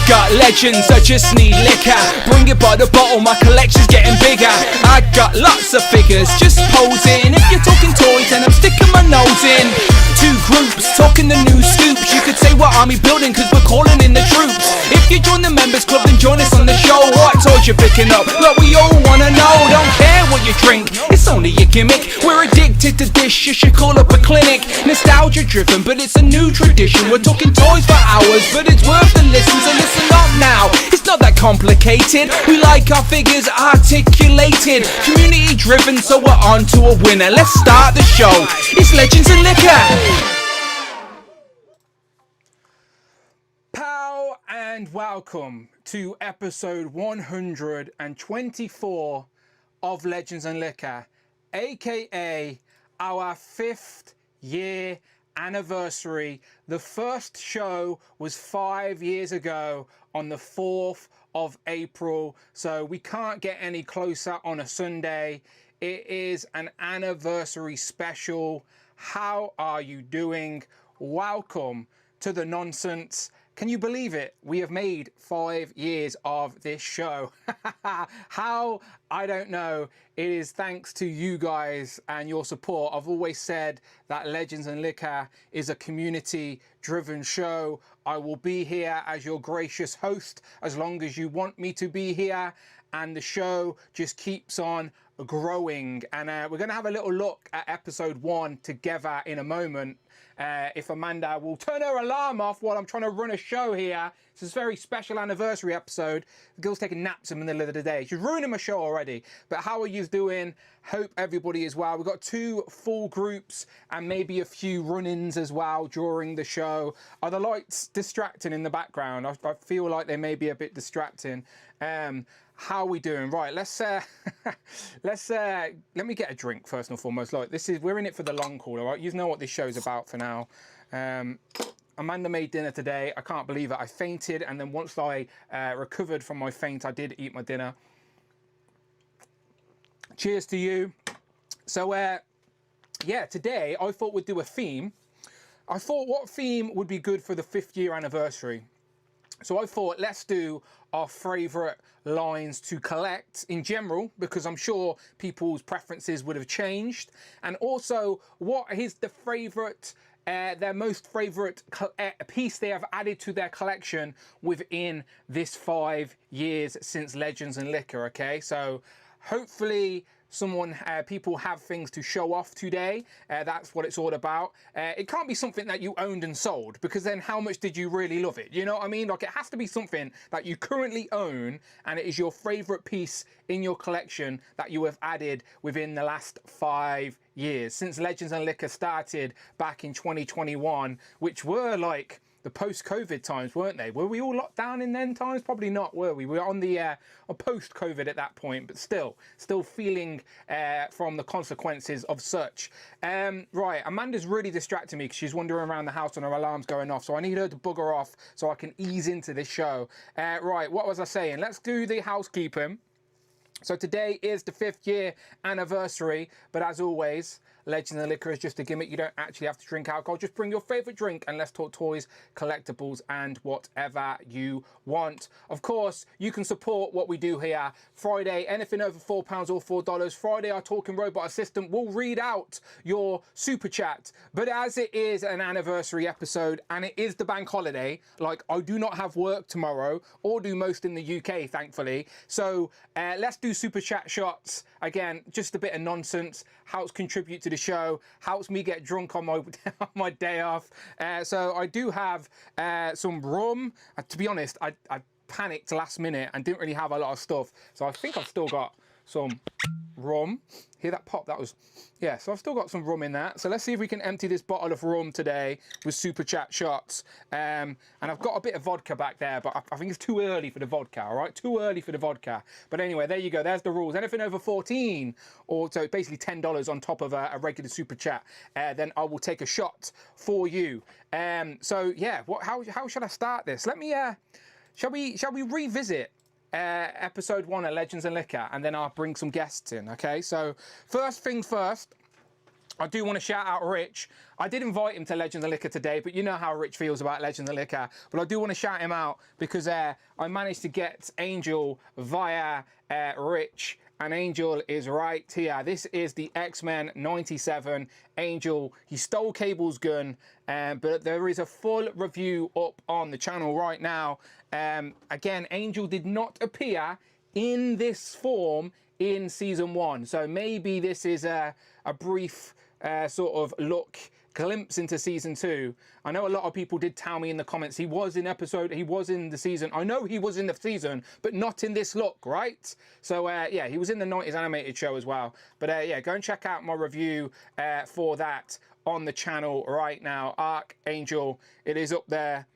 got legends, I just need liquor. Bring it by the bottle, my collection's getting bigger. I got lots of figures, just posing. If you're talking toys, then I'm sticking my nose in. Two groups, talking the new scoops. You could say we're army building, cause we're calling in the troops. If you join the members club, then join us on the show. What toys you picking up? Look, we all wanna know. Don't care what you drink, it's only a gimmick. We're addicted to this, you should call up a clinic. Nostalgia driven, but it's a new tradition. We're talking toys for hours, but it's worth the listen, so listen up now. It's not that complicated. We like our figures articulated, community driven, so we're on to a winner. Let's start the show. It's Legends and Liquor. Pow and welcome to episode 124 of Legends and Liquor, aka our 5th year anniversary. The first show was 5 years ago on the 4th of April, so we can't get any closer on a Sunday. It is an anniversary special. How are you doing? Welcome to the nonsense. Can you believe it? We have made 5 years of this show. How? I don't know. It is thanks to you guys and your support. I've always said that Legends and Liquor is a community-driven show. I will be here as your gracious host as long as you want me to be here. And the show just keeps on growing. And we're going to have a little look at episode 1 together in a moment. If Amanda will turn her alarm off while I'm trying to run a show here. This is a very special anniversary episode. The girl's taking naps in the middle of the day. She's ruining my show already. But how are you doing? Hope everybody is well. We've got 2 full groups and maybe a few run-ins as well during the show. Are the lights distracting in the background? I feel like they may be a bit distracting. How are we doing? Right, let me get a drink first and foremost. Like, we're in it for the long haul, all right? You know what this show's about for now. Amanda made dinner today. I can't believe it. I fainted, and then once I recovered from my faint, I did eat my dinner. Cheers to you. So, yeah, today I thought we'd do a theme. I thought what theme would be good for the 5th year anniversary. So I thought, let's do our favourite lines to collect in general, because I'm sure people's preferences would have changed. And also, what is the favourite, their most favourite piece they have added to their collection within this 5 years since Legends and Liquor, okay? So hopefully people have things to show off today. That's what it's all about. It can't be something that you owned and sold, because then how much did you really love it? You know what I mean? Like, it has to be something that you currently own and it is your favorite piece in your collection that you have added within the last 5 years since Legends and Liquor started back in 2021, which were like the post-COVID times, weren't they? Were we all locked down in them times? Probably not, were we? We were on the post-COVID at that point, but still feeling from the consequences of such. Right, Amanda's really distracting me because she's wandering around the house and her alarm's going off, so I need her to bugger off so I can ease into this show. Right, what was I saying? Let's do the housekeeping. So today is the 5th year anniversary, but as always, Legends and Liquor is just a gimmick. You don't actually have to drink alcohol. Just bring your favourite drink and let's talk toys, collectibles, and whatever you want. Of course, you can support what we do here. Friday, anything over £4 or $4. Friday, our talking robot assistant will read out your super chat. But as it is an anniversary episode and it is the bank holiday, like, I do not have work tomorrow, or do most in the UK, thankfully. So let's do super chat shots. Again, just a bit of nonsense. Helps contribute to the show, helps me get drunk on my day off. So I do have some rum. To be honest, I panicked last minute and didn't really have a lot of stuff. So I think I've still got some rum. Hear that pop? That was, yeah, so I've still got some rum in that. So let's see if we can empty this bottle of rum today with super chat shots. And I've got a bit of vodka back there, but I think it's too early for the vodka, all right? Too early for the vodka. But anyway, there you go. There's the rules. Anything over 14, or so basically $10 on top of a regular super chat, then I will take a shot for you. So yeah, how should I start this? Let me, shall we revisit episode 1 of Legends and Liquor, and then I'll bring some guests in, okay? So first thing first, I do want to shout out Rich. I did invite him to Legends and Liquor today, but you know how Rich feels about Legends and Liquor. But I do want to shout him out because I managed to get Angel via Rich, and Angel is right here. This is the X-Men 97 Angel. He stole Cable's gun, but there is a full review up on the channel right now. Again, Angel did not appear in this form in season 1, so maybe this is a brief sort of glimpse into season 2. I know a lot of people did tell me in the comments he was in the season. I know he was in the season, but not in this look, right? So yeah, he was in the 90s animated show as well. But yeah, go and check out my review for that on the channel right now. Archangel, it is up there.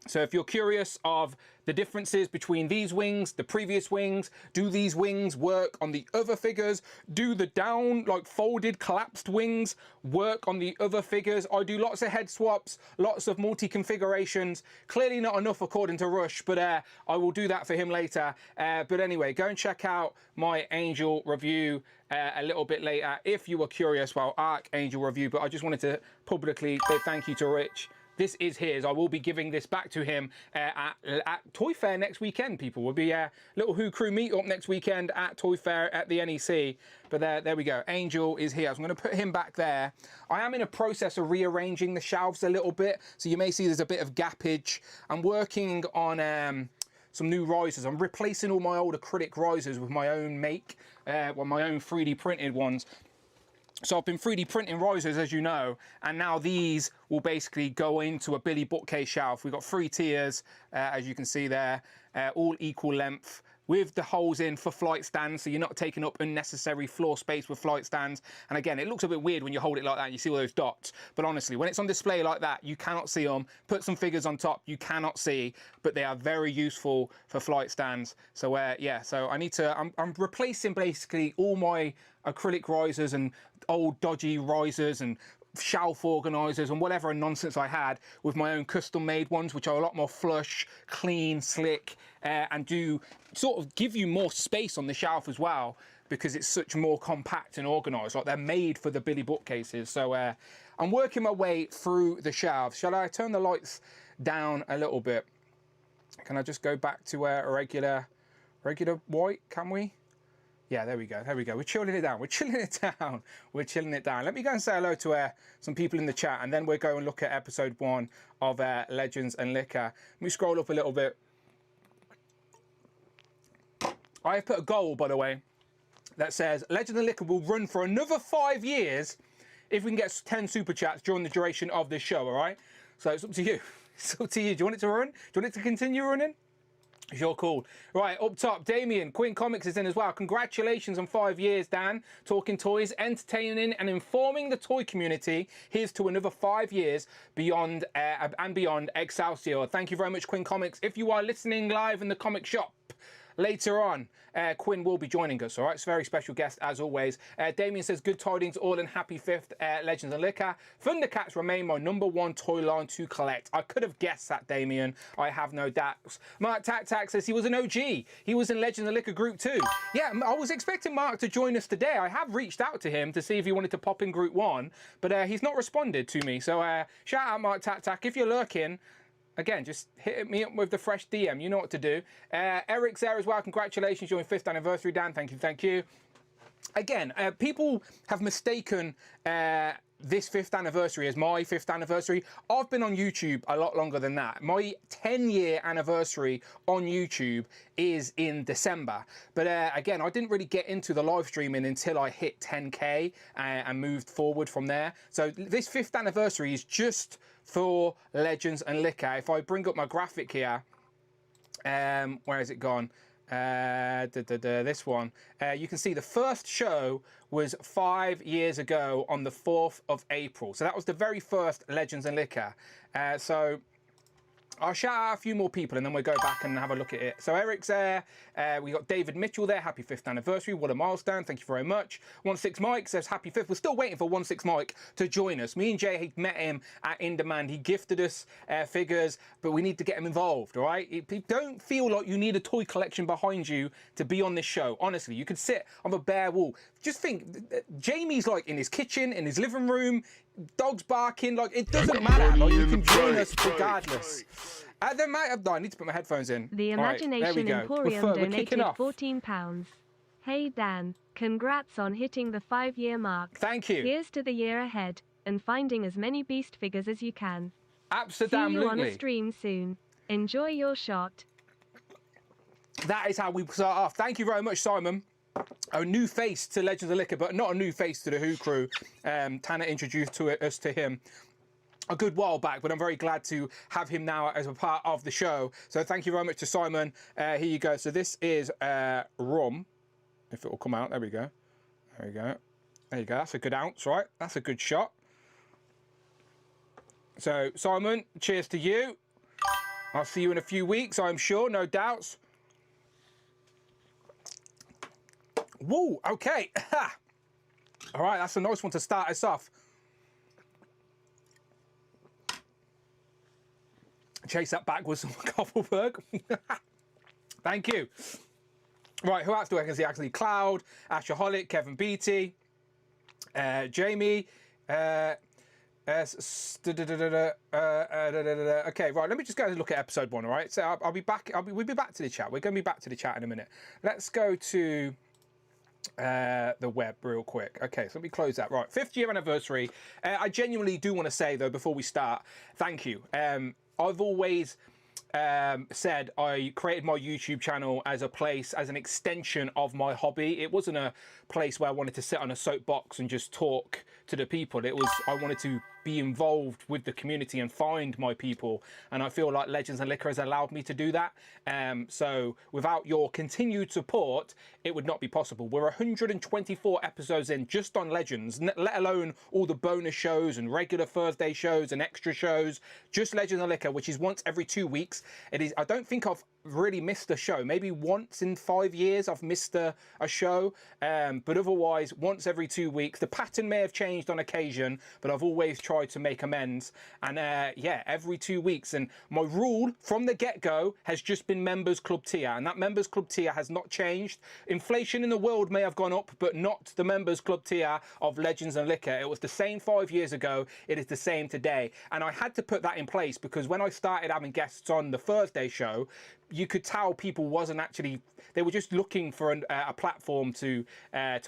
So if you're curious of the differences between these wings, the previous wings, do these wings work on the other figures? Do the down, like folded, collapsed wings work on the other figures? I do lots of head swaps, lots of multi-configurations. Clearly not enough according to Rush, but I will do that for him later. But anyway, go and check out my Angel review a little bit later if you were curious. Well, Archangel review, but I just wanted to publicly say thank you to Rich. This is his. I will be giving this back to him at Toy Fair next weekend, people. We'll be a little Who Crew meet-up next weekend at Toy Fair at the NEC. But there we go. Angel is here. So I'm going to put him back there. I am in a process of rearranging the shelves a little bit. So you may see there's a bit of gappage. I'm working on some new risers. I'm replacing all my old acrylic risers with my own make, well, my own 3D printed ones. So I've been 3D printing risers, as you know, and now these will basically go into a Billy bookcase shelf. We've got 3 tiers, as you can see there, all equal length, with the holes in for flight stands, so you're not taking up unnecessary floor space with flight stands. And again, it looks a bit weird when you hold it like that and you see all those dots. But honestly, when it's on display like that, you cannot see them. Put some figures on top, you cannot see, but they are very useful for flight stands. So yeah, so I need to, I'm replacing basically all my acrylic risers and old dodgy risers and shelf organizers and whatever nonsense I had with my own custom made ones, which are a lot more flush, clean, slick, and do sort of give you more space on the shelf as well, because it's such more compact and organized. Like, they're made for the Billy bookcases. So I'm working my way through the shelves. Shall I turn the lights down a little bit? Can I just go back to a regular white? Can we? Yeah, there we go. There we go. We're chilling it down. We're chilling it down. We're chilling it down. Let me go and say hello to some people in the chat, and then we'll go and look at episode 1 of Legends and Liquor. Let me scroll up a little bit. I have put a goal, by the way, that says Legends and Liquor will run for another 5 years if we can get 10 super chats during the duration of this show, all right? So it's up to you. It's up to you. Do you want it to run? Do you want it to continue running? You're cool. Right, up top, Damien, Quinn Comics is in as well. Congratulations on 5 years, Dan. Talking toys, entertaining and informing the toy community. Here's to another 5 years beyond and beyond Excelsior. Thank you very much, Quinn Comics. If you are listening live in the comic shop later on, Quinn will be joining us, all right? It's a very special guest, as always. Damien says, good tidings all and happy 5th Legends and Liquor. Thundercats remain my #1 toy line to collect. I could have guessed that, Damien. I have no doubts. Mark Tac says he was an OG. He was in Legends and Liquor Group 2. Yeah, I was expecting Mark to join us today. I have reached out to him to see if he wanted to pop in Group 1, but he's not responded to me. So shout out Mark Tac. If you're lurking, again, just hit me up with the fresh DM. You know what to do. Eric's there as well. Congratulations, your 5th anniversary, Dan. Thank you, thank you. Again, people have mistaken this 5th anniversary as my 5th anniversary. I've been on YouTube a lot longer than that. My 10-year anniversary on YouTube is in December. But again, I didn't really get into the live streaming until I hit 10K and moved forward from there. So this 5th anniversary is just for Legends and Liquor. If I bring up my graphic here, where has it gone? This one. You can see the first show was 5 years ago on the 4th of April. So that was the very first Legends and Liquor. So I'll shout out a few more people and then we'll go back and have a look at it. So Eric's there. We got David Mitchell there. Happy 5th anniversary. What a milestone. Thank you very much. 16 Mike says happy 5th. We're still waiting for 16 Mike to join us. Me and Jay had met him at In Demand. He gifted us figures, but we need to get him involved, all right? Don't feel like you need a toy collection behind you to be on this show. Honestly, you could sit on the bare wall. just think, Jamie's like in his kitchen, in his living room, dogs barking. Like it doesn't matter. Like you can join us regardless. I need to put my headphones in. The Imagination Emporium donated £14. Hey Dan, congrats on hitting the 5-year mark. Thank you. Here's to the year ahead and finding as many beast figures as you can. Absolutely. See you on a stream soon. Enjoy your shot. That is how we start off. Thank you very much, Simon. A new face to Legends of Liquor, but not a new face to the Who crew. Tanner introduced us to him a good while back, but I'm very glad to have him now as a part of the show. So thank you very much to Simon. Here you go. So this is rum. If it will come out, there we go. There we go. There you go. That's a good ounce, right? That's a good shot. So Simon, cheers to you. I'll see you in a few weeks, I'm sure, no doubts. Woo, okay. All right, that's a nice one to start us off. Chase that back with some Koppelberg. Thank you. Right, who else do I can see? Actually, Cloud, Ashaholic, Kevin Beatty, Jamie. Okay, right. Let me just go and look at episode 1. All right. So I'll be back. We'll be back to the chat. We're going to be back to the chat in a minute. Let's go to the web real quick. Okay, so let me close that. Right, 5th year anniversary. I genuinely do want to say though, before we start, thank you. I've always said I created my YouTube channel as a place, as an extension of my hobby. It wasn't a place where I wanted to sit on a soapbox and just talk to the people. It was, I wanted to be involved with the community and find my people, and I feel like Legends and Liquor has allowed me to do that. So without your continued support, it would not be possible. We're 124 episodes in just on Legends, let alone all the bonus shows and regular Thursday shows and extra shows. Just Legends and Liquor, which is once every 2 weeks. It is. I don't think I've really missed a show. Maybe once in 5 years I've missed a show, but otherwise once every 2 weeks. The pattern may have changed on occasion, but I've always tried to make amends. And yeah, every 2 weeks. And my rule from the get-go has just been members club tier, and that members club tier has not changed. Inflation in the world may have gone up, but not the members club tier of Legends and Liquor. It was the same 5 years ago. It is the same today. And I had to put that in place because when I started having guests on the Thursday show, you could tell people wasn't actually, they were just looking for a platform to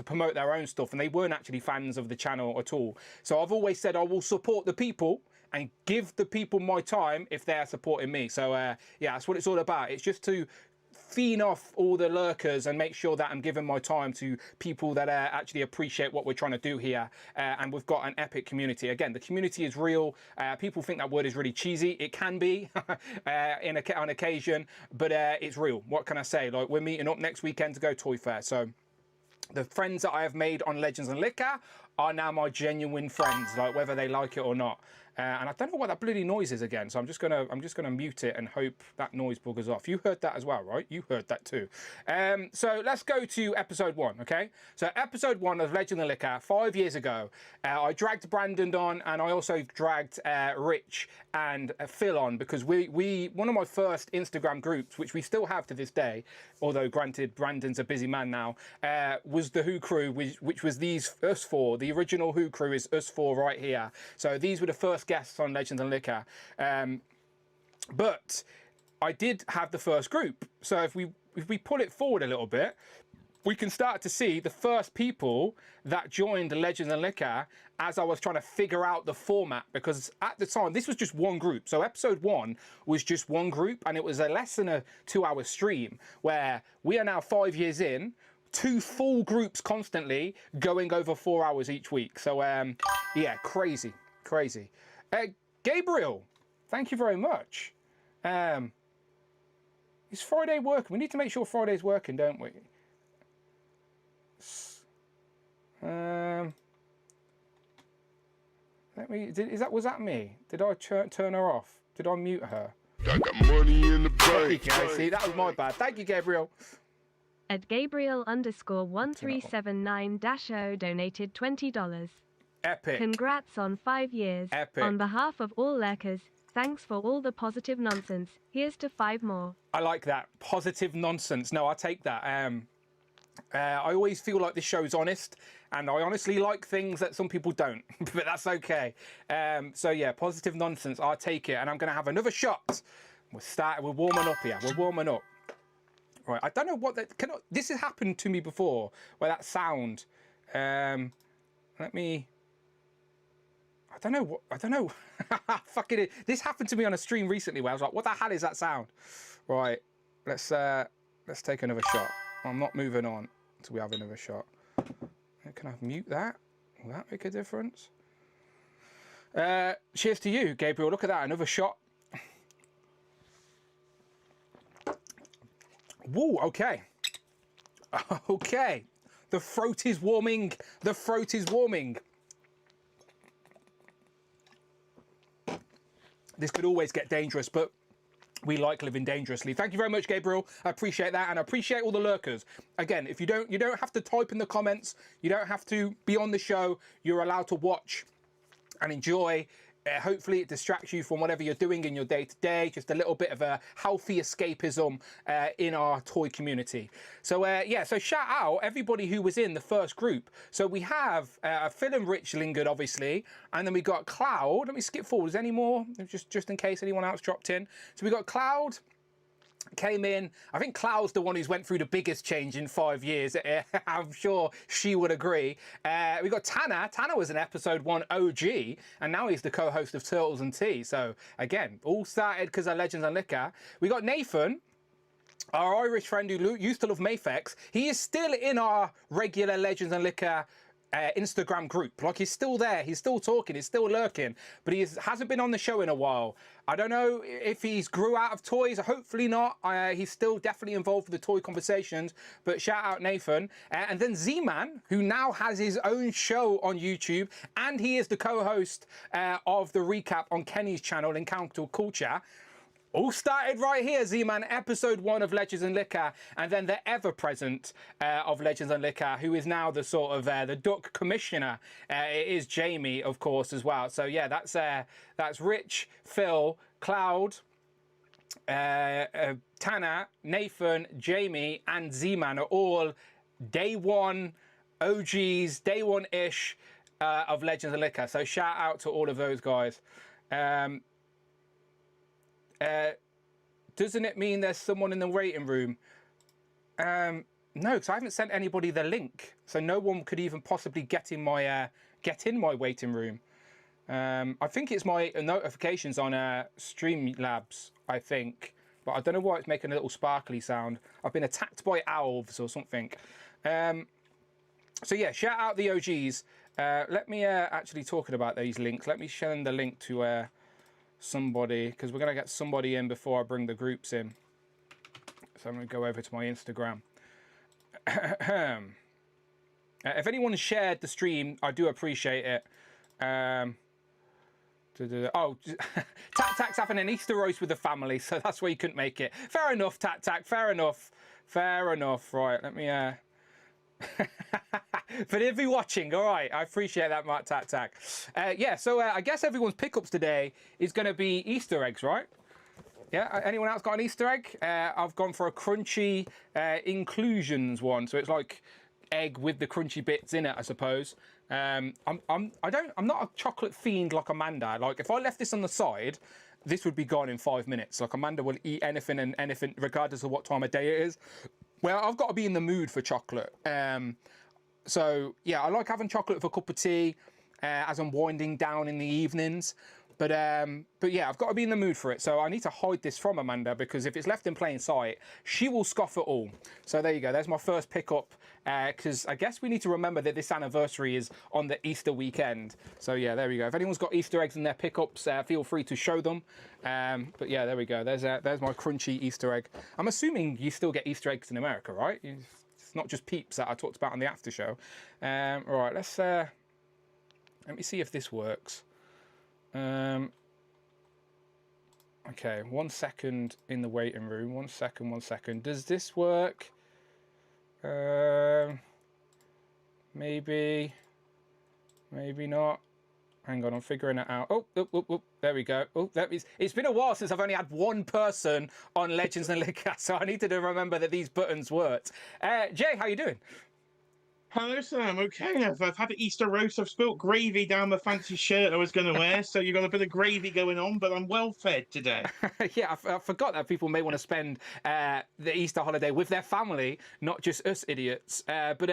promote their own stuff, and they weren't actually fans of the channel at all. So I've always said I will support the people and give the people my time if they're supporting me. So yeah, that's what it's all about. It's just to feed off all the lurkers and make sure that I'm giving my time to people that actually appreciate what we're trying to do here. And we've got an epic community. Again, the community is real. People think that word is really cheesy. It can be on occasion, but it's real. What can I say? Like, we're meeting up next weekend to go Toy Fair. So the friends that I have made on Legends and Liquor are now my genuine friends, like whether they like it or not. And I don't know what that bloody noise is again, so I'm just gonna mute it and hope that noise buggers off. You heard that as well, right? You heard that too. So let's go to episode 1, okay? So episode 1 of Legend and Liquor, 5 years ago. I dragged Brandon on, and I also dragged Rich and Phil on, because we one of my first Instagram groups, which we still have to this day, although granted Brandon's a busy man now, was the Who crew, which was us four. The original Who crew is us four right here. So these were the first guests on Legends and Liquor, but I did have the first group. So if we pull it forward a little bit, we can start to see the first people that joined Legends and Liquor as I was trying to figure out the format, because at the time this was just one group. So episode 1 was just one group, and it was a less than a 2-hour stream, where we are now 5 years in, 2 full groups constantly going over 4 hours each week. So yeah, crazy. Gabriel, thank you very much. Is Friday working? We need to make sure Friday's working, don't we? Was that me? Did I turn her off? Did I mute her? I got money in the bank. See, that was my bad. Thank you, Gabriel. At Gabriel_1379-0 donated $20. Epic. Congrats on 5 years. Epic. On behalf of all lurkers, thanks for all the positive nonsense. Here's to 5 more. I like that. Positive nonsense. No, I take that. I always feel like this show is honest, and I honestly like things that some people don't, but that's okay. So yeah, positive nonsense, I'll take it, and I'm going to have another shot. We're warming up here, we're warming up. Right, I don't know what that, this has happened to me before, where that sound, let me, I don't know, fucking it. This happened to me on a stream recently where I was like, what the hell is that sound? Right, let's take another shot. I'm not moving on until we have another shot. Can I mute that? Will that make a difference? Cheers to you, Gabriel. Look at that, another shot. Woo, okay. Okay. The throat is warming. The throat is warming. This could always get dangerous, but we like living dangerously. Thank you very much, Gabriel. I appreciate that, and I appreciate all the lurkers. Again, if you don't have to type in the comments, you don't have to be on the show. You're allowed to watch and enjoy. Hopefully it distracts you from whatever you're doing in your day-to-day, just a little bit of a healthy escapism in our toy community. So yeah, so shout out everybody who was in the first group. So we have Phil and Rich lingered, obviously, and then we got Cloud. Let me skip forward. Is there any more? Just in case anyone else dropped in. So we got Cloud. Came in. I think Cloud's the one who's went through the biggest change in 5 years. I'm sure she would agree. We got Tanner. Tanner was an episode 1 OG, and now he's the co-host of Turtles and Tea. So again, all started because of Legends and Liquor. We got Nathan, our Irish friend who used to love Mafex. He is still in our regular Legends and Liquor Instagram group. Like, he's still there, he's still talking, he's still lurking, but he hasn't been on the show in a while. I don't know if he's grew out of toys, hopefully not. He's still definitely involved with the toy conversations, but shout out Nathan. And then Z-Man, who now has his own show on YouTube, and he is the co-host of the recap on Kenny's channel, Encounter Culture. All started right here, Z-Man, episode 1 of Legends and Liquor, and then the ever-present of Legends and Liquor, who is now the sort of the Duck Commissioner. It is Jamie, of course, as well. So yeah, that's Rich, Phil, Cloud, Tanner, Nathan, Jamie, and Z-Man are all day one OGs, day one-ish of Legends and Liquor. So shout out to all of those guys. Doesn't it mean there's someone in the waiting room? No, because I haven't sent anybody the link, so no one could even possibly get in my waiting room. I think it's my notifications on Streamlabs, I think, but I don't know why it's making a little sparkly sound. I've been attacked by owls or something. So yeah, shout out the OGs. Let me actually talking about these links. Let me send the link to somebody, because we're going to get somebody in before I bring the groups in. So I'm going to go over to my Instagram. If anyone shared the stream, I do appreciate it. Oh, Tac Tac's having an Easter roast with the family, so that's why you couldn't make it. Fair enough, Tac Tac, fair enough. Fair enough. Right, let me... But if you're watching, all right, I appreciate that, Mark Tac Tac. Yeah, so I guess everyone's pickups today is going to be Easter eggs, right? Yeah, anyone else got an Easter egg? I've gone for a crunchy inclusions one, so it's like egg with the crunchy bits in it, I suppose. I'm not a chocolate fiend like Amanda. Like, if I left this on the side, this would be gone in 5 minutes. Like, Amanda will eat anything and anything, regardless of what time of day it is. Well, I've got to be in the mood for chocolate. So yeah, I like having chocolate with a cup of tea as I'm winding down in the evenings. But yeah, I've got to be in the mood for it. So I need to hide this from Amanda, because if it's left in plain sight, she will scoff at all. So there you go. There's my first pickup. Because I guess we need to remember that this anniversary is on the Easter weekend. So yeah, there we go. If anyone's got Easter eggs in their pickups, feel free to show them. But yeah, there we go. There's my crunchy Easter egg. I'm assuming you still get Easter eggs in America, right? It's not just Peeps that I talked about on the after show. All right, let me see if this works. Okay, 1 second in the waiting room. 1 second, 1 second. Does this work? Maybe not. Hang on, I'm figuring it out. Oh, there we go. Oh, it's been a while since I've only had one person on Legends and Liquor, so I needed to remember that these buttons worked. Jay, how you doing? Hello, Sam. Okay, I've had an Easter roast. I've spilt gravy down the fancy shirt I was going to wear, so you've got a bit of gravy going on, but I'm well fed today. Yeah, I forgot that people may want to spend the Easter holiday with their family, not just us idiots. But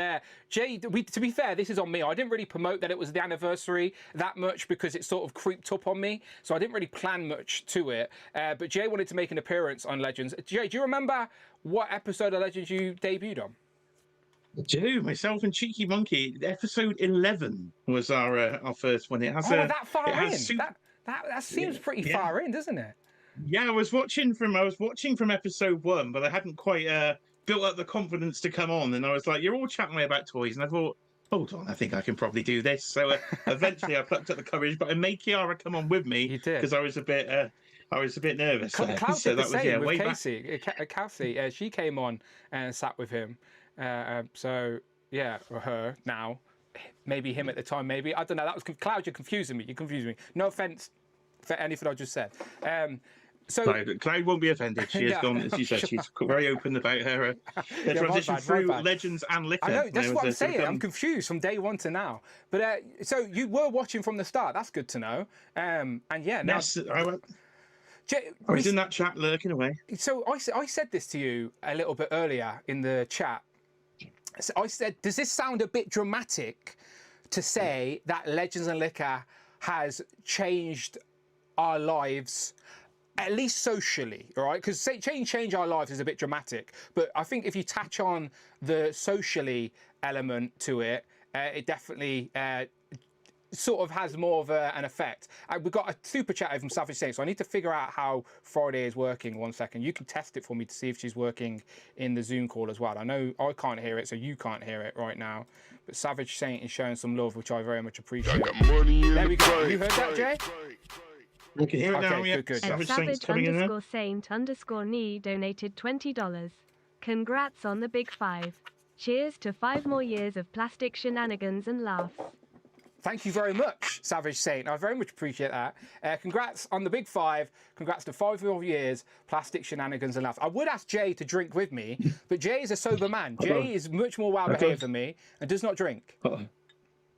Jay, to be fair, this is on me. I didn't really promote that it was the anniversary that much because it sort of creeped up on me, so I didn't really plan much to it. But Jay wanted to make an appearance on Legends. Jay, do you remember what episode of Legends you debuted on? I do. Myself and Cheeky Monkey, episode 11 was our first one. It has that far in? That seems pretty far in, doesn't it? Yeah, I was watching from episode 1, but I hadn't quite built up the confidence to come on. And I was like, "You're all chatting away about toys," and I thought, "Hold on, I think I can probably do this." So eventually, I plucked up the courage, but I made Kiara come on with me because I was a bit nervous. Klaus so did the that was same with way Casey. Cassie, she came on and sat with him. So yeah, or her now, maybe him at the time, maybe I don't know. That was Cloud. You're confusing me. No offense for anything I just said. So Cloud won't be offended. She has gone, as you said, she's very open about her transition through Legends and Liquor. I know, that's what I'm saying. I'm confused from day one to now. But so you were watching from the start. That's good to know. And yeah, now. Yes, I was in that chat lurking away. So I said this to you a little bit earlier in the chat. So I said, does this sound a bit dramatic to say that Legends and Liquor has changed our lives, at least socially, all right? Because change our lives is a bit dramatic. But I think if you touch on the socially element to it, it definitely sort of has more of an effect. We've got a super chat from Savage Saint, so I need to figure out how Friday is working. 1 second. You can test it for me to see if she's working in the Zoom call as well. I know I can't hear it, so you can't hear it right now. But Savage Saint is showing some love, which I very much appreciate. There we go. You heard that, Jay? We can hear it now, yeah. Good. Savage_Saint_knee donated $20. Congrats on the big 5. Cheers to 5 more years of plastic shenanigans and laughs. Thank you very much, Savage Saint. I very much appreciate that. Congrats on the big 5. Congrats to 5 more years, plastic shenanigans and laughs. I would ask Jay to drink with me, but Jay is a sober man. Jay is much more well-behaved than me and does not drink.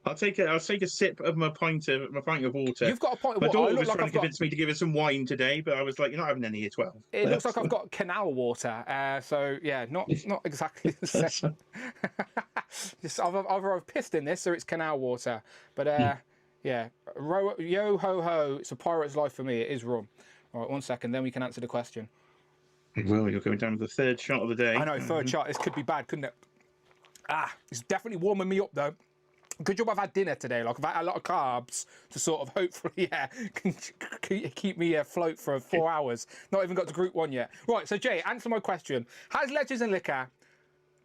I'll take a sip of my pint of water. You've got a pint of water. My daughter was trying to convince me to give her some wine today, but I was like, "You're not having any at 12." It looks like I've got canal water. So yeah, not exactly the same. I've pissed in this, so it's canal water. But yeah, yo ho ho, it's a pirate's life for me. It is rum. All right, 1 second, then we can answer the question. Well, you're going down to the third shot of the day. I know, third shot. This could be bad, couldn't it? It's definitely warming me up though. Good job I've had dinner today. Like, I've had a lot of carbs to sort of hopefully, keep me afloat for 4 hours. Not even got to group 1 yet. Right, so Jay, answer my question. Has Legends and Liquor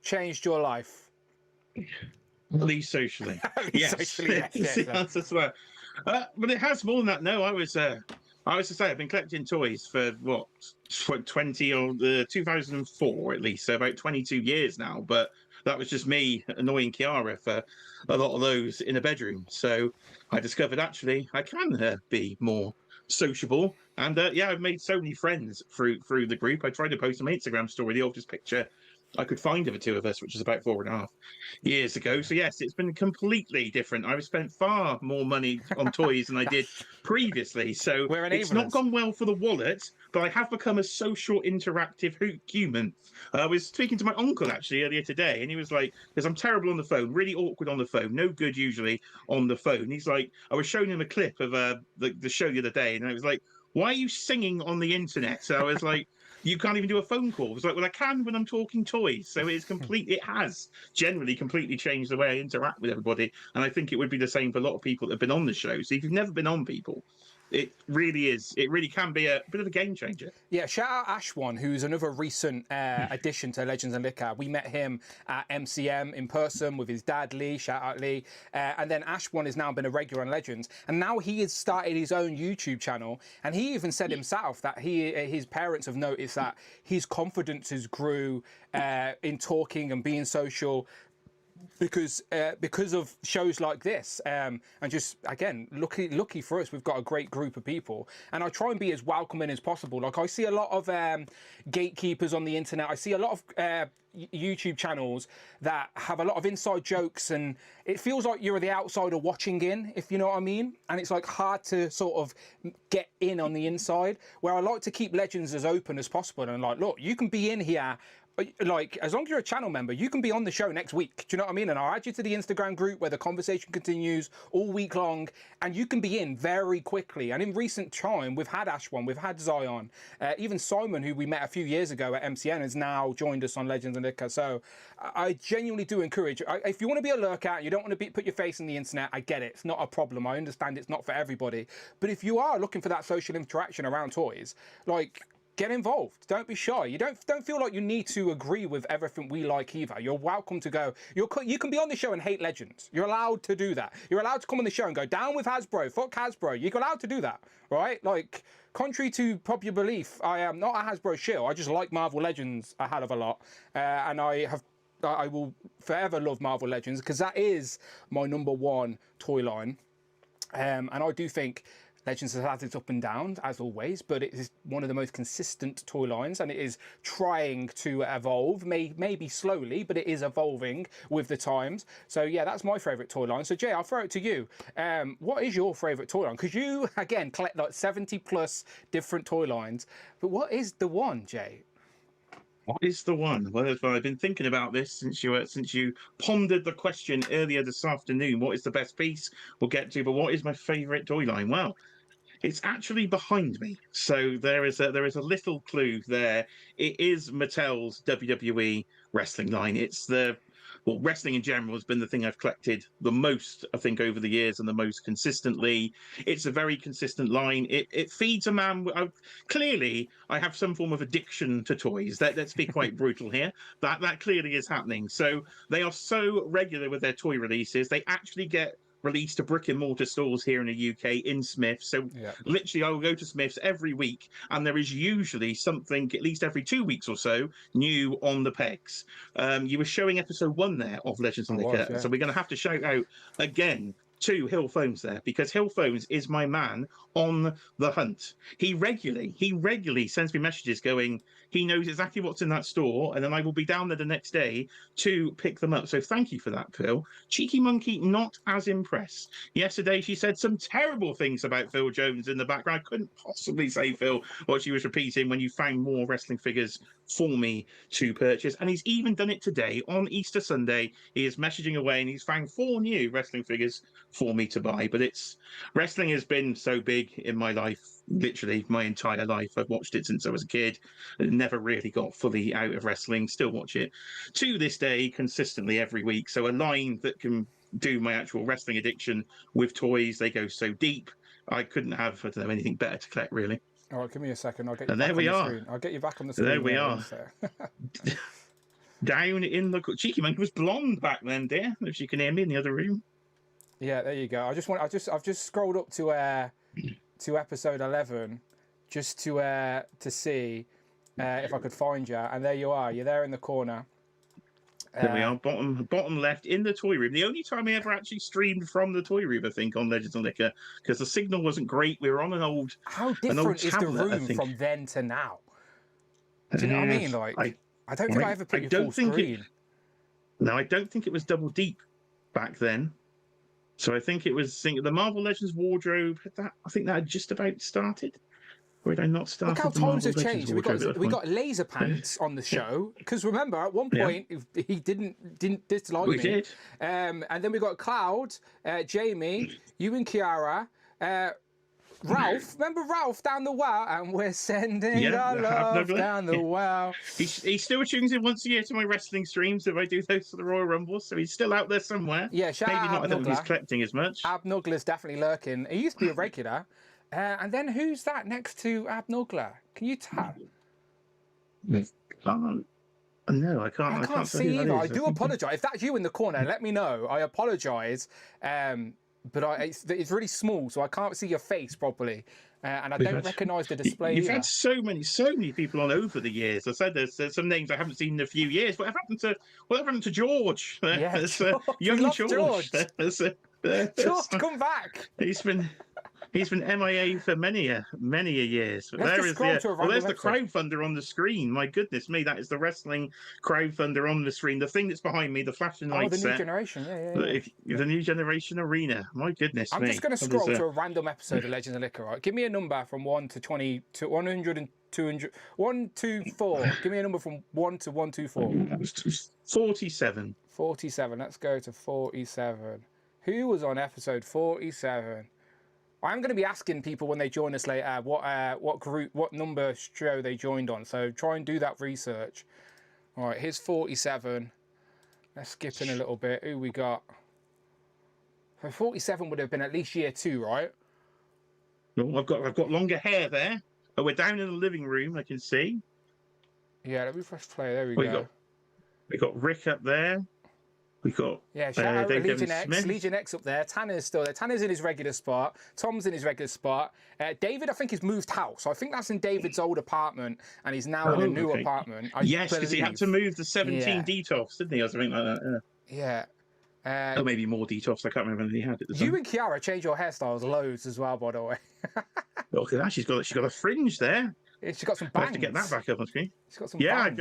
changed your life? At least socially. Yes. Socially, yes. The answer to that. But it has more than that. No, I was to say, I've been collecting toys for, 2004 at least, so about 22 years now. But that was just me annoying Kiara for a lot of those in a bedroom. So I discovered actually I can be more sociable. And I've made so many friends through the group. I tried to post on my Instagram story the oldest picture I could find of the two of us, which was about 4.5 years ago. So yes, it's been completely different. I've spent far more money on toys than I did previously. So it's not gone well for the wallet, but I have become a social, interactive human. I was speaking to my uncle actually earlier today, and he was like, because I'm terrible on the phone, really awkward on the phone, no good usually on the phone. He's like, I was showing him a clip of the show the other day, and I was like, why are you singing on the internet? So I was like, you can't even do a phone call. I was like, well, I can when I'm talking toys. So it has generally completely changed the way I interact with everybody. And I think it would be the same for a lot of people that have been on the show. So if you've never been on people, it really can be a bit of a game changer. Yeah, shout out Ashwan, who's another recent addition to Legends and Liquor. We met him at MCM in person with his dad, Lee. Shout out Lee. And then Ashwan has now been a regular on Legends. And now he has started his own YouTube channel. And he even said himself that his parents have noticed that his confidence has grew in talking and being social because of shows like this, and just again lucky for us, we've got a great group of people, and I try and be as welcoming as possible. Like, I see a lot of gatekeepers on the internet. I see a lot of YouTube channels that have a lot of inside jokes, and it feels like you're the outsider watching in, if you know what I mean, and it's like hard to sort of get in on the inside, where I like to keep Legends as open as possible, and like, look, you can be in here, like, as long as you're a channel member, you can be on the show next week. Do you know what I mean? And I'll add you to the Instagram group where the conversation continues all week long, and you can be in very quickly. And in recent time, we've had Ashwan, we've had Zion, even Simon, who we met a few years ago at MCN, has now joined us on Legends and Liquor. So I genuinely do encourage, if you want to be a lurker, you don't want to put your face in the internet, I get it. It's not a problem. I understand it's not for everybody. But if you are looking for that social interaction around toys, like, get involved. Don't be shy. You don't feel like you need to agree with everything we like either. You're welcome to go. You can be on the show and hate Legends. You're allowed to do that. You're allowed to come on the show and go, down with Hasbro, fuck Hasbro. You're allowed to do that, right? Like, contrary to popular belief, I am not a Hasbro shill. I just like Marvel Legends a hell of a lot, and I will forever love Marvel Legends because that is my #1 toy line, and I do think Legends has had its up and downs, as always, but it is one of the most consistent toy lines, and it is trying to evolve, maybe slowly, but it is evolving with the times. So yeah, that's my favourite toy line. So Jay, I'll throw it to you. What is your favourite toy line? Because you, again, collect like 70 plus different toy lines, but what is the one, Jay? What is the one? Well, I've been thinking about this since you pondered the question earlier this afternoon. What is the best piece? We'll get to, but what is my favourite toy line? Well, it's actually behind me, so there is a little clue there. It is Mattel's WWE wrestling line. It's wrestling in general has been the thing I've collected the most, I think, over the years, and the most consistently. It's a very consistent line. It feeds a man. Clearly, I have some form of addiction to toys. Let's be quite brutal here. That clearly is happening. So they are so regular with their toy releases. They actually get released to brick and mortar stores here in the UK in Smiths. So literally I will go to Smiths every week, and there is usually something at least every 2 weeks or so new on the pegs. You were showing episode 1 there of Legends and Liquor, so we're going to have to shout out again to Hill Phones there, because Hill Phones is my man on the hunt. He regularly sends me messages going, he knows exactly what's in that store, and then I will be down there the next day to pick them up. So thank you for that, Phil. Cheeky Monkey, not as impressed. Yesterday, she said some terrible things about Phil Jones in the background. I couldn't possibly say, Phil, what she was repeating when you found more wrestling figures for me to purchase. And he's even done it today on Easter Sunday. He is messaging away, and he's found 4 new wrestling figures for me to buy. But wrestling has been so big in my life, literally my entire life. I've watched it since I was a kid. Never really got fully out of wrestling. Still watch it to this day consistently every week. So a line that can do my actual wrestling addiction with toys. They go so deep. I couldn't have, anything better to collect, really. All right, give me a second. I'll get you and back there we on the are. screen. I'll get you back on the screen. There we are. Down in the Cheeky Monkey was blonde back then, dear. If you can hear me in the other room. Yeah, there you go. I've just scrolled up to episode 11 just to see if I could find you, and there you are. You're there in the corner. There we are, bottom left in the toy room. The only time I ever actually streamed from the toy room, I think, on Legends and Liquor, because the signal wasn't great. We were on an old. How different is the room from then to now? Do you know what I mean? Like, I don't think I ever put you full screen. No, I don't think it was double deep back then. So I think it was the Marvel Legends wardrobe. I think that had just about started. Or had I not started? Look how times have changed. We got laser pants on the show, because remember at one point he didn't dislike me. We did. And then we got Cloud, Jamie, you and Kiara, Ralph. Remember Ralph down the well, and we're sending our love down the well. He still tunes in once a year to my wrestling streams if I do those for the Royal Rumble, so he's still out there somewhere. Yeah, maybe not. I don't think he's collecting as much. Abnuggler's definitely lurking. He used to be a regular. And then who's that next to Abnuggler? Can you tell? No, I can't. I can't see either. I do apologise. If that's you in the corner, let me know. I apologise. but it's really small, so I can't see your face properly, and I don't recognise the display. You've had so many people on over the years. I said there's some names I haven't seen in a few years. What happened to George? Yeah, George. Young George. George, come back. He's been MIA for many a years. But there's the crowdfunder on the screen. My goodness me, that is the wrestling crowdfunder on the screen. The thing that's behind me, the flashing lights. The new generation, yeah. The new generation arena. My goodness me. I'm just going to scroll to a random episode of Legends of Liquor. Right? Give me a number from 1 to 20 to 100 and 200. 1 to 4. Give me a number from 1 to 124. 47. 47. Let's go to 47. Who was on episode 47? I'm going to be asking people when they join us later what group, what number show they joined on. So try and do that research. All right, here's 47. Let's skip in a little bit. Who we got? So 47 would have been at least year 2, right? No, I've got longer hair there. Oh, we're down in the living room. I can see. Yeah, let me press play. There we go. We got Rick up there. We got shout out to Legion X. Legion X up there. Tanner's still there. Tanner's in his regular spot. Tom's in his regular spot. David, I think, has moved house. I think that's in David's old apartment, and he's now in a new apartment. Yes, because he had to move the 17 detox, didn't he, or something like that? Yeah. Or maybe more detox. I can't remember when he had it. You and Kiara change your hairstyles loads as well, by the way. Look at that. She's got a fringe there. She's got some bangs. I have to get that back up on screen. She's got some bangs.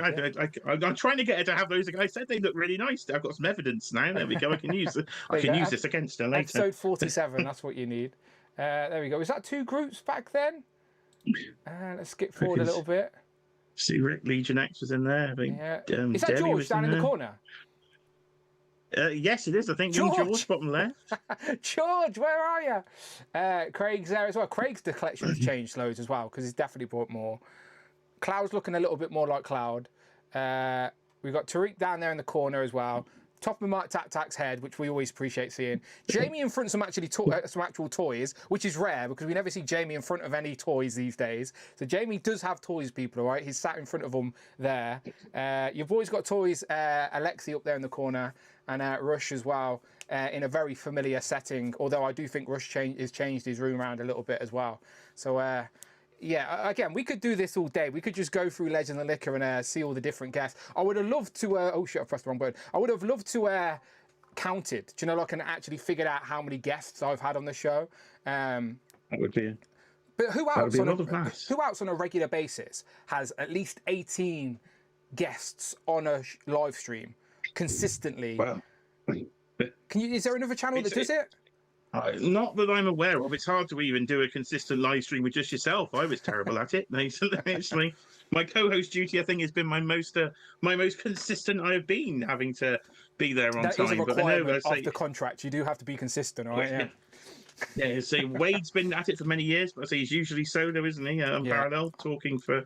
I'm trying to get her to have those. I said they look really nice. I've got some evidence now. There we go. I can use this against her later. Episode 47. That's what you need. There we go. Was that 2 groups back then? Let's skip forward a little bit. See, Rick, Legion X was in there. I think. Yeah. Is that George down in the corner? Yes, it is. I think George, bottom left. George, where are you? Craig's there as well. Craig's collection's changed loads as well because he's definitely bought more. Cloud's looking a little bit more like Cloud. We've got Tariq down there in the corner as well. Top of Mark Tac's head, which we always appreciate seeing. Jamie in front of some actual toys, which is rare because we never see Jamie in front of any toys these days. So Jamie does have toys, people, all right? He's sat in front of them there. Your boy's got toys. Alexi up there in the corner, and Rush as well in a very familiar setting. Although I do think Rush has changed his room around a little bit as well. So. Yeah, again, we could do this all day. We could just go through Legends of Liquor and see all the different guests. I would have loved to... oh, shit, I pressed the wrong button. I would have loved to count it, do you know, like, and actually figured out how many guests I've had on the show. That would be... But who else on a regular basis has at least 18 guests on a live stream consistently? Well... Is there another channel that does it? Not that I'm aware of. It's hard to even do a consistent live stream with just yourself. I was terrible at it. Actually, my co-host duty, I think, has been my most consistent I have been, having to be there on time. That is a requirement of the contract. You do have to be consitent, right? Yeah. So Wade's been at it for many years, but I say he's usually solo, isn't he? Parallel, talking for.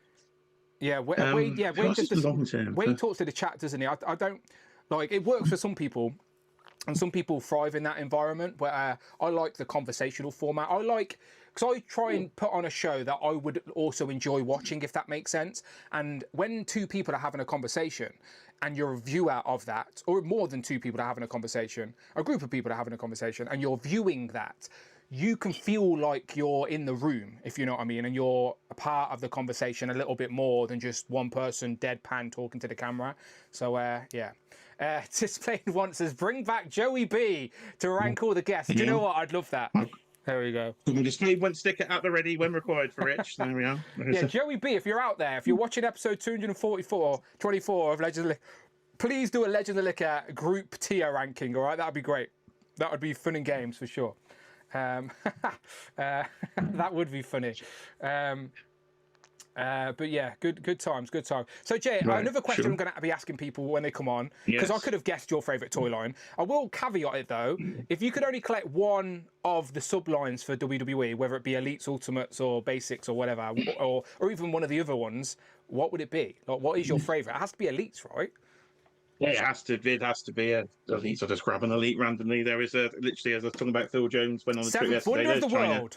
Yeah, Wade. Yeah, Wade talks to the chat, doesn't he? I don't like. It works for some people. And some people thrive in that environment, but I like the conversational format. Because I try and put on a show that I would also enjoy watching, if that makes sense. And when 2 people are having a conversation, and you're a viewer of that, or more than 2 people are having a conversation, a group of people are having a conversation, and you're viewing that, you can feel like you're in the room, if you know what I mean, and you're a part of the conversation a little bit more than just one person deadpan talking to the camera. So, yeah. Displayed once says, bring back Joey B to rank all the guests. Do you know what? I'd love that. There we go. Displayed one sticker at the ready when required for Rich. There we are. Yeah, Joey B, if you're out there, if you're watching episode 224 of Legends of Liquor, please do a Legends of Liquor group tier ranking, all right? That would be great. That would be fun and games for sure. That would be funny. But yeah, good times. So Jay, another question I'm going to be asking people when they come on, because I could have guessed your favourite toy line. I will caveat it though, if you could only collect one of the sublines for WWE, whether it be Elites, Ultimates, or Basics, or whatever, or even one of the other ones, what would it be? Like, what is your favourite? It has to be Elites, right? Yeah, it has to be a Elite. So just grab an Elite randomly. There is literally, as I was talking about, Phil Jones went on the trip yesterday. Wonder of the world.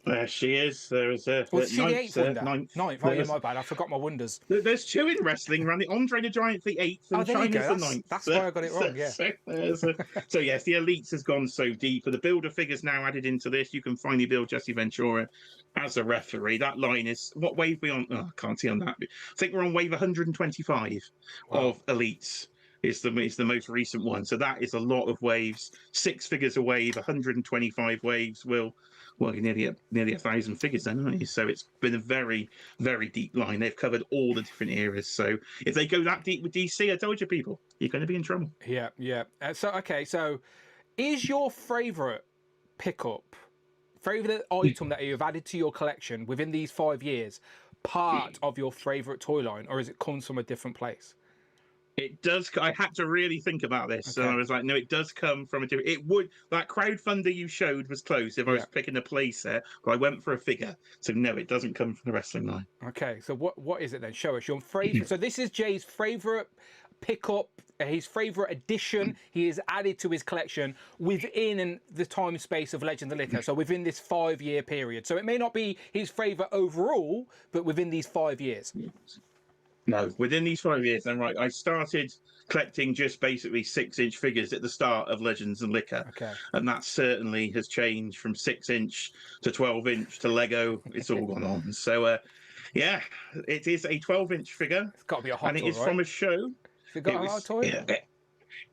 There she is. There was a Was she the eighth wonder? ninth. Ninth. Oh, yeah, my bad. I forgot my wonders. There's two in wrestling, Randy. Andre the Giant's the eighth, and Oh, there you China's go. the ninth. That's why I got it wrong. Yeah. So yes, the elites has gone so deep. For the builder figures now added into this, you can finally build Jesse Ventura as a referee. That line is what wave we on? Oh, I can't see on that. I think we're on wave 125 of elites. Is the most recent one. So that is a lot of waves. 6 figures a wave, 125 waves. Well, nearly 1,000 figures then, aren't you? So it's been a very, very deep line. They've covered all the different eras. So if they go that deep with DC, I told you people, you're going to be in trouble. Yeah, yeah. So is your favourite pickup, favourite item that you've added to your collection within these 5 years, part of your favourite toy line, or is it comes from a different place? It does. I had to really think about this, and I was like, no, it does come from a different. It would that crowdfunder you showed was close if I was picking a play set, but I went for a figure. So no, it doesn't come from the wrestling line. Okay, so what is it then? Show us your favorite. So this is Jay's favorite pickup, his favorite addition. He has added to his collection within the time space of Legend of Liquor. So within this 5-year period. So it may not be his favorite overall, but within these 5 years. No, within these 5 years, then right. I started collecting just basically 6-inch figures at the start of Legends and Liquor, and that certainly has changed from 6-inch to 12-inch to Lego. It's all gone on. So, yeah, it is a 12-inch figure. It's got to be a hot toy, and it is from a show. Has it got a hot toy? Yeah,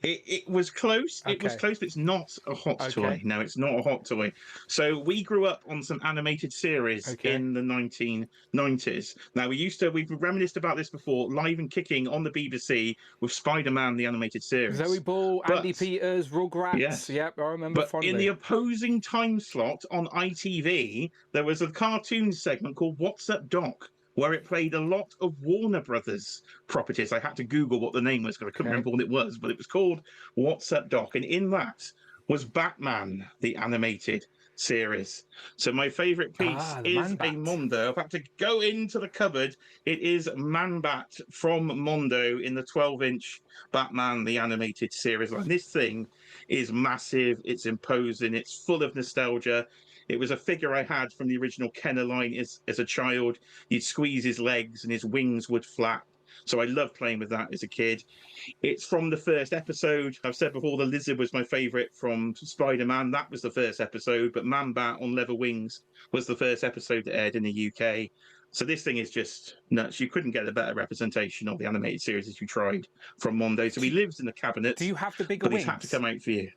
it was close. It was close, but it's not a hot toy. No, it's not a hot toy. So we grew up on some animated series in the 1990s. Now we've reminisced about this before, live and kicking on the BBC with Spider-Man, the animated series. Zoe Ball, Andy Peters, Rugrats. Yes. Yep, I remember fondly. In the opposing time slot on ITV, there was a cartoon segment called What's Up, Doc?, where it played a lot of Warner Brothers properties. I had to Google what the name was because I couldn't remember what it was, but it was called What's Up, Doc? And in that was Batman, the animated series. So my favourite piece is a Mondo. I've had to go into the cupboard. It is Man-Bat from Mondo in the 12-inch Batman, the animated series. And this thing is massive. It's imposing. It's full of nostalgia. It was a figure I had from the original Kenner line as a child. You'd squeeze his legs and his wings would flap. So I loved playing with that as a kid. It's from the first episode. I've said before, the lizard was my favourite from Spider-Man. That was the first episode. But Man-Bat on leather wings was the first episode that aired in the UK. So this thing is just nuts. You couldn't get a better representation of the animated series as you tried from Mondo. So he lives in the cabinet. Do you have the bigger wings? But he's had to come out for you.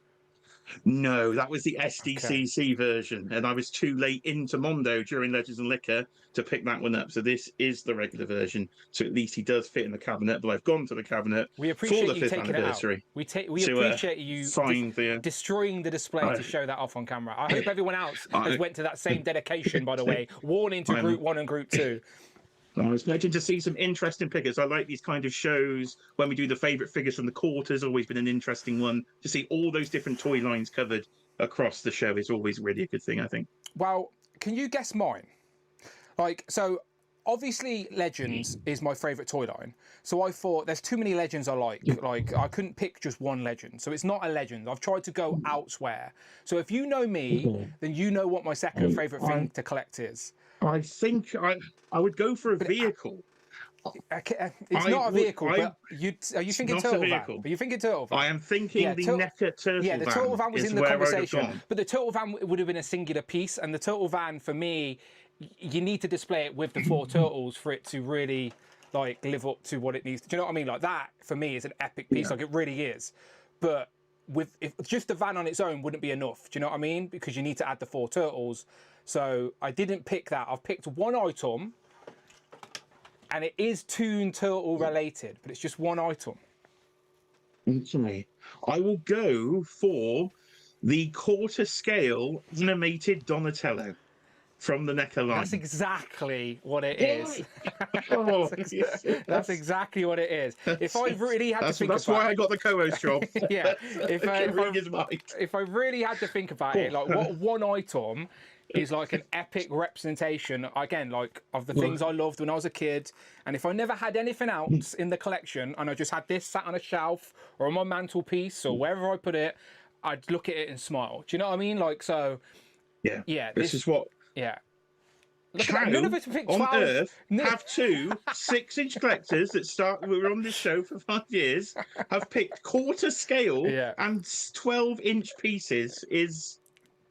No, that was the SDCC version, and I was too late into Mondo during Legends and Liquor to pick that one up. So this is the regular version. So at least he does fit in the cabinet. But I've gone to the cabinet for the 5th anniversary. We appreciate you destroying the display to show that off on camera. I hope everyone else has went to that same dedication. By the way, warning to Group 1 and Group 2. I was expecting to see some interesting figures. I like these kind of shows when we do the favourite figures from the quarters. Always been an interesting one to see all those different toy lines covered across the show. Is always really a good thing, I think. Well, can you guess mine? So obviously Legends is my favourite toy line. So I thought there's too many Legends I like. Like I couldn't pick just one Legend. So it's not a Legend. I've tried to go elsewhere. So if you know me, then you know what my second favourite thing to collect is. I think I would go for a vehicle. It's not a vehicle, but are you thinking turtle van? Are you thinking turtle van? I am thinking the NECA turtle van. Yeah, the turtle van was in the conversation, but the turtle van would have been a singular piece, and the turtle van for me, you need to display it with the 4 turtles for it to really live up to what it needs. Do you know what I mean? Like that for me is an epic piece, like it really is. But if just the van on its own wouldn't be enough. Do you know what I mean? Because you need to add the 4 turtles. So I didn't pick that. I've picked one item, and it is Toon Turtle related, but it's just one item. Okay. I will go for the quarter scale animated Donatello from the NECA line. That's exactly what it is. That's exactly what it is. If I really had to think about it... That's why I got the co-host job. Yeah. If I really had to think about it, what one item is like an epic representation, again, of the things I loved when I was a kid. And if I never had anything else in the collection and I just had this sat on a shelf or on my mantelpiece or wherever I put it, I'd look at it and smile. Do you know what I mean? Yeah. This is what Yeah. Look at How that. None of us picked 12. on earth have two 6-inch collectors that were on this show for 5 years have picked quarter scale Yeah. and 12-inch pieces is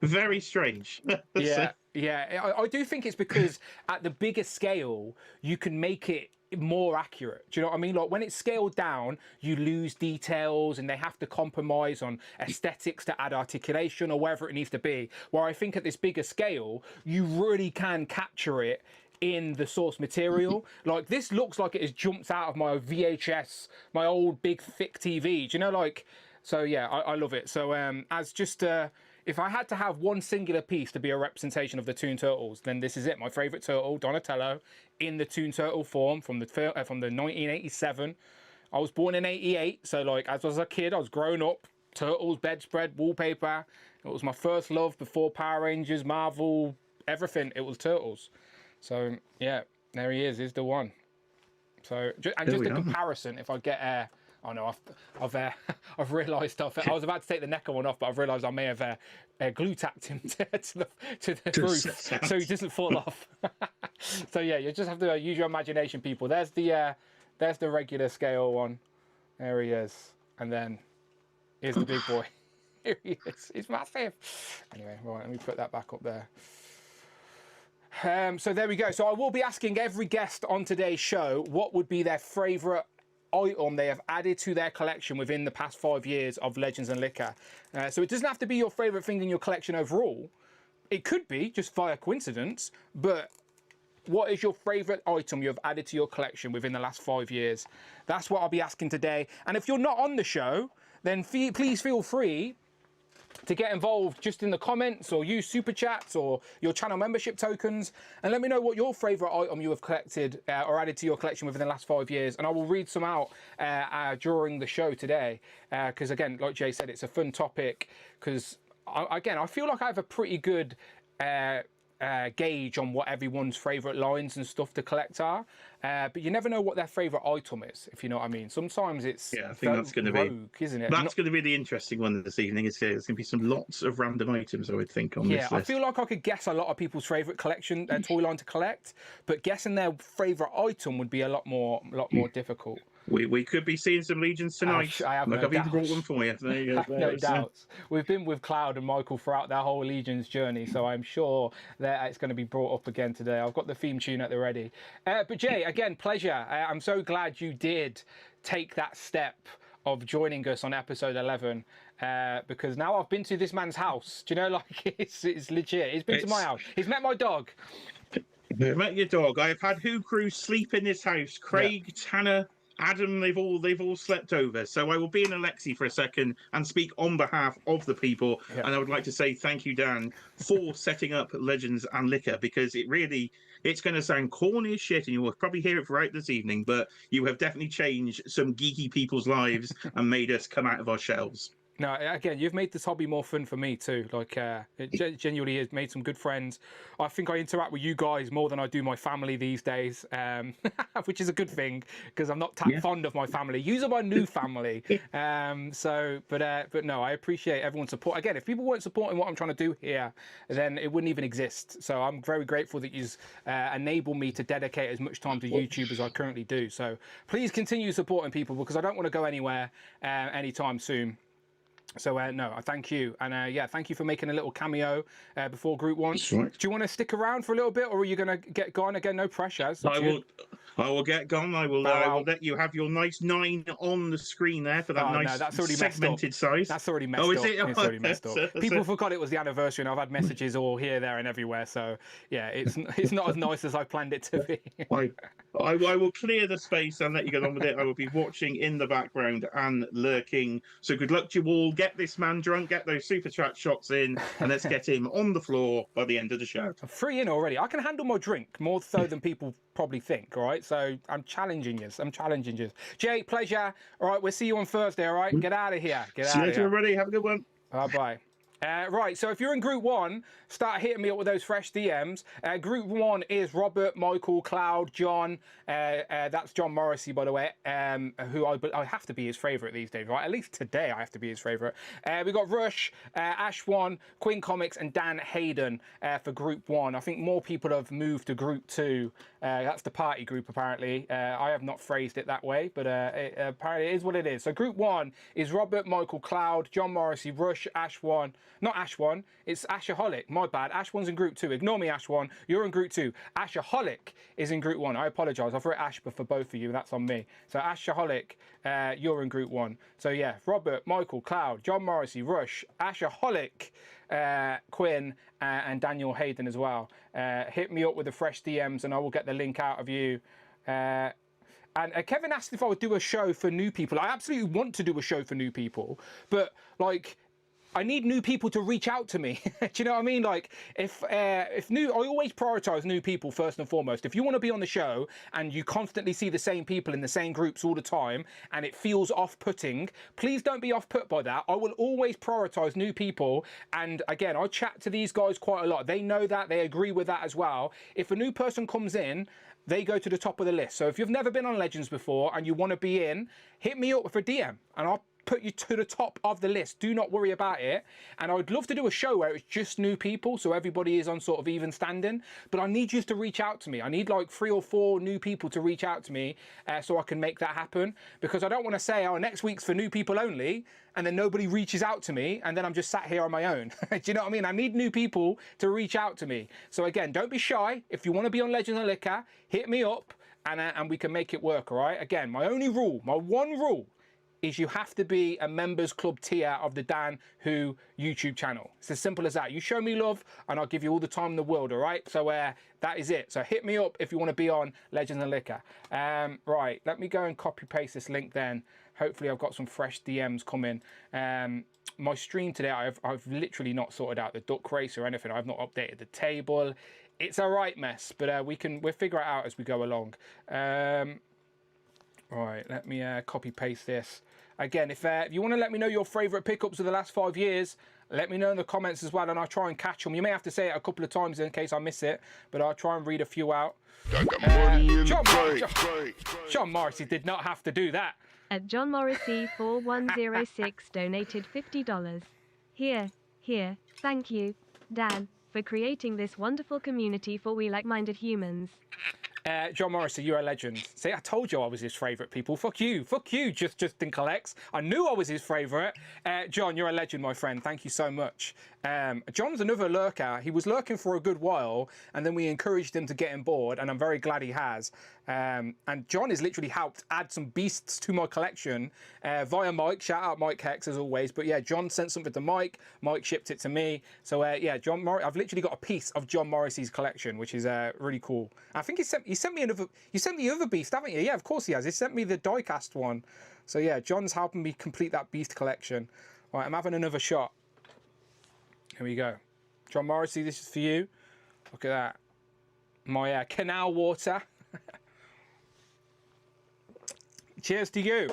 very strange. Yeah, yeah. I do think it's because at the bigger scale, you can make it more accurate. Do you know what I mean? Like when it's scaled down, you lose details and they have to compromise on aesthetics to add articulation or wherever it needs to be. Where I think at this bigger scale, you really can capture it in the source material. Like this looks like it has jumped out of my VHS, my old big thick TV. Do you know, like, so yeah, I love it. So as just if I had to have one singular piece to be a representation of the Toon Turtles, then this is it. My favourite turtle, Donatello, in the Toon Turtle form from the 1987. I was born in '88, so like as I was a kid, I was growing up. Turtles, bedspread, wallpaper. It was my first love before Power Rangers, Marvel, everything. It was Turtles. So yeah, there he is. He's the one. So and just a comparison, if I get oh no, I've realised I was about to take the Necker one off, but I've realised I may have glue tacked him to the roof so he doesn't fall off. So yeah, you just have to use your imagination, people. There's the regular scale one. There he is, and then here's the big boy. Here he is. He's massive. Anyway, right, let me put that back up there. So there we go. So I will be asking every guest on today's show what would be their favourite item they have added to their collection within the past 5 years of Legends and Liquor. So it doesn't have to be your favourite thing in your collection overall. It could be just via coincidence, but what is your favourite item you have added to your collection within the last 5 years? That's what I'll be asking today. And if you're not on the show, then please feel free to get involved just in the comments or use super chats or your channel membership tokens and let me know what your favourite item you have collected or added to your collection within the last 5 years, and I will read some out during the show today because again, like Jay said, it's a fun topic because I feel like I have a pretty good gauge on what everyone's favourite lines and stuff to collect are, but you never know what their favourite item is, if you know what I mean. Sometimes it's I think that's going to be, isn't it? That's going to be the interesting one this evening. There's going to be lots of random items, I would think, on this list. I feel like I could guess a lot of people's favourite collection, toy line to collect, but guessing their favourite item would be a lot more difficult. We could be seeing some Legions tonight. I've even brought one for you. There you go. No doubts. We've been with Cloud and Michael throughout their whole Legions journey, so I'm sure that it's going to be brought up again today. I've got the theme tune at the ready. But Jay, again, pleasure. I'm so glad you did take that step of joining us on episode 11 because now I've been to this man's house. Do you know, like it's legit. He's been to my house. He's met my dog. I've met your dog. I've had Who Crew sleep in this house. Craig, Tanner, Adam, they've all slept over. So I will be in Alexi for a second and speak on behalf of the people. Yeah. And I would like to say thank you, Dan, for setting up Legends and Liquor, because it's going to sound corny as shit and you will probably hear it throughout this evening, but you have definitely changed some geeky people's lives and made us come out of our shells. No, again, you've made this hobby more fun for me too. Like, it genuinely has made some good friends. I think I interact with you guys more than I do my family these days, which is a good thing because I'm not that fond of my family. Yous are my new family. But no, I appreciate everyone's support. Again, if people weren't supporting what I'm trying to do here, then it wouldn't even exist. So I'm very grateful that you enable me to dedicate as much time to YouTube as I currently do. So please continue supporting people because I don't want to go anywhere anytime soon. So no, I thank you, and thank you for making a little cameo before Group 1. Right. Do you want to stick around for a little bit, or are you going to get gone again? No pressure. I will get gone. I will let you have your nice 9 on the screen there for that that's already segmented size. That's already messed up. Is it? It's already messed up. People forgot it was the anniversary, and I've had messages all here, there, and everywhere. So yeah, it's not as nice as I planned it to be. I will clear the space and let you get on with it. I will be watching in the background and lurking. So good luck to you all. Get this man drunk, get those super chat shots in, and let's get him on the floor by the end of the show. I'm 3 in already. I can handle my drink more so than people probably think, all right? So I'm challenging you. Jay, pleasure. All right, we'll see you on Thursday, all right? Get out of here. See you later, everybody. Have a good one. Bye-bye. Right, so if you're in Group 1, start hitting me up with those fresh DMs. Group 1 is Robert, Michael, Cloud, John. That's John Morrissey, by the way, who I have to be his favourite these days, right? At least today I have to be his favourite. We've got Rush, Ash1, Quinn Comics, and Dan Hayden for Group 1. I think more people have moved to Group 2. That's the party group, apparently. I have not phrased it that way, but apparently it is what it is. So Group 1 is Robert, Michael, Cloud, John Morrissey, Rush, Ash1. Not Ash1, it's Ashaholic. My bad. Ash1's in Group 2. Ignore me, Ash1. You're in Group 2. Ashaholic is in Group 1. I apologise. I've written Ash for both of you. That's on me. So Ashaholic, you're in Group 1. So yeah, Robert, Michael, Cloud, John Morrissey, Rush, Ashaholic, Quinn, and Daniel Hayden as well. Hit me up with the fresh DMs and I will get the link out of you. And Kevin asked if I would do a show for new people. I absolutely want to do a show for new people, but like, I need new people to reach out to me. Do you know what I mean? Like, if new, I always prioritize new people first and foremost. If you want to be on the show and you constantly see the same people in the same groups all the time and it feels off-putting, please don't be off-put by that. I will always prioritize new people. And again, I chat to these guys quite a lot. They know that, they agree with that as well. If a new person comes in, they go to the top of the list. So if you've never been on Legends before and you want to be in, hit me up with a DM and I'll put you to the top of the list. Do not worry about it. And I would love to do a show where it's just new people, so everybody is on sort of even standing. But I need you to reach out to me. I need like 3 or 4 new people to reach out to me so I can make that happen. Because I don't want to say, oh, next week's for new people only, and then nobody reaches out to me, and then I'm just sat here on my own. Do you know what I mean? I need new people to reach out to me. So again, don't be shy. If you want to be on Legends and Liquor, hit me up, and we can make it work, all right? Again, my only rule, my one rule, is you have to be a members club tier of the Dan Who YouTube channel. It's as simple as that. You show me love and I'll give you all the time in the world, all right? So that is it. So hit me up if you want to be on Legends and Liquor. Right, let me go and copy paste this link then. Hopefully I've got some fresh DMs coming. My stream today, I've literally not sorted out the duck race or anything. I've not updated the table. It's a right mess, but we'll figure it out as we go along. Right, let me copy paste this. Again, if you want to let me know your favourite pickups of the last 5 years, let me know in the comments as well, and I'll try and catch them. You may have to say it a couple of times in case I miss it, but I'll try and read a few out. John Morrissey did not have to do that. At John Morrissey 4106 donated $50. Here, thank you, Dan, for creating this wonderful community for we like-minded humans. John Morrissey, you're a legend. See, I told you I was his favourite, people. Fuck you, Justin Collects. I knew I was his favourite. John, you're a legend, my friend. Thank you so much. John's another lurker. He was lurking for a good while, and then we encouraged him to get on board, and I'm very glad he has. And John has literally helped add some beasts to my collection via Mike. Shout out Mike Hex as always. But yeah, John sent something to Mike. Mike shipped it to me. So yeah, I've literally got a piece of John Morrissey's collection, which is really cool. I think he sent me another. You sent me the other beast, haven't you? Yeah, of course he has. He sent me the diecast one. So yeah, John's helping me complete that beast collection. All right, I'm having another shot. Here we go. John Morrissey, this is for you. Look at that. My canal water. Cheers to you.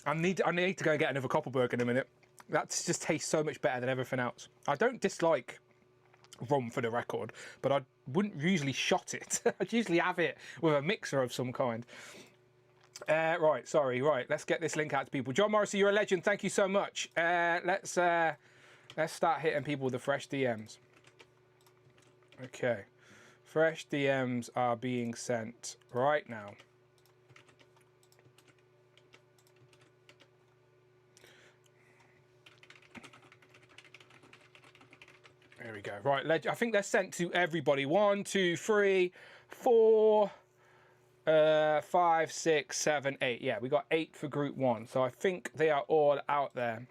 I need to go and get another Copperberg in a minute. That just tastes so much better than everything else. I don't dislike rum for the record, but I wouldn't usually shot it. I'd usually have it with a mixer of some kind. Right, let's get this link out to people. John Morrissey, you're a legend. Thank you so much. Let's start hitting people with the fresh DMs. Okay, fresh DMs are being sent right now. There we go. Right, I think they're sent to everybody. 1, 2, 3, 4, 5, 6, 7, 8. Yeah, we got 8 for Group 1. So I think they are all out there.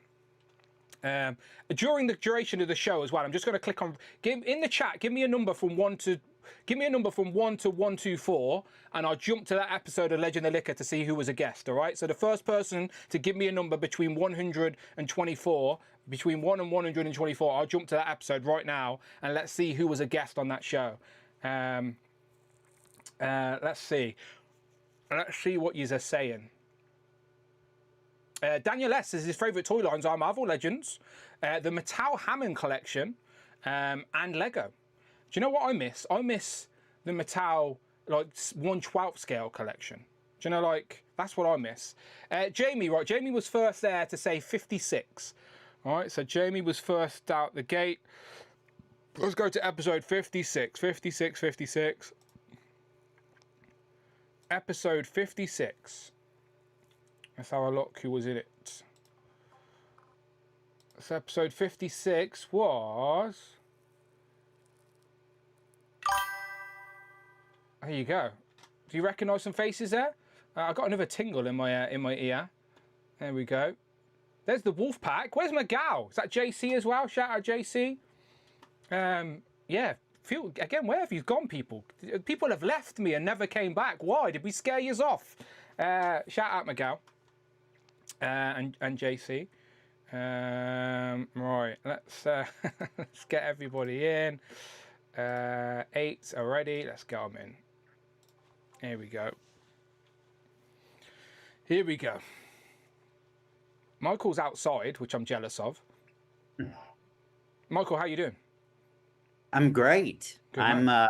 During the duration of the show as well, I'm just going to click on in the chat. Give me a number from 1 to 124, and I'll jump to that episode of Legend of Liquor to see who was a guest. All right. So the first person to give me a number between 124, between 1 and 124, I'll jump to that episode right now, and let's see who was a guest on that show. Let's see. Let's see what you are saying. Daniel S. says his favourite toy lines are Marvel Legends, the Mattel Hammond collection, and Lego. Do you know what I miss? I miss the Mattel like 1/12 scale collection. Do you know, like, that's what I miss. Jamie, right? Jamie was first there to say 56. All right, so Jamie was first out the gate. Let's go to episode 56. 56, 56. Episode 56. Let's have a look who was in it. So episode 56 was... There you go. Do you recognise some faces there? I got another tingle in my ear. There we go. There's the wolf pack. Where's my gal? Is that JC as well? Shout out JC. Yeah. Again, where have you gone, people? People have left me and never came back. Why? Did we scare yous off? Shout out Miguel and JC. Right, let's let's get everybody in. 8 already. Let's get them in. Here we go. Here we go. Michael's outside, which I'm jealous of. Michael, how you doing? I'm great. Good I'm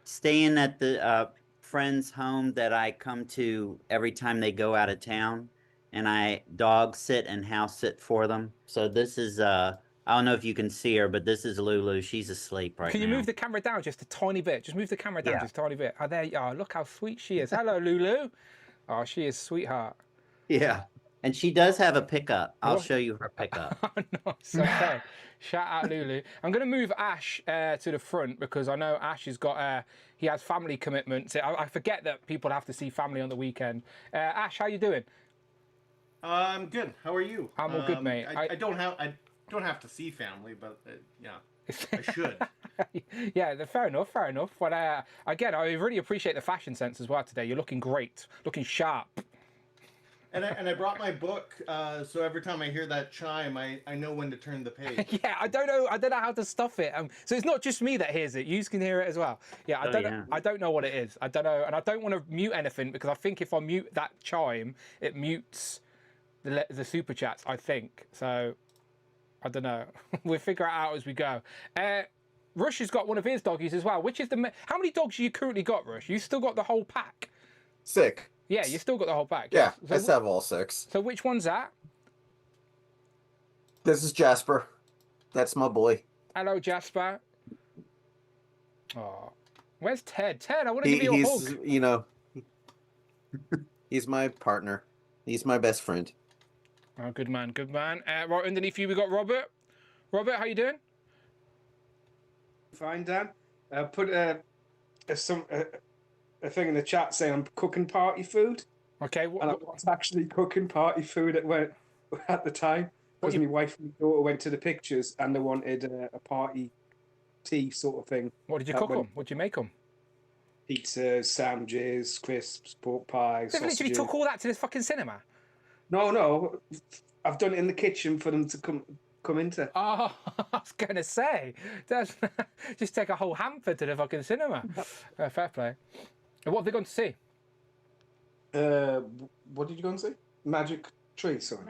staying at the friend's home that I come to every time they go out of town, and I dog sit and house sit for them. So this is I don't know if you can see her, but this is Lulu. She's asleep right now. Can you move the camera down just a tiny bit? Just move the camera down just a tiny bit. Oh, there you are. Look how sweet she is. Hello, Lulu. Oh, she is sweetheart. Yeah. And she does have a pickup. I'll show you her pickup. Oh, nice. Okay. Shout out Lulu. I'm going to move Ash to the front because I know Ash has got he has family commitments. I forget that people have to see family on the weekend. Ash, how you doing? I'm good. How are you? I'm all good, mate. I don't have to see family, but yeah, I should. Yeah, fair enough, fair enough. But again, I really appreciate the fashion sense as well today. You're looking great, looking sharp. And I brought my book, so every time I hear that chime, I know when to turn the page. Yeah, I don't know how to stuff it. So it's not just me that hears it. You can hear it as well. Yeah, I don't know what it is. I don't know, and I don't want to mute anything because I think if I mute that chime, it mutes the super chats. I think so. I don't know. We'll figure it out as we go. Rush has got one of his doggies as well. Which is how many dogs you currently got, Rush? You still got the whole pack? 6. Yeah, you still got the whole pack. Yeah, so, I still have all 6. So which one's that? This is Jasper. That's my boy. Hello, Jasper. Oh, where's Ted? Ted, I want to give you a hug. You know, he's my partner. He's my best friend. Oh, good man, good man. Right underneath you, we got Robert. Robert, how you doing? Fine, Dan. Put a thing in the chat saying I'm cooking party food. Okay. And I was actually cooking party food at the time because my wife and my daughter went to the pictures and they wanted a party tea sort of thing. What did you cook them? What did you make them? Pizzas, sandwiches, crisps, pork pies. They literally took all that to this fucking cinema. No, I've done it in the kitchen for them to come into. Oh, I was gonna say, just take a whole hamper to the fucking cinema. Fair play. And what have they gone to see? What did you go and see? Magic Tree, sorry.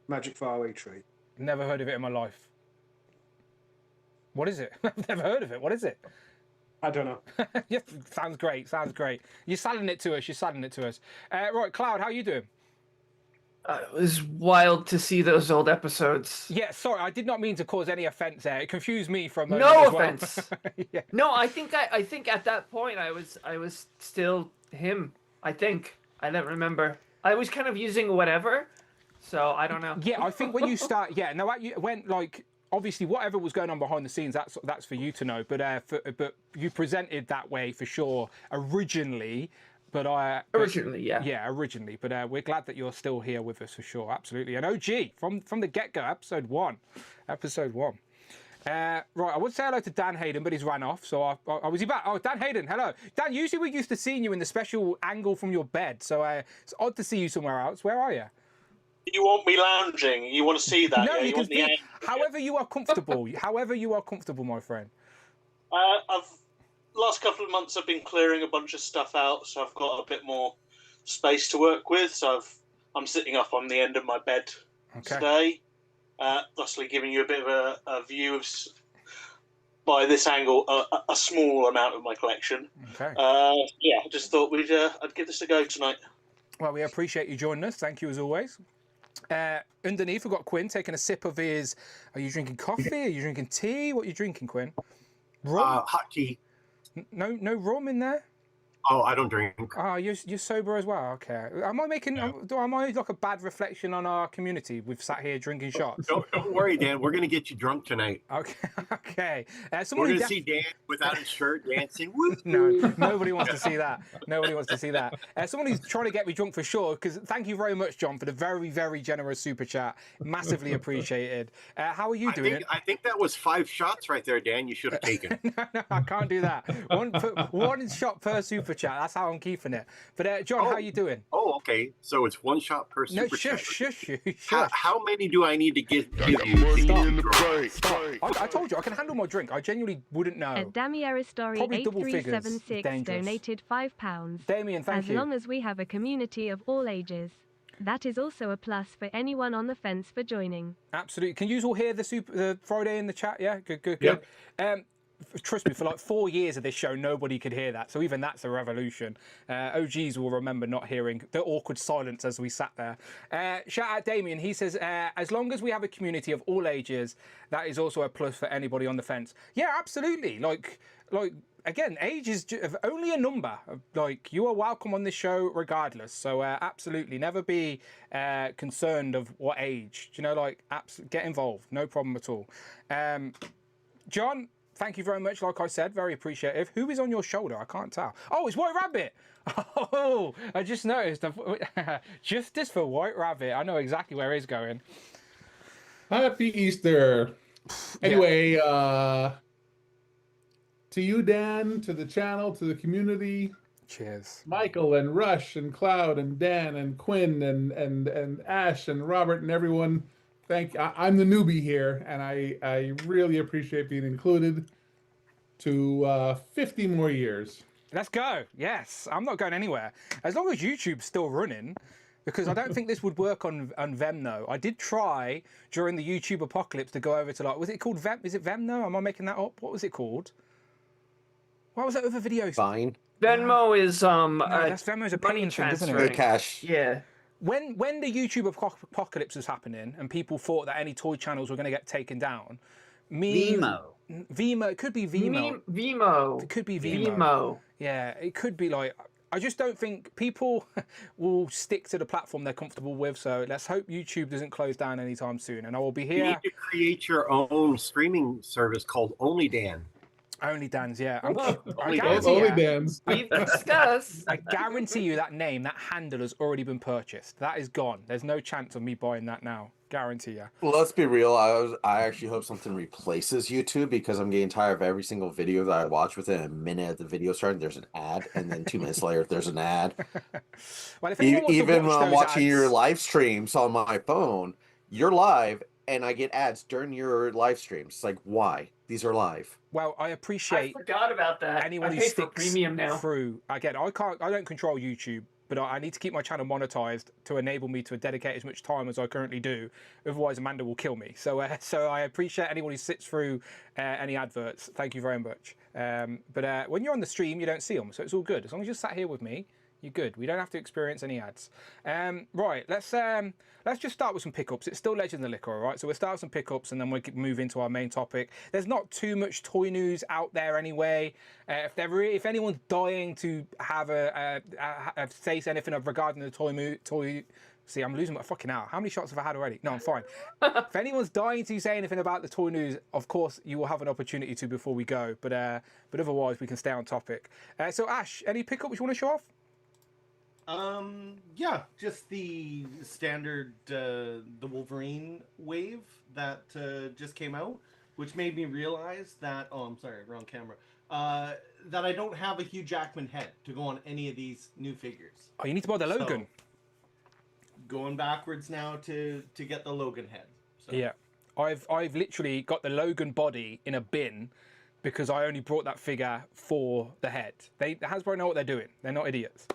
Magic Faraway Tree. Never heard of it in my life. What is it? I've never heard of it. What is it? I don't know. Yeah, sounds great. Sounds great. You're selling it to us. Right, Cloud, how you doing? It was wild to see those old episodes. Yeah, sorry, I did not mean to cause any offence there. It confused me from no offence. Yeah. No, I think at that point I was still him. I think I don't remember. I was kind of using whatever, so I don't know. Yeah, I think when you start, when like obviously whatever was going on behind the scenes, that's for you to know. But you presented that way for sure originally. Originally, yeah. Originally. But we're glad that you're still here with us for sure. Absolutely. And OG from the get-go, episode one. Right, I would say hello to Dan Hayden, but he's ran off. So I was he back? Oh, Dan Hayden, hello. Dan, usually we're used to seeing you in the special angle from your bed. So it's odd to see you somewhere else. Where are you? You want me lounging? You want to see that? No, yeah? you can be however you are comfortable. However you are comfortable, my friend. last couple of months I've been clearing a bunch of stuff out, so I've got a bit more space to work with. So I'm sitting up on the end of my bed today, thusly giving you a bit of a view of, by this angle, a small amount of my collection. Okay. Yeah, I just thought I'd give this a go tonight. Well, we appreciate you joining us. Thank you as always. Underneath, we've got Quinn taking a sip of his. Are you drinking coffee? Are you drinking tea? What are you drinking, Quinn? Rum? Hot tea. No rum in there? Oh, I don't drink. Oh, you're sober as well. Okay. Am I making? Am I like a bad reflection on our community? We've sat here drinking shots. Don't worry, Dan. We're gonna get you drunk tonight. Okay. Okay. We're gonna see Dan without his shirt dancing. No, nobody wants to see that. Nobody wants to see that. Someone who's trying to get me drunk for sure. Because thank you very much, John, for the very, very generous super chat. Massively appreciated. How are you doing? I think that was 5 shots right there, Dan. You should have taken. No, I can't do that. One shot per super chat. That's how I'm keeping it. But John, how are you doing? Oh, okay. So it's 1 shot per super chat. Shush. How many do I need to give you? Stop. I told you I can handle my drink. I genuinely wouldn't know. And Damiera Story Probably double figures. 8376 donated £5. Damien, thank you. As long as we have a community of all ages. That is also a plus for anyone on the fence for joining. Absolutely. Can you all hear the Friday in the chat? Yeah, good. Trust me, for like 4 years of this show, nobody could hear that. So even that's a revolution. OGs will remember not hearing the awkward silence as we sat there. Shout out Damien. He says, as long as we have a community of all ages, that is also a plus for anybody on the fence. Yeah, absolutely. Like again, age is only a number. Like, you are welcome on this show regardless. So absolutely, never be concerned of what age. You know, like, get involved. No problem at all. John, thank you very much. Like I said, very appreciative. Who is on your shoulder? I can't tell. Oh, it's White Rabbit. Oh, I just noticed. Justice for White Rabbit. I know exactly where he's going. Happy Easter. Anyway, to you, Dan, to the channel, to the community. Cheers. Michael and Rush and Cloud and Dan and Quinn and Ash and Robert and everyone. I'm the newbie here, and I really appreciate being included to 50 more years. Let's go. Yes, I'm not going anywhere. As long as YouTube's still running, because I don't think this would work on Vemno. I did try during the YouTube apocalypse to go over to, like, was it called Vem? Is it Vemno? Am I making that up? What was it called? What was that other video? Fine. Venmo is no, that's Venmo's a paying thing, isn't it? Cash. Yeah. When the YouTube apocalypse was happening and people thought that any toy channels were going to get taken down, Vimo. It could be Vimo. Vimo. It could be Vimo. Yeah, it could be like. I just don't think people will stick to the platform they're comfortable with. So let's hope YouTube doesn't close down anytime soon. And I will be here. You need to create your own streaming service called Only Dan. Only Dan's, yeah. Only Dan's. We've discussed. I guarantee you that name, that handle has already been purchased. That is gone. There's no chance of me buying that now. Guarantee you. Well, let's be real. I actually hope something replaces YouTube, because I'm getting tired of every single video that I watch. Within a minute of the video starting, there's an ad, and then 2 minutes later, there's an ad. Well, if even when I'm watching your live streams on my phone, you're live, and I get ads during your live streams. It's like, why? These are live. Well, I appreciate. I forgot about that. Anyone who sticks premium now through. Again, I don't control YouTube, but I need to keep my channel monetized to enable me to dedicate as much time as I currently do. Otherwise, Amanda will kill me. So I appreciate anyone who sits through any adverts. Thank you very much. But when you're on the stream, you don't see them, so it's all good. As long as you're sat here with me, you're good. We don't have to experience any ads. Right, let's just start with some pickups. It's still Legends of Liquor, all right? So we'll start with some pickups, and then we'll move into our main topic. There's not too much toy news out there anyway. If anyone's dying to have say anything regarding the toy. See, I'm losing my fucking hour. How many shots have I had already? No, I'm fine. If anyone's dying to say anything about the toy news, of course, you will have an opportunity to before we go. But otherwise, we can stay on topic. So, Ash, any pickups you want to show off? Yeah, just the standard the Wolverine wave that just came out, which made me realize that I'm sorry, wrong camera. That I don't have a Hugh Jackman head to go on any of these new figures. Oh, you need to buy the Logan. So, going backwards now to get the Logan head. So. Yeah, I've literally got the Logan body in a bin because I only brought that figure for the head. Hasbro know what they're doing. They're not idiots.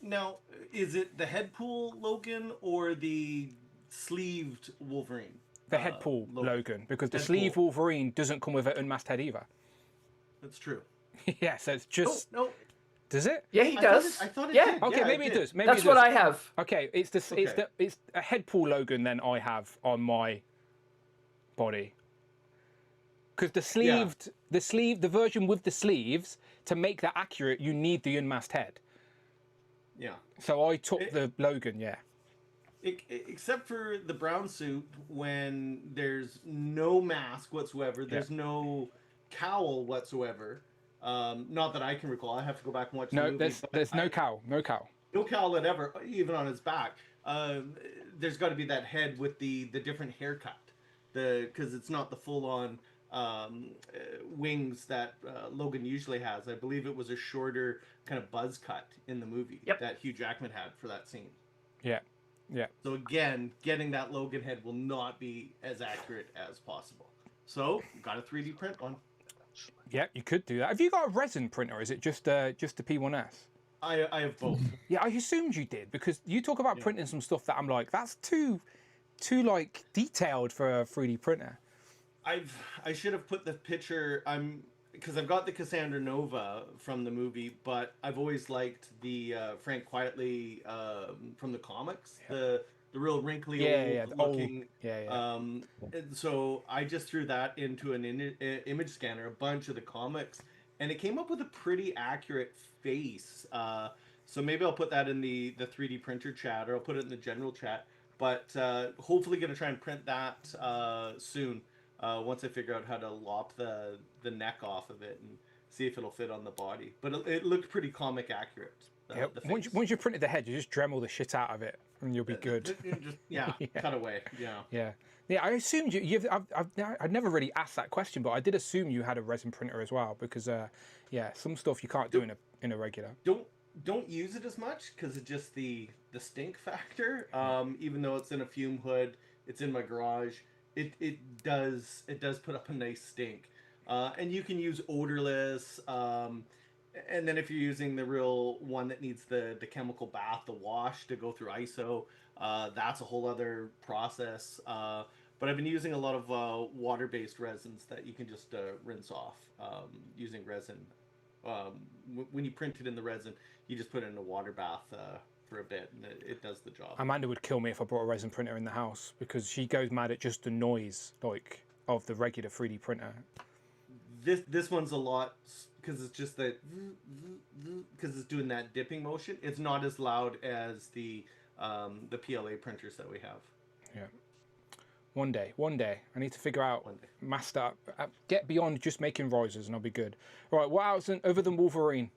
Now, is it the head pool Logan or the sleeved Wolverine? The head pool Logan, because the Head sleeve pool. Wolverine doesn't come with an unmasked head either. That's true. Yeah, so it's just. No. Does it? Yeah, he does. I thought it yeah. did. Okay, Yeah, maybe it did. does. Maybe That's it what does. I have. Okay, it's a head pool Logan then I have on my body. Because the version with the sleeves, to make that accurate, you need the unmasked head. Yeah. So I took the Logan, yeah. Except for the brown suit, when there's no mask whatsoever, there's no cowl whatsoever. Not that I can recall. I have to go back and watch the movie. There's no cowl. No cowl. No cowl whatever, even on his back. There's got to be that head with the different haircut, because it's not the full on wings that Logan usually has. I believe it was a shorter kind of buzz cut in the movie that Hugh Jackman had for that scene. Yeah, yeah. So again, getting that Logan head will not be as accurate as possible. So got a 3D print one. Yeah, you could do that. Have you got a resin printer? Or is it just the P1S? I have both. Yeah, I assumed you did, because you talk about printing some stuff that I'm like, that's too like detailed for a 3D printer. I should have put the picture. Because I've got the Cassandra Nova from the movie, but I've always liked the Frank Quietly from the comics, the real wrinkly old looking. And so I just threw that into an image scanner, a bunch of the comics, and it came up with a pretty accurate face. So maybe I'll put that in the 3D printer chat, or I'll put it in the general chat. But hopefully going to try and print that soon. Once I figure out how to lop the neck off of it and see if it'll fit on the body. But it looked pretty comic accurate. Once you printed the head, you just Dremel the shit out of it, and you'll be good. Cut away. Yeah. I assumed I'd never really asked that question, but I did assume you had a resin printer as well, because some stuff you can't do in a regular. Don't use it as much because it's just the stink factor. Even though it's in a fume hood, it's in my garage. It does put up a nice stink, and you can use odorless, and then if you're using the real one that needs the chemical bath, the wash to go through ISO, that's a whole other process. But I've been using a lot of water-based resins that you can just rinse off using resin. When you print it in the resin, you just put it in a water bath for a bit, and it does the job. Amanda would kill me if I brought a resin printer in the house, because she goes mad at just the noise of the regular 3D printer. This one's a lot, because it's just that, because it's doing that dipping motion. It's not as loud as the PLA printers that we have. Yeah. One day, I need to figure out, master, get beyond just making risers, and I'll be good. All right, what else other than Wolverine?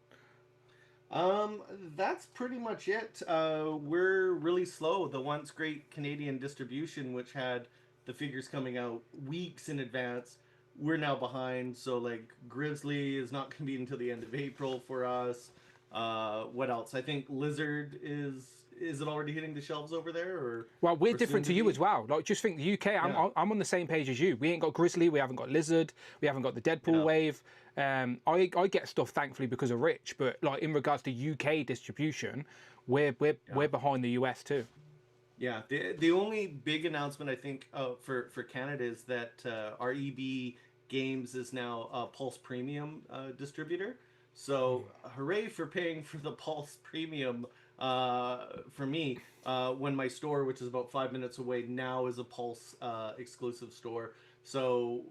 That's pretty much it. We're really slow. The once great Canadian distribution, which had the figures coming out weeks in advance, we're now behind. So like Grizzly is not going to be until the end of April for us. What else? I think Lizard is it already hitting the shelves over there? Or well, we're different to you as well. Like, just think the UK. I'm on the same page as you. We ain't got Grizzly. We haven't got Lizard. We haven't got the Deadpool wave. I get stuff thankfully because of Rich, but like in regards to UK distribution, we're behind the US too. Yeah, the only big announcement I think for Canada is that our EB Games is now a Pulse Premium distributor. So hooray for paying for the Pulse Premium for me, when my store, which is about 5 minutes away, now is a Pulse exclusive store. So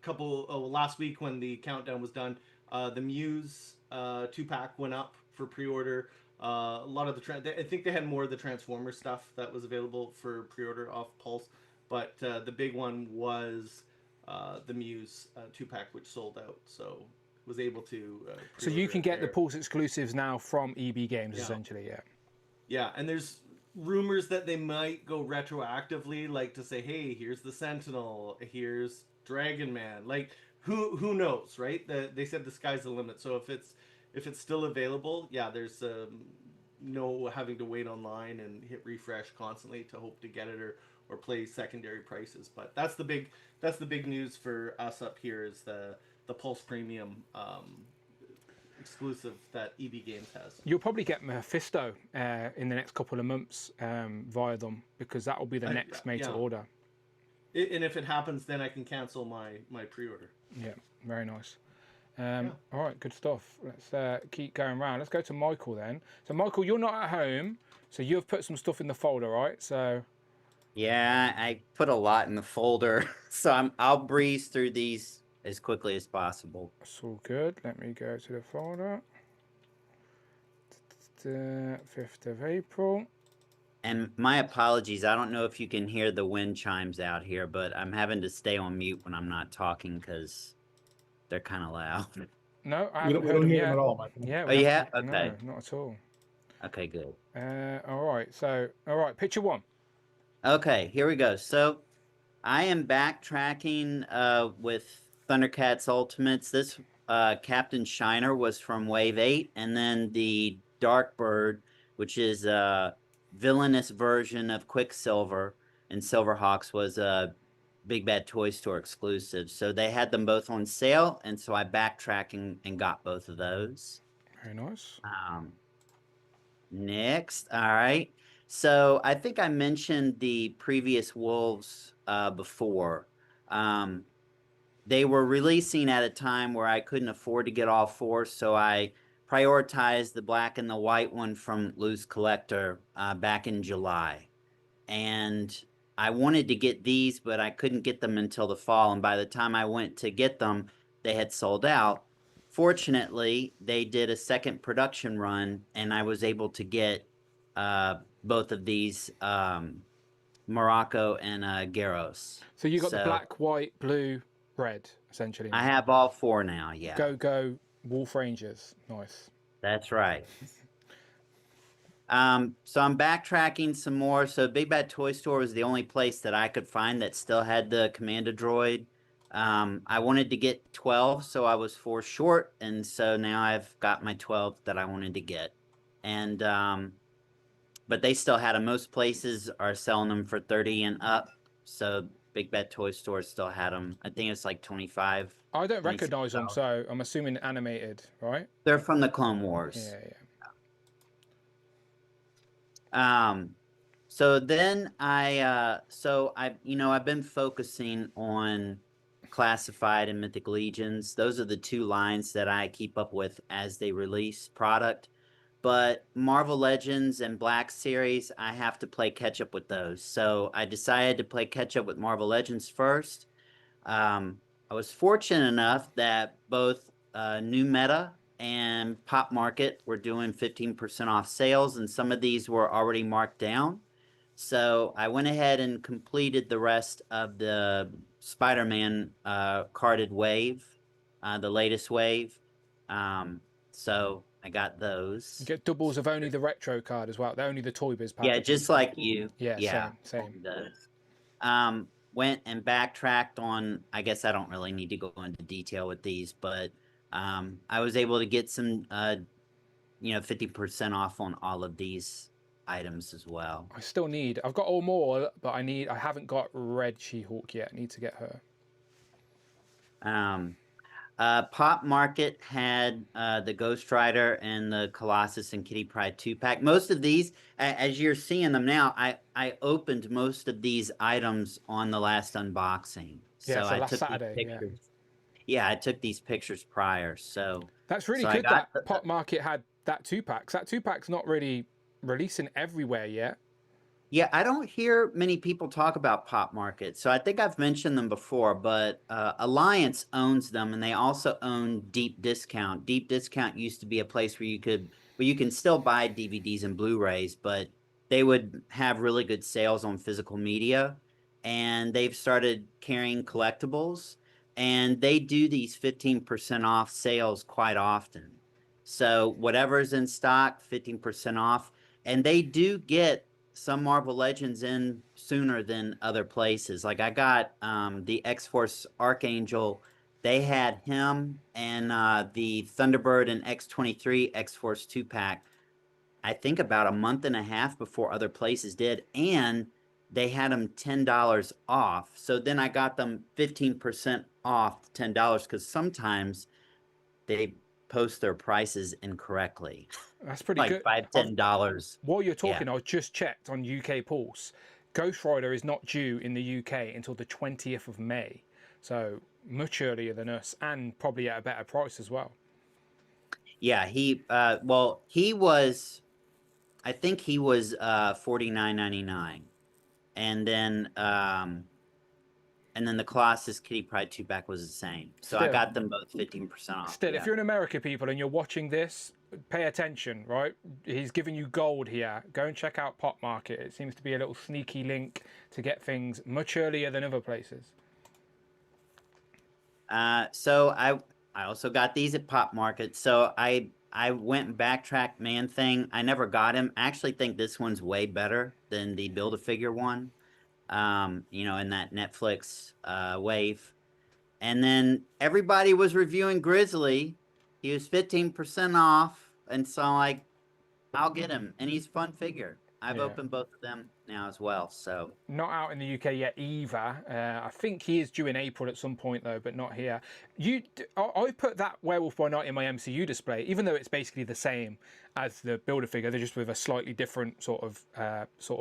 last week when the countdown was done, the Muse 2-pack went up for pre-order. A lot of I think they had more of the Transformer stuff that was available for pre-order off Pulse, but the big one was the Muse 2-pack, which sold out. So was able to. So you can get the Pulse exclusives now from EB Games, essentially, yeah. Yeah, and there's rumors that they might go retroactively, like to say, hey, here's the Sentinel, here's Dragon Man. Like, who knows, right? They said the sky's the limit. So if it's still available, yeah, there's no having to wait online and hit refresh constantly to hope to get it or play secondary prices. But that's the big news for us up here is the Pulse Premium exclusive that EB Games has. You'll probably get Mephisto in the next couple of months via them, because that will be the next made to order. And if it happens, then I can cancel my pre-order. Yeah, very nice. All right, good stuff. Let's keep going around. Let's go to Michael then. So Michael, you're not at home, so you've put some stuff in the folder, right? So yeah, I put a lot in the folder, so I'll breeze through these as quickly as possible. That's all good. Let me go to the folder. 5th of April. And my apologies, I don't know if you can hear the wind chimes out here, but I'm having to stay on mute when I'm not talking because they're kind of loud. No, I we haven't don't heard them hear yet. them at all, Michael. Yeah. Oh, yeah? Okay. No, not at all. Okay, good. All right. So, all right, picture one. Okay, here we go. So, I am backtracking with Thundercats Ultimates. This Captain Shiner was from Wave 8, and then the Darkbird, which is a villainous version of Quicksilver, and Silverhawks was a Big Bad Toy Store exclusive. So they had them both on sale, and so I backtracked and got both of those. Very nice. Next, all right. So I think I mentioned the previous Wolves before. They were releasing at a time where I couldn't afford to get all four, so I prioritized the black and the white one from Loose Collector back in July. And I wanted to get these, but I couldn't get them until the fall. And by the time I went to get them, they had sold out. Fortunately, they did a second production run, and I was able to get both of these, Morocco and Garros. So you got the black, white, blue, red, essentially. I have all four now, yeah. Go, Wolf Rangers. Nice. That's right. So I'm backtracking some more. So Big Bad Toy Store was the only place that I could find that still had the Commander Droid. I wanted to get 12, so I was 4 short, and so now I've got my 12 that I wanted to get. And but they still had them. Most places are selling them for 30 and up. So Big Bad Toy Store still had them. I think it's like 25. I don't recognize them, so I'm assuming animated, right? They're from the Clone Wars. Yeah. So then I've been focusing on Classified and Mythic Legions. Those are the two lines that I keep up with as they release product. But Marvel Legends and Black Series, I have to play catch up with those. So I decided to play catch up with Marvel Legends first. I was fortunate enough that both New Meta and Pop Market were doing 15% off sales, and some of these were already marked down. So I went ahead and completed the rest of the Spider-Man carded wave, the latest wave. So I got those. You get doubles of only the retro card as well. They're only the Toy Biz package. Yeah, just like you. Yeah. Same. Went and backtracked on, I guess I don't really need to go into detail with these, but I was able to get some 50% off on all of these items as well. I've got all more, but I haven't got Red She-Hulk yet. I need to get her. Pop Market had the Ghost Rider and the Colossus and Kitty Pryde 2-pack. Most of these, as you're seeing them now, I opened most of these items on the last unboxing. Yeah, so I last took Saturday, these pictures. Yeah, I took these pictures prior. So that's really good that Pop Market had that 2-pack. That 2-pack's not really releasing everywhere yet. Yeah, I don't hear many people talk about Pop Market. So I think I've mentioned them before, but Alliance owns them, and they also own Deep Discount. Deep Discount used to be a place where you can still buy DVDs and Blu-rays, but they would have really good sales on physical media, and they've started carrying collectibles, and they do these 15% off sales quite often. So whatever's in stock, 15% off, and they do get some Marvel Legends in sooner than other places. Like I got the X-Force Archangel. They had him and the Thunderbird and X-23 X-Force 2-pack, I think about a month and a half before other places did. And they had them $10 off. So then I got them 15% off $10 because sometimes they post their prices incorrectly. That's pretty like good. $5-10. While you're talking, I just checked on UK Pulse. Ghost Rider is not due in the UK until the 20th of May. So much earlier than us, and probably at a better price as well. Yeah, he was, I think he was $49.99. And then the Colossus Kitty Pride 2-pack was the same. So I got them both 15% off. Still, if you're in America, people, and you're watching this, pay attention, right? He's giving you gold here. Go and check out Pop Market. It seems to be a little sneaky link to get things much earlier than other places. So I also got these at Pop Market. So I went and backtracked Man-Thing. I never got him. I actually think this one's way better than the Build-A-Figure one. You know, in that Netflix wave. And then everybody was reviewing Grizzly. He was 15% off. And so I'm like, I'll get him. And he's a fun figure. I've opened both of them now as well. So not out in the UK yet either. I think he is due in April at some point though, but not here. I put that Werewolf by Night in my MCU display, even though it's basically the same as the Build-A-Figure. They're just with a slightly different sort of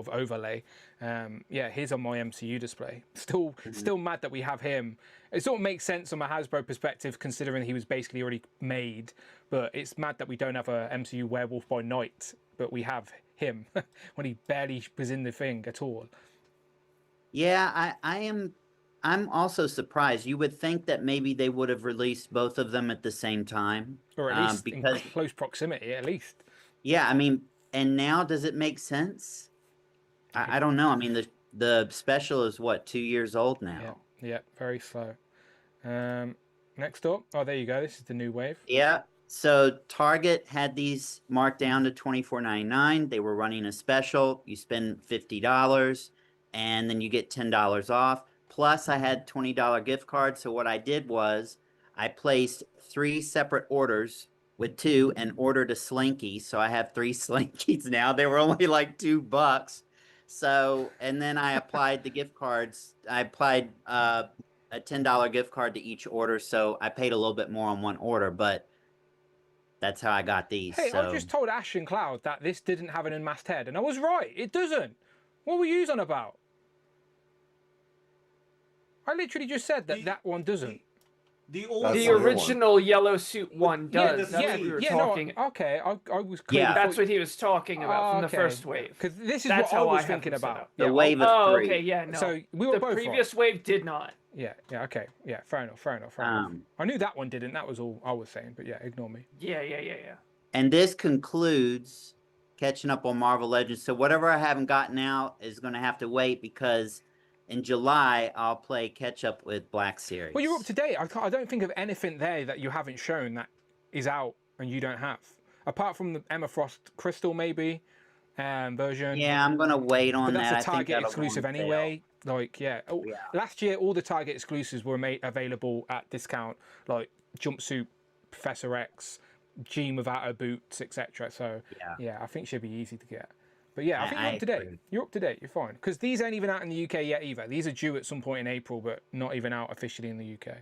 overlay. Yeah, he's on my MCU display. Still mad that we have him. It sort of makes sense from a Hasbro perspective, considering he was basically already made. But it's mad that we don't have a MCU Werewolf by Night, but we have him when he barely was in the thing at all. Yeah, I'm also surprised. You would think that maybe they would have released both of them at the same time, or at least in close proximity, at least. Yeah, I mean, and now does it make sense? I don't know. I mean, the special is what, 2 years old now. Yeah, very slow. Next up, oh, there you go. This is the new wave. Yeah. So Target had these marked down to $24.99. They were running a special. You spend $50 and then you get $10 off. Plus I had $20 gift cards. So what I did was I placed 3 separate orders with 2 and ordered a Slinky. So I have 3 Slinkies now. They were only like $2. So, and then I applied the gift cards. I applied a $10 gift card to each order. So I paid a little bit more on one order, but that's how I got these. Hey, I just told Ash and Cloud that this didn't have an unmasked head, and I was right. It doesn't. What were you on about? I literally just said that that one doesn't. The original yellow suit one does. That's what we were talking. No, okay, I was. Yeah, that's what he was talking about from the first wave. Because this is what I was thinking about. The wave of 3. Okay, yeah, no. So we were both the previous wave did not. Yeah, okay, yeah, fair enough. I knew that one didn't. That was all I was saying. But yeah, ignore me. Yeah. And this concludes catching up on Marvel Legends. So whatever I haven't gotten out is going to have to wait because in July I'll play catch up with Black Series. Well, you're up to date. I don't think of anything there that you haven't shown that is out and you don't have, apart from the Emma Frost Crystal maybe version. Yeah, I'm gonna wait on that. That's a Target exclusive anyway. Like, yeah. Last year, all the Target exclusives were made available at discount, like Jumpsuit, Professor X, Jean without her boots, etc. So, yeah, I think should be easy to get. But yeah, I think you're up to date. You're up to date. You're fine. Because these ain't even out in the UK yet either. These are due at some point in April, but not even out officially in the UK.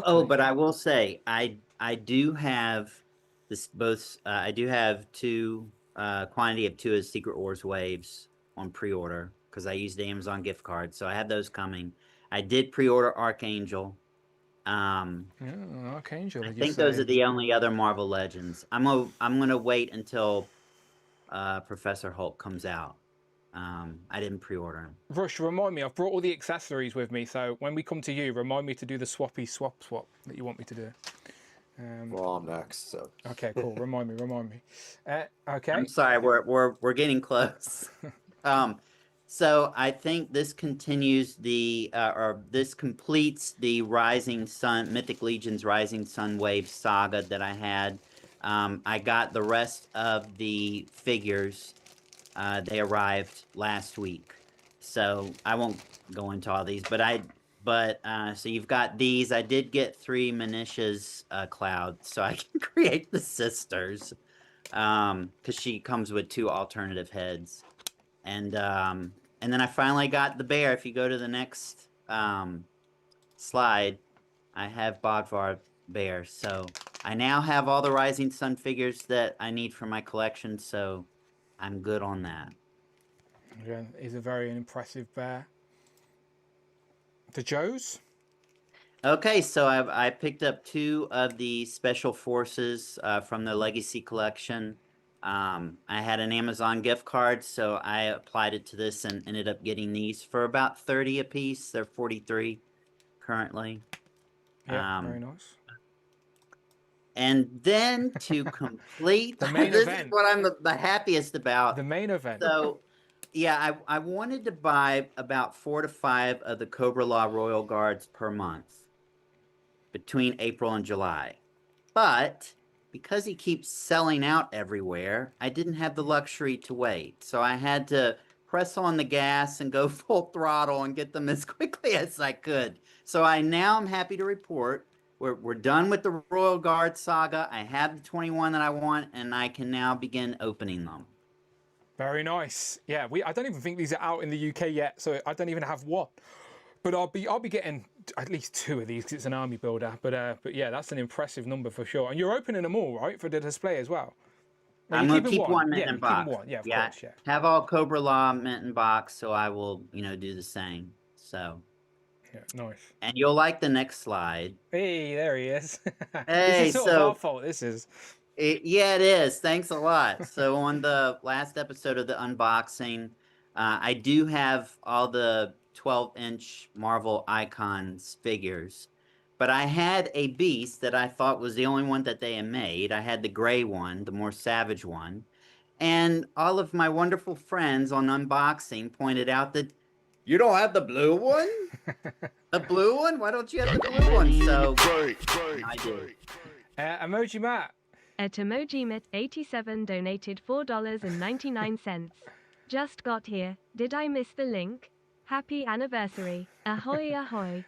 Oh, but I will say, I do have this both. I do have 2 quantity of 2 of Secret Wars waves on pre-order because I used the Amazon gift card, so I have those coming. I did pre-order Archangel. Archangel. I think those are the only other Marvel Legends. I'm gonna wait until Professor Hulk comes out. I didn't pre-order him. Rush, remind me. I've brought all the accessories with me, so when we come to you, remind me to do the swappy swap that you want me to do. Well, I'm next. So okay, cool. Remind me. Okay. I'm sorry. We're getting close. So I think this continues this completes the Rising Sun, Mythic Legion's Rising Sun Wave saga that I had. I got the rest of the figures. They arrived last week, so I won't go into all these. But so you've got these. I did get 3 Manisha's Cloud, so I can create the sisters, because she comes with 2 alternative heads. And and then I finally got the bear. If you go to the next slide, I have Bodvar bear. So I now have all the Rising Sun figures that I need for my collection. So I'm good on that. Again, he's a very impressive bear. The Joes? Okay, so I picked up 2 of the Special Forces from the Legacy collection. I had an Amazon gift card, so I applied it to this and ended up getting these for about 30 a piece. They're 43 currently. Yeah, very nice. And then to complete The main this event. is what I'm the happiest about. The main event. So, yeah, I wanted to buy about 4 to 5 of the Cobra Law Royal Guards per month between April and July. But because he keeps selling out everywhere, I didn't have the luxury to wait. So I had to press on the gas and go full throttle and get them as quickly as I could. So now I'm happy to report we're done with the Royal Guard saga. I have the 21 that I want, and I can now begin opening them. Very nice. Yeah, I don't even think these are out in the UK yet, so I don't even have one. But I'll be getting at least 2 of these because it's an army builder. But yeah, that's an impressive number for sure. And you're opening them all, right, for the display as well? Well, I'm gonna keep one mint in box. Yeah, of course, yeah. Have all Cobra Law mint in box, so I will, do the same. So. Yeah, nice. And you'll like the next slide. Hey, there he is. Hey, this is sort of our fault. This is. Yeah, it is. Thanks a lot. So on the last episode of the unboxing, I do have all the 12-inch Marvel Icons figures, but I had a beast that I thought was the only one that they had made. I had the gray one, the more savage one, and all of my wonderful friends on unboxing pointed out that you don't have the blue one? The blue one? Why don't you have the blue one? So I do. Emoji Matt. At EmojiMet87 donated $4.99. Just got here. Did I miss the link? Happy anniversary. Ahoy, ahoy.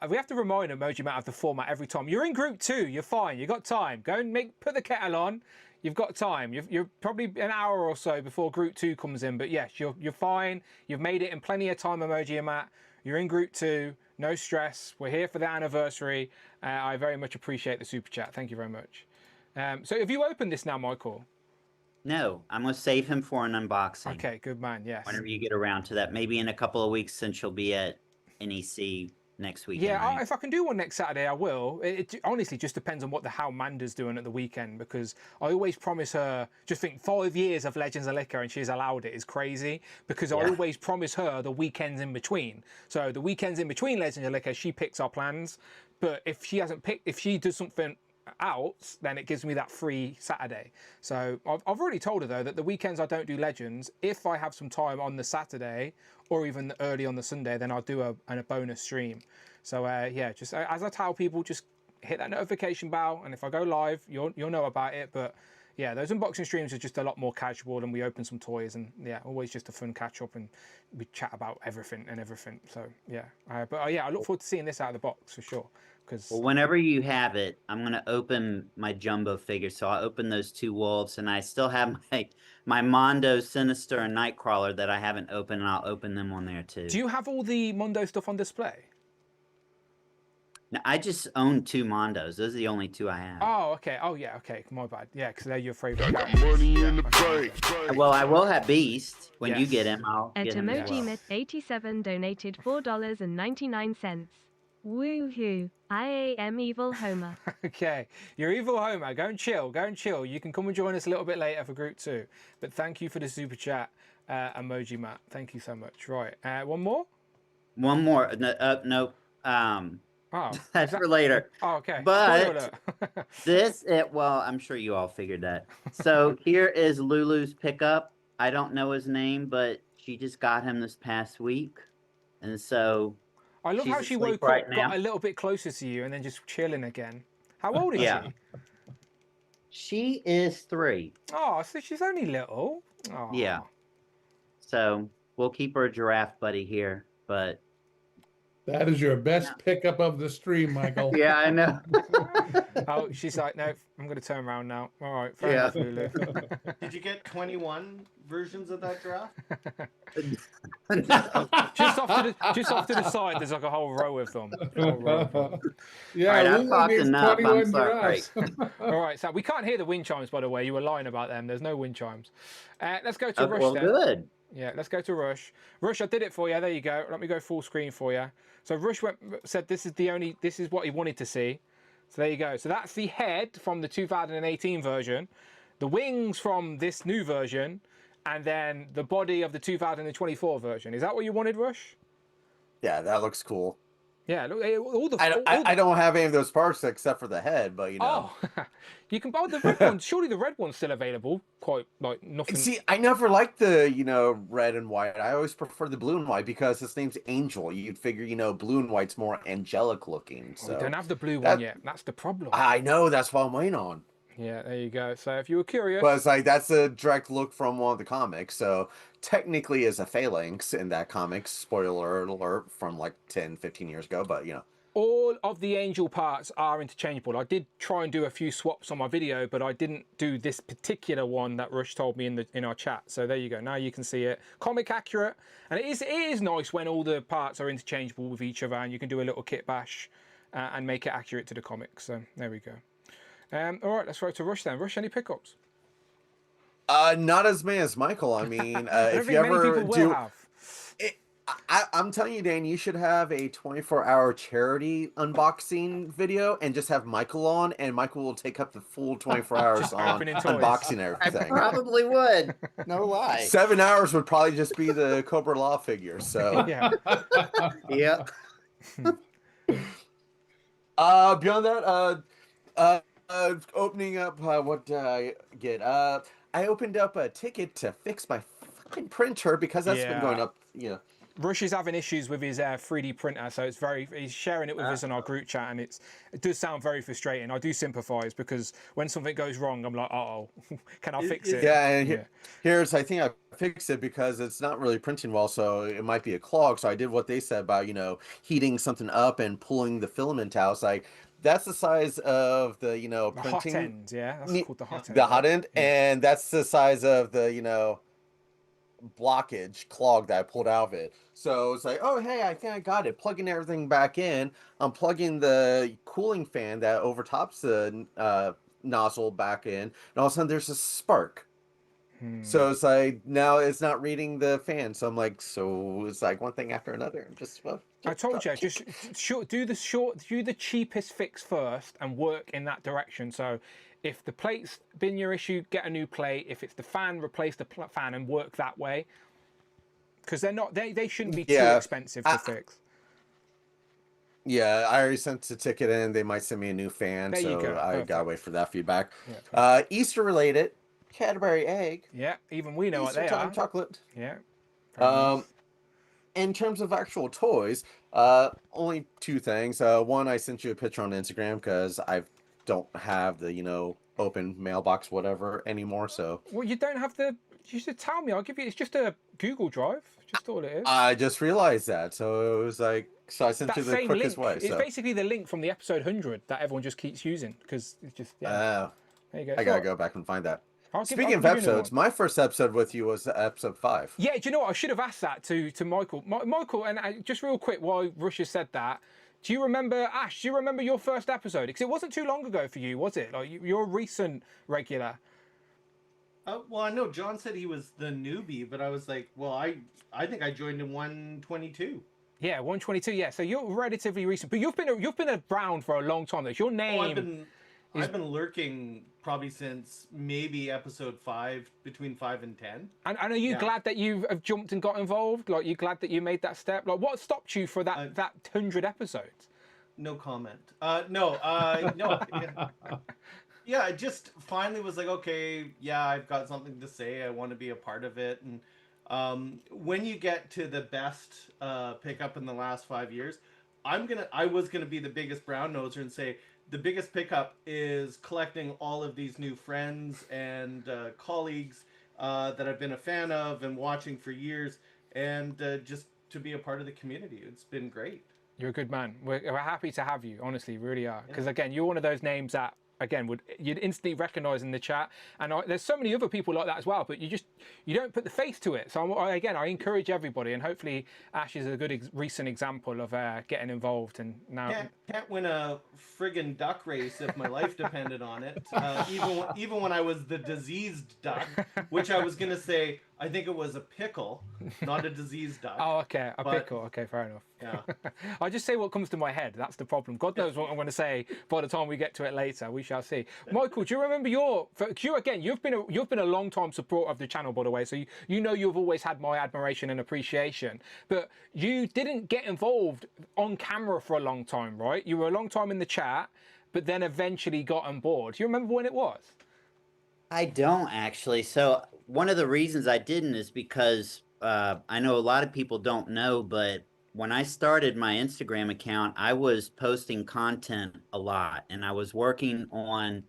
We have to remind Emoji Matt of the format every time. You're in group 2. You're fine. You got time. Go and put the kettle on. You've got time. You're probably an hour or so before group 2 comes in. But yes, you're fine. You've made it in plenty of time, Emoji and Matt. You're in group 2. No stress. We're here for the anniversary. I very much appreciate the super chat. Thank you very much. So have you opened this now, Michael? No, I'm going to save him for an unboxing. Okay, good man, yes. Whenever you get around to that. Maybe in a couple of weeks, since you'll be at NEC next weekend. Yeah, right? if I can do one next Saturday, I will. It honestly just depends on what the How Manda's doing at the weekend, because I always promise her, just think 5 years of Legends of Liquor and she's allowed it is crazy, because I always promise her the weekends in between. So the weekends in between Legends of Liquor, she picks our plans, but if she does something out, then it gives me that free Saturday. So I've already told her though that the weekends I don't do Legends. If I have some time on the Saturday or even early on the Sunday, then I'll do a bonus stream. So yeah, just as I tell people, just hit that notification bell, and if I go live, you'll know about it. But yeah, those unboxing streams are just a lot more casual, and we open some toys, and yeah, always just a fun catch up, and we chat about everything. So yeah, but yeah, I look forward to seeing this out of the box for sure. Well, whenever you have it, I'm going to open my jumbo figure. So I'll open those 2 wolves, and I still have my Mondo, Sinister, and Nightcrawler that I haven't opened, and I'll open them on there too. Do you have all the Mondo stuff on display? No, I just own 2 Mondos. Those are the only 2 I have. Oh, okay. Oh, yeah, okay. My bad. Yeah, because they're your favorite Money in the bank. Well, I will have Beast. When you Yes. get him, I'll At get him as well. EmojiMet87 donated $4.99. Woohoo. I am Evil Homer. Okay, you're Evil Homer. Go and chill. Go and chill. You can come and join us a little bit later for group 2. But thank you for the super chat, Emoji Matt. Thank you so much. Right. One more? One more. No. Oh, that's for later. Oh, okay. But well, I'm sure you all figured that. So here is Lulu's pickup. I don't know his name, but she just got him this past week. And so I love she's how she asleep woke right up, now. got a little bit closer to you, and then just chilling again. How old is she? She is 3. Oh, so she's only little. Oh. Yeah. So we'll keep her a giraffe buddy here, but that is your best pickup of the stream, Michael. Yeah, I know. Oh, she's like, no, I'm going to turn around now. All right, fair enough, Lulu. Did you get 21 versions of that giraffe? Just off to the side, there's like a whole row of them. Yeah, All right, I've Woolworth talked needs enough. 21 I'm sorry. giraffes. All right, so we can't hear the wind chimes, by the way. You were lying about them. There's no wind chimes. Let's go to Rush Well, then. good. Yeah, let's go to Rush. Rush, I did it for you. There you go. Let me go full screen for you. So Rush said this is what he wanted to see. So there you go. So that's the head from the 2018 version, the wings from this new version, and then the body of the 2024 version. Is that what you wanted, Rush? Yeah, that looks cool. Yeah, look, all the. I don't have any of those parts except for the head, but you know. Oh, you can buy the red one. Surely the red one's still available. Quite like nothing. See, I never liked the red and white. I always prefer the blue and white because his name's Angel. You'd figure blue and white's more angelic looking. So we don't have the blue one yet. That's the problem. I know, that's what I'm waiting on. Yeah, there you go. So if you were curious, but it's like that's a direct look from one of the comics. So technically, is a phalanx in that comic. Spoiler alert from like 10, 15 years ago. But all of the angel parts are interchangeable. I did try and do a few swaps on my video, but I didn't do this particular one that Rush told me in our chat. So there you go. Now you can see it. Comic accurate, and it is nice when all the parts are interchangeable with each other, and you can do a little kit bash and make it accurate to the comic. So there we go. All right, let's go to Rush then. Rush, any pickups? Not as many as Michael. I mean, if you ever do, I'm telling you, Dan, you should have a 24-hour charity unboxing video and just have Michael on, and Michael will take up the full 24 hours on unboxing everything. I probably would. No lie. 7 hours would probably just be the Cobra Law figure. So yeah. Yep. Beyond that, opening up, what did I get? I opened up a ticket to fix my fucking printer because that's been going up. Rush is having issues with his 3D printer, so he's sharing it with us in our group chat, and it does sound very frustrating. I do sympathise because when something goes wrong, I'm like, uh-oh, can I fix it? Yeah, and here's, I think I fixed it because it's not really printing well, so it might be a clog. So I did what they said about, heating something up and pulling the filament out. It's like, that's the size of the, printing. Hot end, yeah. That's called the hot end. The hot end, and that's the size of the, blockage clog that I pulled out of it. So it's like, oh hey, I think I got it. Plugging everything back in. I'm plugging the cooling fan that overtops the nozzle back in, and all of a sudden there's a spark. So it's like now it's not reading the fan. So I'm like, so it's like one thing after another. I told you, just do the cheapest fix first and work in that direction. So if the plate's been your issue, get a new plate. If it's the fan, replace the fan and work that way. Because they shouldn't be too expensive to fix. Yeah, I already sent the ticket in. They might send me a new fan, there you go. I gotta wait for that feedback. Yeah, Easter related, Cadbury egg. Yeah, even we know Easter what they time are. Chocolate. Yeah. In terms of actual toys, only two things. One, I sent you a picture on Instagram because I don't have the open mailbox whatever anymore. So well, you don't have the. You should tell me. I'll give you. It's just a Google Drive. Just all it is. I just realized that. So it was like. So I sent you the quickest way. It's basically the link from the episode 100 that everyone just keeps using because it's just. Yeah. There you go. I gotta go back and find that. Speaking of episodes, my first episode with you was episode 5. Yeah, do you know what? I should have asked that to Michael. Michael, and just real quick, while Russia said that, do you remember, Ash, do you remember your first episode? Because it wasn't too long ago for you, was it? Like, you're a recent regular. Well, I know John said he was the newbie, but I was like, well, I think I joined in 122. Yeah, 122. Yeah, so you're relatively recent, but you've been around for a long time. That's your name. I've been lurking probably since maybe episode 5, between 5 and 10. And are you glad that you have jumped and got involved? Like, you glad that you made that step? Like, what stopped you for that 100 episodes? No comment. No. Yeah, I just finally was like, okay, yeah, I've got something to say. I want to be a part of it. And when you get to the best pickup in the last 5 years, I was gonna be the biggest brown noser and say the biggest pickup is collecting all of these new friends and colleagues that I've been a fan of and watching for years, and just to be a part of the community. It's been great. You're a good man. We're happy to have you, honestly, really are. Because again, you're one of those names that again you'd instantly recognize in the chat. And there's so many other people like that as well, but you don't put the face to it. So I encourage everybody, and hopefully Ash is a good recent example of getting involved. And now can't win a friggin' duck race if my life depended on it. Even when I was the diseased duck, which I was gonna say, I think it was a pickle, not a diseased duck. Oh, okay, pickle. Okay, fair enough. Yeah. I just say what comes to my head. That's the problem. God knows what I'm going to say by the time we get to it later. We shall see. Michael, do you remember you've been a long time supporter of the channel, by the way. So you know you've always had my admiration and appreciation. But you didn't get involved on camera for a long time, right? You were a long time in the chat, but then eventually got on board. Do you remember when it was? I don't actually. So one of the reasons I didn't is because I know a lot of people don't know, but when I started my Instagram account, I was posting content a lot, and I was working on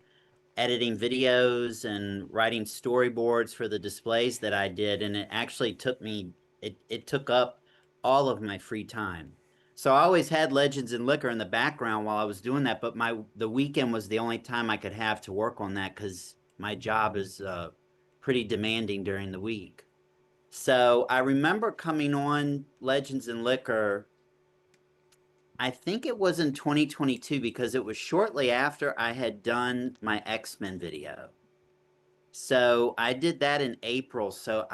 editing videos and writing storyboards for the displays that I did, and it actually took me, it took up all of my free time. So I always had Legends and Liquor in the background while I was doing that, but the weekend was the only time I could have to work on that because my job is pretty demanding during the week. So I remember coming on Legends and Liquor, I think it was in 2022 because it was shortly after I had done my X-Men video. So I did that in April. So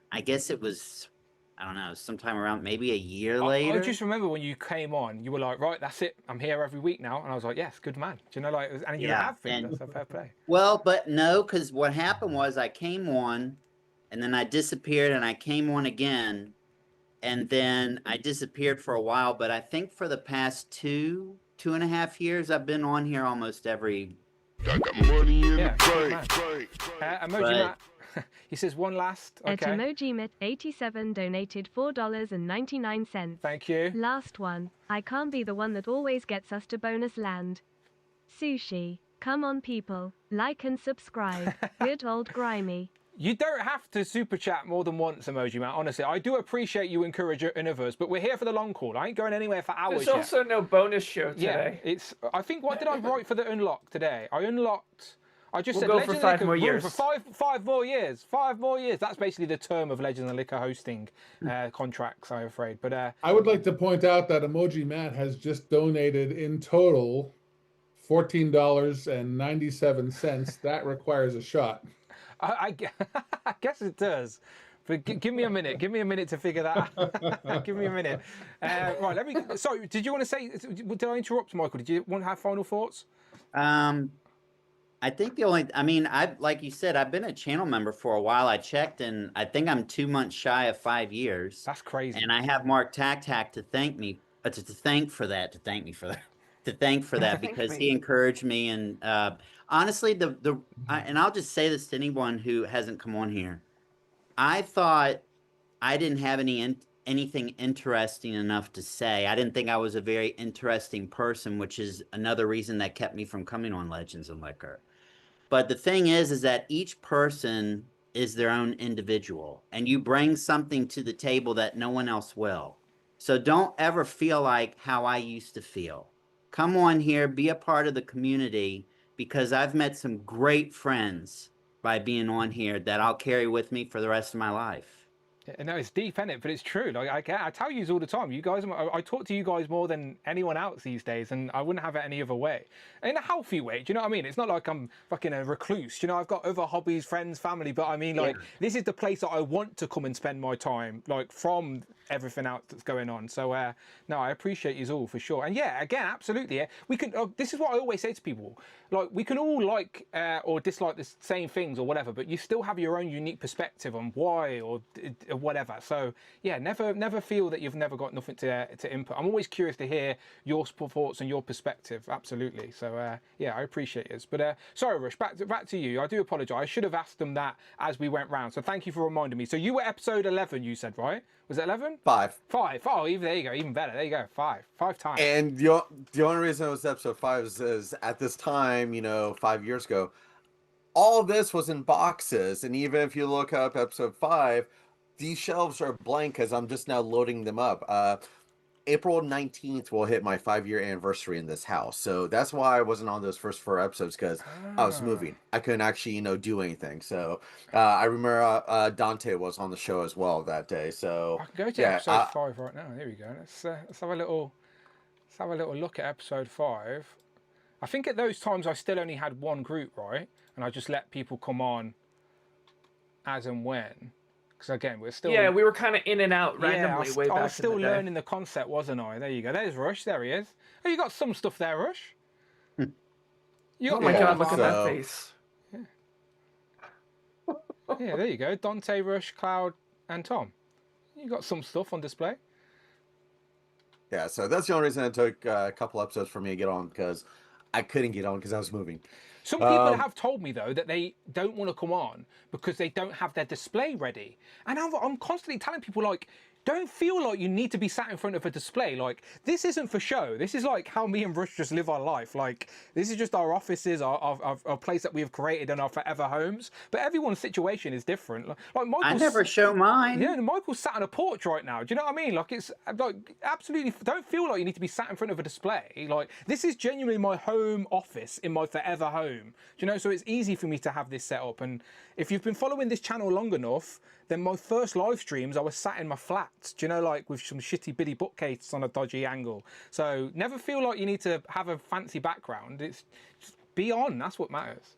I guess it was, I don't know, sometime around maybe a year later. I just remember when you came on, you were like, right, that's it. I'm here every week now. And I was like, yes, good man. Do you know, like, and you have been. That's a fair play. Well, but no, because what happened was I came on, and then I disappeared, and I came on again, and then I disappeared for a while. But I think for the past two and a half years, I've been on here almost every. I got money in Yeah, the bank. Emoji Matt. He says one last. Okay. Emoji Matt 87 donated $4.99. Thank you. Last one. I can't be the one that always gets us to bonus land. Sushi. Come on, people. Like and subscribe. Good old grimy. You don't have to super chat more than once, Emoji Matt. Honestly, I do appreciate you encourage others, but we're here for the long haul. I ain't going anywhere for hours. There's also no bonus show today. Yeah, I think, what did I write for the unlock today? I just said we'll go for 5 more years. For five more years. 5 more years. That's basically the term of Legends and Liquor hosting contracts, I'm afraid. But I would like to point out that Emoji Matt has just donated in total $14.97. That requires a shot. I guess it does. But give me a minute. Give me a minute to figure that out. Give me a minute. Right, sorry, did you want to say, did I interrupt, Michael? Did you want to have final thoughts? I think like you said, I've been a channel member for a while. I checked, and I think I'm 2 months shy of 5 years. That's crazy. And I have Mark Tac to thank me, to thank for that because he encouraged me. And honestly, and I'll just say this to anyone who hasn't come on here. I thought I didn't have anything interesting enough to say. I didn't think I was a very interesting person, which is another reason that kept me from coming on Legends and Liquor. But the thing is that each person is their own individual, and you bring something to the table that no one else will. So don't ever feel like how I used to feel. Come on here, be a part of the community, because I've met some great friends by being on here that I'll carry with me for the rest of my life. No, it's deep, isn't it? But it's true. Like I tell you all the time. You guys, I talk to you guys more than anyone else these days, and I wouldn't have it any other way. In a healthy way. Do you know what I mean? It's not like I'm fucking a recluse. You know, I've got other hobbies, friends, family. But I mean, like, this is the place that I want to come and spend my time, like, from everything else that's going on. So no, I appreciate you all for sure. And yeah, again, absolutely. Yeah, we can. This is what I always say to people. Like, we can all like or dislike the same things or whatever, but you still have your own unique perspective on why or whatever. So yeah, never feel that you've never got nothing to input. I'm always curious to hear your thoughts and your perspective. Absolutely. So yeah, I appreciate it. But sorry, Rush, back to you. I do apologise. I should have asked them that as we went round. So thank you for reminding me. So you were episode 11, you said, right? Was it 11? 5. 5. Oh, there you go. Even better. There you go. 5 times. And the only reason it was episode 5 is at this time, 5 years ago, all of this was in boxes. And even if you look up episode 5, these shelves are blank because I'm just now loading them up. April 19th will hit my 5-year anniversary in this house. So that's why I wasn't on those first 4 episodes, because I was moving. I couldn't actually, do anything. So I remember Dante was on the show as well that day. So I can go to episode 5 right now. Here we go. Let's have a little look at episode 5. I think at those times I still only had one group, right? And I just let people come on as and when. Because again, we're still... Yeah, we were kind of in and out randomly way back I was still in the day. learning the concept, wasn't I? There you go. There's Rush. There he is. Oh, you got some stuff there, Rush. You got Oh my God, look at that face. Yeah, there you go. Dante, Rush, Cloud, and Tom. You got some stuff on display. Yeah, so that's the only reason it took a couple episodes for me to get on, because I couldn't get on because I was moving. Some people have told me, though, that they don't want to come on because they don't have their display ready. And I'm constantly telling people, like, don't feel like you need to be sat in front of a display. Like, this isn't for show. This is like how me and Rush just live our life. Like, this is just our offices, our place that we have created in our forever homes. But everyone's situation is different. Like Michael's, I never show mine. Yeah, and Michael's sat on a porch right now. Do you know what I mean? Like, it's like absolutely, don't feel like you need to be sat in front of a display. Like, this is genuinely my home office in my forever home. Do you know? So it's easy for me to have this set up. And if you've been following this channel long enough, then my first live streams, I was sat in my flat, do you know, like with some shitty bitty bookcase on a dodgy angle. So never feel like you need to have a fancy background. It's just be on, that's what matters.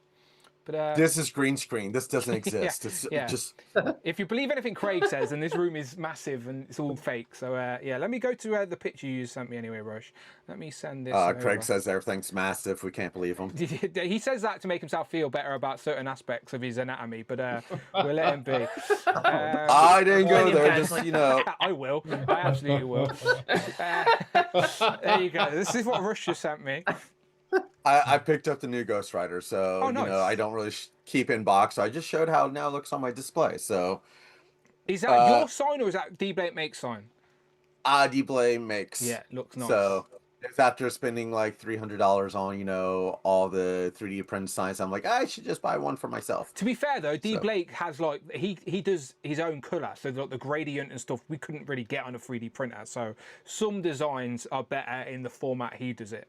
But this is green screen. This doesn't exist. yeah. It's just... If you believe anything Craig says, then this room is massive and it's all fake. So yeah, let me go to the picture you sent me anyway, Rush. Let me send this Craig says everything's massive. We can't believe him. He says that to make himself feel better about certain aspects of his anatomy, but we'll let him be. I didn't go there, just, I will. I absolutely will. There you go. This is what Rush just sent me. I picked up the new Ghost Rider, so nice. I don't really keep in box. So I just showed how it now looks on my display. So is that your sign or is that D-Blade makes sign? D-Blade makes. Yeah, looks nice. So it's after spending like $300 on all the 3D print signs, I'm like, I should just buy one for myself. To be fair though, D-Blake has like he does his own color, so like the gradient and stuff we couldn't really get on a 3D printer. So some designs are better in the format he does it.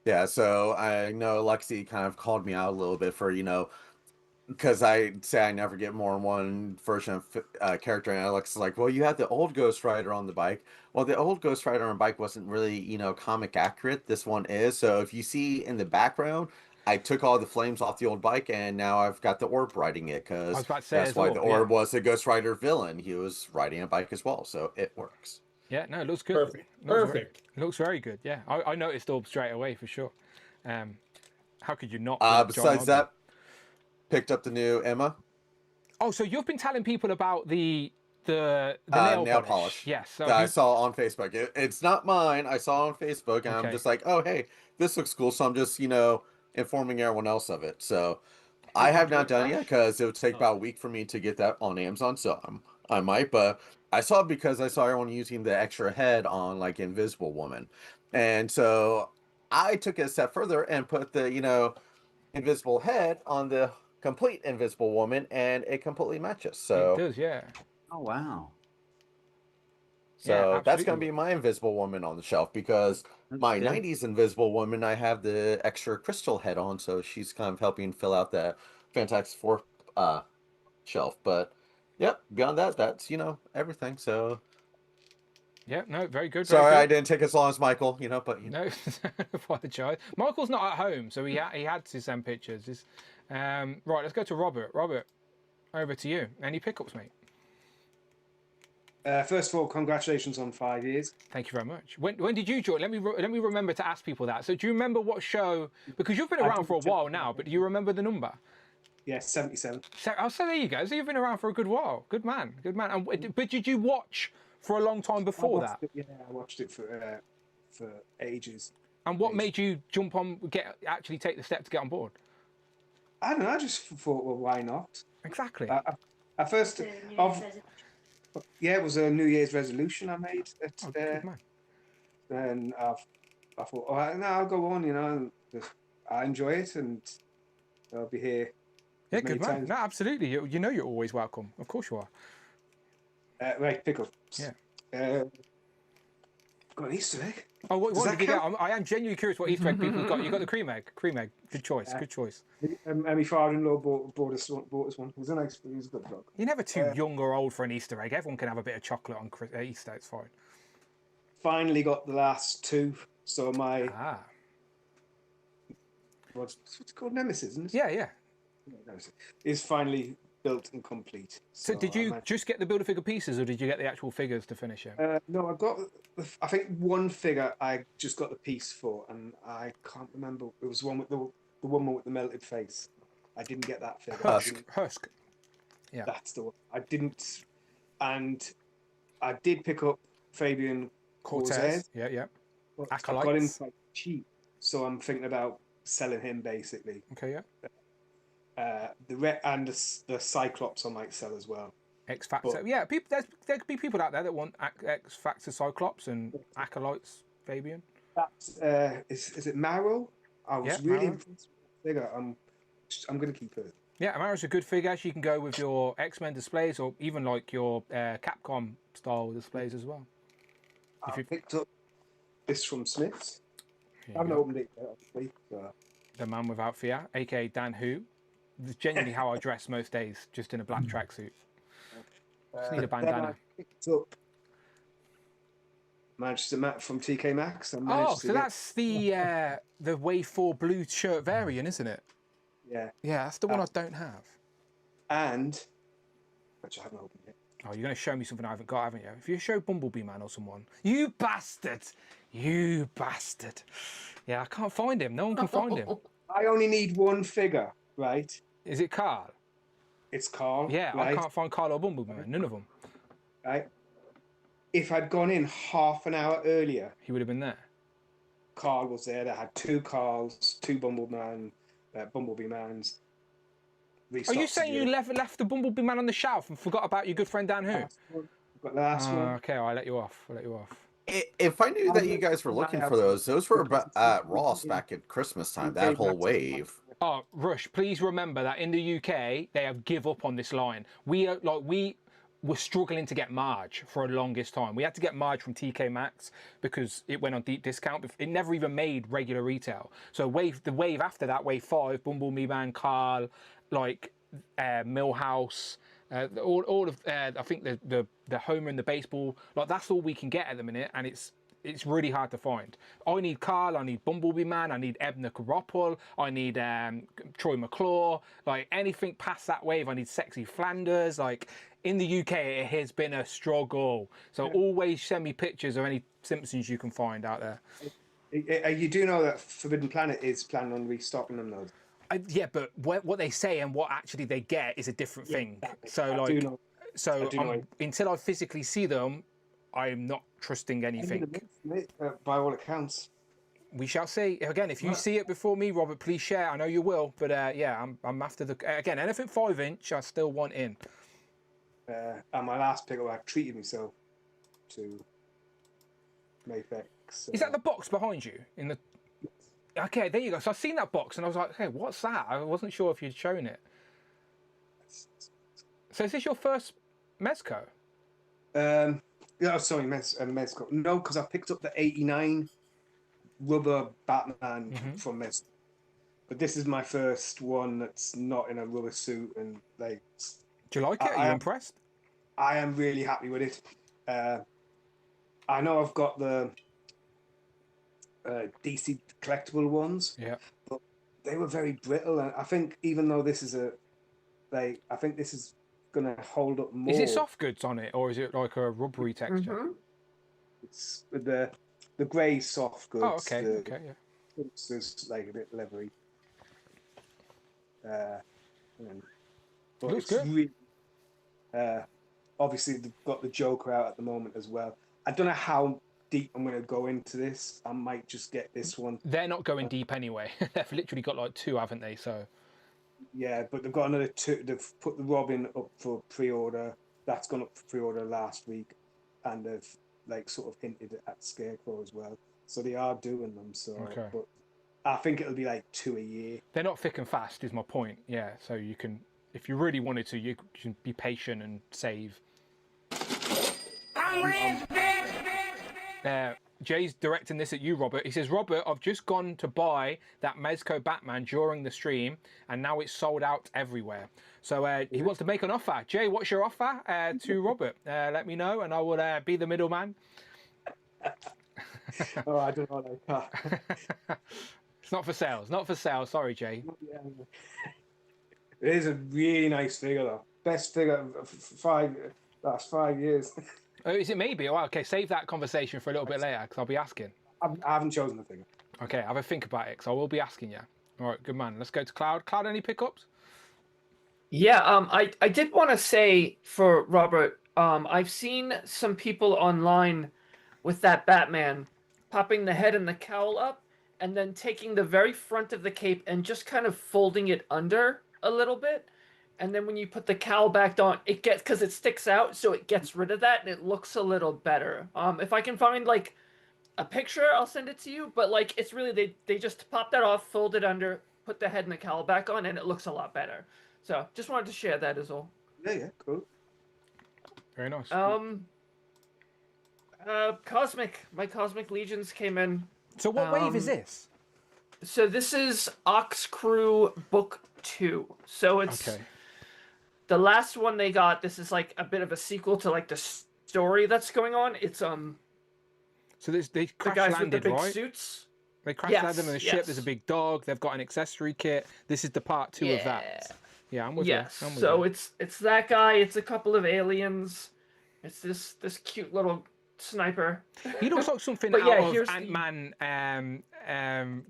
Yeah, so I know Lexi kind of called me out a little bit for, because I say I never get more than one version of character, and Alex is like, well, you had the old Ghost Rider on the bike. Well, the old Ghost Rider on bike wasn't really, comic accurate. This one is. So if you see in the background, I took all the flames off the old bike, and now I've got the Orb riding it, because that's why the Orb was the Ghost Rider villain. He was riding a bike as well, so it works. Yeah, no, it looks good. Perfect. It looks very good. Yeah, I noticed Orb straight away for sure. How could you not? Besides that, picked up the new Emma. Oh, so you've been telling people about the nail polish. Yes. That I saw on Facebook. It's not mine. I saw it on Facebook, and I'm just like, oh, hey, this looks cool. So I'm just, informing everyone else of it. So I have not done it yet, because it would take about a week for me to get that on Amazon. So I might, but I saw it because I saw everyone using the extra head on like Invisible Woman. And so I took it a step further and put the, invisible head on the complete Invisible Woman, and it completely matches. So it does, yeah. Oh, wow. So that's going to be my Invisible Woman on the shelf, because my 90s Invisible Woman, I have the extra crystal head on. So she's kind of helping fill out that Fantastic Four shelf. But yep, beyond that, that's, everything. So yeah, no, very good. Sorry, I didn't take as long as Michael, but no, apologize. Michael's not at home, so he had to send pictures. Right, let's go to Robert. Robert, over to you. Any pickups, mate? First of all, congratulations on 5 years. Thank you very much. When did you join? Let me remember to ask people that. So do you remember what show? Because you've been around for a while now, but do you remember the number? Yes, 77. So there you go. So you've been around for a good while. Good man. Good man. And, but did you watch for a long time before that? Yeah, I watched it for ages. And what made you jump on? Actually take the step to get on board? I don't know. I just thought, well, why not? Exactly. I first, it was a New Year's resolution I made. And I thought, all right, I'll go on. I enjoy it, and I'll be here. Yeah, good man. No, absolutely. You're always welcome. Of course you are. Right, pickle. Yeah. got an Easter egg. Oh, what Does did that you get? count? I am genuinely curious what Easter egg people got. You got the cream egg. Cream egg. Good choice. Yeah. Good choice. And my father-in-law bought us one. It was a nice. It was a good dog. You're never too young or old for an Easter egg. Everyone can have a bit of chocolate on Easter. It's fine. Finally got the last two. So my what's it called, Nemesis, isn't it? Yeah, yeah. Nemesis is finally built and complete. So did you just get the Build-A-Figure pieces, or did you get the actual figures to finish it? No, I got. I think one figure I just got the piece for, and I can't remember. It was one with the woman with the melted face. I didn't get that figure. Husk. Yeah. That's the one. I didn't, and I did pick up Fabian Cortez. Yeah, yeah. But I got him quite cheap, so I'm thinking about selling him basically. Okay, yeah. The Cyclops I might sell as well. X Factor. Yeah, there could be people out there that want X Factor Cyclops and Acolytes Fabian. That's is it Marrow? I was really impressed with the figure. I'm going to keep it. Yeah, Amara's a good figure. She can go with your X-Men displays or even like your Capcom style displays as well. I picked up this from Smith's. I haven't opened it yet, obviously. So. The man without fear, aka Dan Who. That's genuinely how I dress most days, just in a black tracksuit. Just need a bandana. I picked up Manchester Matt from TK Maxx. Oh, so that's the Wave 4 blue shirt variant, isn't it? Yeah. Yeah, that's the one I don't have. And which I haven't opened yet. Oh, you're going to show me something I haven't got, haven't you? If you show Bumblebee Man or someone. You bastard! You bastard. Yeah, I can't find him. No one can find him. I only need one figure, right? Is it Carl? It's Carl. Yeah, right? I can't find Carl or Bumblebee Man. None of them. Right. If I'd gone in half an hour earlier, he would have been there. Carl was there. They had two Carls, two Bumblebee Mans. Are you saying you left the Bumblebee Man on the shelf and forgot about your good friend Dan Who? Got the last one. Okay, I'll let you off. If I knew that you guys were looking for those were at Ross back at Christmas time, that whole wave. Oh, Rush, please remember that in the UK, they have give up on this line. We were struggling to get Marge for the longest time. We had to get Marge from TK Maxx because it went on deep discount. It never even made regular retail. So the wave after that, wave 5, Bumblebee Man, Carl, like Millhouse, all of I think the Homer and the baseball, like that's all we can get at the minute, and it's really hard to find. I need Carl, I need Bumblebee Man, I need Ebner Karopol, I need Troy McClure, like anything past that wave, I need Sexy Flanders. Like in the UK, it has been a struggle. So always send me pictures of any Simpsons you can find out there. You do know that Forbidden Planet is planning on restocking them though. Yeah, but what they say and what actually they get is a different thing. Exactly. So until I physically see them, I'm not trusting anything. By all accounts. We shall see. Again, if you see it before me, Robert, please share. I know you will, but yeah, I'm after again, anything 5-inch, I still want in. And my last pick, I treated myself to Mayfex. Is that the box behind you? Okay, there you go. So I've seen that box and I was like, hey, what's that? I wasn't sure if you'd shown it. So is this your first Mezco? Yeah, sorry, Mezco. No, because I picked up the 89 rubber Batman from Mezco. But this is my first one that's not in a rubber suit and like. Do you like it? Are you impressed? I am really happy with it. I know I've got the DC collectible ones. Yeah. But they were very brittle, and I think even though this is I think this is gonna hold up more. Is it soft goods on it, or is it like a rubbery texture? It's the grey soft goods. Oh, okay, yeah. It's like a bit leathery. Looks good. Really, obviously, they've got the Joker out at the moment as well. I don't know how deep I'm going to go into this. I might just get this one. They're not going deep anyway. They've literally got like 2, haven't they? So. Yeah, but they've got another 2. They've put the Robin up for pre-order. That's gone up for pre-order last week, and they've like sort of hinted at Scarecrow as well. So they are doing them. So, but I think it'll be like 2 a year. They're not thick and fast, is my point. Yeah, so you can, if you really wanted to, you can be patient and save. Jay's directing this at you, Robert. He says, Robert, I've just gone to buy that Mezco Batman during the stream, and now it's sold out everywhere. So he wants to make an offer. Jay, what's your offer to Robert? Let me know, and I will be the middleman. Oh, I don't know. It's not for sale. It's not for sale. Sorry, Jay. It is a really nice figure, though. Best figure of last 5 years. Oh, is it maybe? Oh, okay, save that conversation for a little bit later, because I'll be asking. I haven't chosen the figure. Okay, have a think about it, because I will be asking you. All right, good man. Let's go to Cloud. Cloud, any pickups? Yeah, I did want to say for Robert, I've seen some people online with that Batman popping the head and the cowl up, and then taking the very front of the cape and just kind of folding it under a little bit. And then when you put the cowl back on, it gets, because it sticks out, so it gets rid of that, and it looks a little better. If I can find, like, a picture, I'll send it to you. But, like, it's really, they just pop that off, fold it under, put the head and the cowl back on, and it looks a lot better. So, just wanted to share that is all. Yeah, cool. Very nice. My Cosmic Legions came in. So what wave is this? So this is Ox Crew Book 2. So it's the last one they got. This is like a bit of a sequel to like the story that's going on. It's So they crash guys landed, with the big right? suits. They crash landed on a ship. There's a big dog. They've got an accessory kit. This is the part 2 of that. Yeah, I'm with you. I'm with So you. it's that guy. It's a couple of aliens. It's this cute little sniper. He looks like something But out yeah, of here's Ant-Man,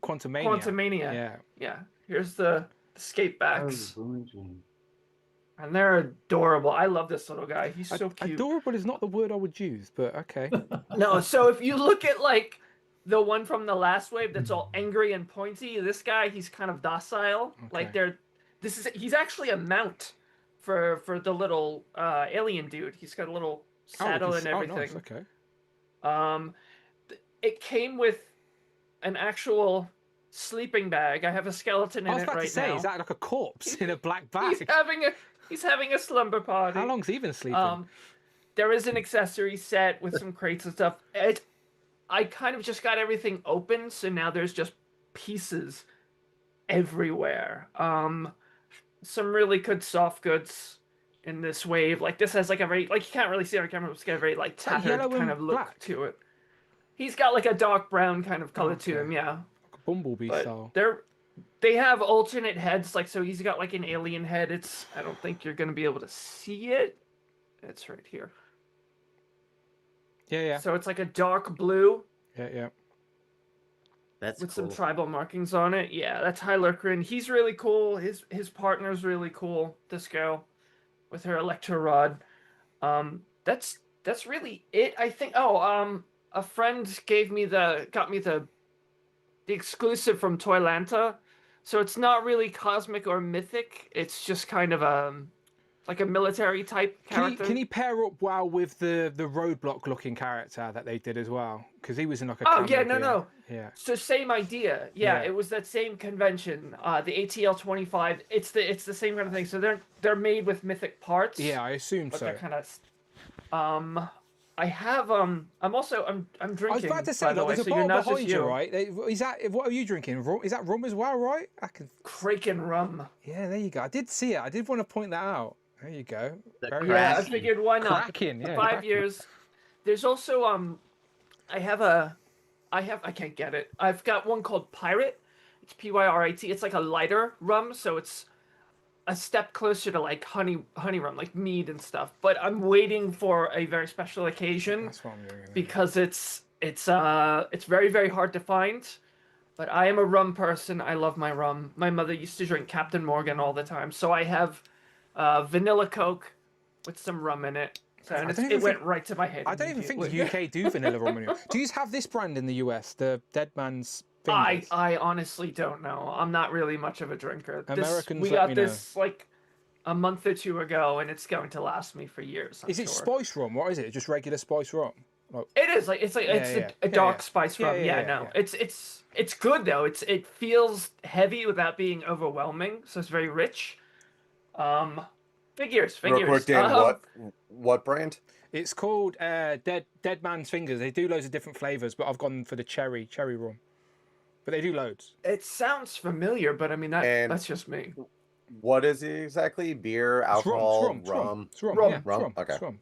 Quantumania. Quantumania. Yeah. Here's the skate backs. And they're adorable. I love this little guy. He's so cute. Adorable is not the word I would use, but okay. No, so if you look at like the one from the last wave that's all angry and pointy, this guy, he's kind of docile. Like he's actually a mount for the little alien dude. He's got a little saddle and everything. Nice. Okay. It came with an actual sleeping bag. I have a skeleton in it right now. I was about to say, is that like a corpse in a black bag? He's having a slumber party. How long's he been sleeping? There is an accessory set with some crates and stuff. I kind of just got everything open, so now there's just pieces everywhere. Some really good soft goods in this wave. Like this has like a very, like you can't really see on camera, but it's got a very like tattered kind of look to it. He's got like a dark brown kind of color to him, yeah. Like a bumblebee style. They have alternate heads, like so he's got like an alien head. I don't think you're gonna be able to see it. It's right here. Yeah. So it's like a dark blue. Yeah. That's with cool. some tribal markings on it. Yeah, that's Hylerkrin. He's really cool. His partner's really cool. This girl with her electro rod. That's really it. I think. A friend got me the exclusive from Toylanta. So it's not really cosmic or mythic. It's just kind of like a military type character. Can he pair up well with the Roadblock looking character that they did as well? Because he was in like a no. Yeah. So same idea. Yeah, it was that same convention. The ATL 25. It's the same kind of thing. So they're made with mythic parts. Yeah, I assume but so. They're kind of. I have I'm drinking. I was about to say, there's a bottle behind you, right? Is that, what are you drinking? Is that rum as well, right? Kraken rum. Yeah, there you go. I did see it. I did want to point that out. There you go. Yeah, I figured why not? Kraken, yeah. 5 years. There's also I can't get it. I've got one called Pirate. It's Pyrat. It's like a lighter rum, so it's a step closer to like honey rum, like mead and stuff. But I'm waiting for a very special occasion. That's what I'm doing. Because it's very, very hard to find. But I am a rum person. I love my rum. My mother used to drink Captain Morgan all the time. So I have vanilla Coke with some rum in it. So it went right to my head. I don't even think the UK do vanilla rum anymore. Do you have this brand in the US, the Dead Man's Fingers? I honestly don't know. I'm not really much of a drinker. Americans, we let got me this like a month or two ago, and it's going to last me for years. Is it spice rum? What is it? Just regular spice rum? It is it's a dark spice rum. It's good though. It feels heavy without being overwhelming, so it's very rich. Figures. Real quick, Dan, what brand? It's called Dead Man's Fingers. They do loads of different flavors, but I've gone for the cherry rum. But they do loads. It sounds familiar, but I mean that's just me. What is it exactly? Beer, alcohol, rum? It's rum. Rum. Yeah, Rum? Rum. Okay. It's rum.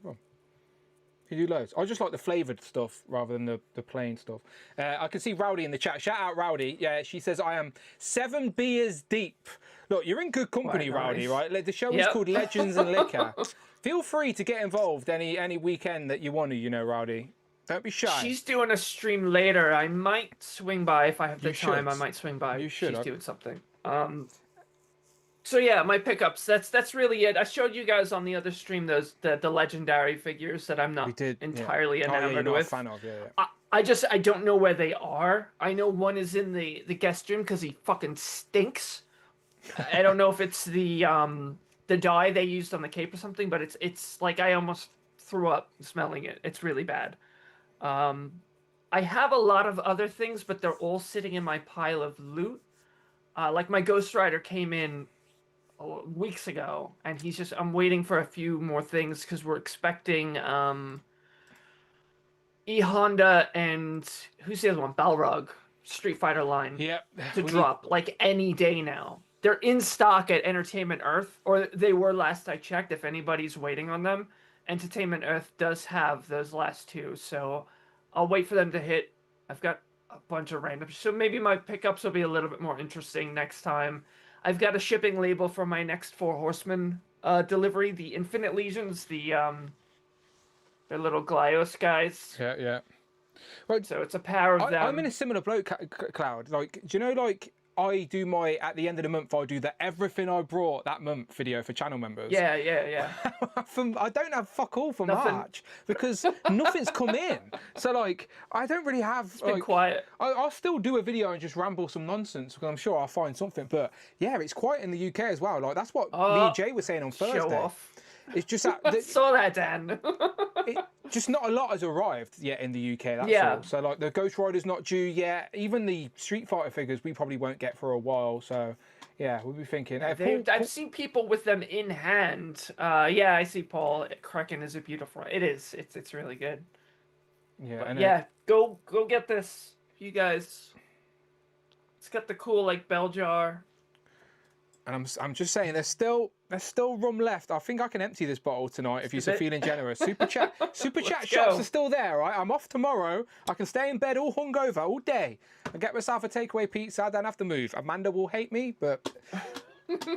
You do loads. I just like the flavoured stuff rather than the plain stuff. I can see Rowdy in the chat. Shout out Rowdy. Yeah, she says, I am 7 beers deep. Look, you're in good company, Quite Rowdy, nice. right? The show is called Legends and Liquor. Feel free to get involved any weekend that you want to, you know, Rowdy. Don't be shy. She's doing a stream later. I might swing by if I have the You time. should. I might swing by. You should. She's doing something. So yeah, my pickups. That's really it. I showed you guys on the other stream the legendary figures that I'm not entirely enamored you're not with. a fan of, I don't know where they are. I know one is in the guest room because he fucking stinks. I don't know if it's the dye they used on the cape or something, but it's like I almost threw up smelling it. It's really bad. I have a lot of other things, but they're all sitting in my pile of loot. Like my Ghost Rider came in weeks ago, and I'm waiting for a few more things because we're expecting E Honda and who's the other one? Balrog Street Fighter line to drop like any day now. They're in stock at Entertainment Earth, or they were last I checked. If anybody's waiting on them, Entertainment Earth does have those last two, so I'll wait for them to hit. I've got a bunch of random, so maybe my pickups will be a little bit more interesting next time. I've got a shipping label for my next 4 Horsemen delivery, the Infinite Legions, they're little Glyos guys. Yeah. Right. So it's a pair of them. I'm in a similar boat, Cloud. Like, do you know, like, I do at the end of the month, I do the everything I brought that month video for channel members. Yeah. I don't have fuck all for March because nothing's come in. So, like, I don't really have... It's been quiet. I'll still do a video and just ramble some nonsense because I'm sure I'll find something. But, yeah, it's quiet in the UK as well. Like, that's what me and Jay were saying on Thursday. Show off. It's just that... I saw that, Dan. Just not a lot has arrived yet in the UK, that's all. So, like, the Ghost Rider's not due yet. Even the Street Fighter figures we probably won't get for a while. So, yeah, we'll be thinking... I've seen people with them in hand. Yeah, I see Paul. Kraken is a beautiful... It is. It's really good. Yeah, go get this, you guys. It's got the cool, like, bell jar. And I'm just saying, there's still rum left. I think I can empty this bottle tonight if you're feeling generous. Super chat shops are still there, right? I'm off tomorrow. I can stay in bed all hungover all day and get myself a takeaway pizza. I don't have to move. Amanda will hate me, but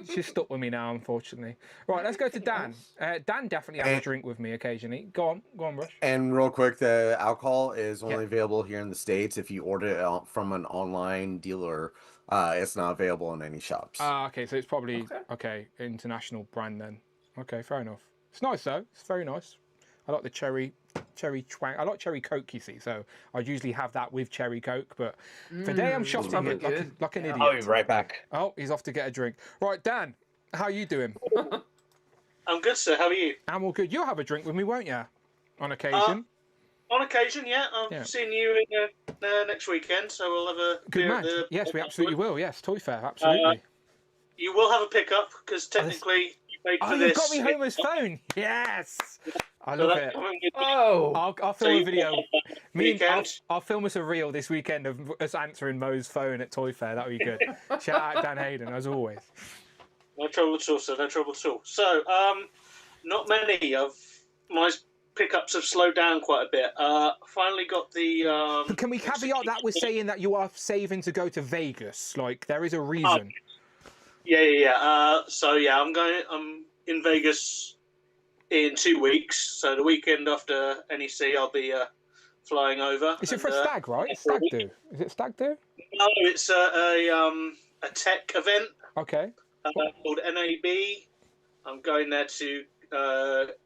she's stuck with me now, unfortunately. Right, let's go to Dan. Dan definitely has a drink with me occasionally. Go on, Rush. And real quick, the alcohol is only available here in the States. If you order it from an online dealer, it's not available in any shops. Okay, so it's probably international brand then. Okay, fair enough. It's nice though. It's very nice. I like the cherry twang. I like cherry Coke, you see. So I usually have that with cherry Coke. But today I'm shopping it like an idiot. I'll be right back. Oh, he's off to get a drink. Right, Dan, how are you doing? I'm good, sir. How are you? I'm all good. You'll have a drink with me, won't you? On occasion. On occasion, yeah. I'm seeing you next weekend, so we'll have a good beer. Man. Yes, we absolutely will. Yes, Toy Fair, absolutely. You will have a pickup because technically you paid for this. You got me Homer's phone. Yes, I love it. I'll film a video. I'll film us a reel this weekend of us answering Mo's phone at Toy Fair. That would be good. Shout out Dan Hayden as always. No trouble at all, sir. No trouble at all. So, not many of my pickups have slowed down quite a bit. Finally got the... Can we caveat that with saying that you are saving to go to Vegas? Like, there is a reason. Yeah. So, yeah, I'm in Vegas in 2 weeks. So, the weekend after NEC, I'll be flying over. Is it for a stag, right? Stag do. Is it stag do? No, it's a tech event. Okay. Called NAB. I'm going there to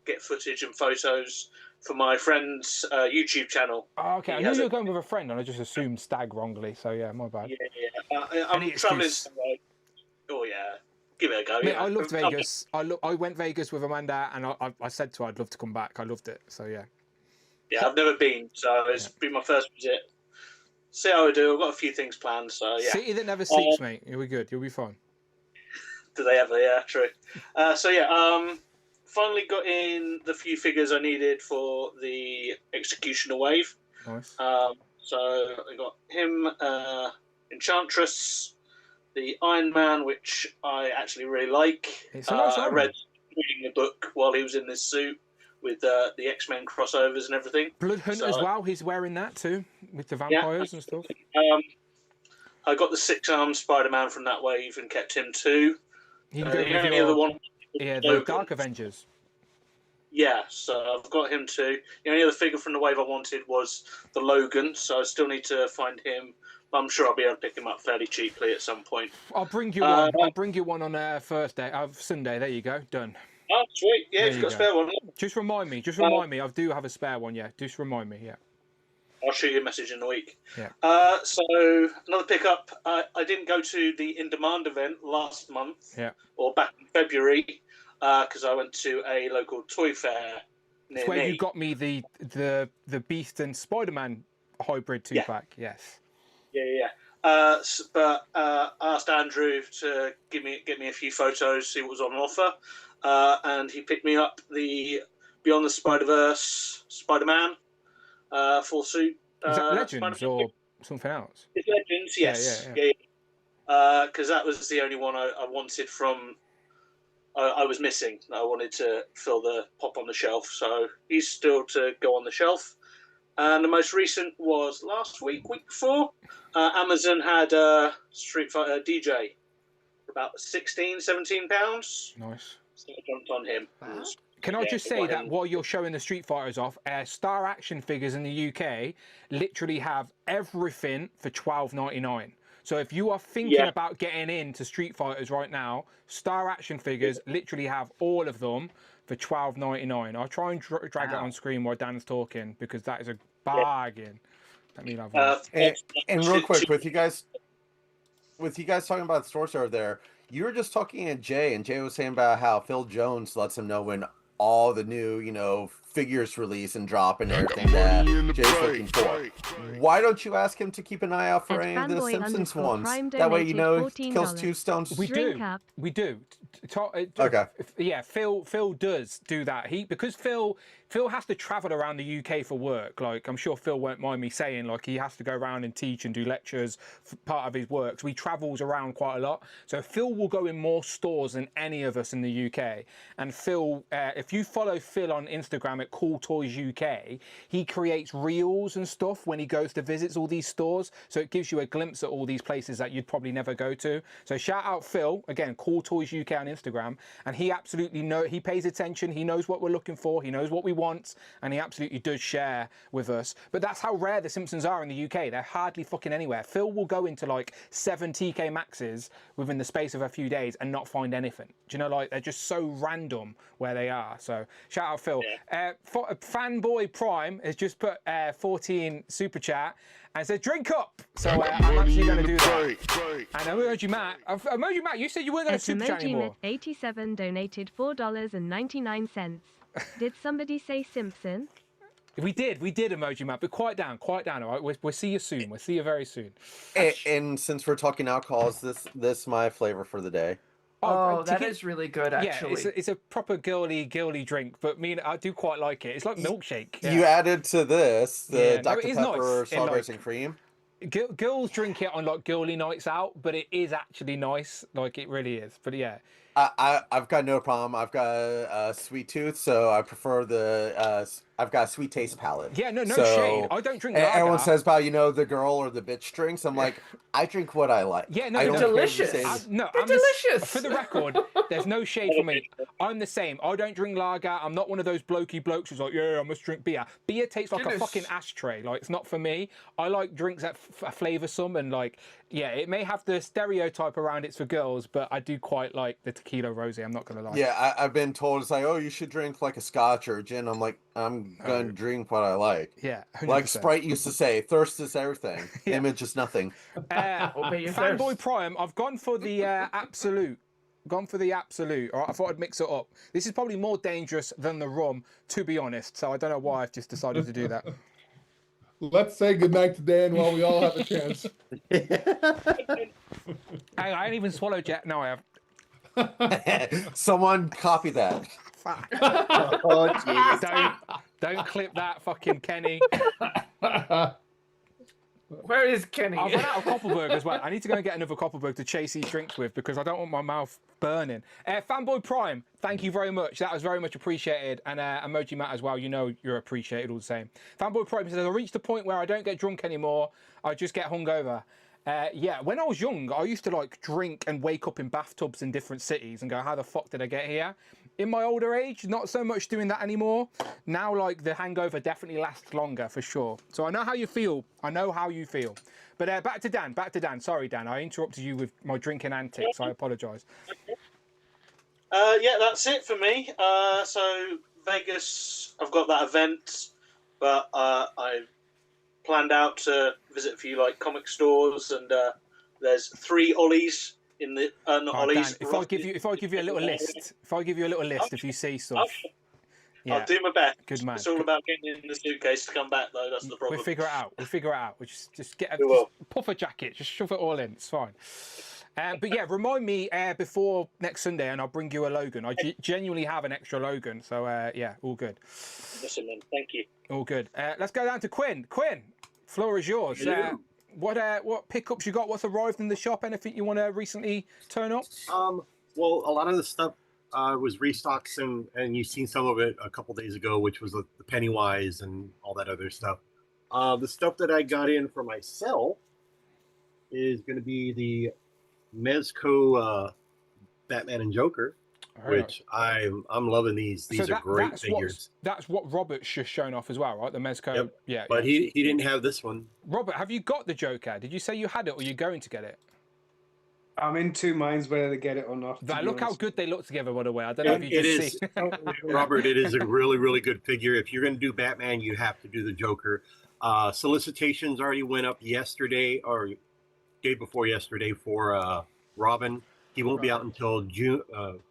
get footage and photos for my friend's YouTube channel. Oh, okay, I knew you were going with a friend, and I just assumed stag wrongly. So yeah, my bad. Yeah. I'm traveling. Oh yeah, give it a go. Mate, I loved Vegas. I went Vegas with Amanda, and I said to her I'd love to come back. I loved it. So yeah. Yeah, I've never been, so it's been my first visit. See how I do. I've got a few things planned, so yeah. City that never sleeps, mate. You'll be good. You'll be fine. Do they ever? Yeah, true. So yeah, finally got in the few figures I needed for the Executioner wave. Nice. So I got him, Enchantress, the Iron Man, which I actually really like. It's a nice I Iron read reading the book while he was in this suit with the X-Men crossovers and everything. Blood Hunt as well. He's wearing that too with the vampires and stuff. I got the 6-armed Spider-Man from that wave and kept him too. You can go with the your, other one, yeah, the Logan. Dark Avengers. Yeah, so I've got him too. The only other figure from the wave I wanted was the Logan, so I still need to find him. I'm sure I'll be able to pick him up fairly cheaply at some point. I'll bring you one. I'll bring you one on Sunday. There you go. Done. Oh, sweet. Yeah, if you've got a spare one. Just remind me. Just remind me. I do have a spare one. Yeah. Just remind me. Yeah. I'll shoot you a message in a week. Yeah. So another pickup. I didn't go to the In Demand event last month. Yeah. Or back in February, because I went to a local toy fair near It's where me. you got me the Beast and Spider-Man hybrid 2-pack. Yes. Yeah. But I asked Andrew to give me a few photos, see what was on offer, and he picked me up the Beyond the Spider-Verse Spider-Man full suit. Is that Legends Spider-Man. or something else? It's Legends, yes. Yeah. Because that was the only one I wanted from. I was missing. I wanted to fill the pop on the shelf, so he's still to go on the shelf. And the most recent was last week before. Amazon had Street Fighter DJ for about £16-17. Nice. So I jumped on him. Can I just say that while you're showing the Street Fighters off, Star Action figures in the UK literally have everything for £12.99. So if you are thinking about getting into Street Fighters right now, Star Action figures literally have all of them for £12.99. I'll try and drag it on screen while Dan's talking because that is a bargain. Let me have and real quick, with you guys talking about the stores over there, you were just talking to Jay, and Jay was saying about how Phil Jones lets him know when all the new, figures release and drop and everything that Jay's looking for. Why don't you ask him to keep an eye out for any of the Simpsons ones? That way, he kills two stones. We do. Okay. Yeah, Phil does do that. Because Phil has to travel around the UK for work. Like, I'm sure Phil won't mind me saying, like, he has to go around and teach and do lectures for part of his work. So he travels around quite a lot. So Phil will go in more stores than any of us in the UK. And Phil, if you follow Phil on Instagram at Cool Toys UK, he creates reels and stuff when he goes to visits all these stores. So it gives you a glimpse at all these places that you'd probably never go to. So shout out Phil, again, Cool Toys UK on Instagram. And he absolutely he pays attention. He knows what we're looking for. He knows what we want, and he absolutely does share with us. But that's how rare the Simpsons are in the UK. They're hardly fucking anywhere. Phil will go into like 7 TK Maxes within the space of a few days and not find anything. Do you know, like, they're just so random where they are. So shout out Phil. Fanboy Prime has just put 14 super chat and said drink up. So I'm actually going to do that. And Emoji Matt, you said you weren't going to super chat anymore. 87 donated $4.99. Did somebody say Simpson? We did, Emoji Matt, but quiet down, all right? We'll see you soon. We'll see you very soon. And since we're talking alcohols, this my flavor for the day. Oh, that is really good, actually. Yeah, it's a proper girly drink, but I do quite like it. It's like milkshake. Yeah. You added to this the Dr. Pepper nice. strawberries and cream. Girls drink it on like girly nights out, but it is actually nice. Like, it really is. But yeah. I've got no problem. I've got a sweet tooth, so I prefer I've got a sweet taste palate. Yeah, no shade. I don't drink lager. Everyone says about, the girl or the bitch drinks. I'm like, I drink what I like. Yeah, no, I they're delicious. They're delicious. For the record, there's no shade for me. I'm the same. I don't drink lager. I'm not one of those blokey blokes who's like, yeah, I must drink beer. Beer tastes like a fucking ashtray. Like, it's not for me. I like drinks that are flavoursome and like, yeah, it may have the stereotype around it's for girls, but I do quite like the tequila rosé. I'm not gonna lie. Yeah, I've been told it's like, oh, you should drink like a scotch or a gin. I'm like, I'm gonna drink what I like. Yeah, 100%. Like Sprite used to say, thirst is everything. Image is nothing. Fanboy Prime, I've gone for the absolute. All right, I thought I'd mix it up. This is probably more dangerous than the rum, to be honest. So I don't know why I've just decided to do that. Let's say goodnight to Dan while we all have a chance. I ain't even swallowed yet. No, I have. Someone copy that. Oh, jeez. Don't clip that, fucking Kenny. Where is Kenny? I've run out of Koppelberg as well. I need to go and get another Koppelberg to chase these drinks with because I don't want my mouth burning. Fanboy Prime, thank you very much. That was very much appreciated. And Emoji Matt as well, you know you're appreciated all the same. Fanboy Prime says, I reached the point where I don't get drunk anymore. I just get hungover. Yeah, when I was young, I used to like drink and wake up in bathtubs in different cities and go, how the fuck did I get here? In my older age, not so much doing that anymore. Now, like, the hangover definitely lasts longer, for sure. So I know how you feel. I know how you feel. But back to Dan. Sorry, Dan, I interrupted you with my drinking antics. I apologise. Yeah, that's it for me. So Vegas, I've got that event, but I planned out to visit a few like comic stores, and there's 3 Ollies in the not Ollies. Dan, if I give you a little list, if you see stuff, I'll do my best. Good man. It's all about getting in the suitcase to come back, though. That's the problem. We'll figure it out. We'll just get a puffer jacket, just shove it all in. It's fine. But yeah, remind me before next Sunday, and I'll bring you a Logan. I genuinely have an extra Logan, so yeah, all good. Listen, man, thank you. All good. Let's go down to Quinn. Quinn, floor is yours. What pickups you got? What's arrived in the shop? Anything you want to recently turn up? Well, a lot of the stuff was restocks, and you've seen some of it a couple days ago, which was the Pennywise and all that other stuff. The stuff that I got in for myself is going to be the Mezco Batman and Joker, which I'm loving these. These are great figures. That's what Robert's just shown off as well, right? The Mezco. Yep. Yeah. But he didn't have this one. Robert, have you got the Joker? Did you say you had it, or you're going to get it? I'm in 2 minds whether to get it or not. Look how good they look together, by the way. I don't know if you just see. Robert, it is a really, really good figure. If you're going to do Batman, you have to do the Joker. Solicitations already went up yesterday or day before yesterday for Robin. He won't be out until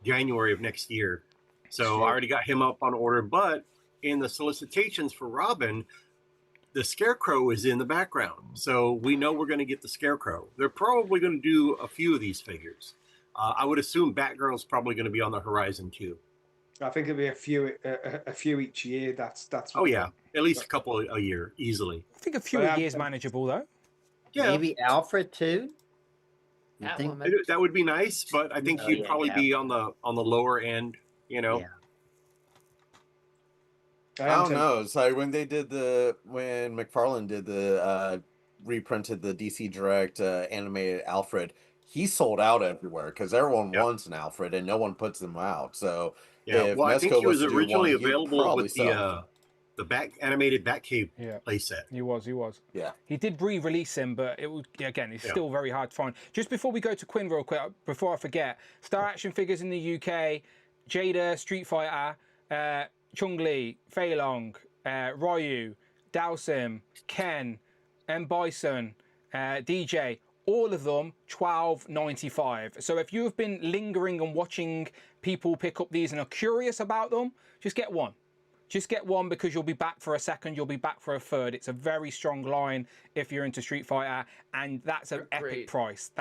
January of next year. So I already got him up on order. But in the solicitations for Robin, the Scarecrow is in the background. So we know we're going to get the Scarecrow. They're probably going to do a few of these figures. I would assume Batgirl's probably going to be on the horizon too. I think it'll be a few each year. That's. Oh yeah, at least a couple a year easily. I think a few a year is manageable though. Yeah, maybe Alfred too. That would be nice, but I think he'd probably be on the lower end. You know. Yeah. I don't know. It's like when McFarlane did the reprinted the DC Direct animated Alfred, he sold out everywhere because everyone wants an Alfred and no one puts them out. So yeah, well, I think he was originally available with the animated Batcave playset. He was. Yeah. He did re-release him, but it was again, it's still very hard to find. Just before we go to Quinn, real quick, before I forget, Star Action Figures in the UK, Jada, Street Fighter, Chung-Li, Fei Long, Ryu, Dowsim, Ken, M. Bison, DJ, all of them $12.95. So if you have been lingering and watching people pick up these and are curious about them, just get one. Just get one because you'll be back for a second, you'll be back for a third. It's a very strong line if you're into Street Fighter, and that's an epic price.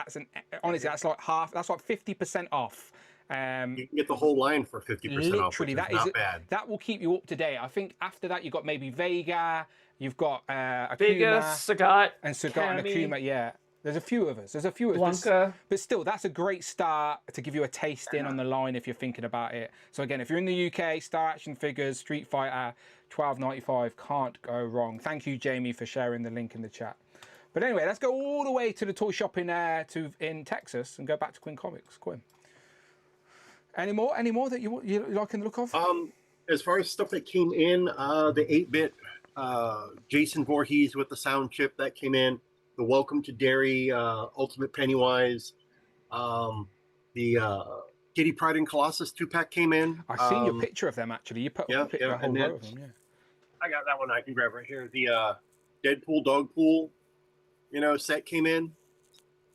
Honestly, that's like 50% off. You can get the whole line for 50% off, which is not bad. That will keep you up to date. I think after that, you've got maybe Vega, you've got Akuma. Vega, Sagat, and Akuma, yeah. There's a few of us. Blanca. But still, that's a great start to give you a taste in on the line if you're thinking about it. So again, if you're in the UK, Star Action Figures, Street Fighter, $12.95, can't go wrong. Thank you, Jamie, for sharing the link in the chat. But anyway, let's go all the way to the toy shop in Texas and go back to Quinn Comics. Quinn. Any more that you like in the look of? As far as stuff that came in, the 8-bit Jason Voorhees with the sound chip that came in, the Welcome to Derry Ultimate Pennywise, the Kitty Pryde and Colossus 2-pack came in. I've seen your picture of them actually. You put a picture of a whole row of them. Yeah. I got that one I can grab right here. The Deadpool Dogpool, set came in,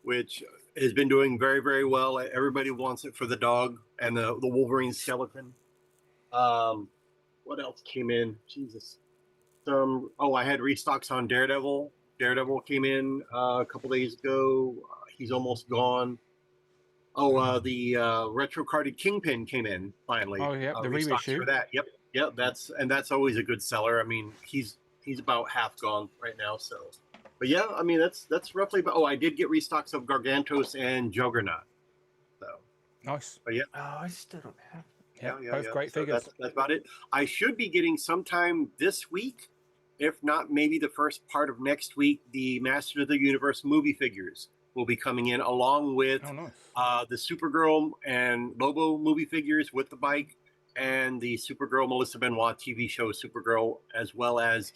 which has been doing very, very well. Everybody wants it for the dog and the Wolverine skeleton. What else came in? Jesus. I had restocks on Daredevil. Daredevil came in a couple days ago. He's almost gone. the retro carded Kingpin came in finally. Oh yeah, the restocks reissue for that. Yep. That's always a good seller. I mean, he's about half gone right now. So, but yeah, I mean that's roughly. But I did get restocks of Gargantos and Juggernaut. So nice. But yeah. Oh, I still don't have. Yeah, both great figures. That's about it. I should be getting sometime this week, if not maybe the first part of next week, the Masters of the Universe movie figures will be coming in along with the Supergirl and Lobo movie figures with the bike and the Supergirl Melissa Benoit TV show Supergirl, as well as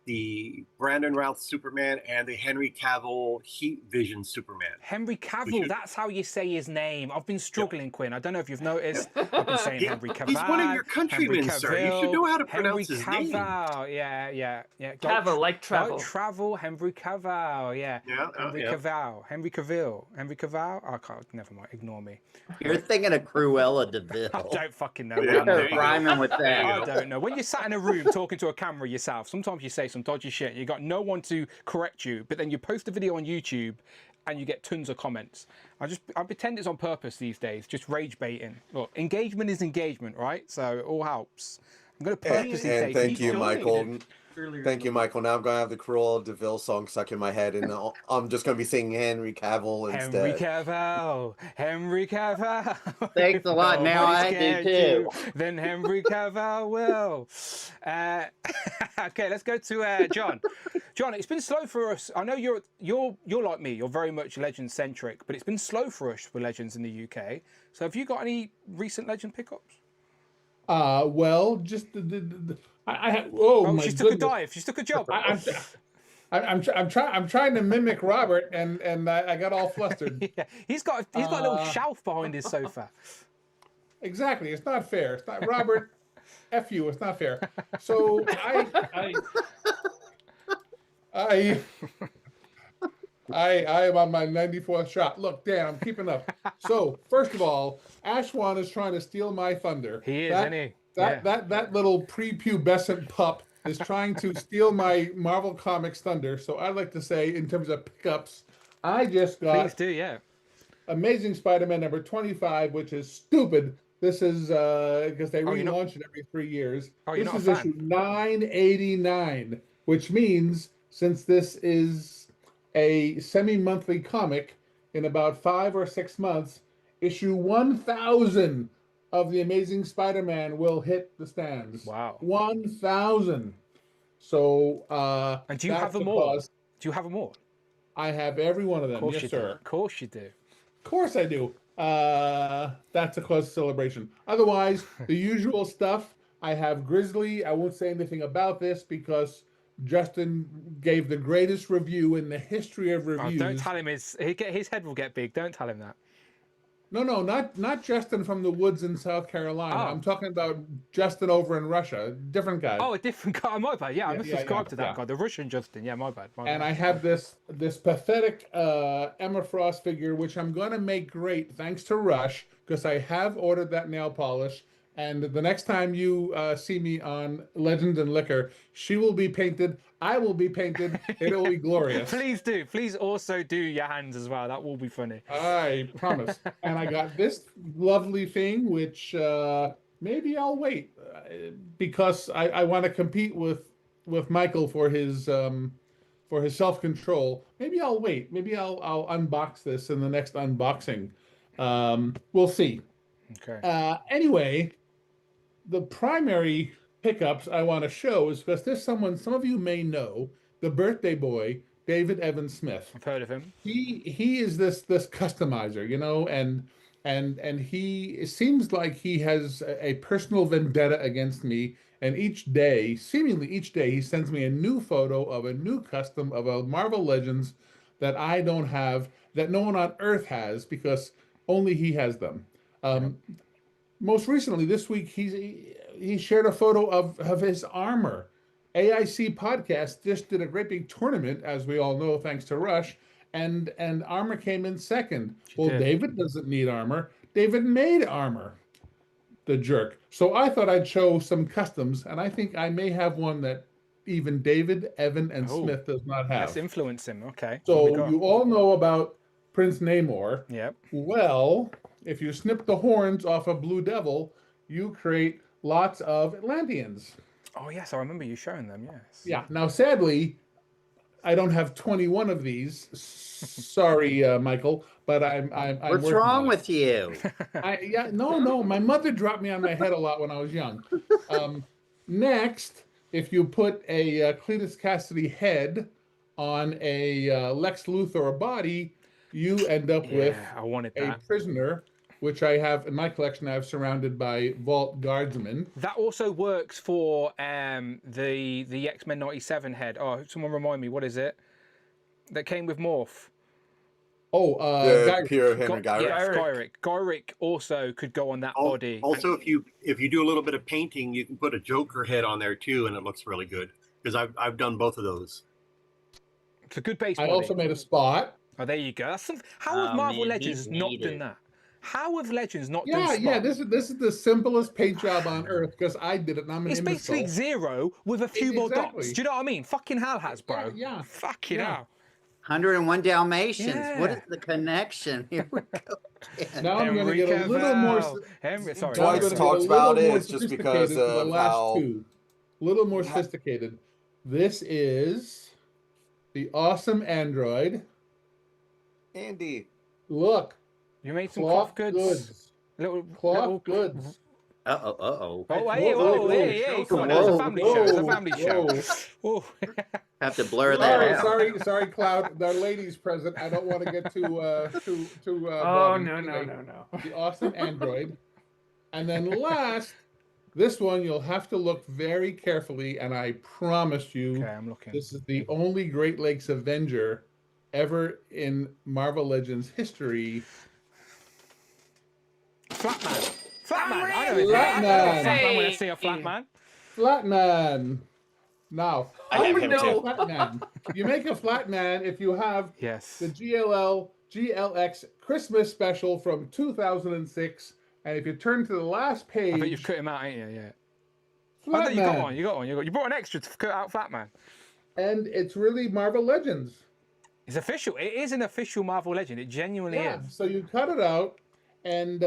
the Brandon Routh Superman and the Henry Cavill Heat Vision Superman. Henry Cavill, that's how you say his name. I've been struggling, Quinn. I don't know if you've noticed. I've been saying Henry Cavill. He's one of your countrymen, sir. You should know how to pronounce his name. Yeah. Cavill, like travel. Like travel, Henry Cavill, yeah. Henry Cavill. I can't, never mind, ignore me. You're thinking of Cruella DeVille. I don't fucking know. Rhyming with that. I don't know. When you're sat in a room talking to a camera yourself, sometimes you say some dodgy shit. You got no one to correct you, but then you post a video on YouTube and you get tons of comments. I pretend it's on purpose these days, just rage baiting. Look, engagement is engagement, right? So it all helps. I'm going to purposely say. Thank you, Michael. Thank you, Michael. Now I'm going to have the Cruella DeVille song stuck in my head, and I'm just going to be singing Henry Cavill instead. Henry Cavill. Thanks a lot. Now I do too. Then Henry Cavill will. Okay, let's go to John. John, it's been slow for us. I know you're like me. You're very much Legends centric, but it's been slow for us for Legends in the UK. So have you got any recent Legend pickups? Well, just my she took a dive. She took a job. I'm trying to mimic Robert, and I got all flustered. Yeah. He's got a little shelf behind his sofa. Exactly. It's not fair. It's not Robert. F you. It's not fair. So I am on my 94th shot. Look, Dan, I'm keeping up. So, first of all, Ashwan is trying to steal my thunder. He is, isn't he? That little prepubescent pup is trying to steal my Marvel Comics thunder. So I'd like to say, in terms of pickups, I just got Please do, yeah. Amazing Spider-Man number 25, which is stupid. This is because they relaunch it every 3 years. This is issue 989, which means since this is a semi-monthly comic, in about 5 or 6 months, issue 1000 of the Amazing Spider-Man will hit the stands. Wow. 1000. So and do you have them all? Do you have them all? I have every one of them. Of course yes, sir. Of course you do. Of course I do. That's a cause of celebration. Otherwise, the usual stuff. I have Grizzly. I won't say anything about this because Justin gave the greatest review in the history of reviews. Oh, don't tell him his head will get big. Don't tell him that. No, not Justin from the woods in South Carolina. Oh. I'm talking about Justin over in Russia. Different guy. Oh, a different guy. My bad. Yeah, I must subscribe to that guy. The Russian Justin. Yeah, my bad. And I have this pathetic Emma Frost figure, which I'm going to make great thanks to Rush, because I have ordered that nail polish. And the next time you see me on Legend and Liquor, she will be painted. I will be painted. It will be glorious. Please do. Please also do your hands as well. That will be funny. I promise. And I got this lovely thing, which maybe I'll wait because I want to compete with Michael for his self-control. Maybe I'll wait. Maybe I'll unbox this in the next unboxing. We'll see. Okay. Anyway, the primary pickups I want to show is because there's some of you may know, the birthday boy, David Evan Smith. I've heard of him. He is this customizer, you know, and he it seems like he has a personal vendetta against me. And seemingly each day, he sends me a new photo of a new custom of a Marvel Legends that I don't have, that no one on Earth has, because only he has them. Most recently, this week, he shared a photo of his armor. AIC Podcast just did a great big tournament, as we all know, thanks to Rush, and armor came in second. David doesn't need armor. David made armor, the jerk. So I thought I'd show some customs, and I think I may have one that even David, Evan, and Smith does not have. Let's influence him. Okay. So you all know about Prince Namor. Yep. Well, if you snip the horns off a Blue Devil, you create lots of Atlanteans. Oh yes, I remember you showing them. Yes. Yeah. Now, sadly, I don't have 21 of these. Sorry, Michael, but I'm What's working wrong on it. with you? No. My mother dropped me on my head a lot when I was young. Next, if you put a Cletus Cassidy head on a Lex Luthor body, you end up with I wanted a that. prisoner, which I have in my collection. I have surrounded by Vault Guardsmen. That also works for the X-Men 97 head. Oh, someone remind me, what is it? That came with Morph. Oh, Pierre Henry Gyrick. Yes, Gyrick. Gyrick also could go on that body. Also, if you do a little bit of painting, you can put a Joker head on there too, and it looks really good. Because I've done both of those. It's a good base body. I also made a Spot. Oh, there you go. That's how have Marvel Legends not done that? How have Legends not done Spot? Yeah. This is the simplest paint job on earth because I did it. And I'm an It's imbecile. basically Zero with a few more Exactly. dots. Do you know what I mean? Fucking hell has, bro. Yeah. Fucking hell. 101 Dalmatians. What Yeah. is the connection? Here we go. Now I'm going to get a little more. Sorry. Twice talks about it. It's just because of how. A little more sophisticated. This is the awesome android. Andy. Look. You made some cloth goods. Cloth goods. Uh-oh. Oh, hey, come on. It's a family show. It's a family show. Have to blur that out. Sorry, Cloud. The ladies present. I don't want to get too. Oh, no. The awesome android. And then last, this one you'll have to look very carefully, and I promise you, Okay, I'm looking. this is the only Great Lakes Avenger ever in Marvel Legends history. Flatman. I know Flatman. Flatman when I see a Flatman. Flatman. Now, I have him too. Flatman. You make a Flatman if you have Yes. the GLX Christmas special from 2006, and if you turn to the last page, I bet you've cut him out, ain't you? Yeah. Flatman. I bet you got one. You brought an extra to cut out Flatman. And it's really Marvel Legends. It's official. It is an official Marvel Legend. It genuinely is. So you cut it out, and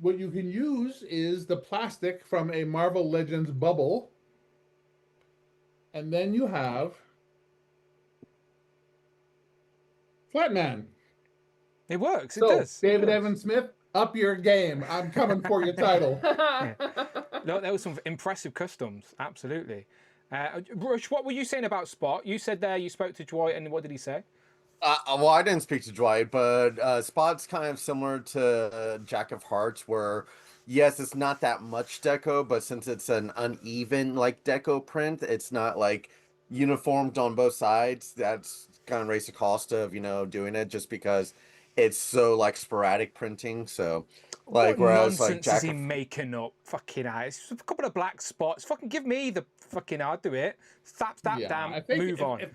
what you can use is the plastic from a Marvel Legends bubble, and then you have Flatman. It works. It So, does. David Evan Smith, up your game. I'm coming for your title. No, there was some impressive customs. Absolutely. Rush, what were you saying about Spot? You said there you spoke to Dwight, and what did he say? Well, I didn't speak to Dwight, but Spot's kind of similar to Jack of Hearts, where yes, it's not that much deco, but since it's an uneven like deco print, it's not like uniformed on both sides. That's kind of raised the cost of doing it just because it's so like sporadic printing. So like what whereas like nonsense is he making up? Fucking eyes. Just a couple of black spots. Fucking give me the fucking. I'll do it. Stop that damn. I think Move on. If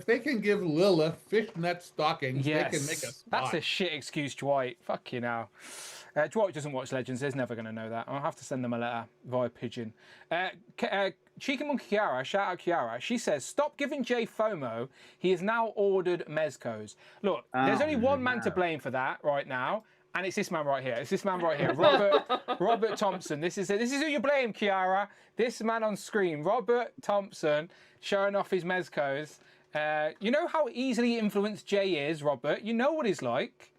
they can give Lilith fishnet stockings, Yes, they can make a Spot. that's a shit excuse, Dwight. Fucking hell. Dwight doesn't watch Legends. He's never going to know that. I'll have to send them a letter via pigeon. Cheeky Monkey Kiara, shout out Kiara. She says, "Stop giving Jay FOMO. He has now ordered mezcos." Look, there's only one man to blame for that right now. And it's this man right here. It's this man right here, Robert Thompson. This is who you blame, Kiara. This man on screen, Robert Thompson, showing off his mezcos. You know how easily influenced Jay is, Robert. You know what he's like.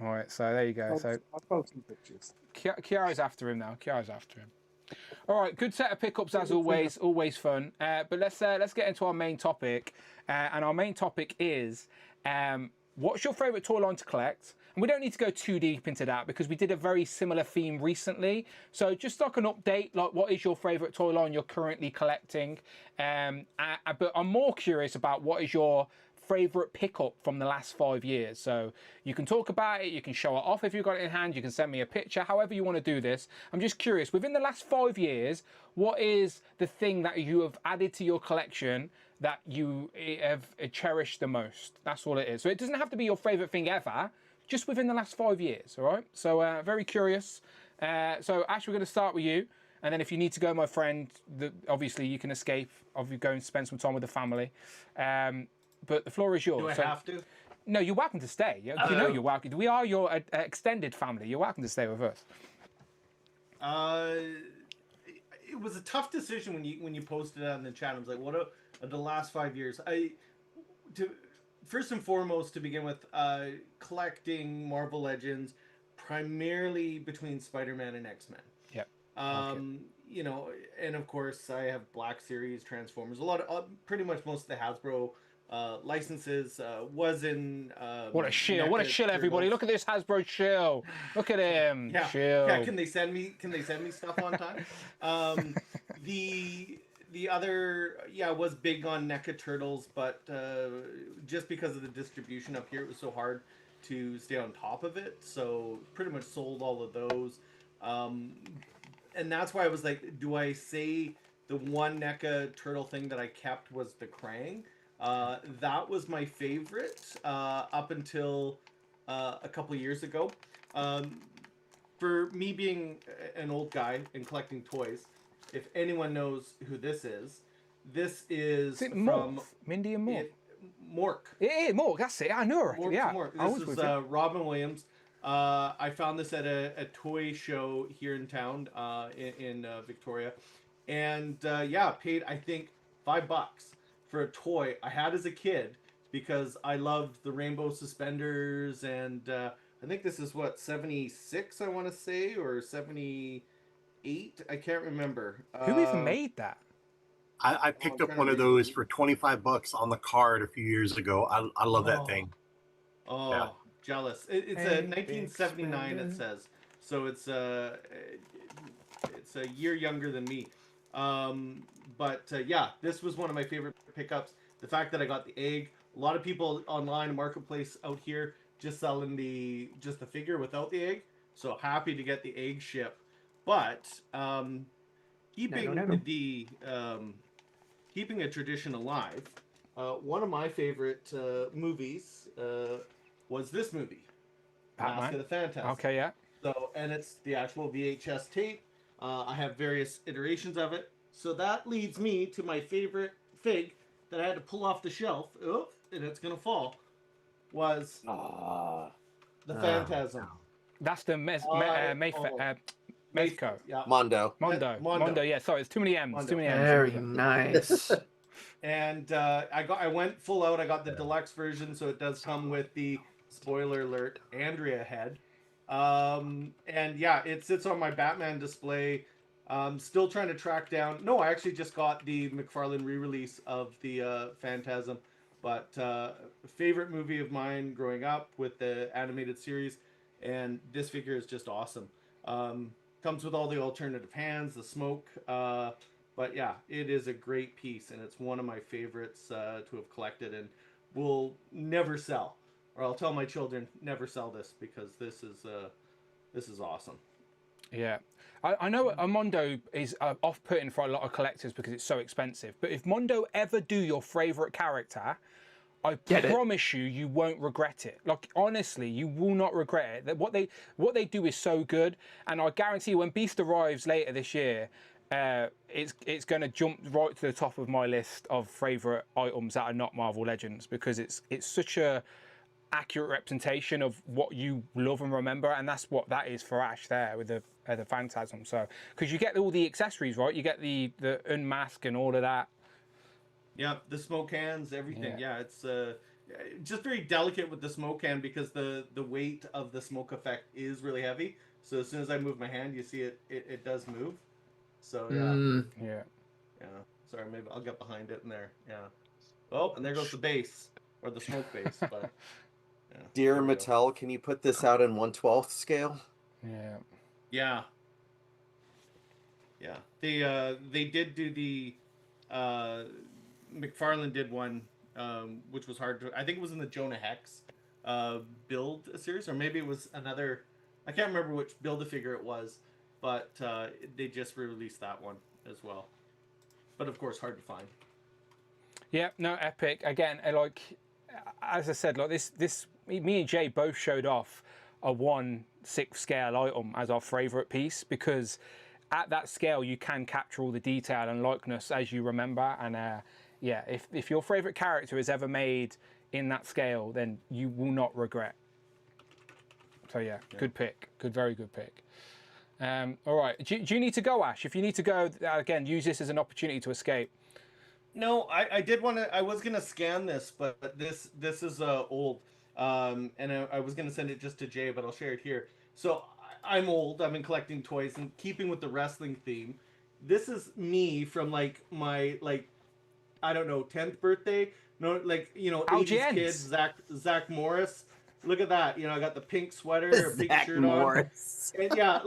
All right, so there you go. So I'll post some pictures. Kiara's after him now. All right, good set of pickups as always. Always fun. But let's get into our main topic. And our main topic is. What's your favourite toy line to collect? And we don't need to go too deep into that because we did a very similar theme recently. So just like an update, like what is your favourite toy line you're currently collecting? But I'm more curious about what is your favourite pickup from the last 5 years. So you can talk about it, you can show it off if you've got it in hand, you can send me a picture, however you want to do this. I'm just curious, within the last 5 years, what is the thing that you have added to your collection that you have cherished the most? That's all it is. So it doesn't have to be your favourite thing ever, just within the last 5 years, all right? So very curious. So Ash, we're going to start with you. And then if you need to go, my friend, obviously you can escape. Obviously go and spend some time with the family. But the floor is yours. Do I have to? No, you're welcome to stay. You know you're welcome. We are your extended family. You're welcome to stay with us. It was a tough decision when you posted that in the chat. I was like, what are the last 5 years? First and foremost, to begin with, collecting Marvel Legends primarily between Spider-Man and X-Men. Yep. You know, and of course I have Black Series, Transformers, a lot of pretty much most of the Hasbro licenses. Was in what a shill! What a shill! Everybody, look at this Hasbro shill. Look at him. Yeah. Shill. Yeah. Can they send me stuff on time? The other, was big on NECA Turtles, but just because of the distribution up here, it was so hard to stay on top of it. So pretty much sold all of those. And that's why I was like, do I say the one NECA Turtle thing that I kept was the Krang? That was my favorite up until a couple years ago. For me being an old guy and collecting toys, if anyone knows who this is from Mindy and Mork. Mork. Yeah, Mork. That's it. I know her. Mork Yeah. to Mork. This is Robin Williams. I found this at a toy show here in town in Victoria, and paid I think $5 for a toy I had as a kid because I loved the rainbow suspenders, and I think this is what 76 I want to say, or 78. I can't remember. Who even made that? I picked up one of those for $25 on the card a few years ago. I love that thing. Oh, yeah. Jealous. It's a 1979, it says. So it's a year younger than me. This was one of my favorite pickups. The fact that I got the egg. A lot of people online, marketplace out here, just selling just the figure without the egg. So happy to get the egg ship. But keeping a tradition alive, one of my favorite movies was this movie, Mask of the Phantasm. Okay, yeah. So, and it's the actual VHS tape. I have various iterations of it. So that leads me to my favorite fig that I had to pull off the shelf. Oh, and it's gonna fall. Was the Phantasm. That's the Mezco. Yeah. Mondo. Yeah. Sorry, it's too many M's. Mondo. Too many M's. Very nice. And I went full out. I got the deluxe version, so it does come with the, spoiler alert, Andrea head. It sits on my Batman display. Still trying to track down. No, I actually just got the McFarlane re-release of the Phantasm. But favorite movie of mine growing up with the animated series, and this figure is just awesome. Comes with all the alternative hands, the smoke. But yeah, it is a great piece, and it's one of my favorites to have collected, and will never sell. Or I'll tell my children, never sell this, because this is awesome. Yeah. I know a Mondo is off-putting for a lot of collectors because it's so expensive. But if Mondo ever do your favourite character, I promise you won't regret it. Like, honestly, you will not regret it. What they do is so good, and I guarantee you, when Beast arrives later this year, it's going to jump right to the top of my list of favourite items that are not Marvel Legends, because it's such a accurate representation of what you love and remember, and that's what that is for Ash there with the Phantasm. So, because you get all the accessories, right? You get the unmask and all of that. Yeah, the smoke hands, everything. Yeah, it's just very delicate with the smoke hand, because the weight of the smoke effect is really heavy. So as soon as I move my hand, you see it does move. So yeah. Sorry, maybe I'll get behind it in there. Yeah. Oh, and there goes the base, or the smoke base. But yeah, Dear Mattel, can you put this out in 1/12 scale? Yeah. They did do the McFarlane did one, which was hard to. I think it was in the Jonah Hex build a series, or maybe it was another. I can't remember which Build-A-Figure it was, but they just re-released that one as well. But of course, hard to find. Yeah, no, epic. Again, like as I said, like this, me and Jay both showed off a 1/6 scale item as our favourite piece, because at that scale you can capture all the detail and likeness as you remember. And if your favourite character is ever made in that scale, then you will not regret. So yeah, good pick. Very good pick. All right. Do you need to go, Ash? If you need to go, again, use this as an opportunity to escape. No, I did want to. I was gonna scan this, but this is old, and I was gonna send it just to Jay, but I'll share it here. So I'm old. I've been collecting toys, and keeping with the wrestling theme, this is me from like my I don't know 10th birthday. No, like 80s kids. Zach Morris. Look at that. I got the pink sweater, a pink shirt Morris. on. And yeah,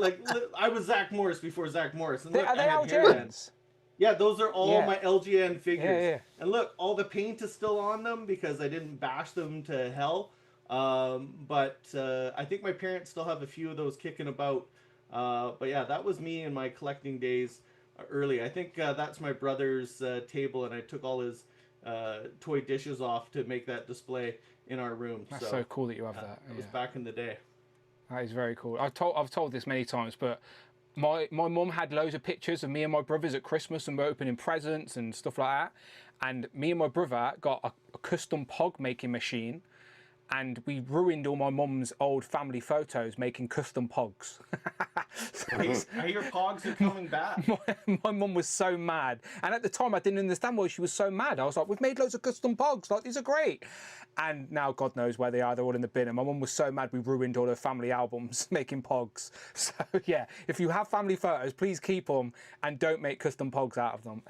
I was Zach Morris before Zach Morris. And look, Are they I had LGNs? Yeah, those are all my LGN figures. Yeah. And look, all the paint is still on them because I didn't bash them to hell. But I think my parents still have a few of those kicking about. But yeah, that was me in my collecting days early. I think that's my brother's table, and I took all his toy dishes off to make that display in our room. That's so cool that you have that. It was back in the day. That is very cool. I've told this many times, but my mum had loads of pictures of me and my brothers at Christmas, and we're opening presents and stuff like that. And me and my brother got a custom pog making machine, and we ruined all my mum's old family photos making custom pogs. I hear pogs are coming back. My mum was so mad, and at the time I didn't understand why she was so mad. I was like, we've made loads of custom pogs, like these are great. And now God knows where they are, they're all in the bin. And my mum was so mad we ruined all her family albums making pogs. So yeah, if you have family photos, please keep them and don't make custom pogs out of them,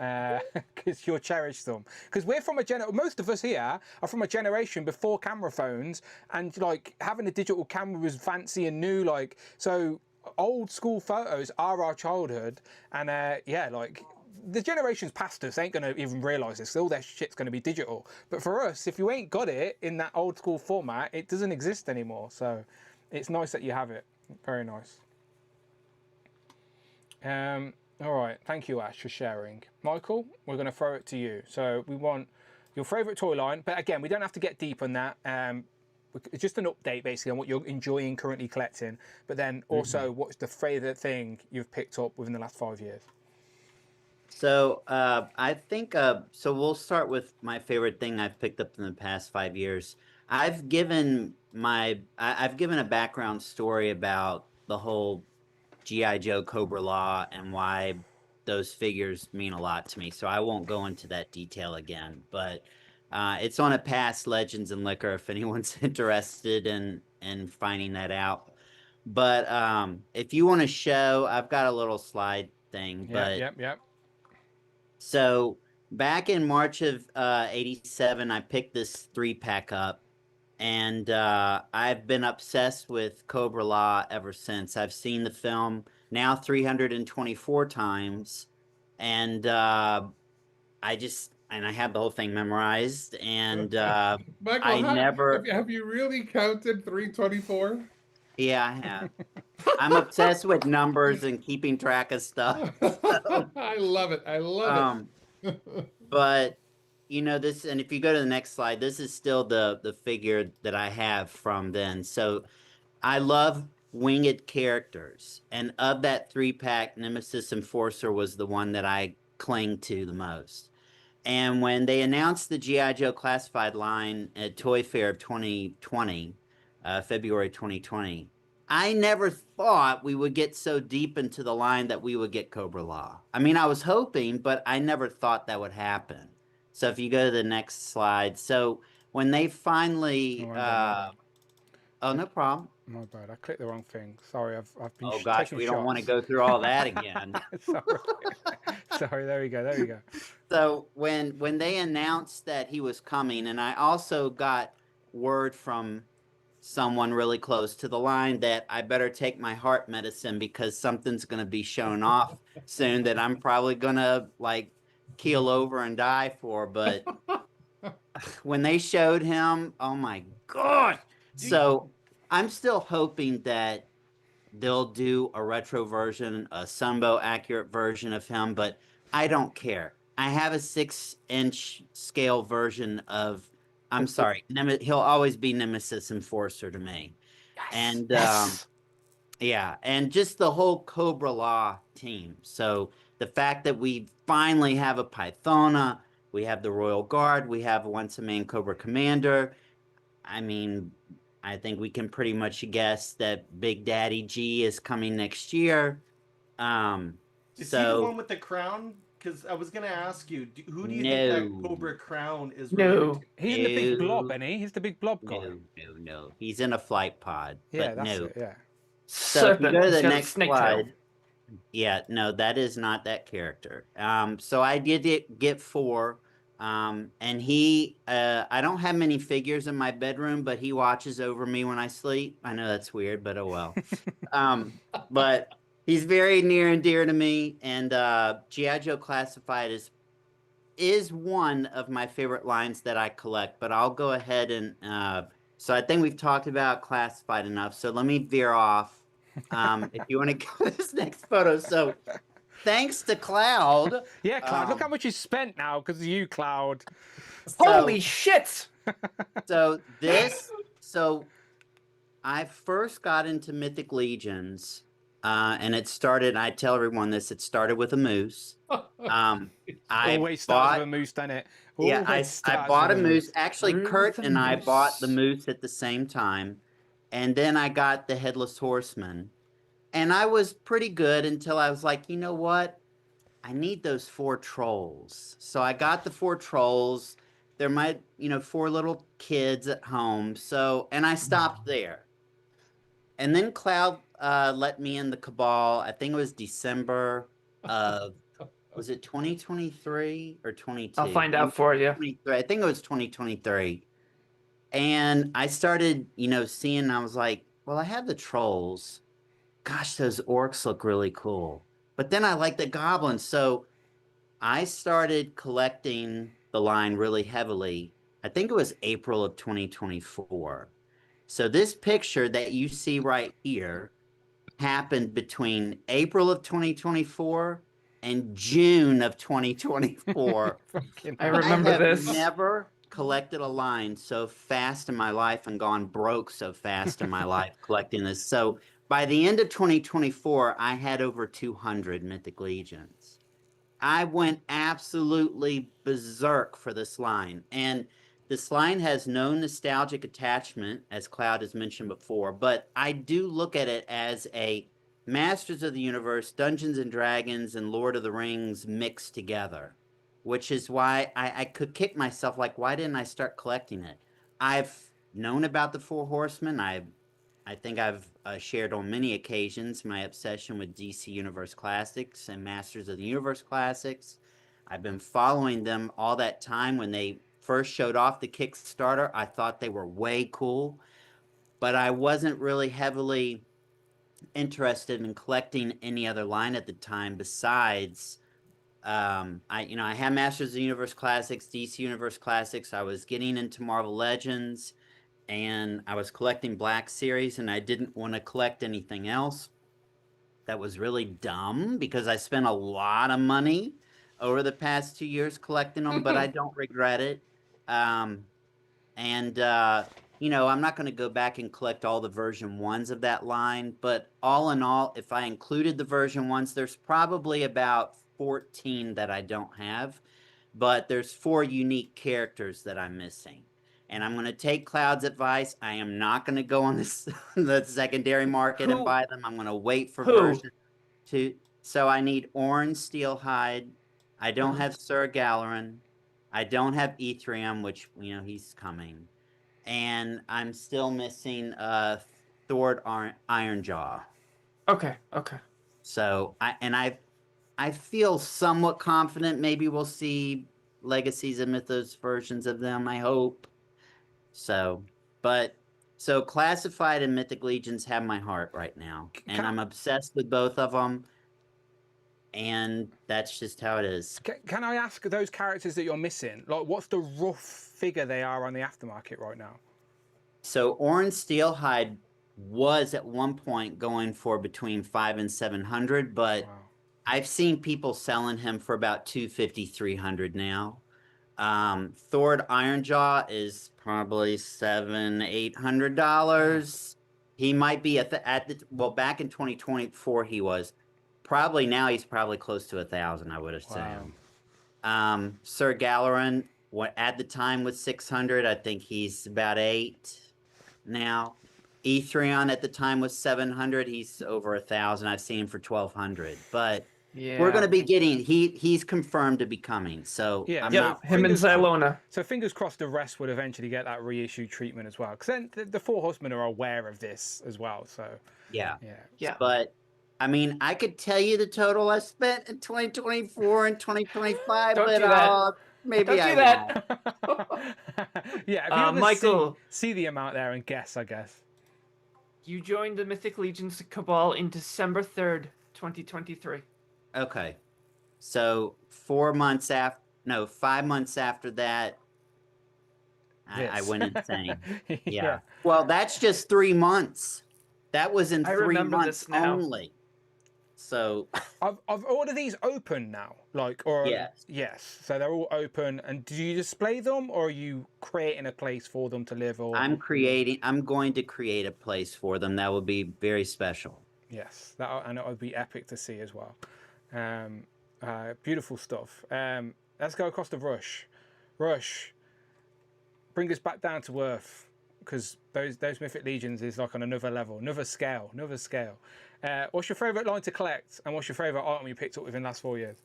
because you'll cherish them. Because we're from most of us here are from a generation before camera phones, and like having a digital camera was fancy and new, like, so old school photos are our childhood. And yeah, like the generations past us ain't gonna even realise this. All their shit's gonna be digital. But for us, if you ain't got it in that old school format, it doesn't exist anymore. So it's nice that you have it. Very nice. All right, thank you, Ash, for sharing. Michael, we're gonna throw it to you. So we want your favourite toy line, but again, we don't have to get deep on that. It's just an update basically on what you're enjoying currently collecting, but then also what's the favourite thing you've picked up within the last 5 years? So I think so. We'll start with my favorite thing I've picked up in the past 5 years. I've given a background story about the whole G.I. Joe Cobra Law and why those figures mean a lot to me. So I won't go into that detail again, but it's on a past Legends and Liquor if anyone's interested in finding that out. But if you want to show, I've got a little slide thing. Yep. So back in March of '87, I picked this 3-pack up, and I've been obsessed with Cobra Law ever since. I've seen the film now 324 times, and I have the whole thing memorized. And Michael, have you really counted 324? Yeah, I have. I'm obsessed with numbers and keeping track of stuff. So. I love it. I love it. But this, and if you go to the next slide, this is still the figure that I have from then. So I love winged characters, and of that 3-pack, Nemesis Enforcer was the one that I cling to the most. And when they announced the G.I. Joe Classified line at Toy Fair of 2020, February 2020, I never thought we would get so deep into the line that we would get Cobra Law. I mean, I was hoping, but I never thought that would happen. So if you go to the next slide. So when they finally... Oh, no problem. My bad. I clicked the wrong thing. Sorry, I've been. Oh gosh, we don't want to go through all that again. Sorry. There we go. So when they announced that he was coming, and I also got word from someone really close to the line that I better take my heart medicine because something's going to be shown off soon that I'm probably going to keel over and die for. But when they showed him, oh my God. So I'm still hoping that they'll do a retro version, a Sunbow accurate version of him, but I don't care. I have a 6-inch scale version of, I'm sorry, he'll always be Nemesis Enforcer to me. Yes. And yeah, and just the whole Cobra Law team. So the fact that we finally have a Pythona, we have the Royal Guard, we have a Once a Man Cobra Commander, I mean, I think we can pretty much guess that Big Daddy G is coming next year. Is he the one with the crown? Because I was gonna ask you, who do you think that Cobra crown is related to? He's in the big blob, isn't he? He's the big blob guy. No. He's in a flight pod. Yeah, but that's no. it. Yeah. So if you go to the He's got a next snake slide. tail. Yeah, no, that is not that character. So I did get 4. And I don't have many figures in my bedroom, but he watches over me when I sleep. I know that's weird, but oh well. But he's very near and dear to me, and G.I. Joe Classified is one of my favorite lines that I collect. But I'll go ahead and so I think we've talked about Classified enough. So let me veer off. If you want to go to this next photo. So thanks to Cloud. Yeah, Cloud. Look how much you spent now because of you, Cloud. Holy shit! So I first got into Mythic Legions, and it started. I tell everyone this. It started with a moose. Always starts with a moose, doesn't it? Yeah, I bought a moose. Actually, Kurt and I bought the moose at the same time, and then I got the Headless Horseman, and I was pretty good until I was like, you know what? I need those 4 trolls. So I got the 4 trolls. They're my, 4 little kids at home. So, and I stopped there. And then Cloud let me in the Cabal. I think it was December of, was it 2023 or 22? I'll find out for you. I think it was 2023. And I started, seeing, I was like, well, I have the trolls. Gosh, those orcs look really cool. But then I like the goblins. So I started collecting the line really heavily. I think it was April of 2024. So this picture that you see right here happened between April of 2024 and June of 2024. I remember this. I have never collected a line so fast in my life and gone broke so fast in my life collecting this. So by the end of 2024, I had over 200 Mythic Legions. I went absolutely berserk for this line. And this line has no nostalgic attachment, as Cloud has mentioned before, but I do look at it as a Masters of the Universe, Dungeons and Dragons, and Lord of the Rings mixed together, which is why I could kick myself, like, why didn't I start collecting it? I've known about the 4 Horsemen. I think I've shared on many occasions my obsession with DC Universe Classics and Masters of the Universe Classics. I've been following them all that time. When they first showed off the Kickstarter, I thought they were way cool, but I wasn't really heavily interested in collecting any other line at the time besides I had Masters of the Universe Classics, DC Universe Classics. I was getting into Marvel Legends, and I was collecting Black Series, and I didn't want to collect anything else. That was really dumb because I spent a lot of money over the past 2 years collecting them, but I don't regret it. I'm not going to go back and collect all the version 1s of that line, but all in all, if I included the version 1s, there's probably about 14 that I don't have, but there's 4 unique characters that I'm missing. And I'm going to take Cloud's advice. I am not going to go on the secondary market and buy them. I'm going to wait for version 2. So I need Orin Steelhide. I don't have Sir Galeron. I don't have Ethereum, which, he's coming. And I'm still missing Thord Ironjaw. Okay. So I feel somewhat confident maybe we'll see Legacies of Mythos versions of them, I hope. So Classified and Mythic Legions have my heart right now. And I'm obsessed with both of them. And that's just how it is. Can I ask those characters that you're missing, like, what's the rough figure they are on the aftermarket right now? So Orin Steelhide was at one point going for between 500 and 700, but wow. I've seen people selling him for about 250, 300 now. Thord Ironjaw is probably $700-800. He might be back in 2024 he was. Probably now he's probably close to 1,000, I would assume. Wow. Sir Galeron, what at the time was 600. I think he's about 8 now. Ethrion at the time was 700. He's over 1,000. I've seen him for 1,200. But we're going to be getting. He's confirmed to be coming. So Yeah, I'm so not. Him and Xylona. So fingers crossed the rest would eventually get that reissue treatment as well. Because then the Four Horsemen are aware of this as well. So Yeah. yeah. But I mean, I could tell you the total I spent in 2024 and 2025, Don't but do that. maybe Don't I do that. Yeah, if you ever Michael, see the amount there and guess, I guess. you joined the Mythic Legions Cabal in December 3rd, 2023. Okay. So 5 months after that, I went insane. Yeah. Well, that's just 3 months. That was in 3 months only. So I've ordered these open now, like, or yes. So they're all open. And do you display them, or are you creating a place for them to live? Or I'm going to create a place for them that will be very special. Yes, and it would be epic to see as well. Beautiful stuff. Let's go across the Rush. Rush, bring us back down to earth, because those Mythic Legions is like on another level, another scale. What's your favourite line to collect, and what's your favourite item you picked up within the last 4 years?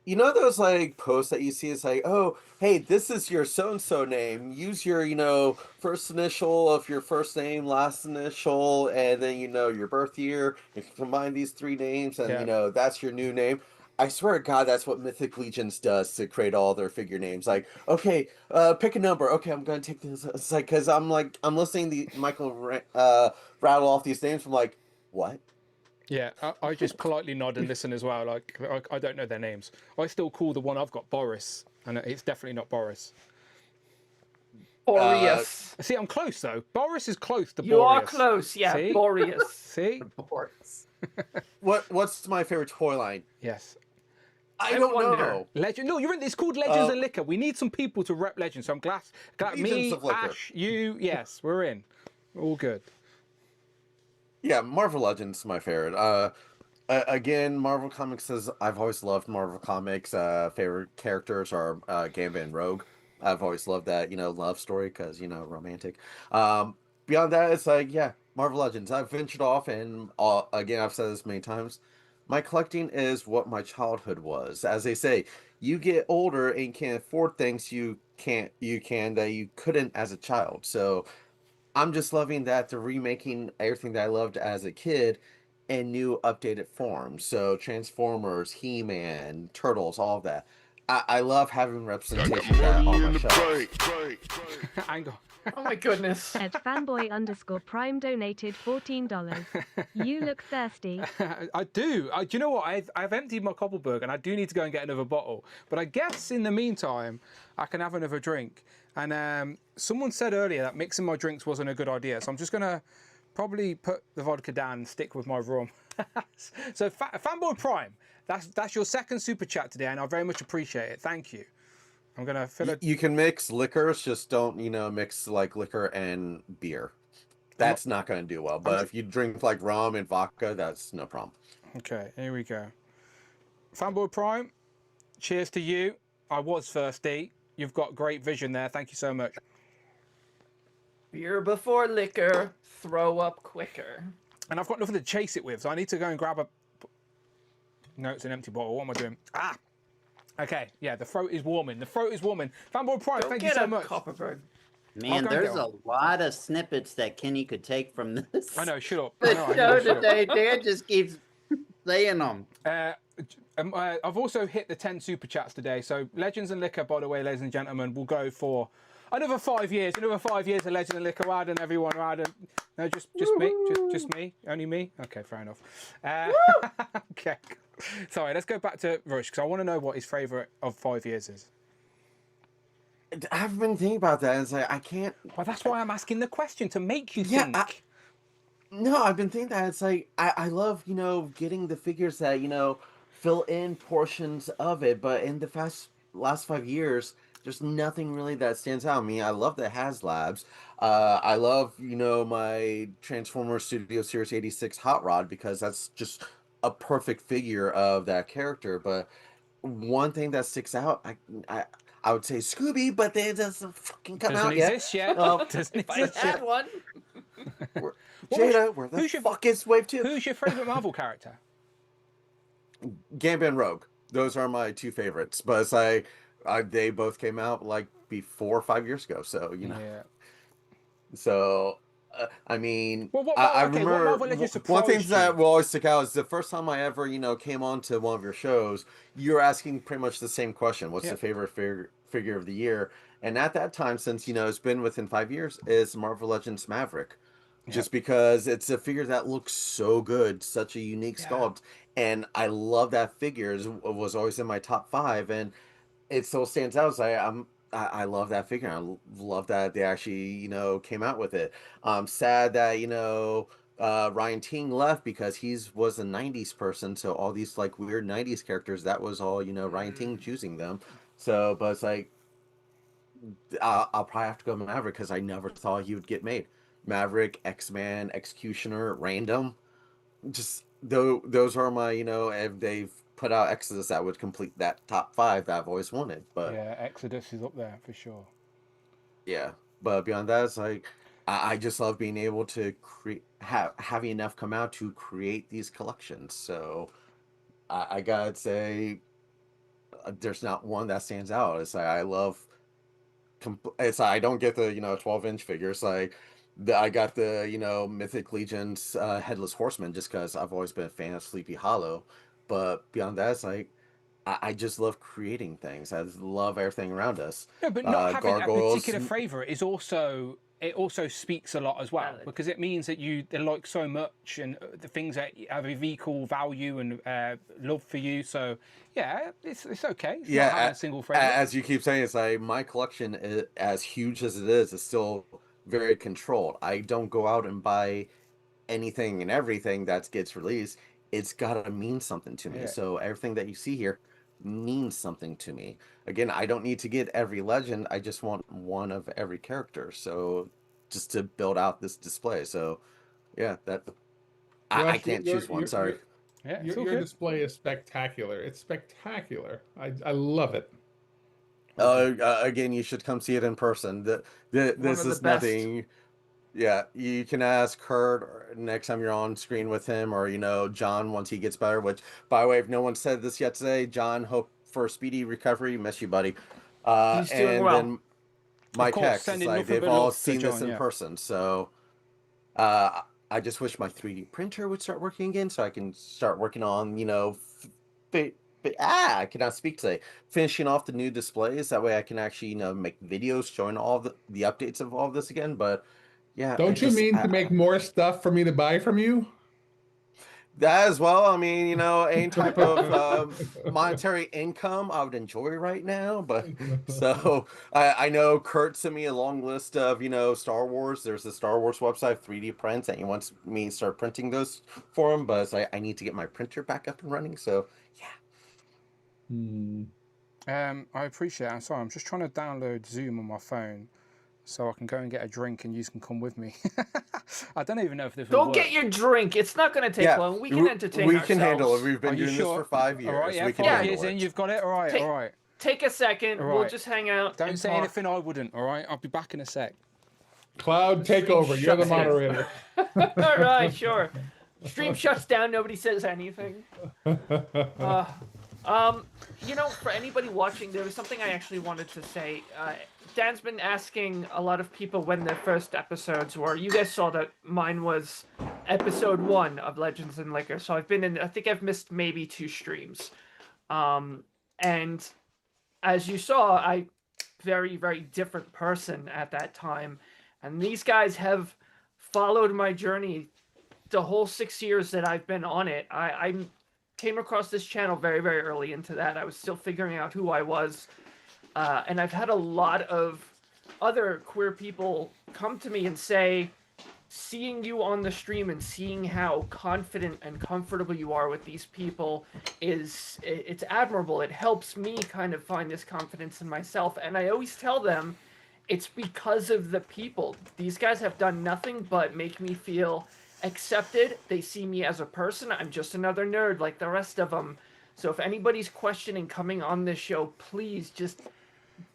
You know those like posts that you see? It's like, oh, hey, this is your so-and-so name. Use your, first initial of your first name, last initial, and then, your birth year. You can combine these 3 names, and, that's your new name. I swear to God, that's what Mythic Legions does to create all their figure names. Like, okay, pick a number. Okay, I'm going to take this. It's like, because I'm listening to Michael rattle off these names. I'm like, what? Yeah, I just politely nod and listen as well. Like, I don't know their names. I still call the one I've got Boris, and it's definitely not Boris. Boreas. See, I'm close though. Boris is close to Boreas. You are close, yeah. See? Boreas. See? Boreas. What's my favorite toy line? Yes. I don't know. Legend. No, it's called Legends of Liquor. We need some people to rep Legends. So I'm glad me, of Liquor. Ash, you, yes, we're in. All good. Yeah, Marvel Legends is my favorite. Again, Marvel Comics says I've always loved Marvel Comics. Favorite characters are Gambit and Rogue. I've always loved that, love story because, romantic. Beyond that, it's like, yeah, Marvel Legends. I've ventured off, and again, I've said this many times. My collecting is what my childhood was. As they say, you get older and can't afford things that you couldn't as a child. So I'm just loving that they're remaking everything that I loved as a kid in new updated forms. So Transformers, He-Man, Turtles, all of that. I love having representation of that on my shelf. Angle. Oh my goodness. At fanboy_prime donated $14. You look thirsty. I do. Do you know what? I've emptied my Koppelberg, and I do need to go and get another bottle. But I guess in the meantime, I can have another drink. And someone said earlier that mixing my drinks wasn't a good idea. So I'm just going to probably put the vodka down and stick with my rum. So Fanboy Prime, that's your second super chat today, and I very much appreciate it. Thank you. I'm going to fill it. You can mix liquors, just don't, mix like liquor and beer. That's not going to do well. But if you drink like rum and vodka, that's no problem. Okay, here we go. Fanboy Prime, cheers to you. I was thirsty. You've got great vision there. Thank you so much. Beer before liquor, throw up quicker. And I've got nothing to chase it with, so I need to go and grab a... No, it's an empty bottle. What am I doing? Ah! Okay, yeah, the throat is warming. Fanboy Prime, thank you so much. Copperberg. Man, there's a lot of snippets that Kenny could take from this. I know, shut up. The show today, Dan just keeps saying them. I've also hit the 10 super chats today. So Legends and Liquor, by the way, ladies and gentlemen, will go for another 5 years. Another 5 years of Legends and Liquor. Well done, everyone. Well done. No, just me. Just me. Only me. Okay, fair enough. Okay. Sorry, let's go back to Rush, because I want to know what his favourite of 5 years is. I've been thinking about that. It's like, I can't... Well, that's why I'm asking the question, to make you think. No, I've been thinking that. It's like, I love, getting the figures that, fill in portions of it. But in the last 5 years, there's nothing really that stands out. I mean, I love the HasLabs. I love, my Transformers Studio Series 86 Hot Rod, because that's just a perfect figure of that character. But one thing that sticks out, I would say Scooby, but they doesn't fucking come Doesn't out yet. exist yet. Doesn't If I exist had yet. one. Jada, where the fuck is Wave 2? Who's your favorite Marvel character? Gambit and Rogue. Those are my two favorites. But it's like they both came out like before 5 years ago. So Yeah. So I mean, Well, I okay, what remember Marvel Legends one thing surprised that you? will always stick out is the first time I ever came on to one of your shows. You were asking pretty much the same question: what's Yeah. the favorite figure of the year? And at that time, since it's been within 5 years, is Marvel Legends Maverick. Just because it's a figure that looks so good, such a unique sculpt, and I love that figure. It was always in my top 5, and it still stands out. As I love that figure. I love that they actually came out with it. I'm sad that Ryan Ting left because was a 90s person, so all these like weird 90s characters, that was all Ryan Ting choosing them. So but it's like I'll probably have to go Maverick because I never thought he would get made. Maverick, X-Man, Executioner, Random. Just those are my if they've put out Exodus, that would complete that top 5 that I've always wanted. But yeah, Exodus is up there for sure. Yeah, but beyond that, it's like I just love being able to having enough come out to create these collections. So I gotta say, there's not one that stands out. It's like I love. It's I don't get the 12-inch figures. Like I got the Mythic Legion's Headless Horseman just because I've always been a fan of Sleepy Hollow. But beyond that, it's like I just love creating things. I love everything around us. No, but not having Gargoyles, a particular favorite is also speaks a lot as well, because it means that they like so much, and the things that have of equal value and love for you. So yeah, it's okay. It's not having a single favorite. As you keep saying, it's like my collection, as huge as it is still very controlled. I don't go out and buy anything and everything that gets released. It's gotta mean something to me. Yeah. So everything that you see here means something to me. Again, I don't need to get every legend. I just want one of every character. So just to build out this display. So yeah, I can't choose one. Sorry. Your display is spectacular. It's spectacular. I love it. Again, you should come see it in person. This is nothing. Yeah, you can ask Kurt next time you're on screen with him, or John once he gets better. Which, by the way, if no one said this yet today, John, hope for a speedy recovery. Miss you, buddy. He's doing well. Then my text is like they've all seen this in person. So, I just wish my 3D printer would start working again, so I can start working on I cannot speak today. Finishing off the new displays. That way, I can actually make videos showing all the updates of all of this again. But yeah, Don't you mean to make more stuff for me to buy from you? That as well. I mean, any type of monetary income I would enjoy right now. But so I know Kurt sent me a long list of Star Wars. There's a Star Wars website, 3D prints, and he wants me to start printing those for him. But it's like I need to get my printer back up and running. So I appreciate it. I'm sorry. I'm just trying to download Zoom on my phone so I can go and get a drink and you can come with me. I don't even know if this will Don't work. get your drink. It's not going to take long. We can entertain ourselves. We can handle it. We've been Are you doing sure? this for 5 years. All right, yeah, we can 5 handle years it. in, you've got it. All right, all right. Take a second. All We'll right. just hang out. Don't and say talk. anything I wouldn't, all right? I'll be back in a sec. Cloud, take over. You're the moderator. All right, sure. Stream shuts down. Nobody says anything. For anybody watching, there was something I actually wanted to say. Dan's been asking a lot of people when their first episodes were. You guys saw that mine was episode 1 of Legends and Liquor. So I think I've missed maybe 2 streams. And as you saw, very, very different person at that time. And these guys have followed my journey the whole 6 years that I've been on it. I came across this channel very, very early into that. I was still figuring out who I was. And I've had a lot of other queer people come to me and say, seeing you on the stream and seeing how confident and comfortable you are with these people it's admirable. It helps me kind of find this confidence in myself. And I always tell them it's because of the people. These guys have done nothing but make me feel accepted. They see me as a person. I'm just another nerd like the rest of them. So if anybody's questioning coming on this show, please just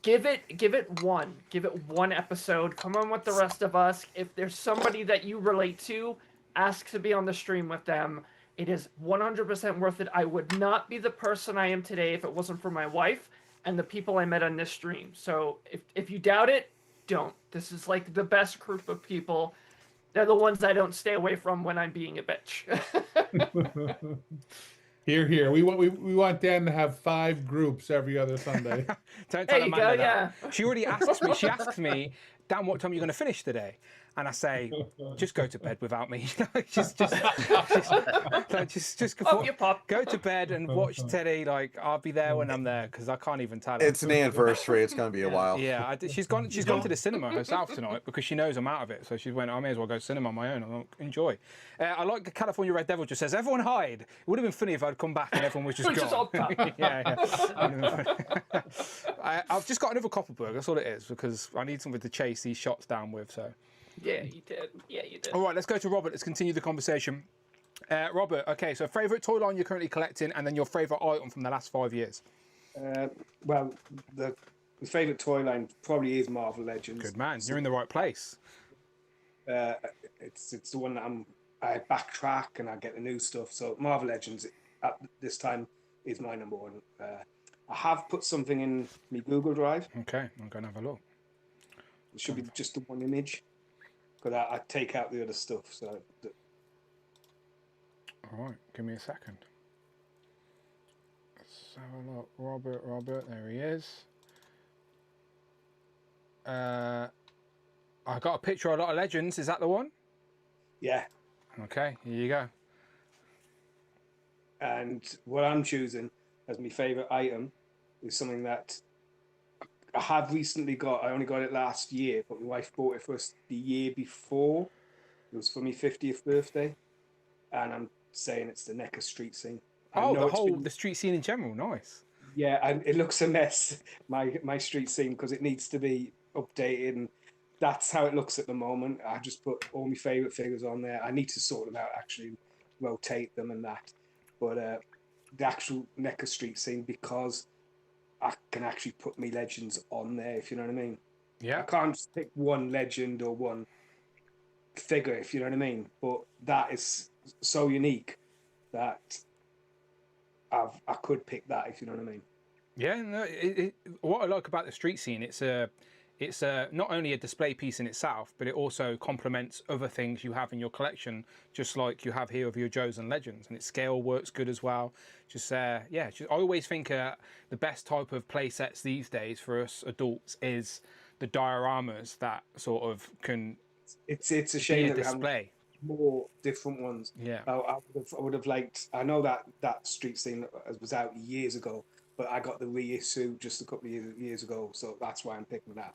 Give it one episode. Come on with the rest of us. If there's somebody that you relate to, ask to be on the stream with them. It is 100% worth it. I would not be the person I am today if it wasn't for my wife and the people I met on this stream. So if you doubt it, don't. This is like the best group of people. They're the ones I don't stay away from when I'm being a bitch. Here. We want Dan to have 5 groups every other Sunday. Don't There tell you Amanda go, that. yeah. She already asks me. She asks me, Dan, what time are you going to finish today? And I say, just go to bed without me. just Pop your pop. go to bed and watch telly. Like I'll be there when I'm there because I can't even tell her. It's an anniversary. It's gonna be a while. Yeah, she's gone to the cinema herself tonight because she knows I'm out of it. So she went, I may as well go to cinema on my own. I'll enjoy. I like the California Red Devil just says, everyone hide. It would have been funny if I'd come back and everyone was just Just gone. all pop. yeah. I've just got another Copperberg. That's all it is because I need something to chase these shots down with. So. Yeah, you did. All right, let's go to Robert. Let's continue the conversation. Robert, okay, so favourite toy line you're currently collecting and then your favourite item from the last 5 years. Well, the favourite toy line probably is Marvel Legends. Good man, you're in the right place. It's the one that I backtrack and I get the new stuff. So Marvel Legends at this time is my number one. I have put something in my Google Drive. Okay, I'm going to have a look. It should be just the one image. Because I take out the other stuff. So. All right, give me a second. Let's have a look. Robert, there he is. I got a picture of a lot of legends. Is that the one? Yeah. Okay, here you go. And what I'm choosing as my favourite item is something that I have recently got. I only got it last year, but my wife bought it for us the year before. It was for my 50th birthday, and I'm saying it's the NECA street scene. The street scene in general, nice. Yeah, and it looks a mess. My street scene because it needs to be updated, and that's how it looks at the moment. I just put all my favourite figures on there. I need to sort them out, actually rotate them and that. But the actual NECA street scene because I can actually put me legends on there, if you know what I mean. Yeah. I can't just pick one legend or one figure, if you know what I mean. But that is so unique that I could pick that, if you know what I mean. Yeah, no, what I like about the street scene, it's not only a display piece in itself, but it also complements other things you have in your collection, just like you have here of your Joes and Legends, and its scale works good as well. I always think the best type of play sets these days for us adults is the dioramas that sort of can. It's a shame that display. More different ones. Yeah, I would have liked. I know that street scene was out years ago, but I got the reissue just a couple of years ago, so that's why I'm picking that.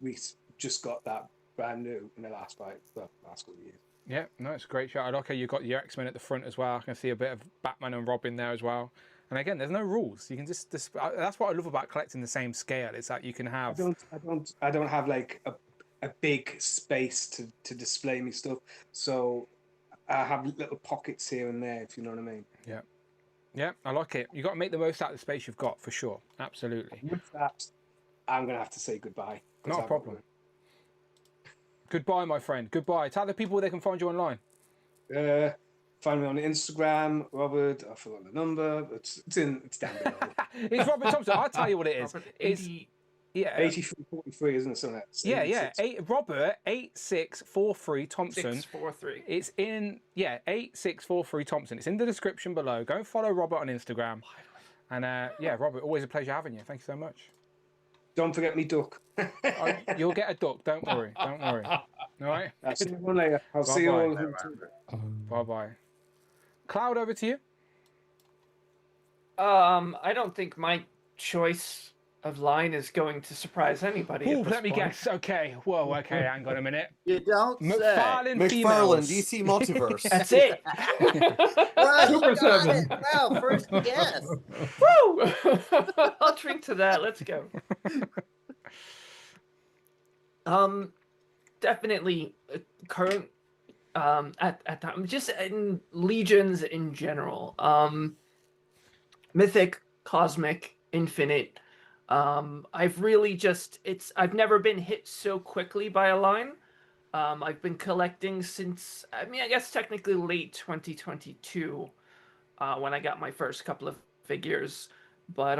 We just got that brand new in the last couple of years. Yeah, no, it's a great shot. I like how you got your X-Men at the front as well. I can see a bit of Batman and Robin there as well. And again, there's no rules. You can just that's what I love about collecting the same scale. It's that you can have. I don't have like a big space to display me stuff, so I have little pockets here and there, if you know what I mean. Yeah, yeah, I like it. You got to make the most out of the space you've got for sure. Absolutely. With that, I'm gonna have to say goodbye. Not a problem. Goodbye, my friend. Goodbye. Tell the people where they can find you online. Find me on Instagram, Robert. I forgot the number. It's down below. It's Robert Thompson. I'll tell you what it is. It's 8343, isn't it? Something like that. Robert 8643 Thompson. 643. It's in 8643 Thompson. It's in the description below. Go and follow Robert on Instagram. And Robert, always a pleasure having you. Thank you so much. Don't forget me duck. You'll get a duck. Don't worry. Don't worry. All right. I'll see you later. I'll see you all. Bye bye. Cloud, over to you. I don't think my choice of line is going to surprise anybody. Oh, let me guess. Okay. Whoa. Okay. Hang on a minute. You don't McFarlane say. females. DC Multiverse. That's it. Super 7. Wow, first guess. Woo! I'll drink to that. Let's go. Definitely current. At time, just in Legions in general. Mythic, Cosmic, Infinite. I've really I've never been hit so quickly by a line. I've been collecting since, I mean, I guess technically late 2022, when I got my first couple of figures. But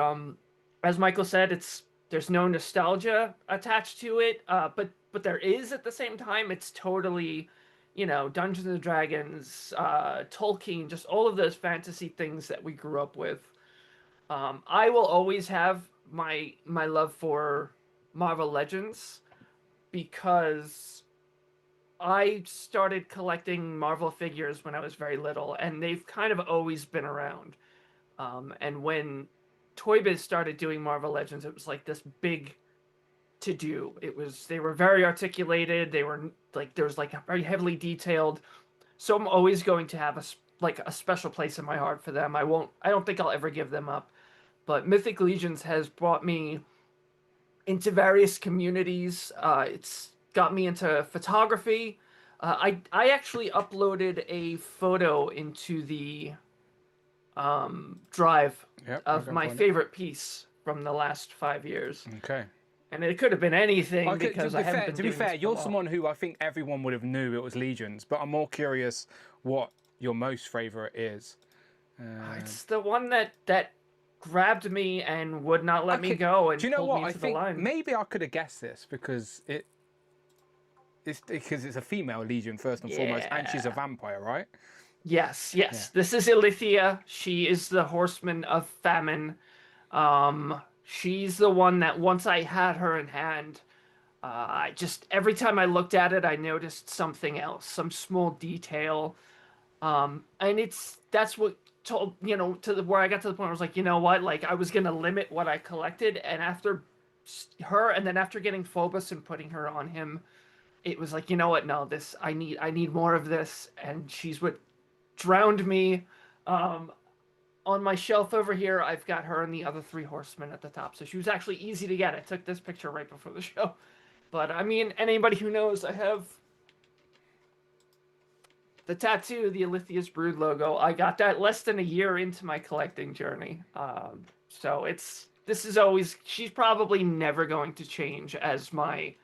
as Michael said, there's no nostalgia attached to it, but there is at the same time. It's totally, Dungeons and Dragons, Tolkien, just all of those fantasy things that we grew up with. I will always have my love for Marvel Legends because I started collecting Marvel figures when I was very little, and they've kind of always been around. And when Toy Biz started doing Marvel Legends, it was like this big to do. They were very articulated. They were like, there was like very heavily detailed. So I'm always going to have a special place in my heart for them. I don't think I'll ever give them up. But Mythic Legions has brought me into various communities. It's got me into photography. I actually uploaded a photo into the drive of my favorite piece from the last 5 years. Okay. And it could have been anything because I haven't been to be fair, you're someone who I think everyone would have knew it was Legions, but I'm more curious what your most favorite is. It's the one that grabbed me and would not let me go and do you know pulled what? me I into the think line. maybe I could have guessed this because it's a female Legion first and foremost, and she's a vampire, right? Yes. This is Ilithia. She is the Horseman of Famine. She's the one that once I had her in hand, I just every time I looked at it, I noticed something else, some small detail, and that's what told where I got to the point where I was like, you know what, like I was gonna limit what I collected, and after her, and then after getting Phobos and putting her on him, it was like, you know what, no, this I need more of this, and she's what drowned me. On my shelf over here, I've got her and the other 3 horsemen at the top. So she was actually easy to get. I took this picture right before the show. But, I mean, anybody who knows, I have the tattoo, the Ilithia's Brood logo. I got that less than a year into my collecting journey. So this is always, she's probably never going to change as my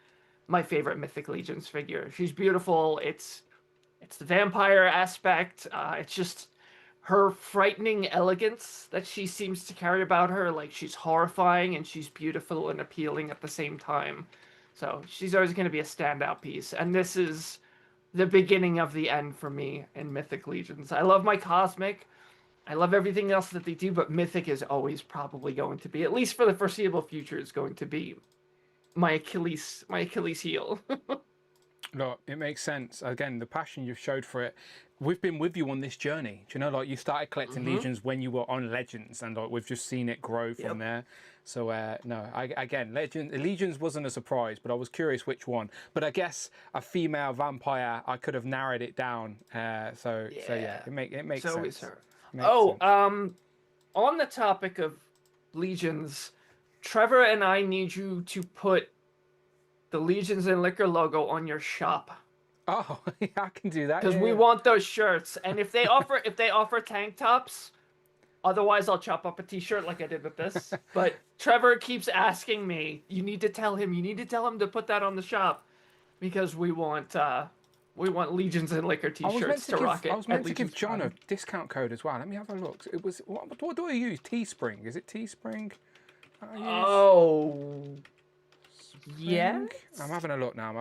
favorite Mythic Legions figure. She's beautiful. It's the vampire aspect. It's just her frightening elegance that she seems to carry about her. Like, she's horrifying and she's beautiful and appealing at the same time. So she's always going to be a standout piece. And this is the beginning of the end for me in Mythic Legions. I love my Cosmic. I love everything else that they do, but Mythic is always probably going to be, at least for the foreseeable future, is going to be my Achilles heel. Look, it makes sense. Again, the passion you've showed for it. We've been with you on this journey. Do you know, like you started collecting Legions when you were on Legends, and like we've just seen it grow from there. So Legions wasn't a surprise, but I was curious which one. But I guess a female vampire, I could have narrowed it down. So yeah, it makes sense. Always her. On the topic of Legions, Trevor and I need you to put the Legions and Liquor logo on your shop. Oh, yeah, I can do that. Because we want those shirts. And if they offer tank tops, otherwise I'll chop up a t-shirt like I did with this. But Trevor keeps asking me, you need to tell him to put that on the shop, because we want Legions and Liquor t-shirts to rock it. I was meant to give John a discount code as well. Let me have a look. It was what do I use? Teespring. Is it Teespring? Yeah. I'm having a look now.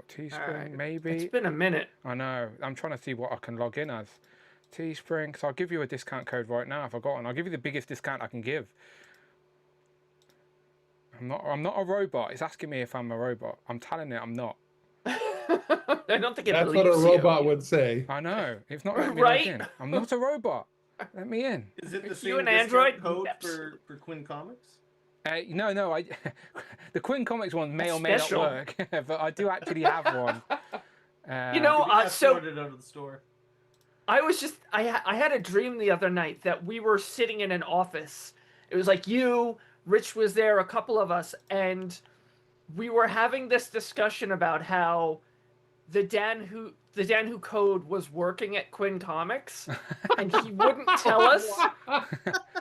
Teespring, maybe. It's been a minute. I know. I'm trying to see what I can log in as. Teespring. So I'll give you a discount code right now if I got one. I'll give you the biggest discount I can give. I'm not a robot. It's asking me if I'm a robot. I'm telling it I'm not. I don't think that's what a robot would say. I know. It's not letting me log in. I'm not a robot. Let me in. Is it the same you an Android code for Quinn Comics? No. The Quinn Comics one may or may not work, but I do actually have one. Sorted out of the store. I had a dream the other night that we were sitting in an office. It was like you, Rich was there, a couple of us, and we were having this discussion about how the Dan Who code was working at Quinn Comics, and he wouldn't tell us.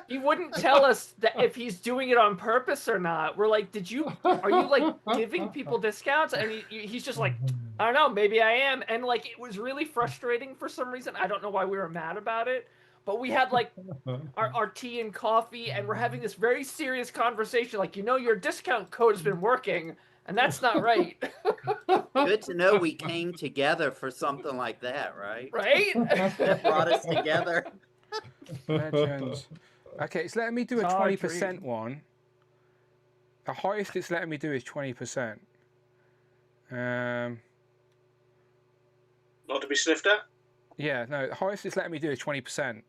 He wouldn't tell us that if he's doing it on purpose or not. We're like, are you like giving people discounts? And he's just like, I don't know, maybe I am. And like, it was really frustrating for some reason. I don't know why we were mad about it, but we had like our tea and coffee, and we're having this very serious conversation. Like, your discount code has been working, and that's not right. Good to know we came together for something like that, right? Right? That brought us together. Legends. Okay, it's letting me do a 20% one. The highest it's letting me do is 20%. Not to be sniffed at? Yeah, no, the highest it's letting me do is 20%.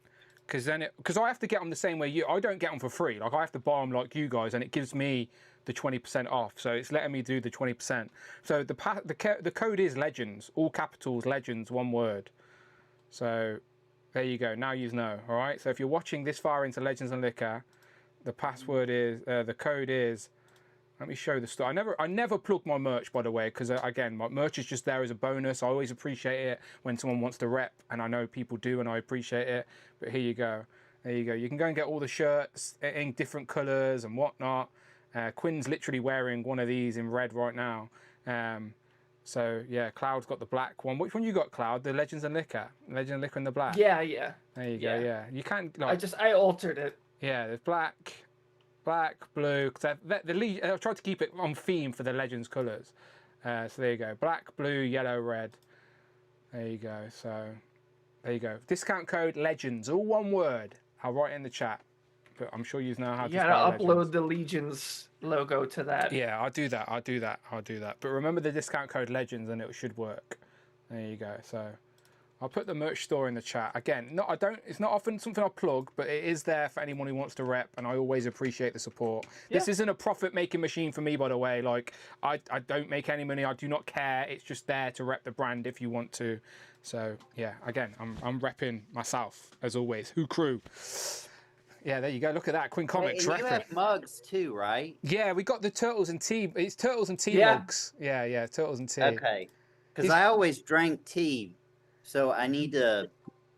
Because I have to get them the same way I don't get them for free. Like, I have to buy them like you guys, and it gives me the 20% off. So it's letting me do the 20%. So the code is Legends, all capitals, Legends, one word. So there you go. Now you know. All right. So if you're watching this far into Legends and Liquor, the password is the code is. Let me show the store. I never plug my merch, by the way, because again, my merch is just there as a bonus. I always appreciate it when someone wants to rep, and I know people do, and I appreciate it. But here you go. There you go. You can go and get all the shirts in different colours and whatnot. Quinn's literally wearing one of these in red right now. So yeah, Cloud's got the black one. Which one you got, Cloud? The Legends and Liquor. Legends and Liquor in the black. Yeah. There you go. Yeah. You can't. Like, I altered it. Yeah, there's black, blue. Cause I tried to keep it on theme for the Legends colours. So there you go. Black, blue, yellow, red. There you go. So there you go. Discount code Legends, all one word. I'll write it in the chat. But I'm sure you know how to spell gotta upload Legends. the Legions logo to that. Yeah, I'll do that. But remember the discount code Legends, and it should work. There you go. So I'll put the merch store in the chat. Again, it's not often something I plug, but it is there for anyone who wants to rep, and I always appreciate the support. Yeah. This isn't a profit-making machine for me, by the way. Like, I don't make any money. I do not care. It's just there to rep the brand if you want to. So yeah, again, I'm repping myself as always. Who crew? Yeah, there you go. Look at that. Quinn Comics. And you have mugs too, right? Yeah, we got the Turtles and Tea. It's Turtles and Tea mugs. Yeah, Turtles and Tea. Okay. Because I always drank tea, so I need to,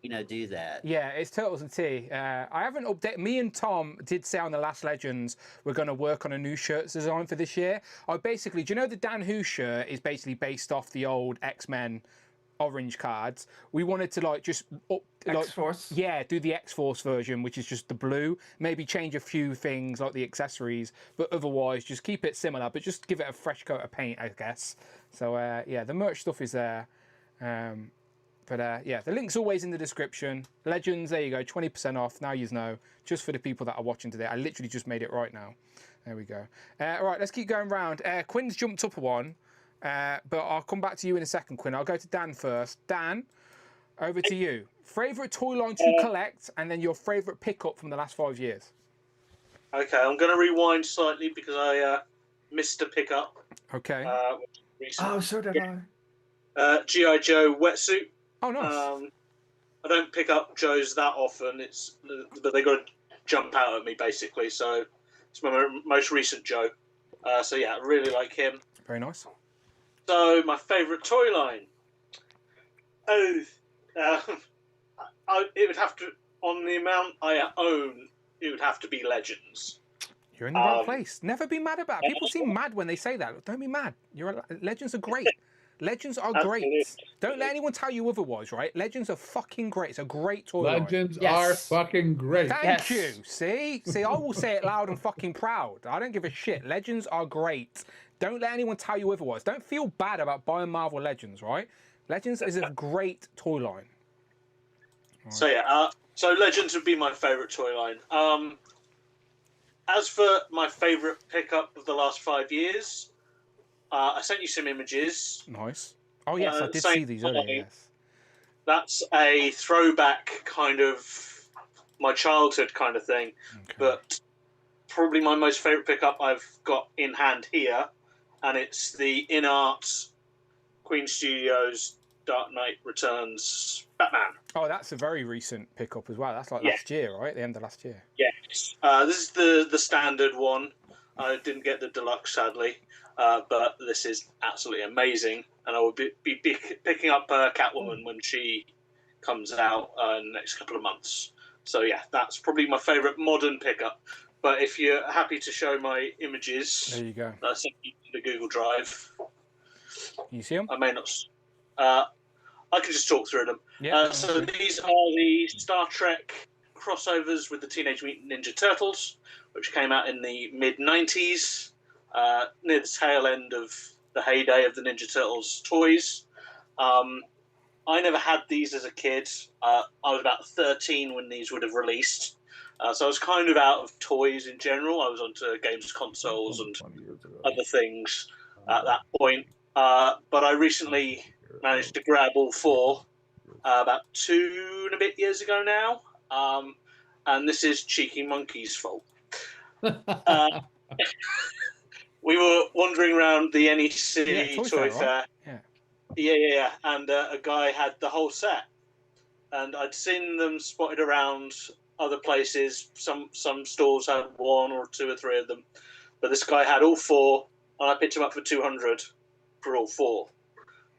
do that. Yeah, it's Turtles and Tea. I haven't updated. Me and Tom did say on the last Legends we're going to work on a new shirt design for this year. Do you know the Dan Who shirt is basically based off the old X-Men orange cards? We wanted to X-Force. Yeah, do the X-Force version, which is just the blue. Maybe change a few things like the accessories, but otherwise just keep it similar, but just give it a fresh coat of paint, I guess. So yeah, the merch stuff is there. Yeah, the link's always in the description. Legends, there you go, 20% off. Now you know, just for the people that are watching today. I literally just made it right now. There we go. All right, let's keep going round. Quinn's jumped up one. But I'll come back to you in a second, Quinn. I'll go to Dan first. Dan, over to you. Favourite toy line to collect, and then your favourite pickup from the last 5 years. Okay, I'm going to rewind slightly because I missed a pickup. Okay. So did I. G.I. Joe wetsuit. Oh, nice. I don't pick up Joes that often, but they got to jump out at me, basically. So it's my most recent Joe. So yeah, I really like him. Very nice. So my favourite toy line. It would have to, on the amount I own, it would have to be Legends. You're in the right place. Never be mad about it. People seem mad when they say that. Don't be mad. Legends are great. Legends are great. Don't let anyone tell you otherwise, right? Legends are fucking great. It's a great toy line. Legends are fucking great. Thank you. See, I will say it loud and fucking proud. I don't give a shit. Legends are great. Don't let anyone tell you otherwise. Don't feel bad about buying Marvel Legends, right? Legends is a great toy line. Right. So yeah, so Legends would be my favourite toy line. As for my favourite pickup of the last 5 years, I sent you some images. Nice. Oh yes, I did see these earlier. Yes. That's a throwback kind of my childhood kind of thing, but probably my most favourite pickup I've got in hand here, and it's the InArt Queen Studios Dark Knight Returns Batman. Oh, that's a very recent pickup as well. That's like last year, right? The end of last year. Yes. This is the standard one. I didn't get the deluxe, sadly, but this is absolutely amazing. and I will be picking up Catwoman when she comes out in the next couple of months. So yeah, that's probably my favourite modern pickup. But if you're happy to show my images, there you go. That's in the Google Drive. You see them? I may not. I can just talk through them. Yeah. So these are the Star Trek crossovers with the Teenage Mutant Ninja Turtles, which came out in the mid-90s, near the tail end of the heyday of the Ninja Turtles toys. I never had these as a kid. I was about 13 when these would have released. So I was kind of out of toys in general. I was onto games consoles and other things at that point. But I recently managed to grab all four about 2 and a bit years ago now. And this is Cheeky Monkey's fault. We were wandering around the NEC Toy Fair. Right? Yeah. And a guy had the whole set. And I'd seen them spotted around other places. Some stores had 1 or 2 or 3 of them. But this guy had all 4, and I picked him up for 200 for all 4.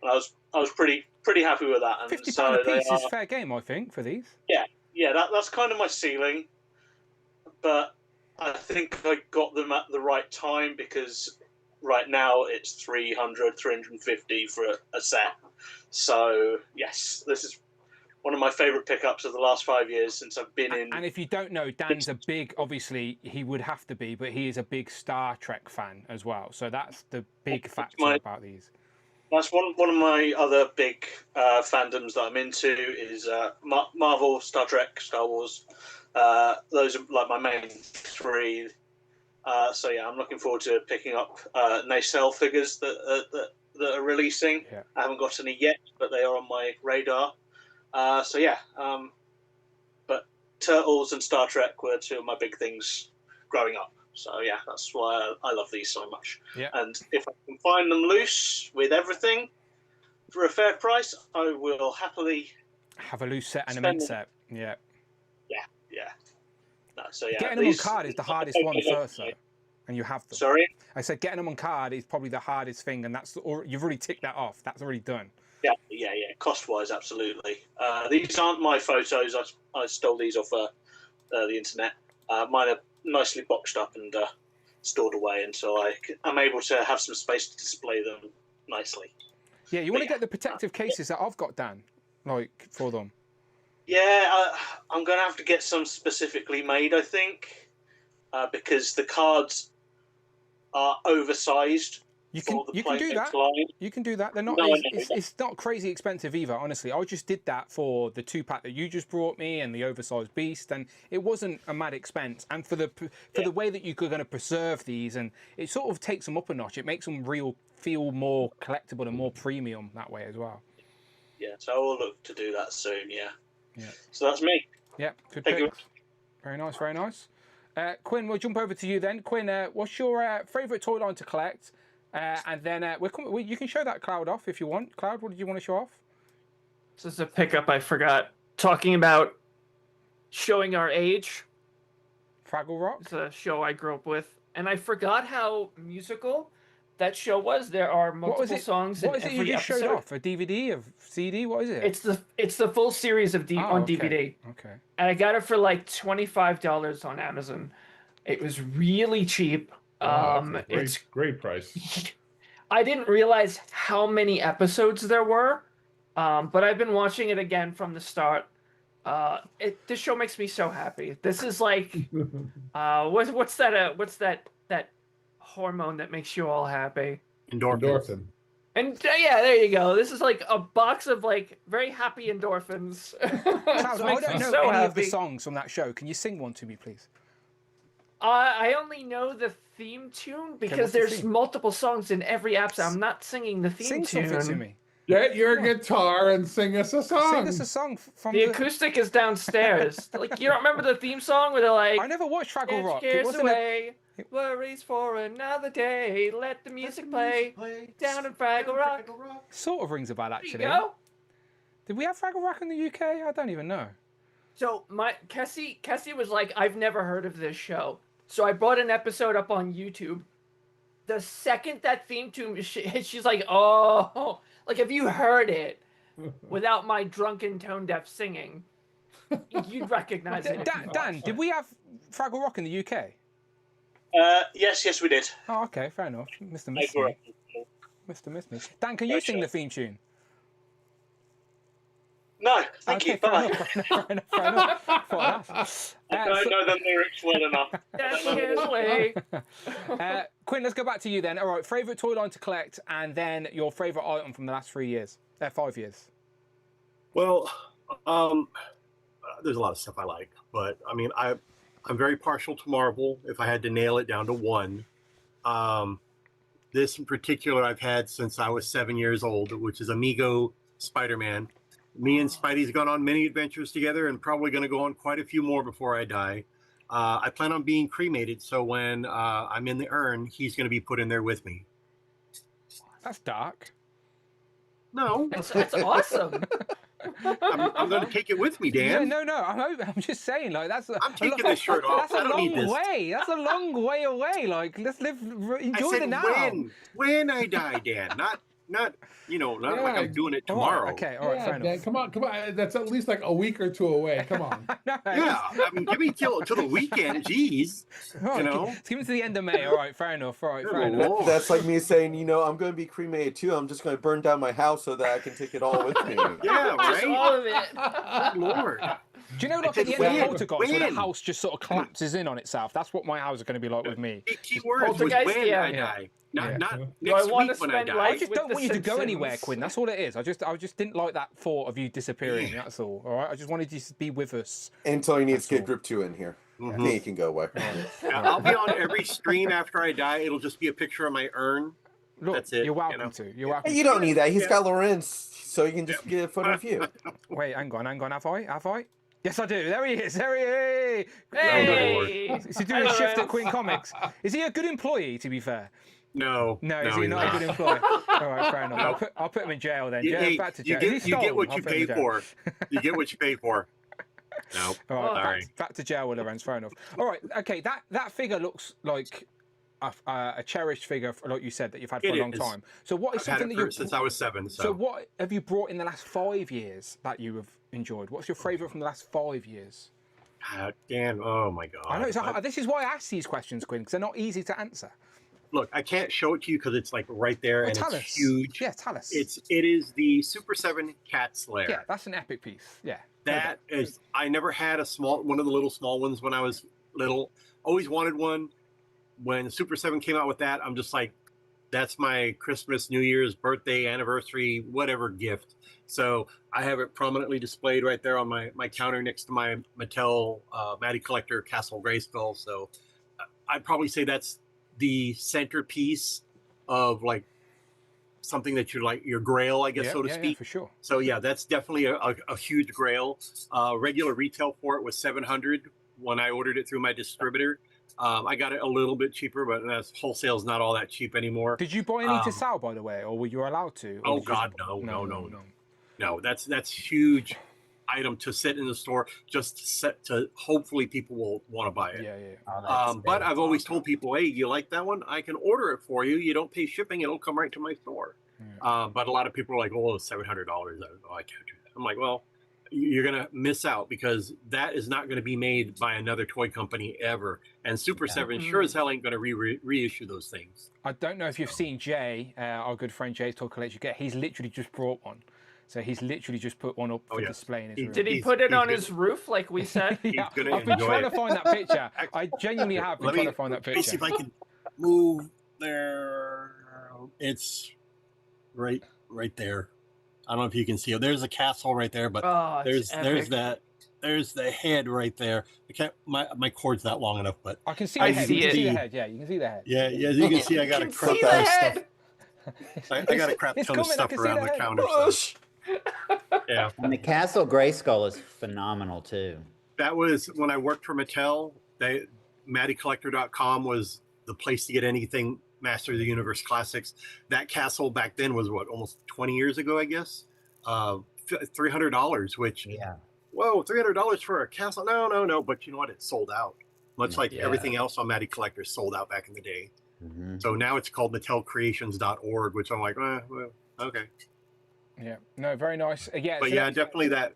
And I was pretty happy with that. And £50 a piece is fair game, I think, for these. Yeah, that's kind of my ceiling. But I think I got them at the right time, because right now it's 300, 350 for a set. So yes, this is one of my favourite pickups of the last 5 years since I've been in. And if you don't know, Dan's a big, obviously he would have to be, but he is a big Star Trek fan as well. So that's the big factor about these. That's one of my other big fandoms that I'm into is Marvel, Star Trek, Star Wars. Those are like my main 3. So yeah, I'm looking forward to picking up nacelle figures that are releasing. Yeah. I haven't got any yet, but they are on my radar. So yeah, but Turtles and Star Trek were 2 of my big things growing up. So yeah, that's why I love these so much. Yeah. And if I can find them loose with everything for a fair price, I will happily have a loose set and a mint set. Yeah. No, so yeah, getting them on card is the hardest one first, though, and you have them. Sorry? I said getting them on card is probably the hardest thing, and you've already ticked that off. That's already done. Yeah. Cost-wise, absolutely. These aren't my photos. I stole these off the internet. Mine are nicely boxed up and stored away until I'm able to have some space to display them nicely. Yeah, you want to get the protective cases that I've got, Dan, like for them. Yeah, I'm going to have to get some specifically made, I think, because the cards are oversized. You can do that. You can do that. They're not. It's not crazy expensive either. Honestly, I just did that for the 2-pack that you just brought me and the oversized beast, and it wasn't a mad expense. And for the way that you're going to preserve these, and it sort of takes them up a notch. It makes them feel more collectible and more premium that way as well. Yeah, so I will look to do that soon. Yeah. So that's me. Yeah, good picks. Very nice, very nice. Quinn, we'll jump over to you then. Quinn, what's your favourite toy line to collect? And then you can show that Cloud off if you want. Cloud, what did you want to show off? This is a pickup I forgot. Talking about showing our age. Fraggle Rock? It's a show I grew up with. And I forgot how musical that show was. There are multiple songs in every episode. What is it you just showed off? A DVD, a CD? What is it? It's the full series of on okay. DVD. Okay. And I got it for like $25 on Amazon. It was really cheap. It's great price. I didn't realize how many episodes there were, but I've been watching it again from the start. This show makes me so happy. This is like, what's that hormone that makes you all happy? Endorphin. And yeah, there you go. This is like a box of like very happy endorphins. Cloud, I don't know any of the songs from that show. Can you sing one to me, please? I only know the theme tune because there's multiple songs in every episode. I'm not singing the theme tune. Sing something to me. Get your guitar and sing us a song. Sing us a song from the acoustic is downstairs. Like, you don't remember the theme song where they're like, I never watched Fraggle Rock. It wasn't away. Worries for another day. Let the music play down in Fraggle Rock. Sort of rings a bell, actually. There you go. Did we have Fraggle Rock in the UK? I don't even know. So Kessie was like, I've never heard of this show. So I brought an episode up on YouTube, the second that theme tune hits, she's like, oh, like if you heard it without my drunken tone deaf singing, you'd recognize it. Dan, did we have Fraggle Rock in the UK? Yes, we did. Oh, okay, fair enough. Mr. Miss me. Mr. Miss me. Dan, can you sing the theme tune? No, thank you. Bye. Fair enough. I don't know the lyrics well enough. That's his way. Quinn, let's go back to you then. All right, favourite toy line to collect, and then your favourite item from the last 5 years. Well, there's a lot of stuff I like, but I mean, I'm very partial to Marvel. If I had to nail it down to one, this in particular I've had since I was 7 years old, which is Amigo Spider-Man. Me and Spidey's gone on many adventures together, and probably going to go on quite a few more before I die. I plan on being cremated, so when I'm in the urn, he's going to be put in there with me. That's dark. No, that's awesome. I'm going to take it with me, Dan. Yeah, no. I'm just saying, like I'm taking this shirt off. That's a I don't need long this. way. That's a long way away. Like, let's enjoy I said the now. when I die, Dan. Not like I'm doing it tomorrow. Right, okay, all right, fair Dan, enough. come on. That's at least like a week or two away. Come on. Yeah, I mean, give me till the weekend. Jeez, Right, let's give it to the end of May. All right, fair enough. All right, fair enough. That's like me saying, I'm going to be cremated too. I'm just going to burn down my house so that I can take it all with me. Yeah, right. All of it. Lord. Do you know, like at the end of Poltergeist, where the house just sort of collapses in on itself? That's what my house is going to be like with me. Key words was when I die. Not next week when I die. I just don't want you to go anywhere, Quinn. That's all it is. I just didn't like that thought of you disappearing. That's all. All right. I just wanted you to be with us until you need Skid Grip 2 in here. Then you can go away. I'll be on every stream after I die. It'll just be a picture of my urn. Look, that's it. You're welcome to. You're welcome. You don't need that. He's got Lorenz, so you can just get a photo of you. Wait, hang on. Have I? Yes, I do. There he is. Hey! Is he doing a shift at Quinn Comics? Is he a good employee, to be fair? No. Is he not a good employee? All right, fair enough. I'll put him in jail then. Back to jail. You get what you pay for. You get what you pay for. No. All right, back to jail with Lorenz. Fair enough. All right, okay. That figure looks like a cherished figure, like you said, that you've had for a long time. So what is something that you've since I was 7? So what have you brought in the last 5 years that you have enjoyed? What's your favourite from the last 5 years? Dan, oh my God. I know. This is why I ask these questions, Quinn, because they're not easy to answer. Look, I can't show it to you because it's like right there and it's huge. Yeah, tell us. It is the Super 7 Cat Slayer. Yeah, that's an epic piece. Yeah. That is. I never had one of the little small ones when I was little. Always wanted one. When Super 7 came out with that, I'm just like, that's my Christmas, New Year's, birthday, anniversary, whatever gift. So I have it prominently displayed right there on my counter next to my Mattel Matty Collector Castle Grayskull. So I'd probably say that's the centerpiece of like something that you're like your grail, I guess, so to speak. Yeah, for sure. So yeah, that's definitely a huge grail. Regular retail for it was $700 when I ordered it through my distributor. I got it a little bit cheaper, but wholesale's not all that cheap anymore. Did you buy any to sell, by the way, or were you allowed to? Oh God, no. That's huge item to sit in the store, just set to hopefully people will want to buy it. Yeah. But I've always told people, hey, you like that one? I can order it for you. You don't pay shipping; it'll come right to my store. Yeah. But a lot of people are like, oh, $700. I can't do that. I'm like, well, you're going to miss out because that is not going to be made by another toy company ever. And Super 7 sure as hell ain't going to reissue those things. I don't know if you've seen Jay, our good friend Jay's Toy Collection. He's literally just brought one. So he's literally just put one up for display in his room. Did he put it on his roof like we said? Yeah, I've been trying to find that picture. I genuinely have been trying to find that picture. Let me see if I can move there. It's right there. I don't know if you can see it. There's a castle right there, but there's the head right there. I can't. My cord's not long enough, but I can see the head. You can see the head. Yeah, you can see the head. Yeah. You can see I got a crap ton of stuff. I got a crap ton of stuff around the counter. So. Yeah. And the Castle Grayskull is phenomenal too. That was when I worked for Mattel. MattyCollector.com was the place to get anything Master of the Universe Classics. That castle back then was almost 20 years ago, I guess. $300, which whoa, $300 for a castle? No. But you know what? It sold out. Much like everything else on Matty Collector sold out back in the day. So now it's called mattelcreations.org, which I'm like, well, okay. Yeah, no, very nice. Yeah, But so yeah, definitely that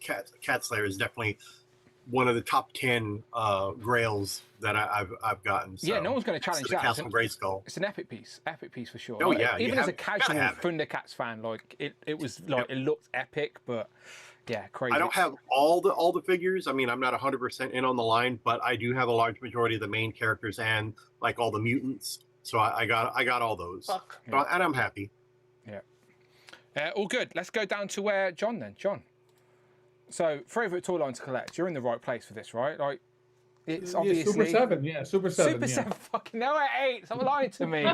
Cat Slayer is definitely one of the top 10 grails that I've gotten. So yeah, no one's going to challenge that. Castle Grayskull. It's an epic piece for sure. Oh Like, yeah, even as a casual have it. Thundercats fan, like it was like it looked epic, but yeah, crazy. I don't have all the figures. I mean, I'm not 100% in on the line, but I do have a large majority of the main characters and like all the mutants. So I got all those. Fuck. So, and I'm happy. Yeah. All good. Let's go down to John then. John. So, favorite toy line to collect. You're in the right place for this, right? Like, it's obviously Super 7. Yeah, Super 7. Super 7. Fucking no, at 8. Stop lying to me.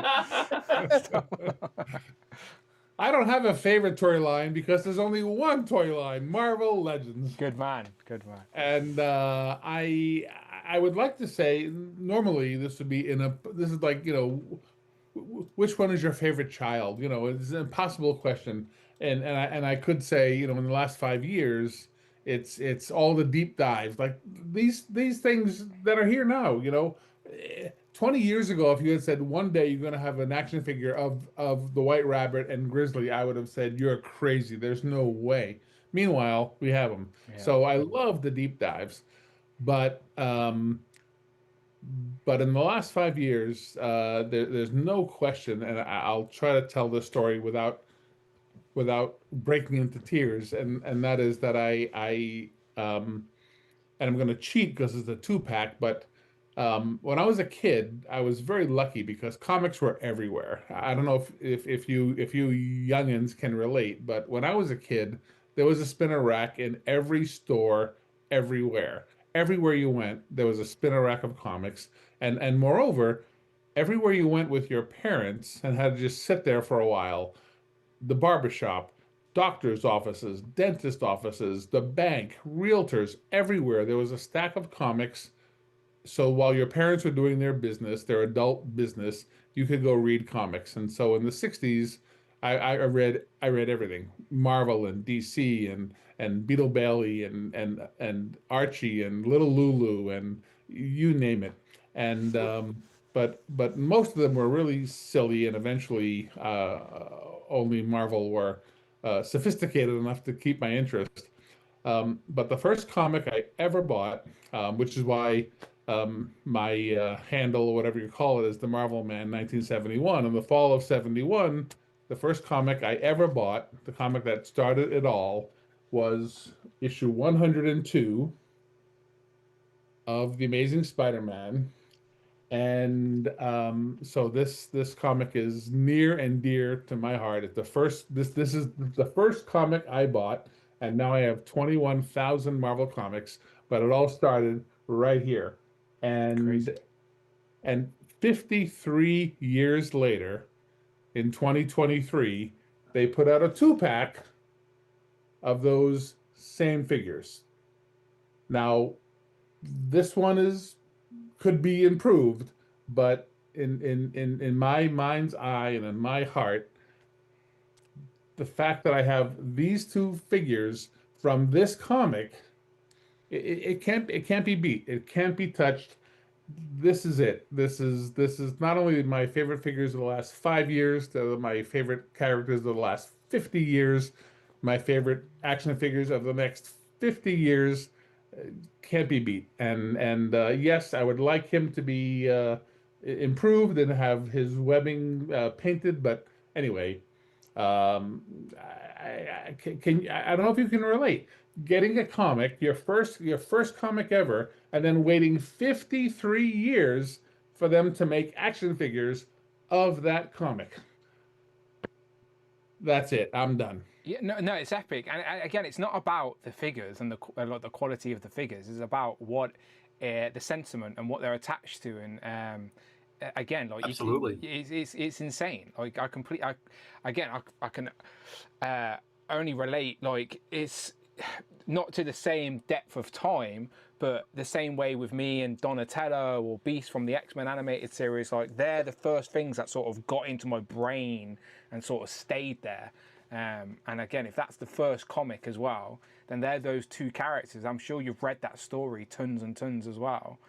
I don't have a favorite toy line because there's only one toy line, Marvel Legends. Good man. And I would like to say normally this would be this is like, you know, which one is your favorite child? You know, it's an impossible question. And I could say, you know, in the last 5 years, it's all the deep dives, like these things that are here now, you know. 20 years ago, if you had said one day you're going to have an action figure of the White Rabbit and Grizzly, I would have said you're crazy. There's no way. Meanwhile, we have them. Yeah. So I love the deep dives, but in the last 5 years, there's no question, and I'll try to tell this story without breaking into tears, and that is that and I'm going to cheat because it's a 2-pack, but when I was a kid, I was very lucky because comics were everywhere. I don't know if you youngins can relate, but when I was a kid, there was a spinner rack in every store, everywhere. Everywhere you went, there was a spinner rack of comics, and moreover, everywhere you went with your parents and had to just sit there for a while, the barbershop, doctor's offices, dentist offices, the bank, realtors, everywhere there was a stack of comics. So while your parents were doing their business, their adult business, you could go read comics. And so in the 60s, I read everything. Marvel and DC and Beetle Bailey and Archie and Little Lulu and you name it. And but most of them were really silly, and eventually only Marvel were sophisticated enough to keep my interest. But the first comic I ever bought, which is why my handle, or whatever you call it, is the Marvel Man 1971. In the fall of 71, the first comic I ever bought, the comic that started it all, was issue 102 of The Amazing Spider-Man. And so this comic is near and dear to my heart. It's this is the first comic I bought, and now I have 21,000 Marvel comics, but it all started right here. And 53 years later, in 2023, they put out a 2-pack of those same figures. Now, this one could be improved, but in my mind's eye and in my heart, the fact that I have these 2 figures from this comic, it can't be beat. It can't be touched. This is it. This is not only my favorite figures of the last 5 years, they're my favorite characters of the last 50 years, my favorite action figures of the next 50 years. Can't be beat. And yes, I would like him to be improved and have his webbing painted, but anyway, I don't know if you can relate. Getting a comic, your first comic ever, and then waiting 53 years for them to make action figures of that comic. That's it. I'm done. Yeah, no, it's epic. And again, it's not about the figures and the quality of the figures. It's about what the sentiment and what they're attached to. And again, like absolutely, it's insane. Like I can only relate. Like it's not to the same depth of time, but the same way with me and Donatello or Beast from the X-Men animated series. Like they're the first things that sort of got into my brain and sort of stayed there. And again, if that's the first comic as well, then they're those 2 characters. I'm sure you've read that story tons and tons as well.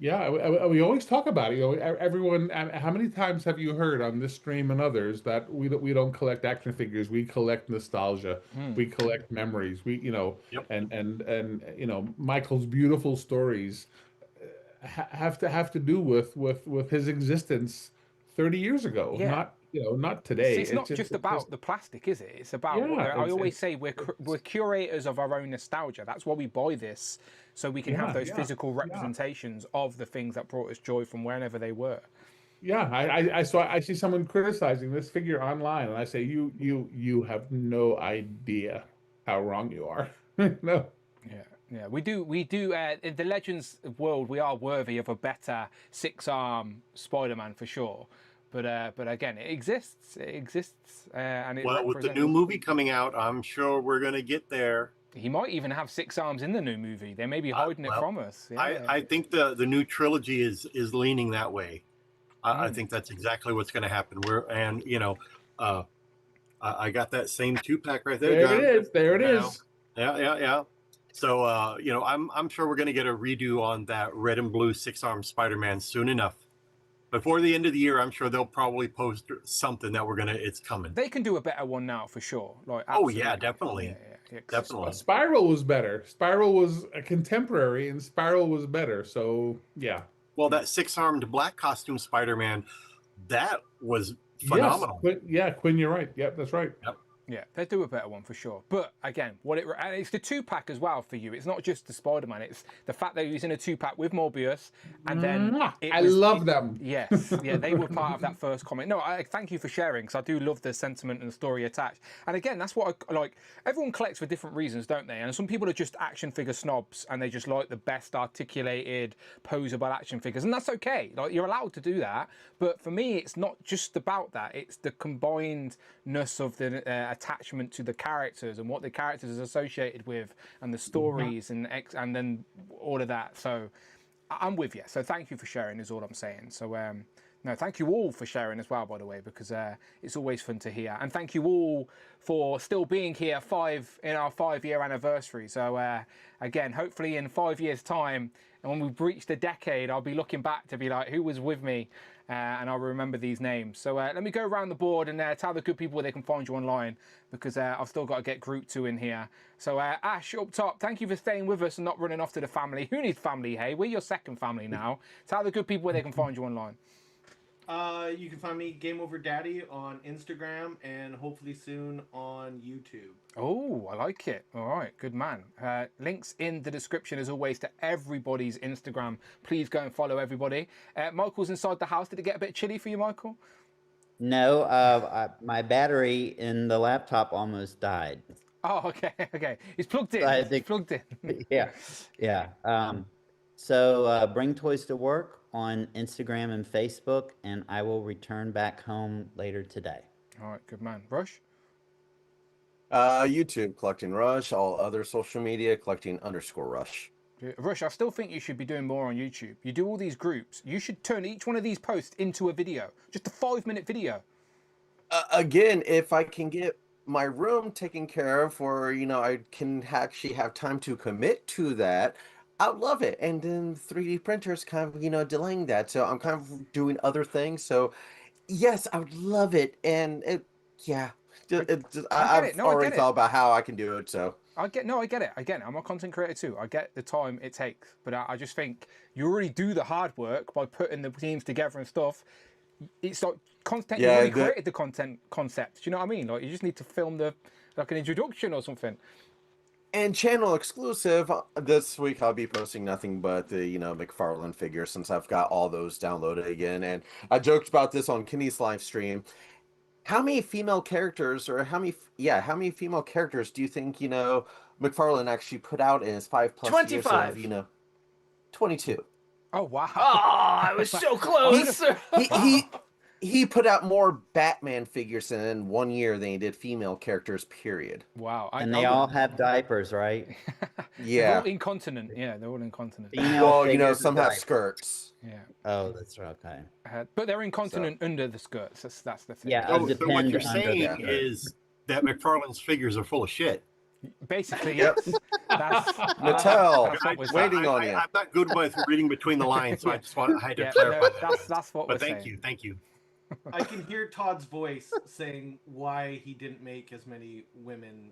Yeah, we always talk about it. Everyone. How many times have you heard on this stream and others that we don't collect action figures? We collect nostalgia. We collect memories. Yep. And Michael's beautiful stories have to do with his existence 30 years ago. Yeah. Not today. It's not just about the plastic, is it? It's about. I always say we're curators of our own nostalgia. That's why we buy this, so we can have those physical representations of the things that brought us joy from wherever they were. Yeah, I see someone criticizing this figure online, and I say you have no idea how wrong you are. No. Yeah, we do. In the Legends world, we are worthy of a better 6-arm Spider-Man for sure. But again, it exists. And it with the new movie coming out, I'm sure we're going to get there. He might even have 6 arms in the new movie. They may be hiding it from us. Yeah. I think the new trilogy is leaning that way. I think that's exactly what's going to happen. I got that same 2-pack right there. There John. it is. There it is. Yeah. So I'm sure we're going to get a redo on that red and blue 6-arm Spider-Man soon enough. Before the end of the year, I'm sure they'll probably post something that it's coming. They can do a better one now for sure. Oh yeah, definitely. Yeah, definitely. Spiral was better. Spiral was a contemporary, and Spiral was better. So yeah. Well, that 6-armed black costume Spider-Man, that was phenomenal. Yes. Quinn, you're right. Yep, that's right. Yep. Yeah, they do a better one for sure. But again, it's the 2-pack as well for you. It's not just the Spider-Man. It's the fact that you're using a 2-pack with Morbius, and then I love them. Yes, yeah, they were part of that first comment. No, I thank you for sharing, because I do love the sentiment and the story attached. And again, that's what I like. Everyone collects for different reasons, don't they? And some people are just action figure snobs, and they just like the best articulated, posable action figures, and that's okay. Like, you're allowed to do that. But for me, it's not just about that. It's the combinedness of the attachment to the characters and what the characters are associated with, and the stories, and then all of that. So I'm with you. So thank you for sharing is all I'm saying. So no, thank you all for sharing as well, by the way, because it's always fun to hear. And thank you all for still being here in our 5-year anniversary. So again, hopefully in 5 years' time, and when we've reached a decade, I'll be looking back to be like, who was with me? And I'll remember these names. So let me go around the board and tell the good people where they can find you online, because I've still got to get Group 2 in here. So Ash, up top, thank you for staying with us and not running off to the family. Who needs family, hey? We're your second family now. Tell the good people where they can find you online. You can find me Game Over Daddy on Instagram, and hopefully soon on YouTube. Oh, I like it. All right, good man. Links in the description as always to everybody's Instagram. Please go and follow everybody. Michael's inside the house. Did it get a bit chilly for you, Michael? No, my battery in the laptop almost died. Oh, okay. He's plugged in. So He's plugged in. Yeah. So bring toys to work on Instagram and Facebook, and I will return back home later today. All right, good man. Rush? YouTube, collecting Rush. All other social media, collecting_Rush. Rush, I still think you should be doing more on YouTube. You do all these groups. You should turn each one of these posts into a video. Just a 5-minute video. Again, if I can get my room taken care of, or I can actually have time to commit to that, I'd love it. And then 3D printers kind of delaying that, so I'm kind of doing other things. So yes, I would love it. And I've already thought about how I can do it. So I get it. Again, I'm a content creator too. I get the time it takes, but I just think you already do the hard work by putting the teams together and stuff. It's like content. You already created the content concept. Do you know what I mean? Like, you just need to film an introduction or something. And channel exclusive, this week I'll be posting nothing but the McFarlane figures, since I've got all those downloaded again. And I joked about this on Kenny's live stream. How many female characters, or how many female characters do you think McFarlane actually put out in his 5+ 25. years of 22? Oh wow! Oh, I was so close. He put out more Batman figures in 1 year than he did female characters, period. Wow. And they all have diapers, right? Yeah. They're all incontinent. Yeah, they're all incontinent. Well, some have skirts. Yeah. Oh, that's okay. But they're incontinent under the skirts. That's the thing. Yeah. So what you're saying is that McFarlane's figures are full of shit. Basically, Yep. yes. That's Mattel, that's what we're saying. waiting on you. I'm not good with reading between the lines, so I had to Yeah, clarify no, that. that's what But we're thank saying. you, thank you. I can hear Todd's voice saying why he didn't make as many women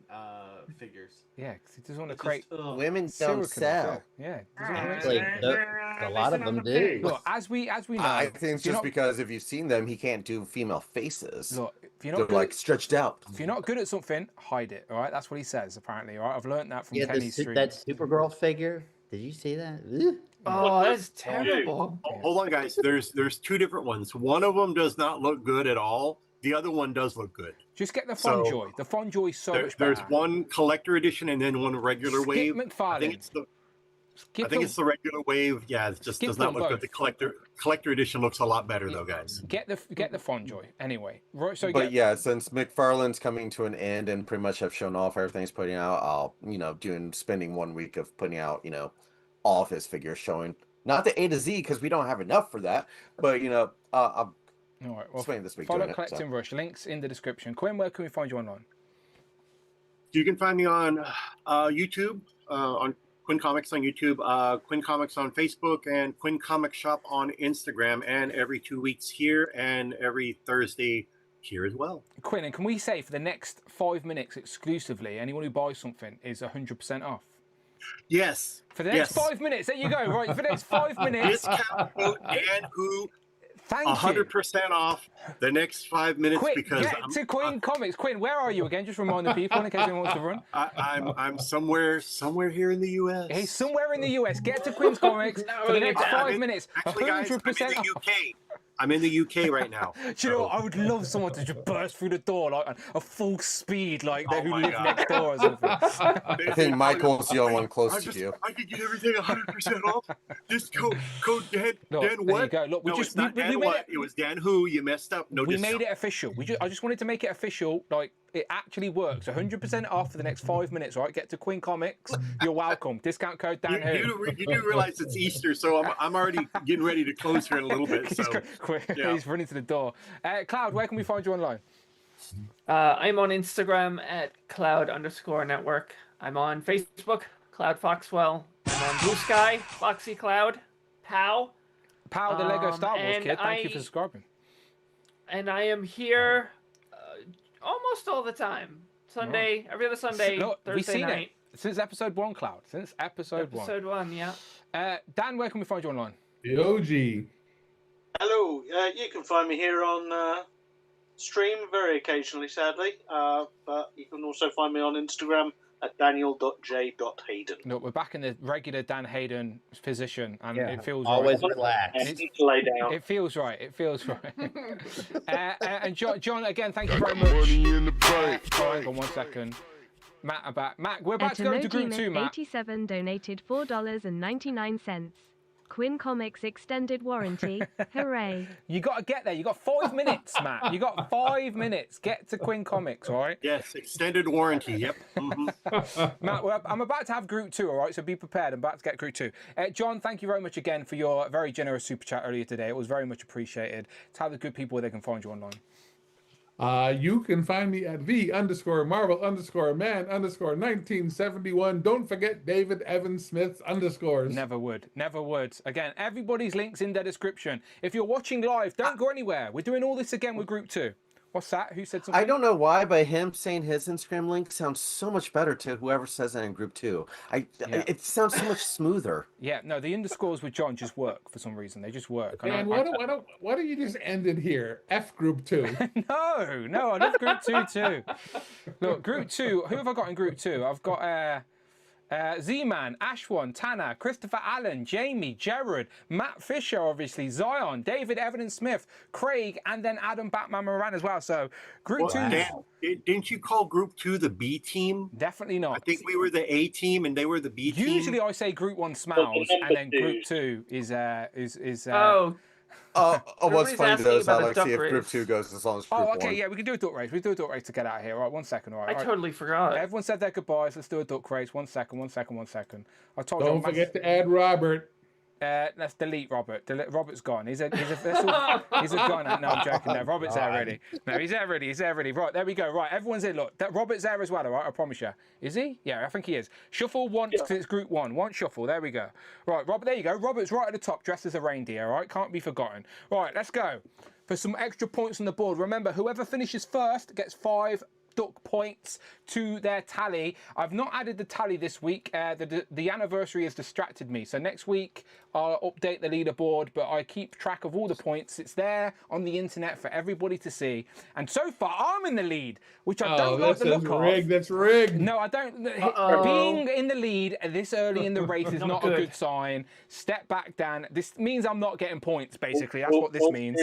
figures. Yeah, because he doesn't want to It's create just, ugh. Women serial don't killers, sell. Yeah, doesn't want to Actually, a lot of them do. Look, as we know, I think it's if you're just not- because if you've seen them, he can't do female faces. Look, if you're They're not good, like stretched out. if you're not good at something, hide it. All right, that's what he says. Apparently, all right. I've learned that from Yeah, Kenny's stream. that Supergirl figure. Did you see that? Ugh. Oh, that's terrible. Hold on, guys. There's two different ones. One of them does not look good at all. The other one does look good. Just get the So, Fonjoy. The Fonjoy is so much better. There's one collector edition and then one regular Skip wave. McFarlane. I think it's the Skip I think them- it's the regular wave. Yeah, it just Skip does not them look good. both. The collector edition looks a lot better though, guys. Get the Fonjoy anyway. Right, so But yeah, since McFarlane's coming to an end and pretty much have shown off everything he's putting out, I'll spending 1 week of putting out all of his figures, showing not the A to Z because we don't have enough for that, but I'm all right. Well, spending this week follow doing it. Collecting So. Rush. Links in the description. Quinn, where can we find you online? You can find me on YouTube, on Quinn Comics on YouTube, Quinn Comics on Facebook, and Quinn Comic Shop on Instagram, and every 2 weeks here, and every Thursday here as well. Quinn, and can we say for the next 5 minutes exclusively, anyone who buys something is 100% off? Yes. For the next yes. 5 minutes, there you go. Right, for the next 5 minutes. Discount code Dan Who. Thank you. 100% off the next 5 minutes Quick, because get to Quinn Comics. Quinn, where are you again? Just remind the people in case anyone wants to run. I'm somewhere here in the U.S. He's somewhere in the US. Get to Quinn's Comics for the next 5 minutes. Actually, guys, 100% I'm in the UK. I'm in the UK right now. Do you know what? I would love someone to just burst through the door like a full speed, like Oh who my live God. next door or something. I think Michael's the only one close to you. I could get everything 100% off. Just code Dan. Look, Dan there what? you go. Look, we no, just it's not we Dan made what. it. It was Dan Who. You messed up. No We discount. made it official. I just wanted to make it official. Like it actually works. 100% off for the next 5 minutes. Right? Get to Quinn Comics. You're welcome. Discount code Dan Who. You do realize it's Easter, so I'm already getting ready to close here in a little bit. So yeah. He's running to the door. Cloud, where can we find you online? I'm on Instagram at Cloud_Network. I'm on Facebook, Cloud Foxwell. I'm on Blue Sky, Foxy Cloud, Pow. Pow, the Lego Star Wars and kid. Thank you for subscribing. And I am here almost all the time. Sunday, every other Sunday, Look, we've Thursday seen night. it since episode 1, Cloud. Since episode 1. Episode 1, yeah. Dan, where can we find you online? The OG. Hello, you can find me here on stream very occasionally, sadly, but you can also find me on Instagram at daniel.j.hayden. Look, we're back in the regular Dan Hayden position, and it feels always right. relaxed. I need to lay down. It feels right. It feels right. And John, again, thank you very Got much. money in the bank. Hang on 1 second. Matt, we're about to go into group 2, Matt. 87 donated $4.99. Quinn Comics extended warranty. Hooray. You got to get there. You got 5 minutes, Matt. You got 5 minutes. Get to Quinn Comics, all right? Yes, extended warranty. Yep. Matt, I'm about to have group 2, all right? So be prepared. I'm about to get group 2. John, thank you very much again for your very generous super chat earlier today. It was very much appreciated. Tell the good people where they can find you online. You can find me at V_Marvel_Man_1971. Don't forget David Evan Smith's underscores. Never would. Never would. Again, everybody's links in their description. If you're watching live, don't go anywhere. We're doing all this again with group 2. What's that? Who said something? I don't know why, but him saying his Instagram link sounds so much better to whoever says that in group 2. It sounds so much smoother. Yeah, no, the underscores with John just work for some reason. They just work. Man, why don't you just end it here? F group 2. No, I love group 2 too. Look, group 2, who have I got in group 2? I've got Z-Man, Ashwan, Tanner, Christopher Allen, Jamie, Jared, Matt Fisher, obviously, Zion, David Evan Smith, Craig, and then Adam Batman Moran as well. So group 2. Dan, didn't you call group 2 the B team? Definitely not. I think we were the A team and they were the B team. Usually I say group 1 smells, and then group 2 is What's funny asking though is I about like the to see if duck group race. 2 goes as long as group 1. Oh, okay, yeah, we can do a duck race. We do a duck race to get out of here. All right, 1 second. All right, I totally forgot. Everyone said their goodbyes. Let's do a duck race. 1 second. I told you. Don't forget to add Robert. Let's delete Robert. Robert's gone. He's a gunner. No, I'm joking. No, Robert's there already. No, he's there already. He's there already. Right, there we go. Right, everyone's in. Look, Robert's there as well, all right? I promise you. Is he? Yeah, I think he is. Shuffle once because it's group one. One shuffle. There we go. Right, Robert, there you go. Robert's right at the top, dressed as a reindeer, all right? Can't be forgotten. Right, let's go. For some extra points on the board, remember, whoever finishes first gets 5 duck points to their tally. I've not added the tally this week. The anniversary has distracted me. So next week I'll update the leaderboard, but I keep track of all the points. It's there on the internet for everybody to see. And so far I'm in the lead, which I don't like the look of. That's rigged. No, I don't. Being in the lead this early in the race is not a good sign. Step back, Dan. This means I'm not getting points, basically. That's what this means.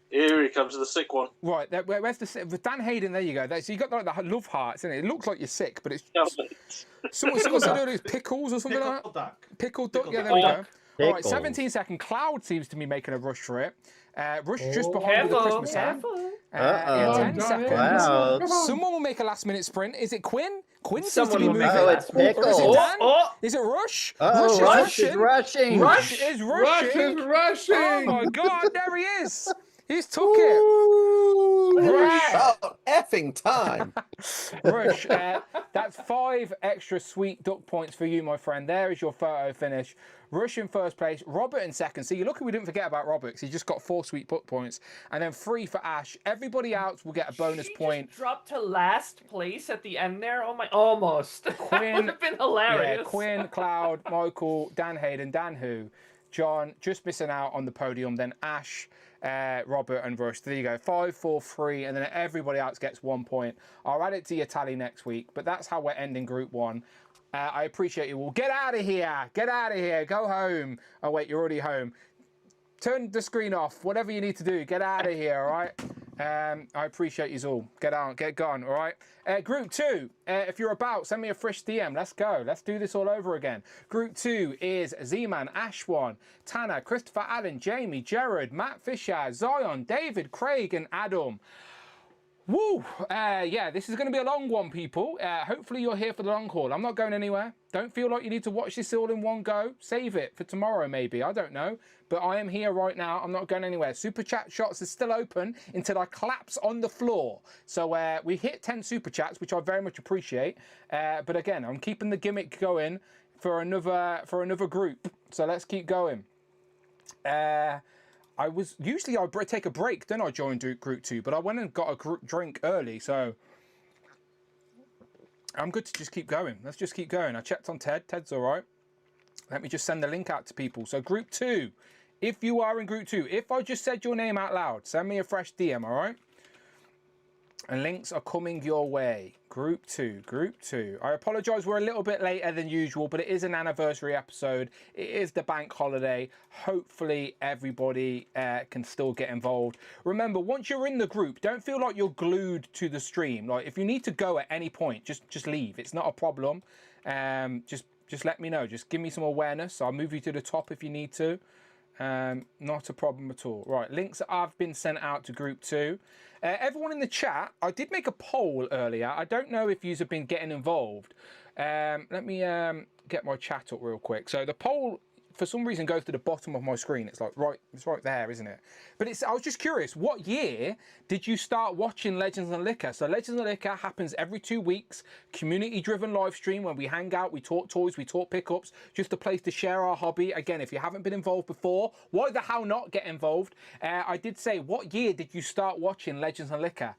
Here he comes, the sick one. Right, where's the Dan Hayden? There you go. So you got like the love hearts, isn't it? It looks like you're sick, but it's someone said earlier it's pickles or something like that. Pickled duck. Yeah, there we go. All right, 17 second. Cloud seems to be making a rush for it. Rush just behind with the Christmas hat. 10 seconds. Wow. Someone will make a last minute sprint. Is it Quinn? Quinn seems to Someone be will moving. make a last minute Or is it sprint. Dan? Is it Rush? Rush is rushing. Rush is rushing. Oh my God, there he is. He's took it. Rush. About effing time. Rush. That's 5 extra sweet duck points for you, my friend. There is your photo finish. Rush in first place. Robert in second. So you're lucky we didn't forget about Robert because he just got 4 sweet duck points. And then 3 for Ash. Everybody else will get a bonus point. Dropped to last place at the end there. Oh my! Almost. Quinn. Would have been hilarious. Yeah, Quinn, Cloud, Michael, Dan Hayden, Dan Who, John, just missing out on the podium. Then Ash, Robert and Rush. There you go. 5, 4, 3, and then everybody else gets 1 point. I'll add it to your tally next week, but that's how we're ending Group 1. I appreciate you all. Get out of here. Get out of here. Go home. Oh, wait, you're already home. Turn the screen off. Whatever you need to do. Get out of here, all right? I appreciate you all. Get out. Get gone, all right? Group 2, if you're about, send me a fresh DM. Let's go. Let's do this all over again. Group 2 is Z-Man, Ashwan, Tanner, Christopher Allen, Jamie, Jared, Matt Fisher, Zion, David, Craig, and Adam. Woo! Yeah, this is going to be a long one, people. Hopefully you're here for the long haul. I'm not going anywhere. Don't feel like you need to watch this all in one go. Save it for tomorrow, maybe. I don't know. But I am here right now. I'm not going anywhere. Super Chat shots is still open until I collapse on the floor. So we hit 10 Super Chats, which I very much appreciate. But again, I'm keeping the gimmick going for another group. So let's keep going. Usually I take a break, then I join Group 2, but I went and got a drink early, so I'm good to just keep going. Let's just keep going. I checked on Ted. Ted's all right. Let me just send the link out to people. So Group 2, if you are in Group 2, if I just said your name out loud, send me a fresh DM, all right? And links are coming your way. Group 2, Group 2. I apologise, we're a little bit later than usual, but it is an anniversary episode. It is the bank holiday. Hopefully everybody can still get involved. Remember, once you're in the group, don't feel like you're glued to the stream. Like, if you need to go at any point, just leave. It's not a problem. Just let me know. Just give me some awareness. I'll move you to the top if you need to. Not a problem at all. Right, links have been sent out to Group 2. Everyone in the chat, I did make a poll earlier. I don't know if yous have been getting involved. Let me get my chat up real quick. So the poll, for some reason, goes to the bottom of my screen. It's like it's right there, isn't it? But I was just curious, what year did you start watching Legends and Liquor? So Legends and Liquor happens every 2 weeks, community-driven live stream where we hang out, we talk toys, we talk pickups, just a place to share our hobby. Again, if you haven't been involved before, why the hell not get involved? I did say, what year did you start watching Legends and Liquor?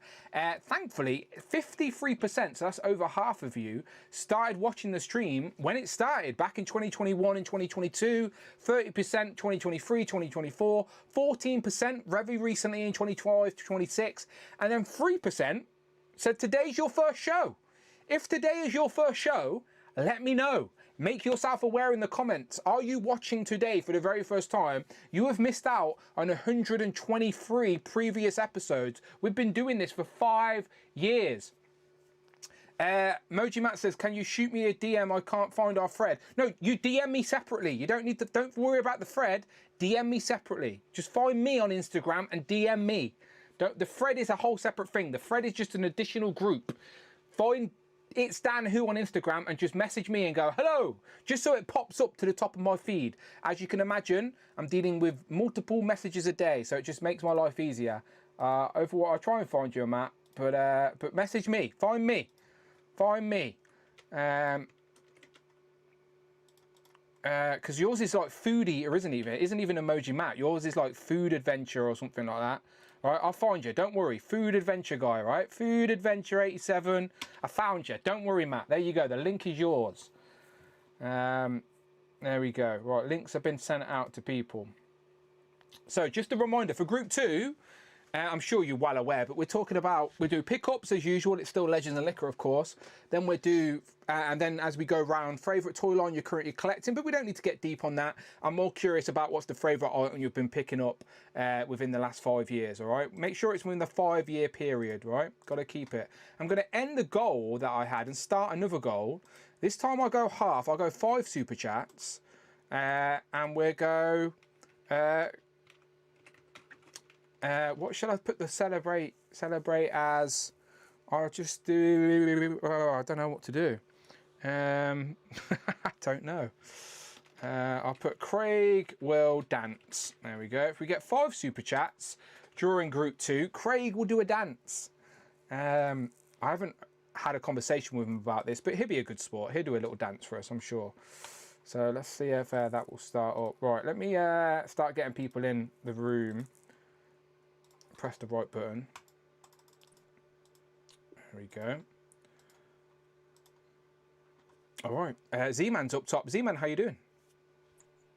Thankfully, 53%, so that's over half of you, started watching the stream when it started back in 2021 and 2022, 30% 2023, 2024, 14% very recently in 2012 to 26, and then 3% said today's your first show. If today is your first show, let me know. Make yourself aware in the comments. Are you watching today for the very first time? You have missed out on 123 previous episodes. We've been doing this for 5 years. Moji Matt says, can you shoot me a DM? I can't find our thread. No, you DM me separately. You don't need to, don't worry about the thread. DM me separately. Just find me on Instagram and DM me. The thread is a whole separate thing. The thread is just an additional group. Find It's Dan Who on Instagram and just message me and go, hello, just so it pops up to the top of my feed. As you can imagine, I'm dealing with multiple messages a day, so it just makes my life easier. Overall, I'll try and find you, Matt, but message me, find me. Because yours is like food eater, isn't it? It isn't even emoji Matt. Yours is like food adventure or something like that. All right, I'll find you. Don't worry. Food adventure guy, right? Food adventure 87. I found you. Don't worry, Matt. There you go. The link is yours. There we go. Right, links have been sent out to people. So just a reminder for group 2. I'm sure you're well aware, but we're talking about, we do pickups as usual. It's still Legends and Liquor, of course. Then we do, and then as we go around, favourite toy line you're currently collecting, but we don't need to get deep on that. I'm more curious about what's the favourite item you've been picking up within the last 5 years, all right? Make sure it's within the 5-year period, right? Got to keep it. I'm going to end the goal that I had and start another goal. This time I'll go half. I'll go 5 super chats, and we'll go... what shall I put the celebrate as? I'll just do. I don't know what to do. I don't know. I'll put Craig will dance. There we go. If we get 5 super chats during group 2, Craig will do a dance. I haven't had a conversation with him about this, but he'll be a good sport. He'll do a little dance for us, I'm sure. So let's see if that will start up. Right, let me start getting people in the room. Press the right button. There we go. All right. Z-Man's up top. Z-Man, how you doing?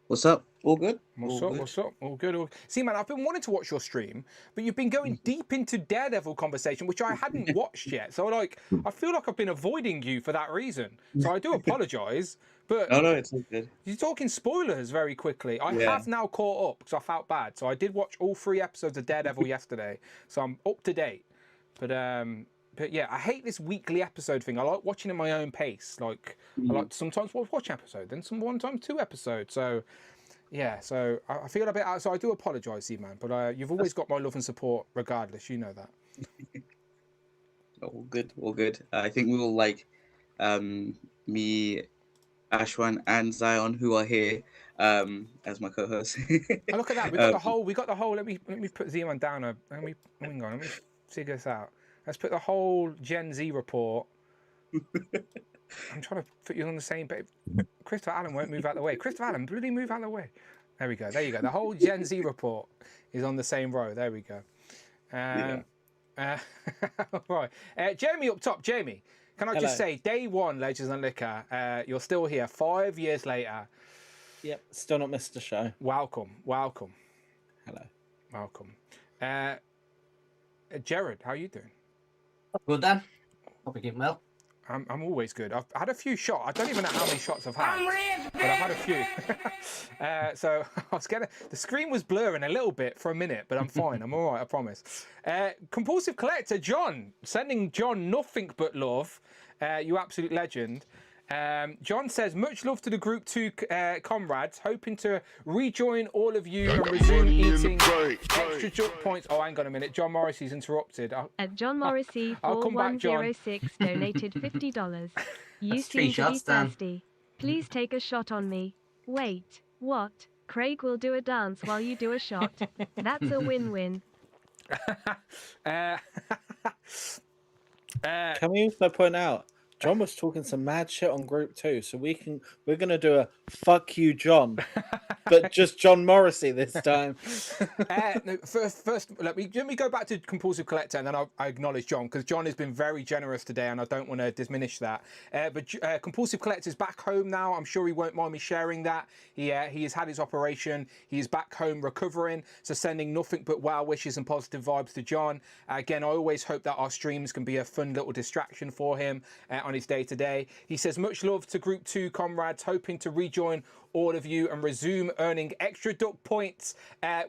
What's up? All good? What's up? All good. Z-Man, I've been wanting to watch your stream, but you've been going deep into Daredevil conversation, which I hadn't watched yet. So I feel like I've been avoiding you for that reason. So I do apologise. But no, it's all good. You're talking spoilers very quickly. I have now caught up because I felt bad. So I did watch all 3 episodes of Daredevil yesterday. So I'm up to date. But yeah, I hate this weekly episode thing. I like watching at my own pace. Like I like to sometimes watch an episode, then sometimes 2 episodes. So yeah, so I feel a bit out. So I do apologise, man. But you've always got my love and support regardless. You know that. All good. I think we will like me, Ashwan and Zion, who are here as my co-hosts. Oh, look at that. We got the whole. Let me put Z-Man down. Let me figure this out. Let's put the whole Gen Z report. I'm trying to put you on the same page. Christopher Allen won't move out of the way. Christopher Allen, bloody move out of the way. There we go. There you go. The whole Gen Z report is on the same row. There we go. Right. Jamie up top. Jamie, can I just say, day 1, Legends and Liquor, you're still here 5 years later. Yep, still not missed a show. Welcome. Hello. Welcome. Jared, how are you doing? Good, Dan. Hope you're keeping well. I'm always good. I've had a few shots. I don't even know how many shots I've had, but I've had a few. So I was the screen was blurring a little bit for a minute, but I'm fine. I'm all right, I promise. Compulsive Collector, John, sending John nothing but love. You absolute legend. John says, much love to the Group 2 comrades, hoping to rejoin all of you and resume eating extra junk points. Oh, hang on a minute. John Morrissey's interrupted. At John Morrissey 4106 donated $50. You seem to be thirsty. Please take a shot on me. Wait, what? Craig will do a dance while you do a shot. That's a win-win. Can we also point out, John was talking some mad shit on group 2, so we're gonna do a fuck you, John, but just John Morrissey this time. No, first, let me go back to Compulsive Collector, and then I acknowledge John, because John has been very generous today, and I don't want to diminish that. But Compulsive Collector is back home now. I'm sure he won't mind me sharing that. He has had his operation. He is back home recovering. So sending nothing but well wishes and positive vibes to John. Again, I always hope that our streams can be a fun little distraction for him on his day-to-day. He says, much love to Group 2 comrades, hoping to rejoin all of you and resume earning extra duck points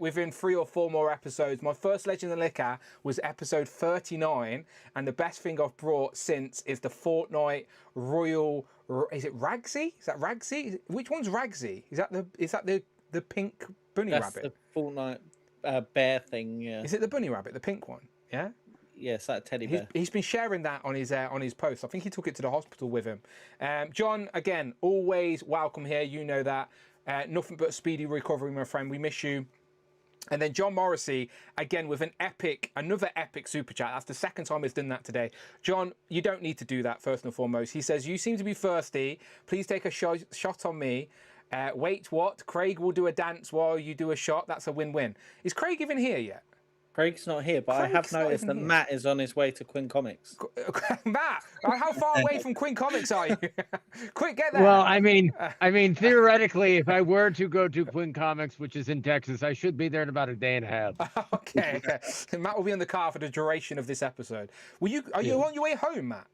within 3 or 4 more episodes. My first Legend of Liquor was episode 39, and the best thing I've brought since is the Fortnite Royal. Is it Ragsy? Is that Ragsy? Which one's Ragsy? Is that the pink bunny rabbit? That's the Fortnite bear thing. Yeah. Is it the bunny rabbit, the pink one? Yeah. Yeah, it's like a teddy bear. He's been sharing that on his post. I think he took it to the hospital with him. John, again, always welcome here. You know that. Nothing but a speedy recovery, my friend. We miss you. And then John Morrissey, again, with another epic super chat. That's the second time he's done that today. John, you don't need to do that, first and foremost. He says, you seem to be thirsty. Please take a shot on me. Wait, what? Craig will do a dance while you do a shot. That's a win-win. Is Craig even here yet? Craig's not here, but I have noticed that Matt is on his way to Quinn Comics. Matt, how far away from Quinn Comics are you? Quick, get there. Well, I mean, theoretically, if I were to go to Quinn Comics, which is in Texas, I should be there in about a day and a half. Okay. Matt will be in the car for the duration of this episode. Are you on your way home, Matt?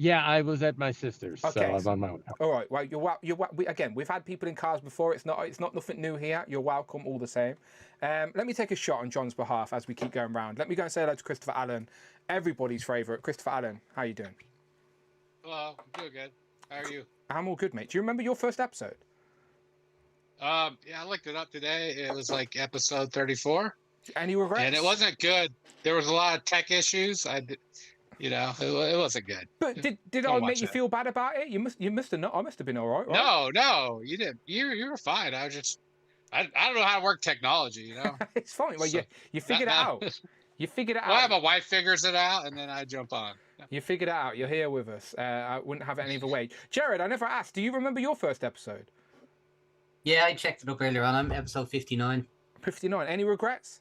Yeah, I was at my sister's, so I'm on my way. All right. Well, again, we've had people in cars before. It's not nothing new here. You're welcome all the same. Let me take a shot on John's behalf as we keep going round. Let me go and say hello to Christopher Allen, everybody's favourite. Christopher Allen, how you doing? Hello, I'm doing good. How are you? I'm all good, mate. Do you remember your first episode? Yeah, I looked it up today. It was like episode 34. Any regrets? And it wasn't good. There was a lot of tech issues. It wasn't good. But did I make you feel bad about it? You must have not. I must have been all right. No, you didn't. You were fine. I don't know how to work technology. It's fine. Well, you figured it out. You figured it out. Well, my wife figures it out, and then I jump on. You figured it out. You're here with us. I wouldn't have it any other way. Jared, I never asked. Do you remember your first episode? Yeah, I checked it up earlier on. I'm episode 59. 59. Any regrets?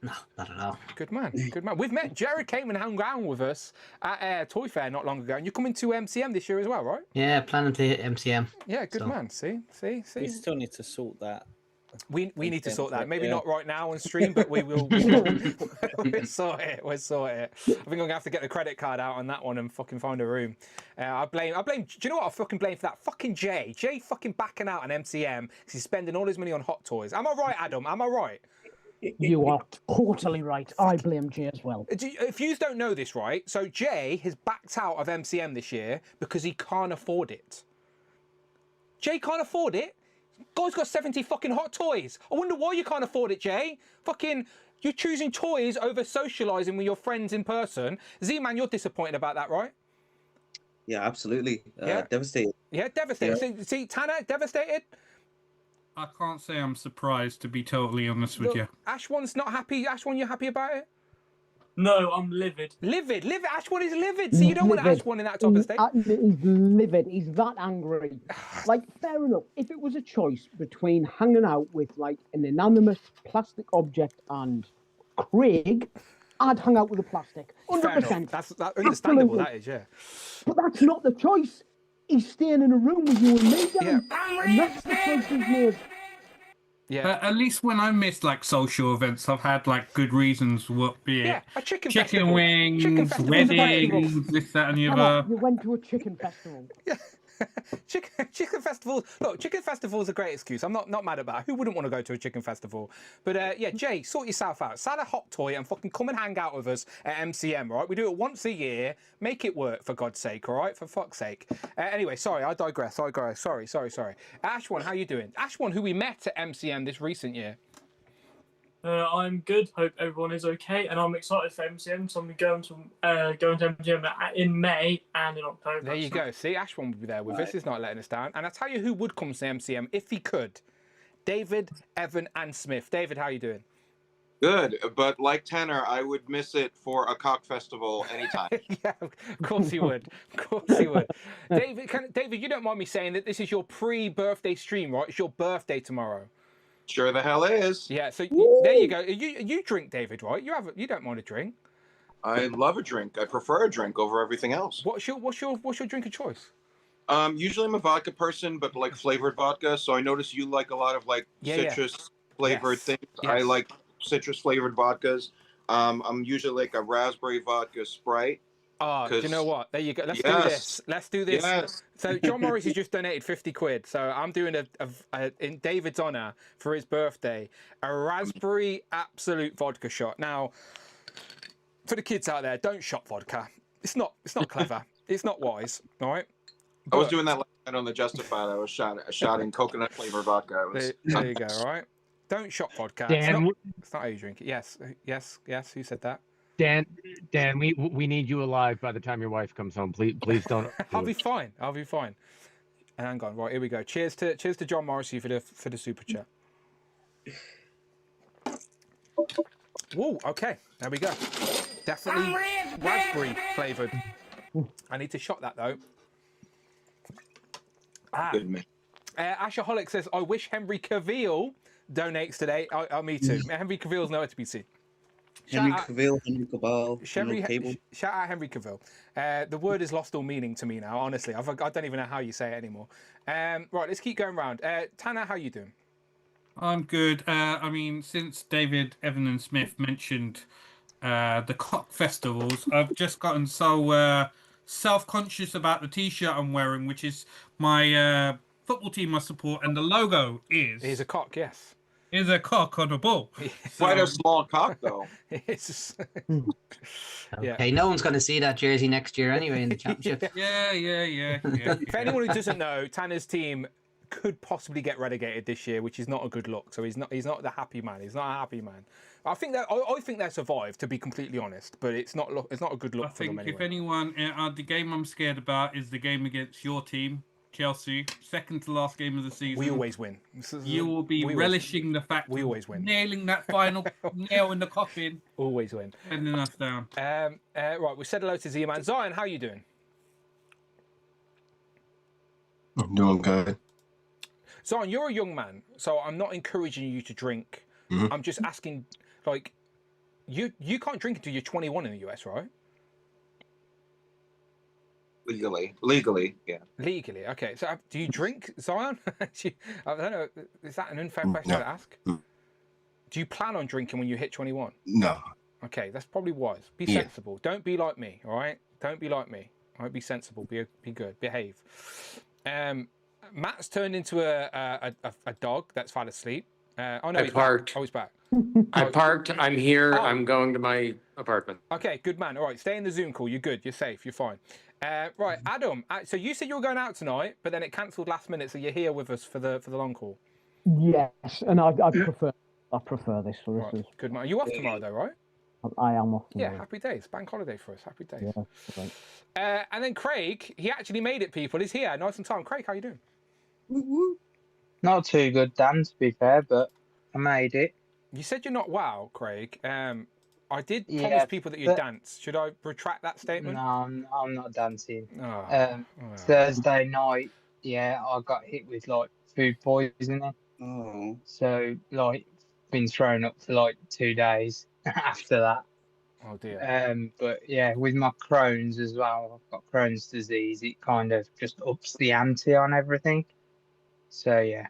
No, not at all. Good man. Good man. We've met. Jared came and hung around with us at Toy Fair not long ago, and you're coming to MCM this year as well, right? Yeah, planning to hit MCM. Yeah, good man. See. We still need to sort that. We need to sort that. Maybe not right now on stream, but we will. We'll sort it. We'll sort it. I think I'm gonna have to get the credit card out on that one and fucking find a room. I blame. Do you know what I fucking blame for that? Fucking Jay. Jay fucking backing out on MCM because he's spending all his money on hot toys. Am I right, Adam? Am I right? You are totally right. I blame Jay as well. If you don't know this, right? So Jay has backed out of MCM this year because he can't afford it. Jay can't afford it. Guy's got 70 fucking hot toys. I wonder why you can't afford it, Jay. Fucking, you're choosing toys over socialising with your friends in person. Z-Man, you're disappointed about that, right? Yeah, absolutely. Yeah. Devastated. Yeah, devastated. Yeah. See, Tanner, devastated? I can't say I'm surprised, to be totally honest with you. Ashwan's not happy. Ashwan, you happy about it? No, I'm livid. Livid? Ashwan is livid. So you don't want Ashwan in that type of state? He's livid. He's that angry. Like, fair enough. If it was a choice between hanging out with, like, an inanimate plastic object and Craig, I'd hang out with the plastic. 100%. That's understandable, that is, yeah. But that's not the choice. He's staying in a room with you and me, Dan. And that's the choice he's made. Yeah. At least when I missed like social events, I've had like good reasons. What be it? A chicken wings, weddings, this, that, and the other. You went to a chicken festival. Yeah. Chicken festivals. Look, chicken festivals are a great excuse. I'm not mad about it. Who wouldn't want to go to a chicken festival? But yeah, Jay, sort yourself out. Sell a hot toy and fucking come and hang out with us at MCM, right? We do it once a year. Make it work, for God's sake, all right? For fuck's sake. Anyway, sorry, I digress. Sorry. Ashwan, how you doing? Ashwan, who we met at MCM this recent year. I'm good. Hope everyone is okay, and I'm excited for MCM. So I'm going to MCM in May and in October. There you go. See, Ashwan will be there with us. He's not letting us down. And I tell you who would come to MCM if he could: David, Evan, and Smith. David, how you doing? Good, but like Tanner, I would miss it for a cock festival anytime. Yeah, of course he would. Of course he would. David, you don't mind me saying that this is your pre-birthday stream, right? It's your birthday tomorrow. Sure the hell is. Yeah, so there you go. You drink, David, right? You don't mind a drink. I love a drink. I prefer a drink over everything else. What's your drink of choice? Usually I'm a vodka person, but like flavored vodka. So I notice you like a lot of like citrus flavored things. Yes. I like citrus flavored vodkas. I'm usually like a raspberry vodka Sprite. Oh, do you know what? There you go. Let's do this. Let's do this. Yes. So John Morris has just donated 50 quid. So I'm doing in David's honour for his birthday, a raspberry absolute vodka shot. Now, for the kids out there, don't shot vodka. It's not clever. It's not wise. All right. I was doing that last night on the Justified. I was shotting coconut flavored vodka. There you go. All right. Don't shot vodka. Dan, it's not how you drink it. Yes. Who said that? Dan, we need you alive by the time your wife comes home. Please don't. I'll be fine. I'll be fine. Hang on. Right, here we go. Cheers to John Morrissey for the super chat. Whoa. Okay. There we go. Definitely raspberry flavored. I need to shot that though. Good man. Ashaholic says, "I wish Henry Cavill donates today." Me too. Henry Cavill's nowhere to be seen. Henry Cavill, Henry Cabal, Shout out Henry Cavill. The word has lost all meaning to me now, honestly. I don't even know how you say it anymore. Right, let's keep going round. Tanner, how you doing? I'm good. I mean, since David, Evan and Smith mentioned the cock festivals, I've just gotten so self-conscious about the T-shirt I'm wearing, which is my football team I support, and the logo is a cock, yes. Is a cock on a ball. Quite a small cock, though. It's Okay, no one's going to see that jersey next year anyway in the championship. Yeah. For anyone who doesn't know, Tanner's team could possibly get relegated this year, which is not a good look. So he's not the happy man. He's not a happy man. I think they survived, to be completely honest, but it's not a good look for them anyway. If anyone, the game I'm scared about is the game against your team, Chelsea, second to last game of the season. We always win. You will be relishing the fact we always win, nailing that final nail in the coffin. Always win. Sending us down. Right, we said hello to Z-Man. Zion, how are you doing? I'm doing good. Zion, you're a young man, so I'm not encouraging you to drink. Mm-hmm. I'm just asking, like, you can't drink until you're 21 in the US, right? Legally, yeah. Legally, okay. So, do you drink, Zion? I don't know. Is that an unfair question to ask? Do you plan on drinking when you hit 21? No. Okay, that's probably wise. Be sensible. Don't be like me, all right? Don't be like me. All right, be sensible. Be good. Behave. Matt's turned into a dog that's fell asleep. Oh no, I parked. Back. Oh, he's back. I parked. I'm here. I'm going to my apartment. Okay, good man. All right, stay in the Zoom call. You're good. You're safe. You're fine. Right, Adam. So you said you were going out tonight, but then it cancelled last minute. So you're here with us for the long call. Yes, and I prefer this for right, good man. Are you off tomorrow though, right? I am off tomorrow. Yeah, happy days. Bank holiday for us. Happy days. Yeah, right. And then Craig, he actually made it. People, he's here. Nice and time. Craig, how you doing? Not too good, Dan, to be fair, but I made it. You said you're not well, Craig. I did promise people that you dance. Should I retract that statement? No, I'm not dancing. Oh. Thursday night, I got hit with like food poisoning. Oh. So like, been thrown up for like 2 days after that. Oh dear. But yeah, with my Crohn's as well, I've got Crohn's disease. It kind of just ups the ante on everything. So yeah,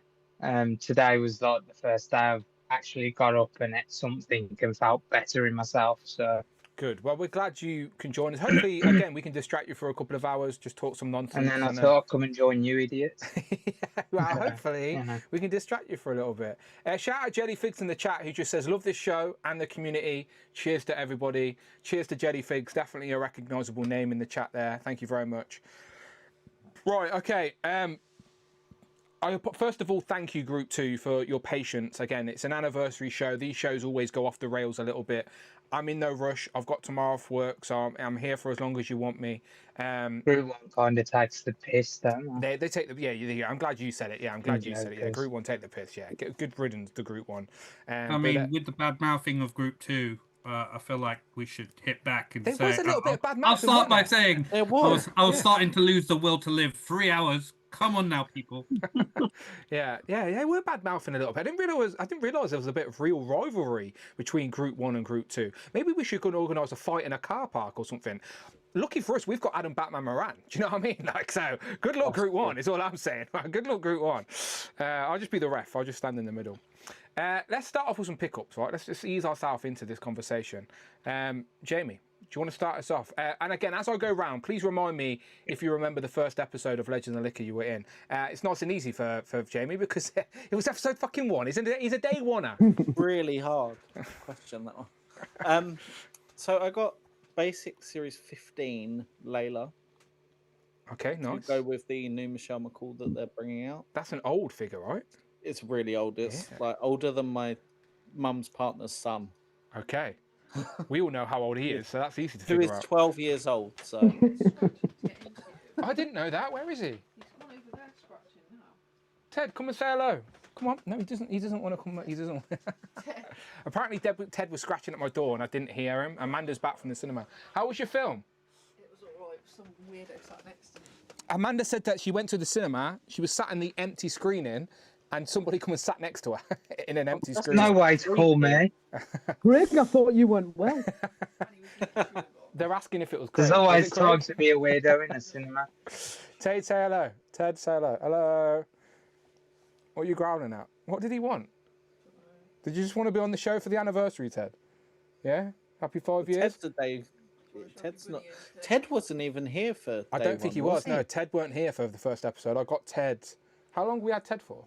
today was like the first day I've actually got up and ate something and felt better in myself. So good. Well, we're glad you can join us. Hopefully, again, we can distract you for a couple of hours, just talk some nonsense. And then I thought I'd come and join you idiots. Well, hopefully we can distract you for a little bit. Shout out Jellyfigs in the chat who just says, love this show and the community. Cheers to everybody. Cheers to Jellyfigs. Definitely a recognisable name in the chat there. Thank you very much. Right, okay. First of all, thank you, Group 2, for your patience. Again, it's an anniversary show. These shows always go off the rails a little bit. I'm in no rush. I've got tomorrow off work, so I'm here for as long as you want me. Group 1 kind of takes the piss, don't they? They take the yeah. I'm glad you said it. Yeah, I'm glad you said it. Yeah, Group 1 take the piss. Yeah, good riddance to Group 1. I mean, with the bad mouthing of Group 2. I feel like we should hit back and there say. Was a little bit of bad mouthing, I'll start by saying it was. I was starting to lose the will to live. 3 hours. Come on now, people. yeah. We're bad mouthing a little bit. I didn't realise there was a bit of real rivalry between Group 1 and Group 2. Maybe we should go and organise a fight in a car park or something. Lucky for us, we've got Adam Batman Moran. Do you know what I mean? Like, so good luck, Group 1. Is all I'm saying. Good luck, Group 1. I'll just be the ref. I'll just stand in the middle. Let's start off with some pickups, right? Let's just ease ourselves into this conversation. Jamie, do you want to start us off? And again, as I go round, please remind me if you remember the first episode of Legends of Liquor you were in. It's nice and easy for Jamie because it was episode fucking 1. He's a day oneer. Really hard question, that one. So I got Basic Series 15 Layla. Okay, nice. To go with the new Michelle McCall that they're bringing out. That's an old figure, right? It's really old. It's like older than my mum's partner's son. Okay. We all know how old he is, so that's easy to Who figure is out. 12 years old, so. I didn't know that. Where is he? Ted, come and say hello. Come on. No, he doesn't. He doesn't want to come. He doesn't. Apparently, Ted was scratching at my door and I didn't hear him. Amanda's back from the cinema. How was your film? It was alright. Some weirdo sat next to me. Amanda said that she went to the cinema. She was sat in the empty screening, and somebody come and sat next to her in an empty screening. No way to call me. Greg, I thought you went well. They're asking if it was Craig. There's always time to be a weirdo in a cinema. Ted, say hello. Ted, say hello. Hello. What are you growling at? What did he want? Did you just want to be on the show for the anniversary, Ted? Yeah? Happy 5 years? Ted's not. Ted wasn't even here for. I don't think he was. No, Ted weren't here for the first episode. I got Ted. How long we had Ted for?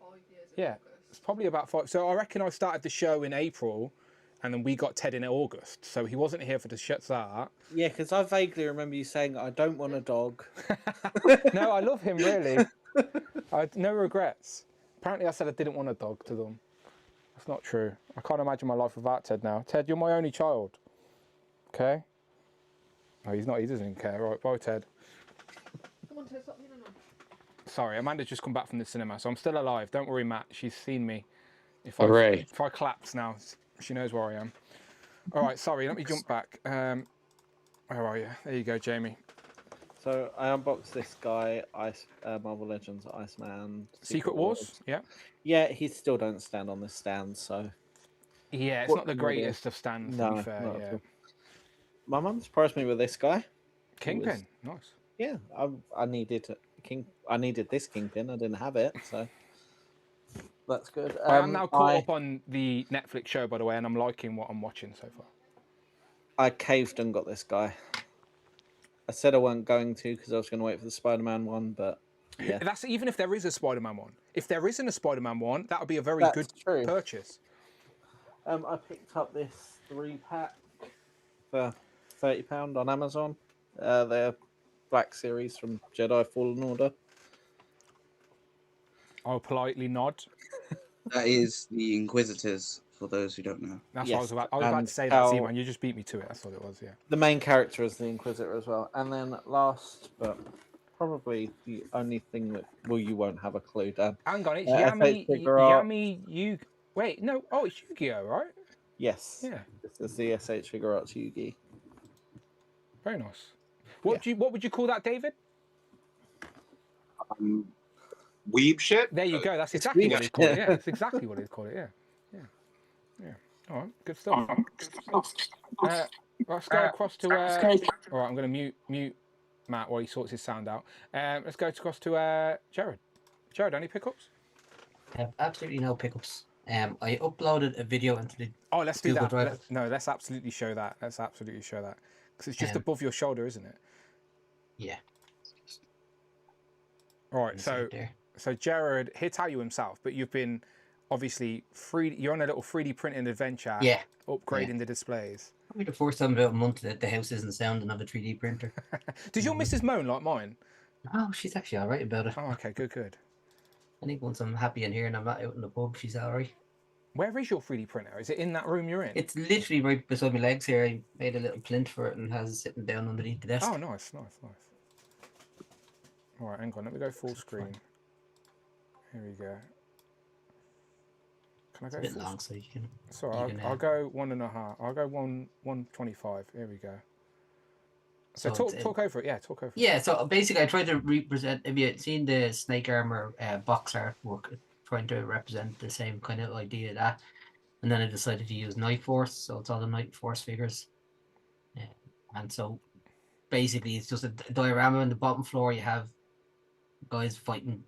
5 years. Yeah, it's probably about 5. So I reckon I started the show in April, and then we got Ted in August. So he wasn't here for the start. Yeah, because I vaguely remember you saying, I don't want a dog. No, I love him, really. I no regrets. Apparently I said I didn't want a dog to them. That's not true. I can't imagine my life without Ted now. Ted, you're my only child. Okay? No, he's not. He doesn't even care. Right, bye, Ted. Come on, Ted, stop being annoying. Sorry, Amanda's just come back from the cinema, so I'm still alive. Don't worry, Matt. She's seen me. If I collapse now, she knows where I am. All right, sorry. Let me jump back. Where are you? There you go, Jamie. So I unboxed this guy, Marvel Legends Iceman. Secret Wars? Yeah. Yeah, he still don't stand on this stand, so. Yeah, it's not the greatest of stands, to be fair. Yeah. My mum surprised me with this guy. Kingpin, nice. Yeah, I needed I needed this Kingpin. I didn't have it, so that's good. I am now caught up on the Netflix show, by the way, and I'm liking what I'm watching so far. I caved and got this guy. I said I wasn't going to because I was going to wait for the Spider-Man one, but yeah. That's even if there is a Spider-Man one. If there isn't a Spider-Man one, that would be a very good purchase. I picked up this 3-pack for £30 on Amazon. They're Black Series from Jedi Fallen Order. I'll politely nod. That is the Inquisitors, for those who don't know. That's what I was about to say that, Seaman. You just beat me to it. That's what it was, yeah. The main character is the Inquisitor as well. And then last, but probably the only thing that, well, you won't have a clue, Dan. Hang on, it's Yami Wait, no. Oh, it's Yu-Gi-Oh, right? Yes. Yeah. This is the SH Figure Arts Yu-Gi. Very nice. What would you call that, David? Weeb shit. There you go. That's exactly what he'd call it. Yeah, that's exactly what he'd call it. Yeah. All right, good stuff. Let's go across to. All right, I'm going to mute Matt while he sorts his sound out. Let's go across to Jared. Jared, any pickups? I have absolutely no pickups. I uploaded a video into the. Oh, let's do Google that. Drive. Let's absolutely show that. Let's absolutely show that because it's just above your shoulder, isn't it? Yeah. All right, so Jared, he'll tell you himself, but you've been obviously you're on a little 3D printing adventure. Yeah. Upgrading the displays. Probably the first time in about a month that the house isn't sounding of a 3D printer. Did your missus moan like mine? Oh, she's actually all right about it. Oh, okay, good. I think once I'm happy in here and I'm not out in the pub, she's all right. Where is your 3D printer? Is it in that room you're in? It's literally right beside my legs here. I made a little plinth for it and has it sitting down underneath the desk. Oh, nice. All right, hang on. Let me go full screen. Here we go. Can I go? It's a bit long, so you can. Sorry, I'll go 1.5. I'll go 125. Here we go. So talk over it. Yeah, talk over it. Yeah, so basically I tried to represent, if you've seen the Snake Armor box artwork, trying to represent the same kind of idea of that. And then I decided to use Night Force, so it's all the Night Force figures. And so basically it's just a diorama on the bottom floor. You have guys fighting,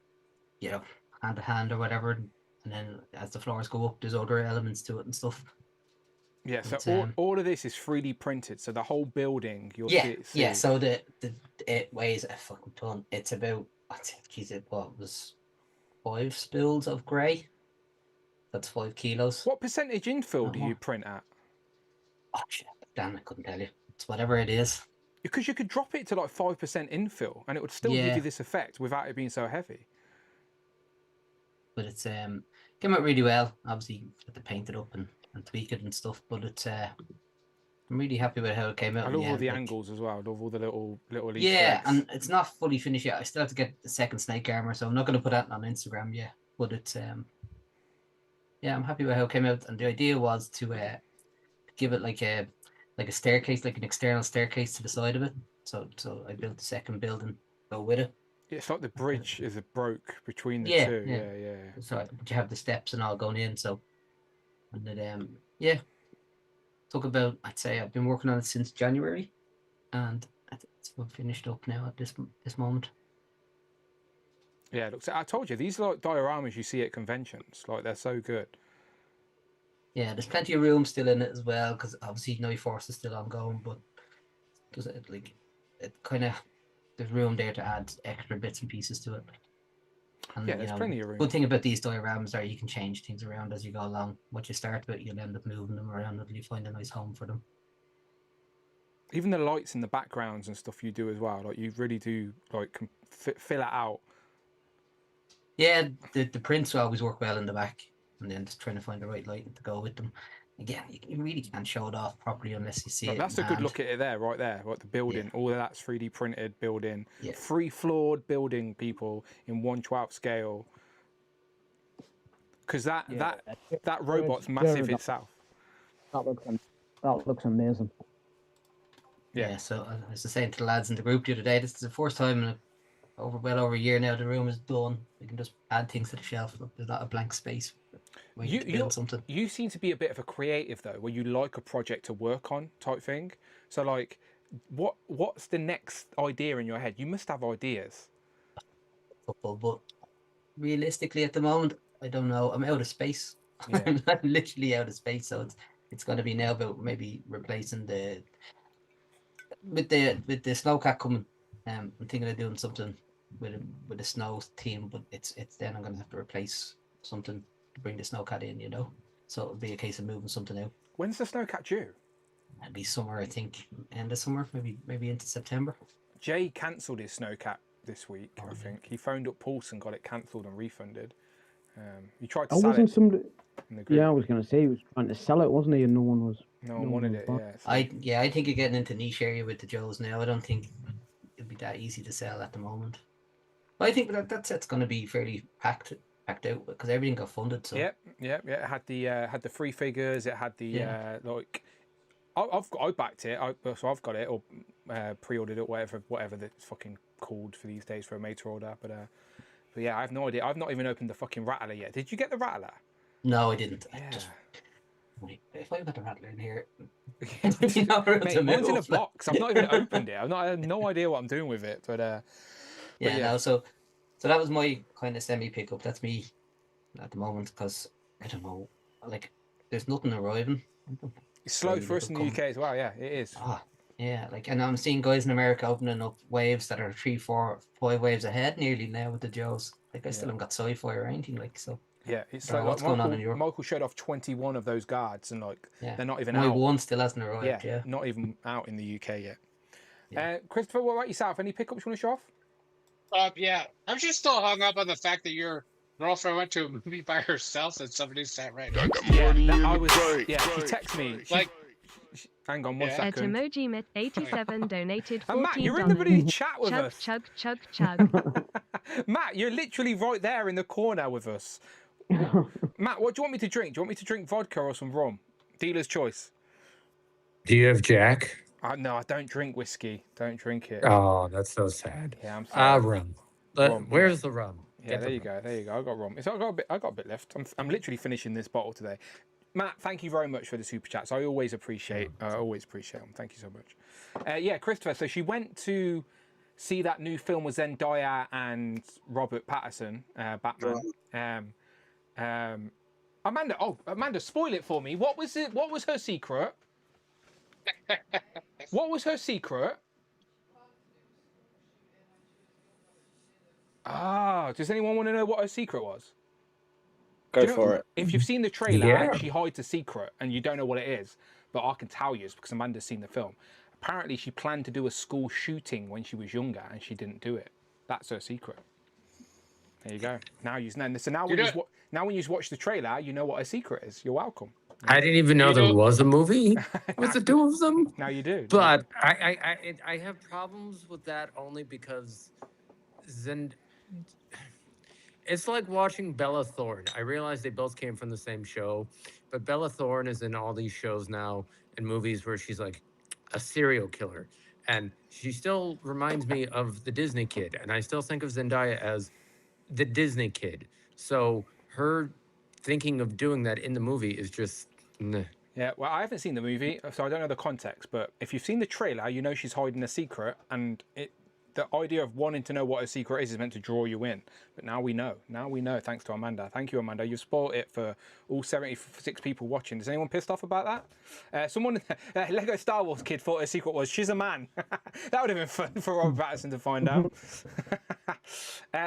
hand to hand or whatever. And then as the floors go up, there's other elements to it and stuff. Yeah, so all of this is 3D printed. So the whole building, you'll see. Yeah. So it weighs a fucking ton. It's about, what was 5 spools of grey. That's 5 kilos. What percentage infill do you print at? Oh shit, damn! I couldn't tell you. It's whatever it is. Because you could drop it to like 5% infill, and it would still give you this effect without it being so heavy. But it's Came out really well. Obviously, had to paint it up and tweak it and stuff, but it's I'm really happy with how it came out. I love all the angles as well. I love all the little Easter yeah, eggs. and it's not fully finished yet. I still have to get the second snake armor, so I'm not going to put that on Instagram yet. But it's yeah, I'm happy with how it came out. And the idea was to give it like a staircase, like an external staircase to the side of it. So I built the second building to go with it. It's like the bridge is broke between the two. Yeah. So but you have the steps and all going in. So and then yeah, took about, I'd say I've been working on it since January, and it's finished up now at this moment. Yeah, look, I told you these are like dioramas you see at conventions. Like they're so good. Yeah, there's plenty of room still in it as well, because obviously Knife Force is still ongoing, but does it like it kind of there's room there to add extra bits and pieces to it. And, yeah, there's plenty of room. Good thing about these dioramas are you can change things around as you go along. Once you start with it, you'll end up moving them around until you find a nice home for them. Even the lights in the backgrounds and stuff you do as well. Like you really do like fill it out. Yeah, the prints always work well in the back, and then just trying to find the right lighting to go with them. Again, you really can't show it off properly unless you see it. That's a good look at it there, right there. Like the building, all of that's 3D printed building, 3-floored building, people in 1/12 scale. Because that robot's massive itself. That looks amazing. Yeah. So I was just saying to the lads in the group the other day, this is the first time in well over a year now the room is done. We can just add things to the shelf. Look, there's not a blank space. You seem to be a bit of a creative though, where you like a project to work on type thing. So like, what's the next idea in your head? You must have ideas. But realistically, at the moment, I don't know. I'm out of space. Yeah. I'm literally out of space. So it's going to be now about maybe replacing with the snowcat coming. I'm thinking of doing something with a snow theme, but it's then I'm going to have to replace something to bring the snowcat in, you know. So it'll be a case of moving something out. When's the snowcat due? It'll be summer, I think, end of summer, maybe into September. Jay cancelled his snowcat this week. I think he phoned up Pulse and got it cancelled and refunded. He tried to sell it. Yeah, I was going to say he was trying to sell it, wasn't he? And no one wanted it. Yeah. I think you're getting into niche area with the Joes now. I don't think it'd be that easy to sell at the moment. But I think that set's going to be fairly packed out because everything got funded. So yeah. It had the free figures. It had the like. I backed it. So I've got it or pre-ordered it, whatever that's fucking called for these days for a made to order. But yeah, I have no idea. I've not even opened the fucking Rattler yet. Did you get the Rattler? No, I didn't. Yeah. Wait, if I got the Rattler in here, Mate, mine's in a box. I've not even opened it. I have no idea what I'm doing with it. But No. So that was my kind of semi pickup. That's me at the moment because I don't know. Like, there's nothing arriving. It's slow for us in the UK as well. Yeah, it is. Yeah, like, and I'm seeing guys in America opening up waves that are 3, 4, 5 waves ahead nearly now with the Joes. Like, I still haven't got sci-fi or anything, like, so. Yeah, it's like, what's going on in Europe? Michael showed off 21 of those guards, and like they're not even my out. one still hasn't arrived. Yeah, not even out in the UK yet. Christopher, what about yourself? Any pickups you want to show off? Yeah, I'm just still hung up on the fact that your girlfriend went to a movie by herself and somebody sat right next to her. She texted me. Hang on one second. Emoji Myth 87 donated $14. Matt, you're in the bloody chat with us. Chug. Matt, you're literally right there in the corner with us. Matt, what do you want me to drink? Do you want me to drink vodka or some rum? Dealer's choice. Do you have Jack? No, I don't drink whiskey. Don't drink it. Oh, that's so sad. Yeah, I'm sorry. Rum. Where's the rum? Yeah, there you go. I got rum. I got a bit left. I'm literally finishing this bottle today. Matt, thank you very much for the super chats. I always appreciate them. Thank you so much. Yeah, Christopher. So she went to see that new film with Zendaya and Robert Pattinson, Batman. Amanda, spoil it for me. What was it? What was her secret? What was her secret? Does anyone want to know what her secret was? Go for it. If you've seen the trailer, she hides a secret and you don't know what it is, but I can tell you it's because Amanda's seen the film. Apparently, she planned to do a school shooting when she was younger and she didn't do it. That's her secret. There you go. Now Now when you watch the trailer, you know what a secret is. You're welcome. I didn't even know there was a movie with the two of them. Now you do. But I have problems with that only because it's like watching Bella Thorne. I realize they both came from the same show, but Bella Thorne is in all these shows now and movies where she's like a serial killer. And she still reminds me of the Disney Kid. And I still think of Zendaya as the Disney Kid. So her thinking of doing that in the movie is just... Nah. Yeah, well, I haven't seen the movie, so I don't know the context, but if you've seen the trailer, you know she's hiding a secret, and the idea of wanting to know what a secret is meant to draw you in. But now we know. Now we know, thanks to Amanda. Thank you, Amanda. You've spoiled it for all 76 people watching. Is anyone pissed off about that? Someone, Lego Star Wars kid thought her secret was she's a man. That would have been fun for Robert Pattinson to find out.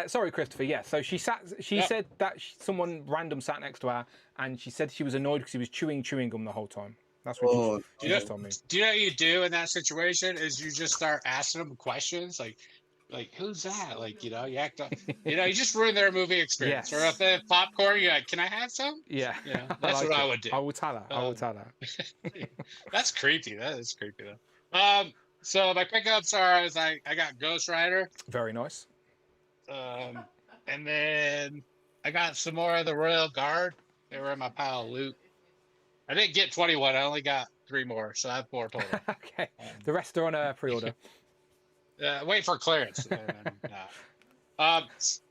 Sorry, Christopher. Yeah, so she said that someone random sat next to her, and she said she was annoyed because he was chewing gum the whole time. That's what she just told me. Do you know what you do in that situation? Is you just start asking them questions like who's that? Like, you act up, you just ruin their movie experience. Yes. Or if they have popcorn, you're like, can I have some? Yeah. That's what I would do. I will tell her. That's creepy. That is creepy though. So my pickups are I got Ghost Rider. Very nice. And then I got some more of the Royal Guard. They were in my pile of loot. I didn't get 21. I only got 3 more, so I have 4 total. Okay. The rest are on pre-order. Wait for clearance. And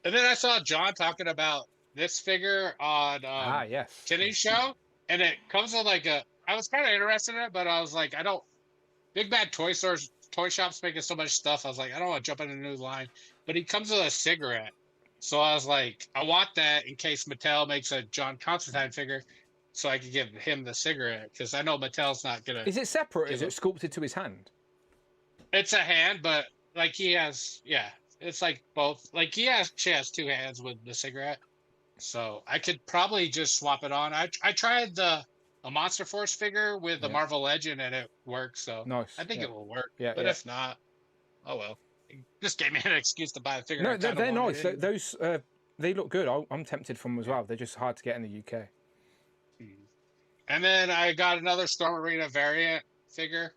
then I saw John talking about this figure on Kenny's show, and it comes with I was kind of interested in it, but I was like, Big Bad Toy Shop's making so much stuff. I was like, I don't want to jump in a new line, but he comes with a cigarette. So I was like, I want that in case Mattel makes a John Constantine figure, so I could give him the cigarette, because I know Mattel's not gonna. Is it separate? Is it sculpted to his hand? It's a hand, but he has, it's like both. She has 2 hands with the cigarette, so I could probably just swap it on. I tried a Monster Force figure with the Marvel Legend, and it works. So nice. I think it will work. Yeah, but if not, oh well. It just gave me an excuse to buy a figure. No, they're nice. Those they look good. I'm tempted for them as well. They're just hard to get in the UK. And then I got another Storm Arena variant figure.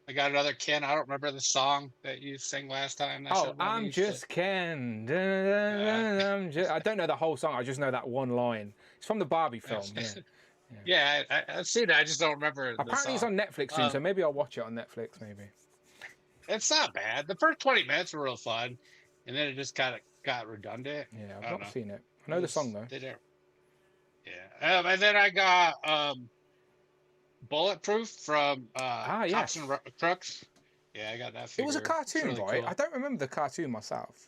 I got another Ken. I don't remember the song that you sang last time. I'm just Ken. I don't know the whole song. I just know that one line. It's from the Barbie film. Yeah, I've seen it. I just don't remember. Apparently, it's on Netflix soon, so maybe I'll watch it on Netflix. Maybe. It's not bad. The first 20 minutes were real fun, and then it just kind of got redundant. Yeah, I've not seen it. I know the song though. Yeah, and then I got Bulletproof from Thompson Crooks. Yeah, I got that figure. It was a cartoon, really right? Cool. I don't remember the cartoon myself.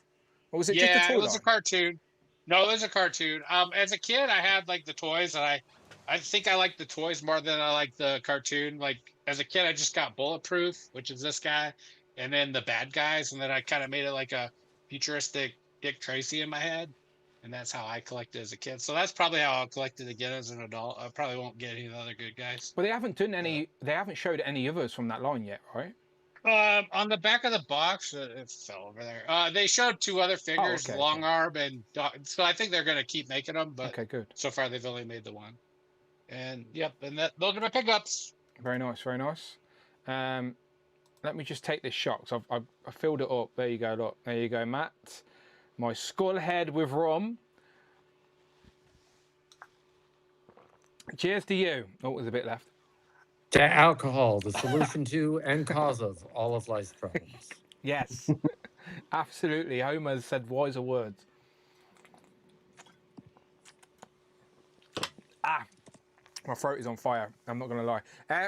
Or was it just a toy? Yeah, it was a cartoon. No, it was a cartoon. As a kid, I had the toys, and I think I like the toys more than I like the cartoon. As a kid, I just got Bulletproof, which is this guy, and then the bad guys, and then I kind of made it like a futuristic Dick Tracy in my head, and that's how I collected as a kid. So that's probably how I'll collect it again as an adult. I probably won't get any of the other good guys. Well, they haven't done any. They haven't showed any others from that line yet, right? On the back of the box, it fell over there. They showed 2 other figures, Long Arm and so I think they're going to keep making them. But okay, good. So far, they've only made the one. And and those are my pickups. Very nice, very nice. Let me just take this shot. So I filled it up. There you go. Look, there you go, Matt. My skull head with rum. Cheers to you. Oh, there's a bit left. To alcohol, the solution to and cause of all of life's problems. Yes, absolutely. Homer said wiser words. My throat is on fire. I'm not going to lie.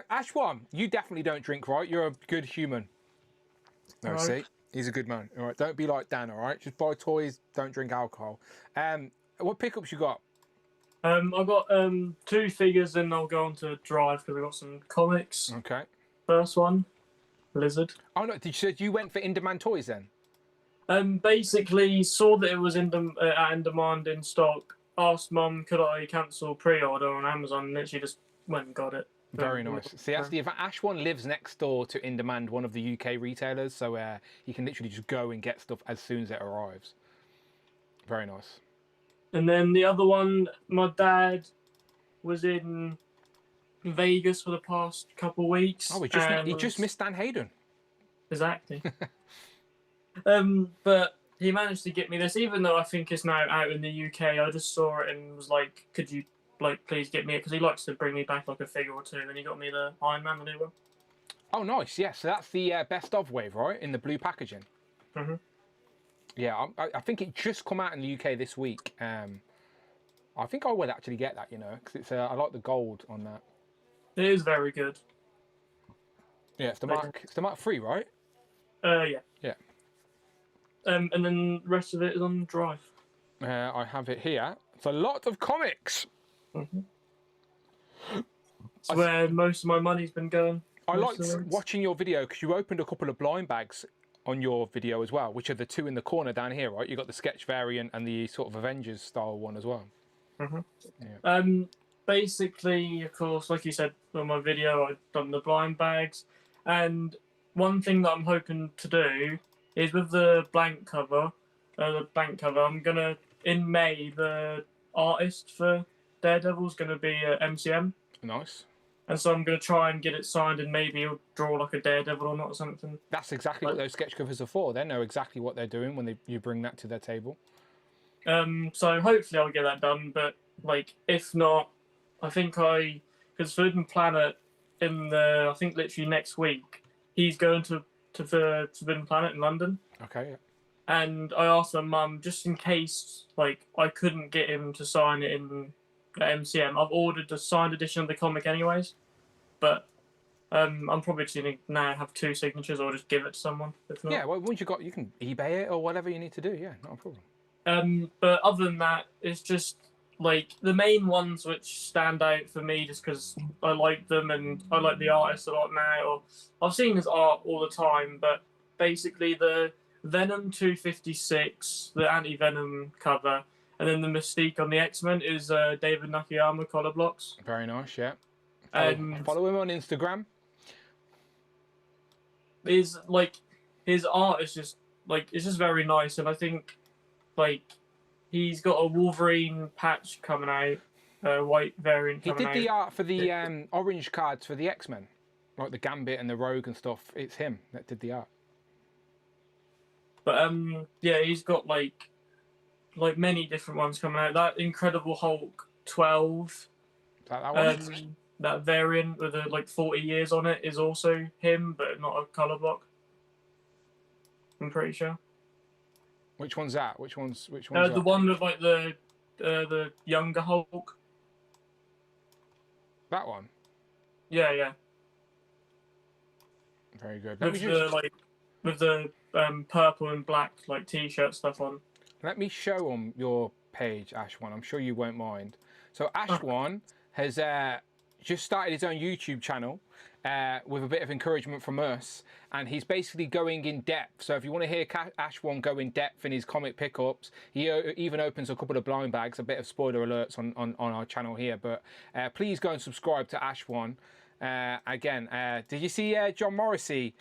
Ashwan, you definitely don't drink, right? You're a good human. No, see? He's a good man. All right, don't be like Dan, all right? Just buy toys, don't drink alcohol. What pickups you got? I've got 2 figures, then I'll go on to Drive because I've got some comics. Okay. First one, Blizzard. Oh, no, you went for in-demand toys then? Basically, saw that it was in demand in stock. Asked Mum, could I cancel pre-order on Amazon? And literally just went and got it. Very nice. See, that's Ashwan lives next door to In Demand, one of the UK retailers, so he can literally just go and get stuff as soon as it arrives. Very nice. And then the other one, my dad was in Vegas for the past couple weeks. Oh, he just missed Dan Hayden. Exactly. But he managed to get me this, even though I think it's now out in the UK. I just saw it and was like, could you please get me it? Because he likes to bring me back like a figure or two, and he got me the Iron Man, the new one. Oh, nice. Yeah, so that's the best of wave, right? In the blue packaging. Mm-hmm. Yeah, I think it just come out in the UK this week. I think I would actually get that, because it's I like the gold on that. It is very good. Yeah, it's the Mark 3, right? Yeah. Yeah. And then the rest of it is on the drive. I have it here. It's a lot of comics. Mm-hmm. It's where most of my money's been going. I liked watching your video because you opened a couple of blind bags on your video as well, which are the two in the corner down here, right? You got the sketch variant and the sort of Avengers style one as well. Mm-hmm. Yeah. Basically, of course, like you said on my video, I've done the blind bags, and one thing that I'm hoping to do is with the blank cover, I'm gonna in May the artist for Daredevil's gonna be MCM. Nice. And so I'm gonna try and get it signed, and maybe he'll draw like a Daredevil or not or something. That's exactly what those sketch covers are for. They know exactly what they're doing when you bring that to their table. So hopefully I'll get that done, but if not, I think because Forbidden Planet I think literally next week, he's going to Forbidden Planet in London. Okay. Yeah. And I asked my mum, just in case I couldn't get him to sign it in MCM, I've ordered a signed edition of the comic anyways, but I'm probably just going to now have 2 signatures or just give it to someone. If not. Yeah, well, once you can eBay it or whatever you need to do. Yeah, not a problem. But other than that, it's just the main ones which stand out for me just because I like them and I like the artist a lot now. Or I've seen his art all the time, but basically the Venom 256, the Anti-Venom cover, and then the Mystique on the X-Men is David Nakayama color blocks. Very nice, yeah. Follow him on Instagram. His art is just it's just very nice, and I think he's got a Wolverine patch coming out, white variant. He did the art for the orange cards for the X-Men, like the Gambit and the Rogue and stuff. It's him that did the art. But yeah, he's got many different ones coming out. That Incredible Hulk 12, that one? That variant with 40 years on it is also him, but not a color block. I'm pretty sure. Which one's that? Which one's the that? one with the younger Hulk. That one. Yeah. Very good. With the purple and black T-shirt stuff on. Let me show them your page, Ashwan. I'm sure you won't mind. So Ashwan has just started his own YouTube channel with a bit of encouragement from us, and he's basically going in depth. So if you want to hear Ashwan go in depth in his comic pickups, he even opens a couple of blind bags, a bit of spoiler alerts on our channel here. But please go and subscribe to Ashwan. Again, did you see John Morrissey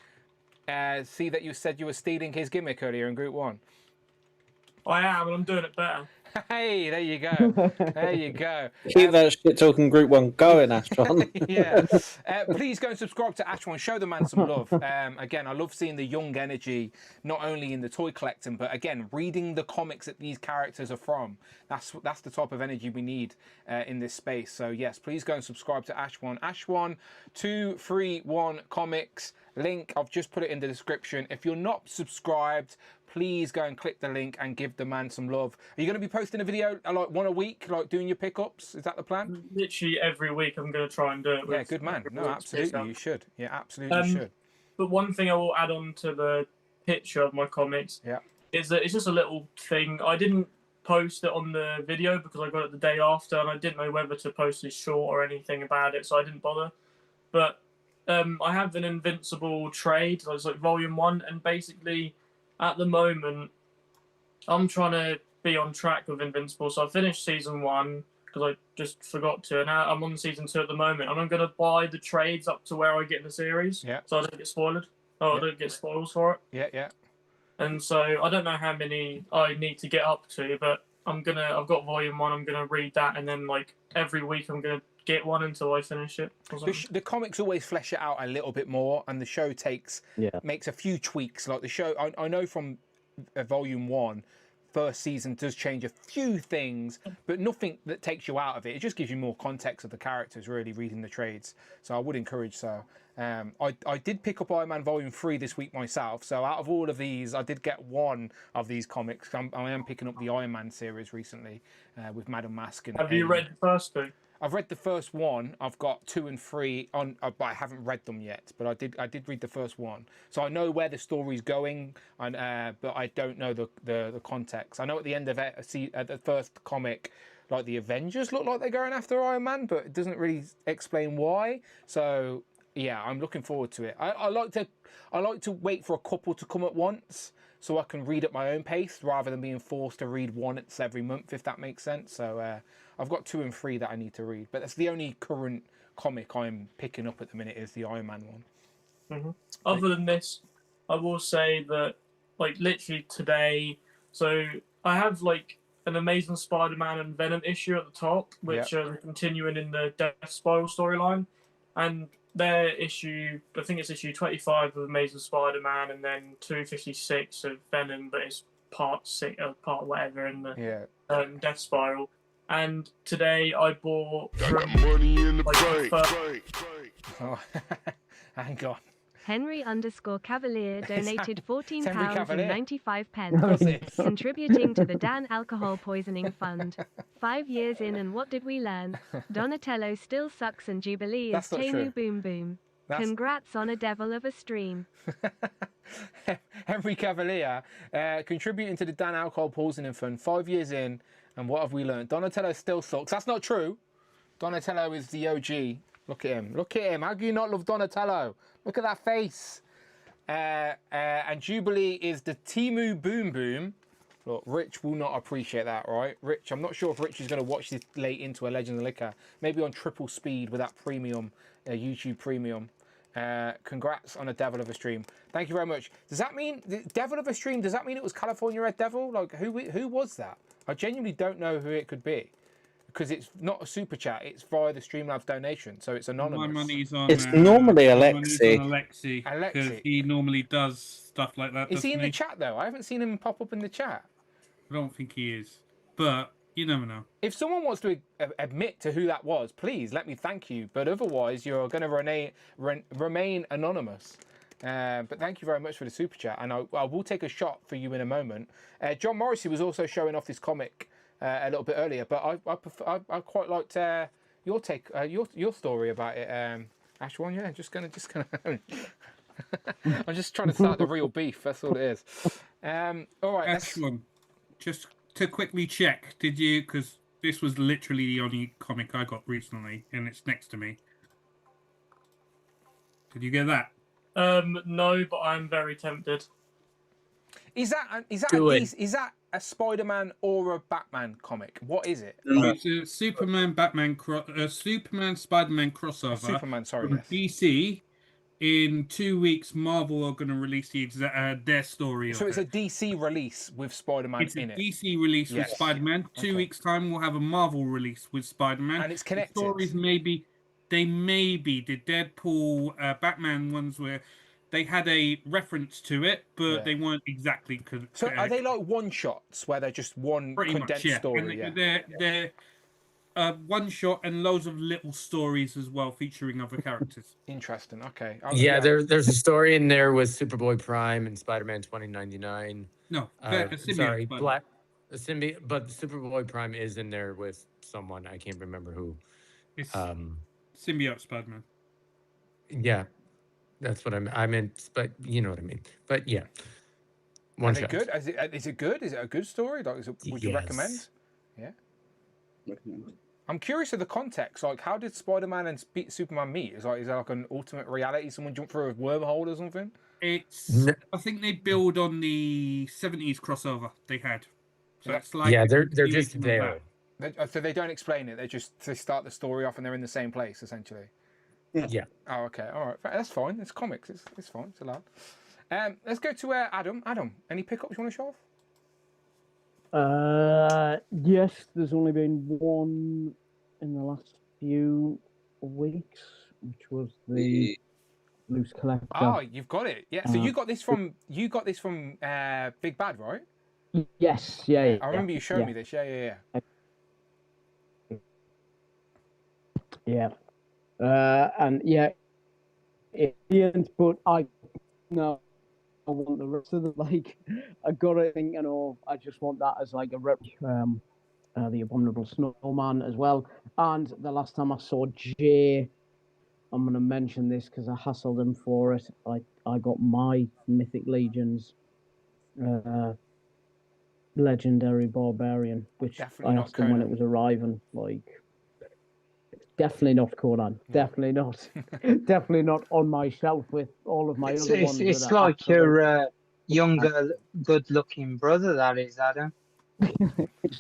see that you said you were stealing his gimmick earlier in Group 1? I am, and I'm doing it better. Hey, there you go. There you go. Keep that shit talking Group 1 going, Ashwan. Yeah. Please go and subscribe to Ashwan. Show the man some love. Again, I love seeing the young energy, not only in the toy collecting, but again, reading the comics that these characters are from. That's the type of energy we need in this space. So yes, please go and subscribe to Ashwan. Ashwan 231 Comics. Link, I've just put it in the description. If you're not subscribed, please go and click the link and give the man some love. Are you going to be posting a video one a week, doing your pickups? Is that the plan? Literally every week I'm going to try and do it. Yeah, good man. No, absolutely, you should. Yeah, absolutely should. But one thing I will add on to the picture of my comics is that it's just a little thing. I didn't post it on the video because I got it the day after, and I didn't know whether to post it short or anything about it, so I didn't bother. But I have an Invincible trade, so it's volume 1, and basically at the moment I'm trying to be on track with Invincible. So I finished season 1 because I just forgot to, and now I'm on season 2 at the moment, and I'm going to buy the trades up to where I get in the series, so I don't get spoiled. I don't get spoils for it. Yeah. And so I don't know how many I need to get up to, but I've got volume 1. I'm gonna read that, and then like every week I'm gonna get one until I finish it. The comics always flesh it out a little bit more, and the show makes a few tweaks. Like the show, I know from volume 1, first season does change a few things, but nothing that takes you out of it. It just gives you more context of the characters, really, reading the trades. So I would encourage so. I did pick up Iron Man Volume 3 this week myself, so out of all of these, I did get one of these comics. I am picking up the Iron Man series recently with Madam Mask. And have you read the first 2? I've read the first one. I've got 2 and 3 on, but I haven't read them yet. But I did read the first one, so I know where the story's going. And but I don't know the context. I know at the end of it, the first comic, like the Avengers look like they're going after Iron Man, but it doesn't really explain why. So yeah, I'm looking forward to it. I like to wait for a couple to come at once, so I can read at my own pace rather than being forced to read once every month, if that makes sense. So I've got 2 and 3 that I need to read, but that's the only current comic I'm picking up at the minute is the Iron Man one. Mm-hmm. Other than this, I will say that like literally today, so I have like an Amazing Spider-Man and Venom issue at the top, which are continuing in the Death Spiral storyline, and their issue, I think it's issue 25 of Amazing Spider-Man, and then 256 of Venom, but it's part 6 or part whatever in the Death Spiral. And today I bought money in the bank. Oh, hang on. Henry_Cavalier donated £14.95, contributing to the Dan Alcohol Poisoning Fund. 5 years in, and what did we learn? Donatello still sucks, and Jubilee is Tamu Boom Boom. Congrats on a devil of a stream. Henry Cavalier contributing to the Dan Alcohol Poisoning Fund. 5 years in, and what have we learned? Donatello still sucks. That's not true. Donatello is the OG. Look at him. Look at him. How do you not love Donatello? Look at that face. And Jubilee is the Timu Boom Boom. Look, Rich will not appreciate that, right? Rich, I'm not sure if Rich is going to watch this late into a Legend of Liquor. Maybe on triple speed with that premium, YouTube premium. Congrats on a Devil of a Stream. Thank you very much. Does that mean Devil of a Stream? Does that mean it was California Red Devil? Like who was that? I genuinely don't know who it could be, because it's not a super chat. It's via the Streamlabs donation, so it's anonymous. My money's on. It's normally Alexi. Alexi. Because he normally does stuff like that. Is he in the chat though? I haven't seen him pop up in the chat. I don't think he is, but you never know. If someone wants to admit to who that was, please let me thank you. But otherwise, you're going to remain anonymous. But thank you very much for the super chat, and I will take a shot for you in a moment. John Morrissey was also showing off this comic a little bit earlier, but I quite liked your take, your story about it, Ashwan. Yeah, just gonna. I'm just trying to start the real beef. That's all it is. All right, Ashwan. Just to quickly check, did you? Because this was literally the only comic I got recently, and it's next to me. Did you get that? No, but I'm very tempted. Is that a Spider-Man or a Batman comic? What is it? It's a Superman Spider-Man crossover. Superman, sorry. From DC. In 2 weeks, Marvel are going to release their story. So it's a DC release with Spider-Man in it. It's a DC release with Spider-Man. 2 weeks time, we'll have a Marvel release with Spider-Man. And it's connected. The stories maybe the Deadpool, Batman ones where they had a reference to it, but they weren't exactly. So are they like one shots where they're just one condensed story? And they're one shot and loads of little stories as well, featuring other characters. Interesting. Okay. There's a story in there with Superboy Prime and Spider-Man 2099. No, sorry, but Superboy Prime is in there with someone. I can't remember who. It's symbiote Spider-Man. Yeah, that's what I meant, but you know what I mean. But yeah, one shot. Good? Is it good? Is it a good story? Like, would you recommend? Yeah. I'm curious of the context. Like, how did Spider-Man and Superman meet? Is there like an alternate reality? Someone jumped through a wormhole or something? I think they build on the 70s crossover they had. So it's like they're just there. So they don't explain it. They start the story off and they're in the same place essentially. Yeah. Oh, okay. All right. That's fine. It's comics. It's fine. It's allowed. Let's go to Adam. Adam, any pickups you want to show off? Yes, there's only been one in the last few weeks, which was the loose collector. Oh, you've got it. Yeah. So you got this from Big Bad, right? Yes. Yeah. I remember you showed me this. Yeah. Yeah. And yeah, it, but I want the rest of the I got to think, I just want that as like a rep. The Abominable Snowman as well. And the last time I saw Jay, I'm going to mention this because I hassled him for it. I got my Mythic Legions Legendary Barbarian, which definitely I asked him when it was arriving. Definitely not Conan. Definitely not. Definitely not on my shelf with all of my other ones. It's like your younger, good-looking brother, that is, Adam.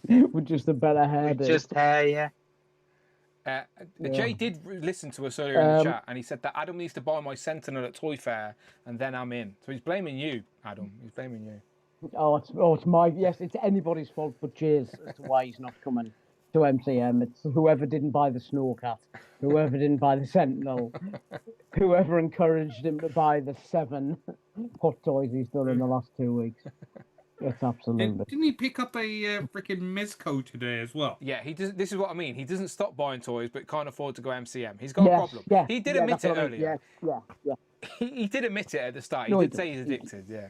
With just a better hair. With just hair, yeah. Jay did listen to us earlier in the chat, and he said that Adam needs to buy my Sentinel at Toy Fair, and then I'm in. So he's blaming you, Adam. He's blaming you. It's my it's anybody's fault but Jay's as to why he's not coming to MCM. It's whoever didn't buy the Snowcat, whoever didn't buy the Sentinel, whoever encouraged him to buy the 7 hot toys he's done in the last 2 weeks. It's absolutely. Didn't he pick up a freaking Mezco today as well? Yeah, he does. This is what I mean. He doesn't stop buying toys, but can't afford to go MCM. He's got a problem. Yeah, he did admit it earlier. Yeah. He did admit it at the start. No, he did say he's addicted. Yeah.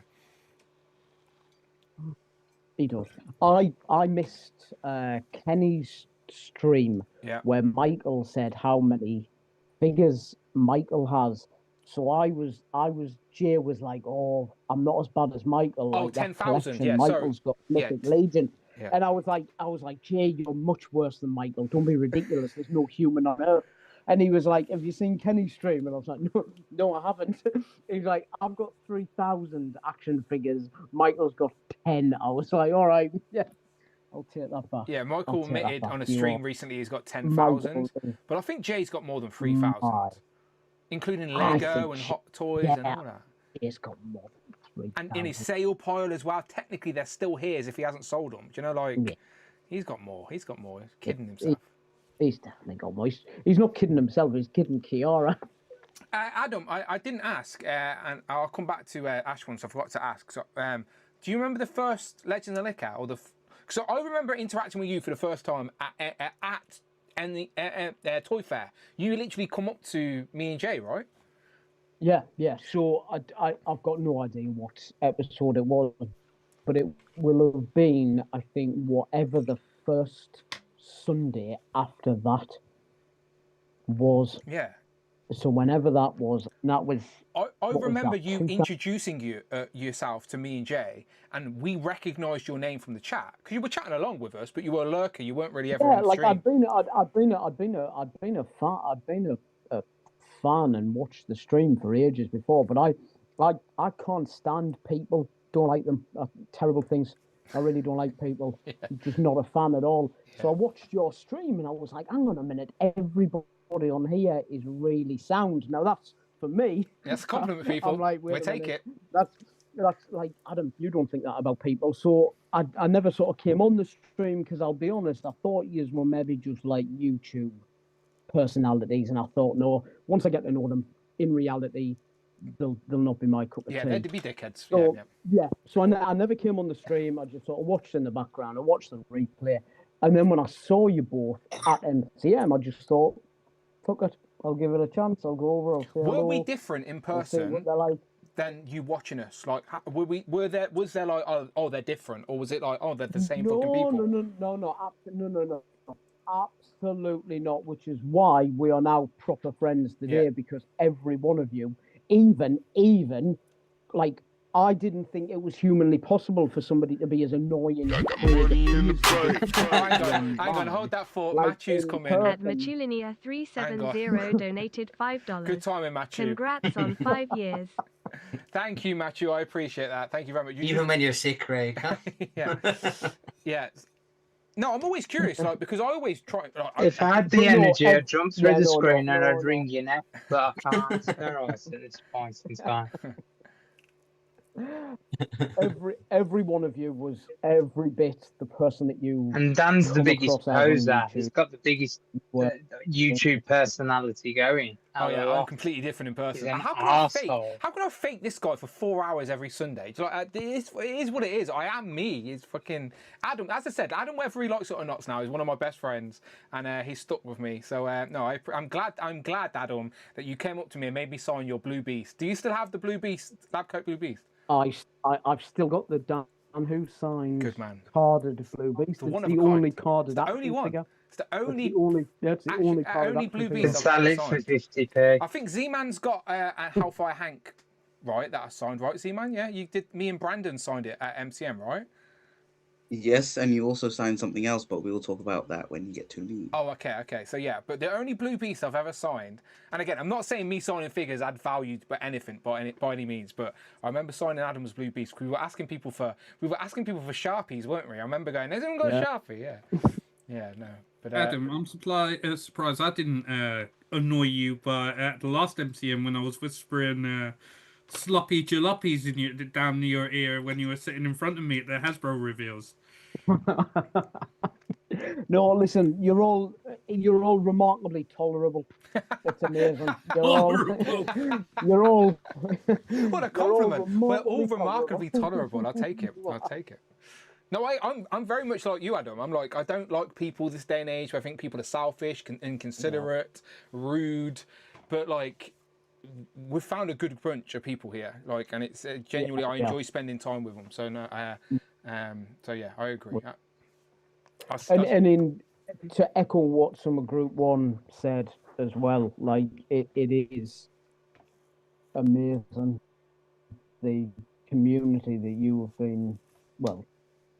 He does. I missed Kenny's stream where Michael said how many figures Michael has. So Jay was like, oh, I'm not as bad as Michael. Oh, like 10,000. Yeah, Michael's got Mythic Legion. Yeah. And I was like, Jay, you're much worse than Michael. Don't be ridiculous. There's no human on earth. And he was like, have you seen Kenny's stream? And I was like, no, I haven't. He's like, I've got 3,000 action figures. Michael's got 10. I was like, all right, yeah, I'll take that back. Yeah, Michael admitted on a stream recently he's got 10,000. But I think Jay's got more than 3,000, including Lego and Hot Toys and all that. He's got more than 3,000. And in his sale pile as well. Technically, they're still his if he hasn't sold them. Do you know, he's got more. He's kidding himself. He's definitely got more. He's not kidding himself. He's kidding Kiara. Adam, I didn't ask, and I'll come back to Ash once. I forgot to ask. So, do you remember the first Legend of Liquor? So I remember interacting with you for the first time at Toy Fair. You literally come up to me and Jay, right? Yeah. So I've got no idea what episode it was, but it will have been, I think, whatever the first Sunday after that was. Yeah. So whenever that was. I remember you introducing yourself to me and Jay, and we recognised your name from the chat because you were chatting along with us, but you were a lurker. You weren't really ever on stream. I'd been a fan and watched the stream for ages before, but I can't stand people. Don't like them. Terrible things. I really don't like people. I'm just not a fan at all. So I watched your stream and I was like, hang on a minute, everybody on here is really sound. Now that's for me. That's a compliment, people. I'm like, we take it. That's like, Adam, you don't think that about people. So I never sort of came on the stream because I'll be honest, I thought you were maybe just like YouTube personalities, and I thought, no, once I get to know them in reality, they'll not be my cup of tea. Yeah, they'd be dickheads. So, so I never came on the stream. I just sort of watched in the background. I watched the replay. And then when I saw you both at MCM, I just thought, fuck it, I'll give it a chance. I'll go over. I'll say were hello. we different in person than you watching us? Like, was there like, oh, they're different, or was it like, oh, they're the same fucking people? No, absolutely not. Which is why we are now proper friends today, because every one of you, even like, I didn't think it was humanly possible for somebody to be as annoying as Hang on, hold that thought. Matthew's coming. At Machulinia 370 donated $5. Good timing, Matthew. Congrats on 5 years. Thank you, Matthew. I appreciate that. Thank you very much. Even when you're sick, Craig, huh? Yeah. No, I'm always curious, like, because I always try. If I had the energy, I'd jump through the screen and I'd ring your neck, but I can't. It's fine. every one of you was every bit the person that you. And Dan's the come biggest across as on poser. He's YouTube. got the biggest Well, YouTube personality going. Oh yeah, LOL. I'm completely different in person. He's an How can arsehole. How can I fake this guy for 4 hours every Sunday? Do you like, it is what it is. I am me. It's fucking Adam. As I said, Adam, whether he likes it or not, now is one of my best friends, and he's stuck with me. So no, I'm glad, Adam, that you came up to me and made me sign your Blue Beast. Do you still have the Blue Beast, Lab Coat Blue Beast? I've still got the Dan who signed Good man. carded Blue Beast. The it's one the of a only kind. carded It's the only one. figure. It's the only. It's the only carded only action Blue figure. Beast I've ever for signed. 50p. I think Z-Man's got a Hellfire Hank, right? That I signed, right? Z-Man, yeah. You did. Me and Brandon signed it at MCM, right? Yes, and you also signed something else, but we will talk about that when you get to me. Oh, okay. So yeah, but the only Blue Beast I've ever signed, and again, I'm not saying me signing figures add value to anything by any means, but I remember signing Adam's Blue Beast. We were asking people for Sharpies, weren't we? I remember going, "Has anyone got a Sharpie?" Yeah. Yeah, no. But Adam, I'm surprised I didn't annoy you at the last MCM when I was whispering sloppy jalopies down near your ear when you were sitting in front of me at the Hasbro reveals. No, listen, you're all remarkably tolerable. It's amazing. You're all what a compliment. We're all remarkably tolerable. I'll take it. No, I'm very much like you, Adam. I'm like, I don't like people this day and age where I think people are selfish, inconsiderate, rude, but like, we've found a good bunch of people here. Like, and it's genuinely, I enjoy spending time with them. So no, so yeah, I agree. And to echo what some of Group 1 said as well, like it is amazing the community that you have been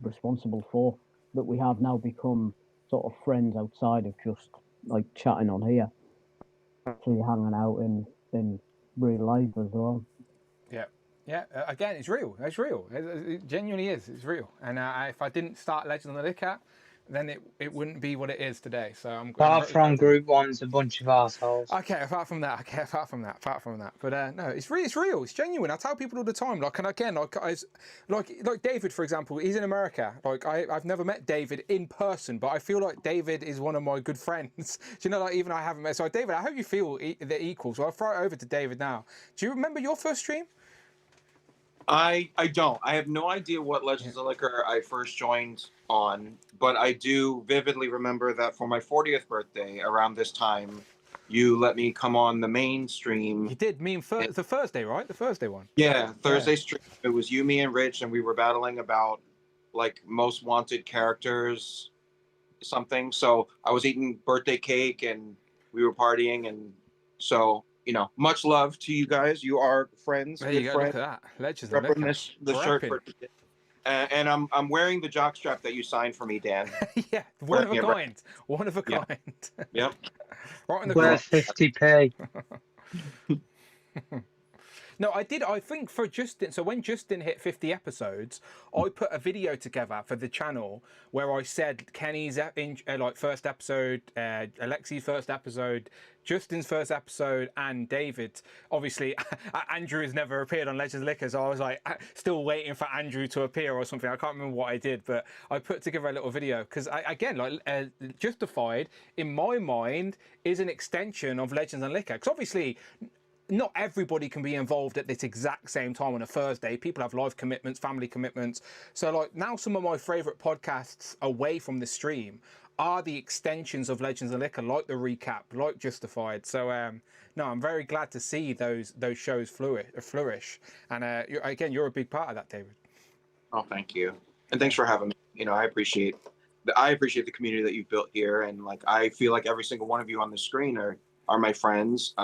responsible for, that we have now become sort of friends outside of just like chatting on here, actually hanging out in real life as well. Yeah. Again, it's real. It's real. It genuinely is. It's real. And if I didn't start Legends of the Licker, then it wouldn't be what it is today. So Apart from Group 1's a bunch of assholes. Okay, apart from that. But no, it's real. It's genuine. I tell people all the time. Like, and again, like David, for example, he's in America. Like, I've never met David in person, but I feel like David is one of my good friends. Do you know, like, even I haven't met. So, David, I hope you feel they're equal. So I'll throw it over to David now. Do you remember your first stream? I don't. I have no idea what Legends of Liquor I first joined on, but I do vividly remember that for my 40th birthday, around this time, you let me come on the main stream. You did. Me and the Thursday, right? The Thursday one. Yeah, Thursday stream. It was you, me, and Rich, and we were battling about like most wanted characters, something. So I was eating birthday cake and we were partying, and so. You know, much love to you guys. You are friends. There you go. Look at that. Legends of Liquor. The shirt for and I'm wearing the jockstrap that you signed for me, Dan. Yeah, one of a kind. One of a kind. Yep. Right in the worth 50p. No, I did. I think for Justin. So when Justin hit 50 episodes, I put a video together for the channel where I said Kenny's first episode, Alexi's first episode, Justin's first episode, and David. Obviously, Andrew has never appeared on Legends of Liquor, so I was like still waiting for Andrew to appear or something. I can't remember what I did, but I put together a little video because Justified in my mind is an extension of Legends and Liquor. Because obviously, not everybody can be involved at this exact same time on a Thursday. People have life commitments, family commitments. So like now some of my favourite podcasts away from the stream are the extensions of Legends of Liquor, like the recap, like Justified. So no, I'm very glad to see those shows flourish. And you're a big part of that, David. Oh, thank you. And thanks for having me. You know, I appreciate the community that you've built here. And like, I feel like every single one of you on the screen are my friends.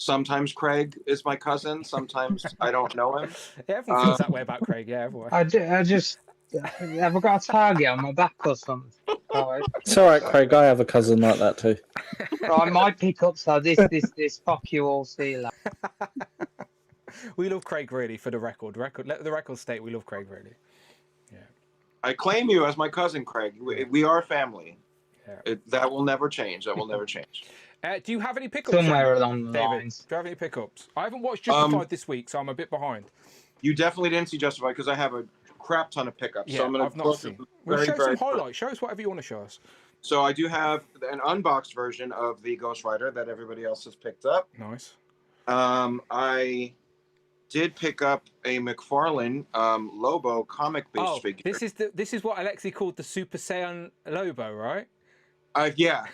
Sometimes Craig is my cousin. Sometimes I don't know him. Yeah, everyone feels that way about Craig. Yeah, everyone. I just have I got a target on my back or something? It's all right, Craig. I have a cousin like that too. Right, my pickups are this. Fuck you all. See you later. We love Craig really. For the record, let the record state we love Craig really. Yeah. I claim you as my cousin, Craig. We are family. Yeah. That will never change. That will never change. Do you have any pickups? Somewhere along the David, lines. do you have any pickups? I haven't watched Justified this week, so I'm a bit behind. You definitely didn't see Justified because I have a crap ton of pickups. Yeah, So I'm going I've not seen. Well, show some highlights. Show us whatever you want to show us. So I do have an unboxed version of the Ghost Rider that everybody else has picked up. Nice. I did pick up a McFarlane Lobo comic-based figure. This is what Alexi called the Super Saiyan Lobo, right? Yeah.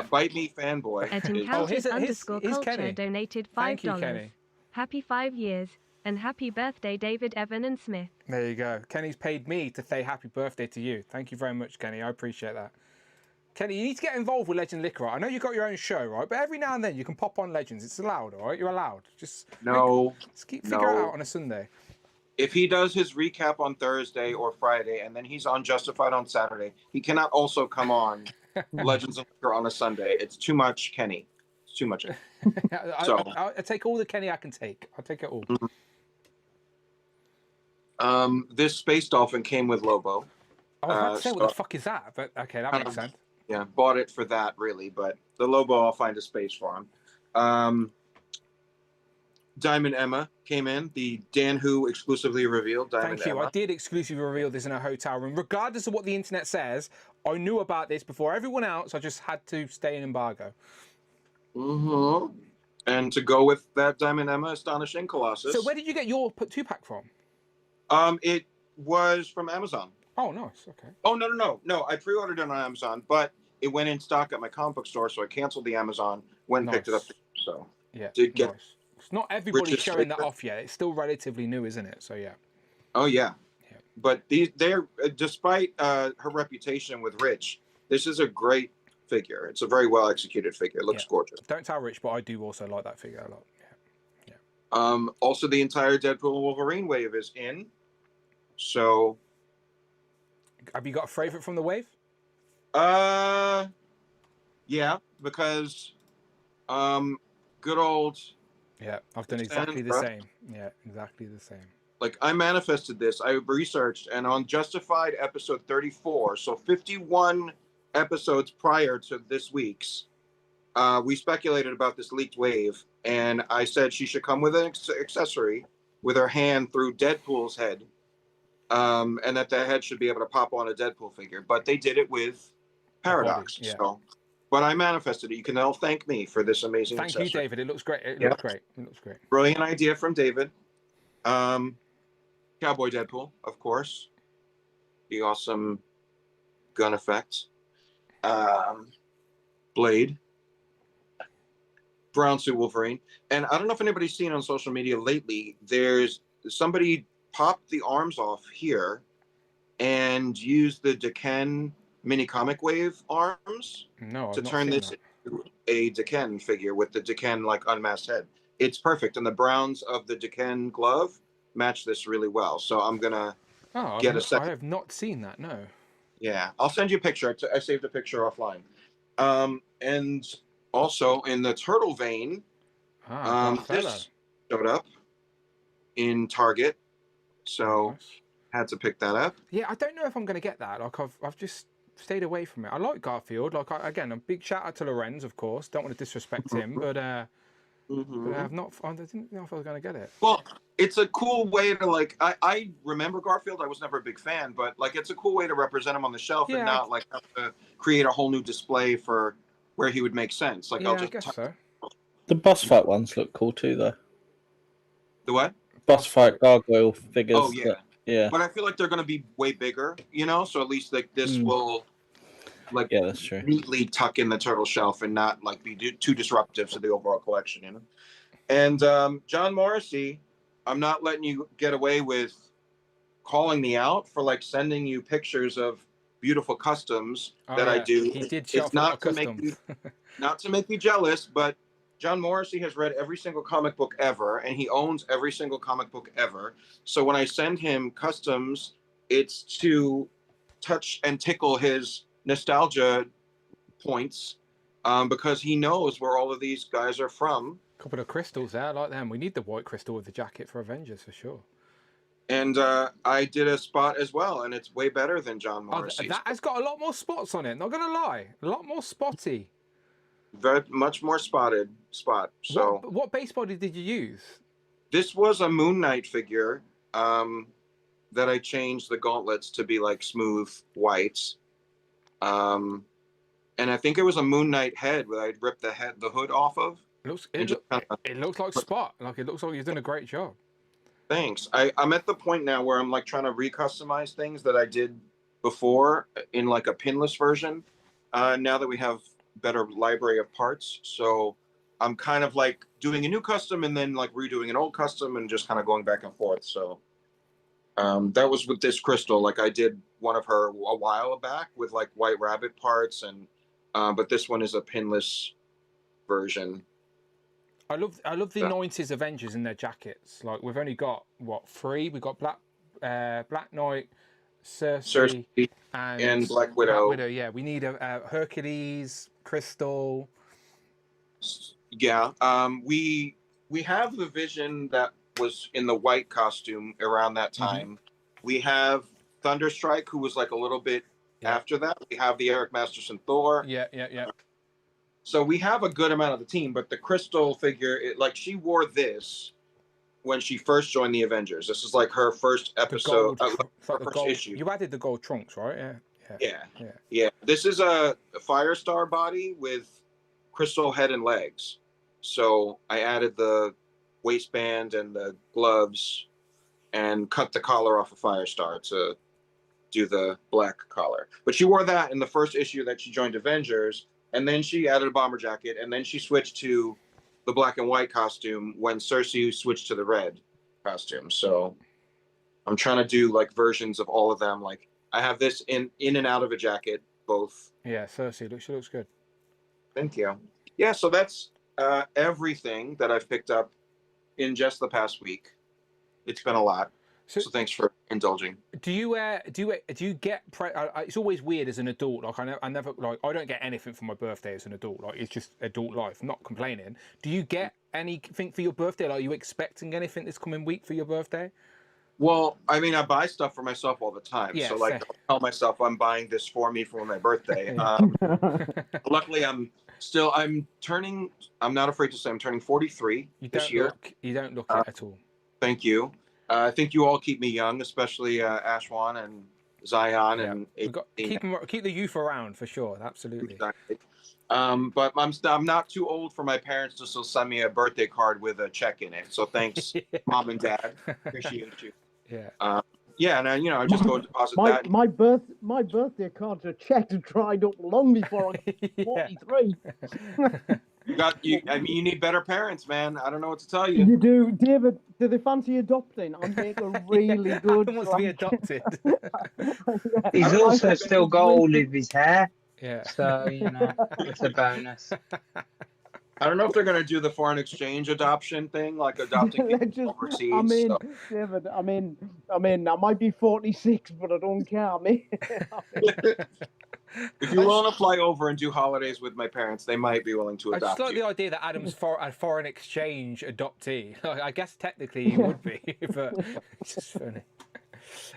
Bite Me Fanboy. At encounters_culture donated $5. Happy 5 years. And happy birthday, David, Evan, and Smith. There you go. Kenny's paid me to say happy birthday to you. Thank you very much, Kenny. I appreciate that. Kenny, you need to get involved with Legend Liquor. I know you've got your own show, right? But every now and then you can pop on Legends. It's allowed, all right? You're allowed. Just figure it out on a Sunday. If he does his recap on Thursday or Friday, and then he's on Justified on Saturday, he cannot also come on Legends of Liquor on a Sunday. It's too much, Kenny. It's too much. I take all the Kenny I can take. I'll take it all. This Space Dolphin came with Lobo. I was about to say, what the fuck is that? But okay, that makes sense. Yeah, bought it for that, really. But the Lobo, I'll find a space for him. Diamond Emma came in. The Dan Who exclusively revealed Diamond Thank you. Emma. I did exclusively reveal this in a hotel room. Regardless of what the internet says, I knew about this before everyone else. I just had to stay in embargo. Mm-hmm. And to go with that Diamond Emma, Astonishing Colossus. So where did you get your 2-pack from? It was from Amazon. Oh, nice. Okay. Oh, no. I pre-ordered it on Amazon, but it went in stock at my comic book store, so I canceled the Amazon, went and picked it up. So yeah, did get. Nice. It's not everybody showing that off yet. It's still relatively new, isn't it? So yeah. Oh yeah. But they're despite her reputation with Rich, this is a great figure. It's a very well executed figure. It looks gorgeous. Don't tell Rich, but I do also like that figure a lot. Also, the entire Deadpool and Wolverine wave is in. So, have you got a favorite from the wave? Yeah, because good old. Yeah, I've done exactly the same. Yeah, exactly the same. Like, I manifested this. I researched, and on Justified episode 34, so 51 episodes prior to this week's, we speculated about this leaked wave, and I said she should come with an accessory with her hand through Deadpool's head, and that the head should be able to pop on a Deadpool figure. But they did it with Paradox. Yeah. So, but I manifested it. You can all thank me for this amazing Thank accessory. you, David. It looks great. It looks great. It looks great. Brilliant idea from David. Cowboy Deadpool, of course. The awesome gun effects. Blade. Brown suit Wolverine. And I don't know if anybody's seen on social media lately, there's somebody popped the arms off here and used the Deken mini comic wave arms to turn this into a Deken figure with the Deken like unmasked head. It's perfect. And the browns of the Deken glove match this really well. So I'm gonna get a second. I have not seen that, no. Yeah, I'll send you a picture. I saved a picture offline. And also in the turtle vein, this showed up in Target, so had to pick that up. Yeah, I don't know if I'm going to get that. Like I've just stayed away from it. I like Garfield. Like again, a big shout out to Lorenz, of course. Don't want to disrespect him, but I have not. I didn't know if I was going to get it. Well, it's a cool way to like. I remember Garfield. I was never a big fan, but like it's a cool way to represent him on the shelf and not like have to create a whole new display for where he would make sense. Like I'll just. I guess so. The boss fight ones look cool too, though. The what? Boss fight gargoyle figures. Oh yeah, yeah. But I feel like they're going to be way bigger, you know. So at least like this will, like, that's true. Neatly tuck in the turtle shelf and not like be too disruptive to the overall collection, you know. And John Morrissey, I'm not letting you get away with calling me out for like sending you pictures of beautiful customs that I do. He did it's not to make you, not to make you jealous, but John Morrissey has read every single comic book ever, and he owns every single comic book ever. So when I send him customs, it's to touch and tickle his nostalgia points, because he knows where all of these guys are from. A couple of crystals there, I like them. We need the white crystal with the jacket for Avengers for sure. And I did a spot as well, and it's way better than John Morrissey's. That has got a lot more spots on it, not going to lie. A lot more spotty. Very much more spot. So what base body did you use? This was a Moon Knight figure that I changed the gauntlets to be like smooth whites. And I think it was a Moon Knight head that I'd ripped the hood off of. It looks like Spot. Like it looks like you've done a great job. Thanks. I'm at the point now where I'm like trying to recustomize things that I did before in like a pinless version. Now that we have better library of parts, so I'm kind of like doing a new custom and then like redoing an old custom and just kind of going back and forth. So that was with this crystal. Like I did one of her a while back with like White Rabbit parts, and but this one is a pinless version. I love the 90s Avengers in their jackets. Like we've only got what 3? We got Black Knight, Cersei and Black Widow. Yeah, we need a Hercules, Crystal. Yeah, we have the Vision that was in the white costume around that time. We have Thunderstrike, who was like a little bit after that. We have the Eric Masterson Thor. Yeah. So we have a good amount of the team, but the Crystal figure, like she wore this when she first joined the Avengers. This is like her first episode, first issue. You added the gold trunks, right? Yeah. This is a Firestar body with crystal head and legs. So I added the waistband and the gloves and cut the collar off of Firestar to do the black collar. But she wore that in the first issue that she joined Avengers, and then she added a bomber jacket, and then she switched to the black and white costume when Cersei switched to the red costume. So I'm trying to do like versions of all of them. Like I have this in and out of a jacket, both. Yeah, Cersei, she looks good. Thank you. Yeah, so that's everything that I've picked up in just the past week. It's been a lot. So thanks for indulging. Do you get? It's always weird as an adult. Like I never like I don't get anything for my birthday as an adult. Like it's just adult life. I'm not complaining. Do you get anything for your birthday? Like are you expecting anything this coming week for your birthday? Well, I mean, I buy stuff for myself all the time. Yeah, so like, I'll tell myself I'm buying this for me for my birthday. Luckily, I'm turning. I'm not afraid to say I'm turning 43 this year. You don't look it at all. Thank you. I think you all keep me young, especially Ashwan and Zion. And keep the youth around for sure. Absolutely. Exactly. But I'm not too old for my parents to still send me a birthday card with a check in it. So thanks, Mom and Dad. Appreciate you. Yeah. Yeah, and I just go and deposit that. My birthday cards are checked and dried up long before I was 43. I mean, you need better parents, man. I don't know what to tell you. You do, David. Do they fancy adopting? I make a really good. Adam wants to be adopted. He's also still got all of his hair. Yeah. So it's a bonus. I don't know if they're going to do the foreign exchange adoption thing, like adopting people overseas. David, I mean, I might be 46, but I don't care. If you're willing to fly over and do holidays with my parents, they might be willing to adopt you. I just like the idea that Adam's a foreign exchange adoptee. I guess technically he would be, but it's just funny.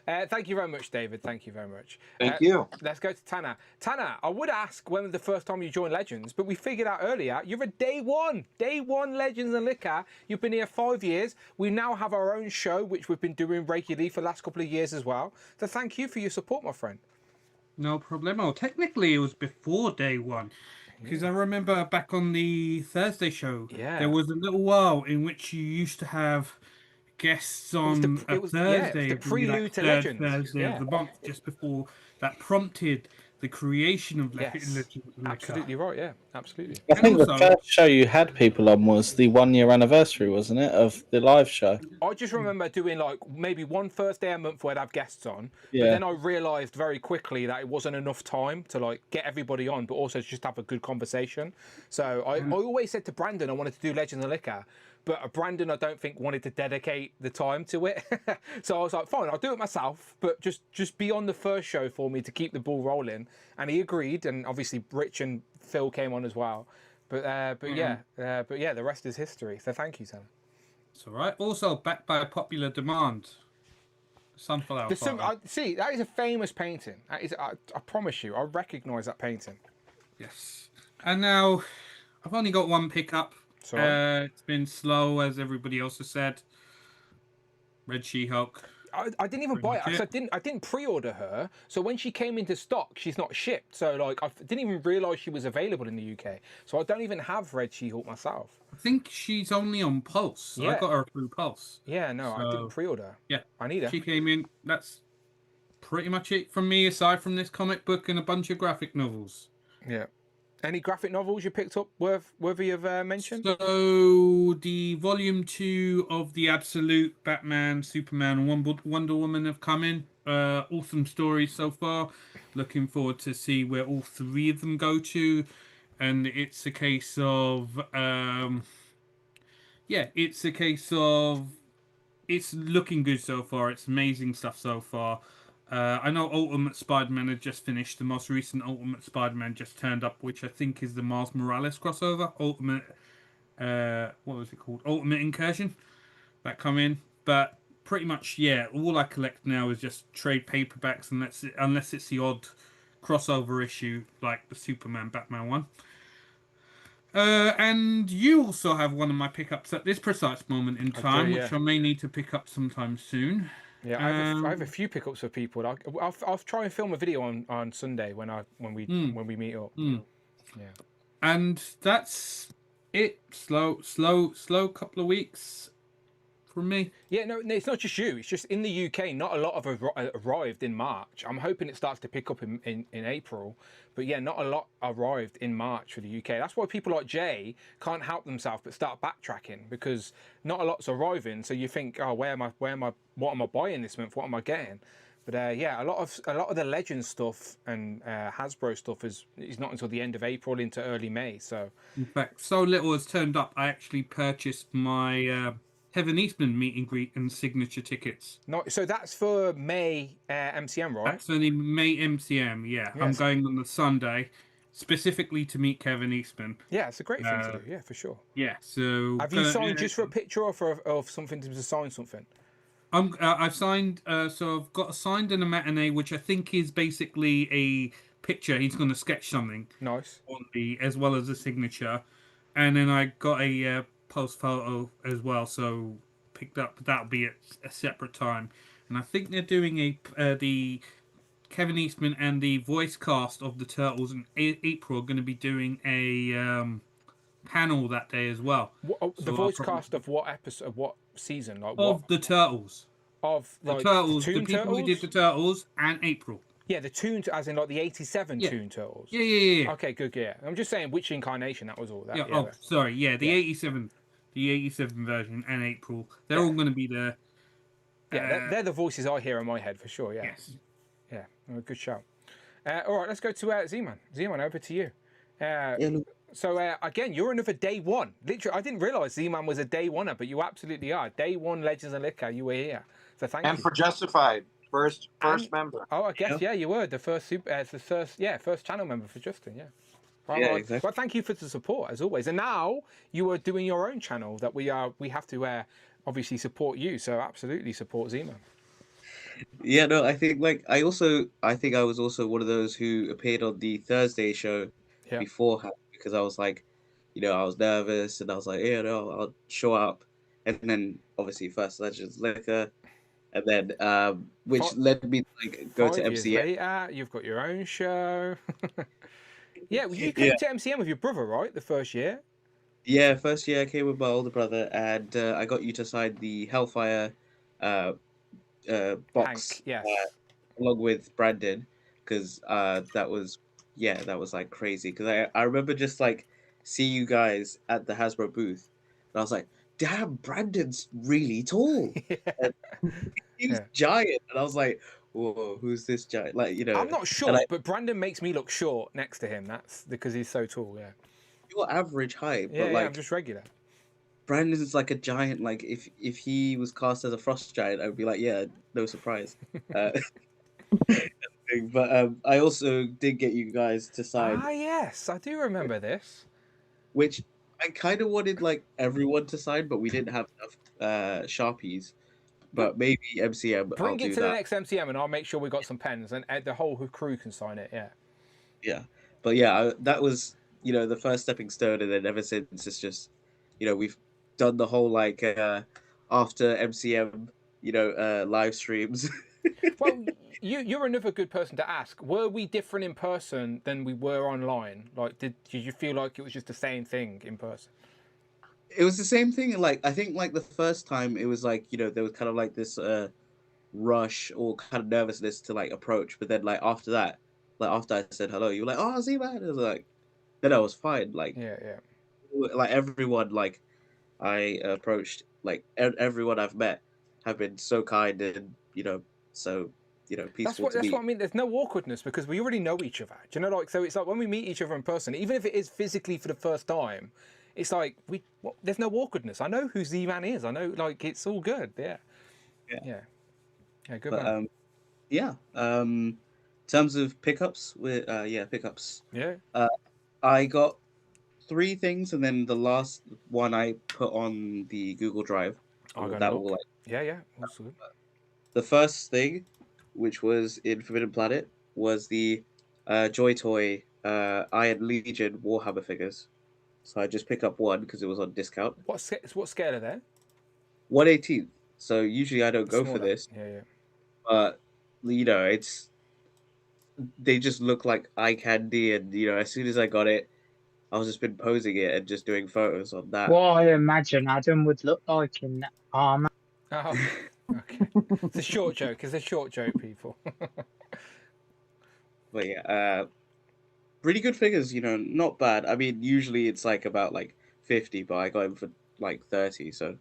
Thank you very much, David. Thank you very much. Thank you. Let's go to Tanner. Tanner, I would ask when was the first time you joined Legends, but we figured out earlier you're a day one Legends and Liquor. You've been here 5 years. We now have our own show, which we've been doing regularly for the last couple of years as well. So thank you for your support, my friend. No problemo. Technically, it was before day one. Because I remember back on the Thursday show, there was a little while in which you used to have guests on Thursday, the prelude to Legends. Thursday of the month, just before that prompted the creation of Legends. Absolutely right, yeah, absolutely. I think the first show you had people on was the 1 year anniversary, wasn't it, of the live show? I just remember doing like maybe one Thursday a month where I'd have guests on, but Yeah. then I realised very quickly that it wasn't enough time to like get everybody on, but also just have a good conversation. So I always said to Brandon I wanted to do Legends and Liquor, but Brandon I don't think wanted to dedicate the time to it. So I was like, fine, I'll do it myself, but just be on the first show for me to keep the ball rolling. And he agreed, and obviously Rich and Phil came on as well. But yeah, the rest is history. So thank you, Sam. It's all right. Also backed by popular demand. Sunflower. See, that is a famous painting. That is, I promise you, I recognise that painting. Yes. And now I've only got one pickup. It's been slow, as everybody else has said. Red She-Hulk. I didn't even buy it because I didn't pre-order her. So when she came into stock, she's not shipped. So like I didn't even realise she was available in the UK. So I don't even have Red She-Hulk myself. I think she's only on Pulse. Yeah. I got her through Pulse. Yeah, no, I didn't pre-order. Yeah, I need her. She came in. That's pretty much it from me, aside from this comic book and a bunch of graphic novels. Yeah. Any graphic novels you picked up worthy of mention? So the volume 2 of the Absolute Batman, Superman, and Wonder Woman have come in. Awesome stories so far. Looking forward to see where all three of them go to. And it's a case of it's looking good so far. It's amazing stuff so far. I know Ultimate Spider-Man had just finished. The most recent Ultimate Spider-Man just turned up, which I think is the Miles Morales crossover. Ultimate, what was it called? Ultimate Incursion. That come in. But pretty much, yeah, all I collect now is just trade paperbacks, unless it's the odd crossover issue, like the Superman Batman one. And you also have one of my pickups at this precise moment in time, which I may need to pick up sometime soon. Yeah, I have a few pickups for people. I'll try and film a video on Sunday when we meet up. Yeah, and that's it. Slow couple of weeks from me. Yeah, no, it's not just you. It's just in the UK, not a lot have arrived in March. I'm hoping it starts to pick up in April. But yeah, not a lot arrived in March for the UK. That's why people like Jay can't help themselves but start backtracking, because not a lot's arriving. So you think, oh, what am I buying this month? What am I getting? But yeah, a lot of the Legends stuff and Hasbro stuff is not until the end of April into early May. So in fact, so little has turned up. I actually purchased my Kevin Eastman meet and greet and signature tickets. No, so that's for May MCM, right? That's for the May MCM, yeah. Yes. I'm going on the Sunday specifically to meet Kevin Eastman. Yeah, it's a great thing to do. Yeah, for sure. Yeah, so have you signed just for a picture or for something to sign something? I've signed. So I've got a signed and a matinee, which I think is basically a picture. He's going to sketch something. Nice. On as well as a signature, and then I got a post photo as well, so picked up. That'll be at a separate time, and I think they're doing the Kevin Eastman and the voice cast of the Turtles in April are going to be doing a panel that day as well. The voice cast of what episode? Of what season? Like of the Turtles. Of the Turtles. The people Turtles? who did the Turtles and April. Yeah, the Toon, as in like the '87 Toon Turtles. Yeah. Okay, good. Yeah, I'm just saying which incarnation that was all. That. Yeah. Oh, sorry. Yeah, the '87. The 87 version and April. They're all going to be there. Yeah, they're the voices I hear in my head for sure. Yeah. Yes. Yeah. Good shout. All right, let's go to Z-Man. Z-Man, over to you. So again, you're another day one. Literally, I didn't realise Z-Man was a day oneer, but you absolutely are. Day one, Legends and Liquor. You were here. So thank you. And for Justified, first member. Oh, I guess you were the first first channel member for Justin. Yeah. Exactly. Well, thank you for the support as always. And now you are doing your own channel that we have to obviously support you. So absolutely support Z-Man. Yeah, no, I think I was also one of those who appeared on the Thursday show beforehand, because I was I was nervous and I was like, yeah, no, I'll show up, and then obviously first Legends Liquor, and then which led me to go to MCM. Later, you've got your own show. Yeah, you came to MCM with your brother, right? The first year. Yeah, first year I came with my older brother, and I got you to sign the Hellfire box, yes. Along with Brandon, because that was crazy. Because I remember just see you guys at the Hasbro booth, and I was like, damn, Brandon's really tall. He was giant, and I was like, whoa, who's this giant? I'm not short, but Brandon makes me look short next to him. That's because he's so tall. Yeah. You're average height, but I'm just regular. Brandon's like a giant. If he was cast as a frost giant, I would be like, yeah, no surprise. But I also did get you guys to sign. Ah, yes, I do remember this. Which I kind of wanted everyone to sign, but we didn't have enough Sharpies. But maybe MCM. Bring it to the next MCM, and I'll make sure we got some pens, and the whole crew can sign it. Yeah. Yeah, but yeah, that was the first stepping stone, and then ever since it's just, we've done the whole like after MCM, live streams. Well, you're another good person to ask. Were we different in person than we were online? Like, did you feel like it was just the same thing in person? It was the same thing. Like, I think like the first time it was like, there was kind of like this rush or kind of nervousness to like approach, but then like after that, like after I said hello, you were like, oh, see, man. It was like, then I was fine. Like, yeah, like everyone like I approached, like everyone I've met have been so kind and so peaceful. That's what I mean. There's no awkwardness because we already know each other. Do you know, like, so it's like when we meet each other in person, even if it is physically for the first time, it's like there's no awkwardness. I know who Z-Man is. I know, like, it's all good. Yeah. Good man. In terms of pickups, pickups. Yeah. I got 3 things, and then the last one I put on the Google Drive. Yeah. Also good. The first thing, which was in Forbidden Planet, was the Joy Toy Iron Legion Warhammer figures. So I just picked up one because it was on discount. What scale are they? 1/18. So usually I don't go for this. Yeah. But they just look like eye candy, and as soon as I got it, I was just been posing it and just doing photos on that. What I imagine Adam would look like in armor. Oh, okay. It's a short joke. It's a short joke, people. But yeah, pretty good figures. Not bad. I mean, usually it's like about like 50, but I got them for like 30, so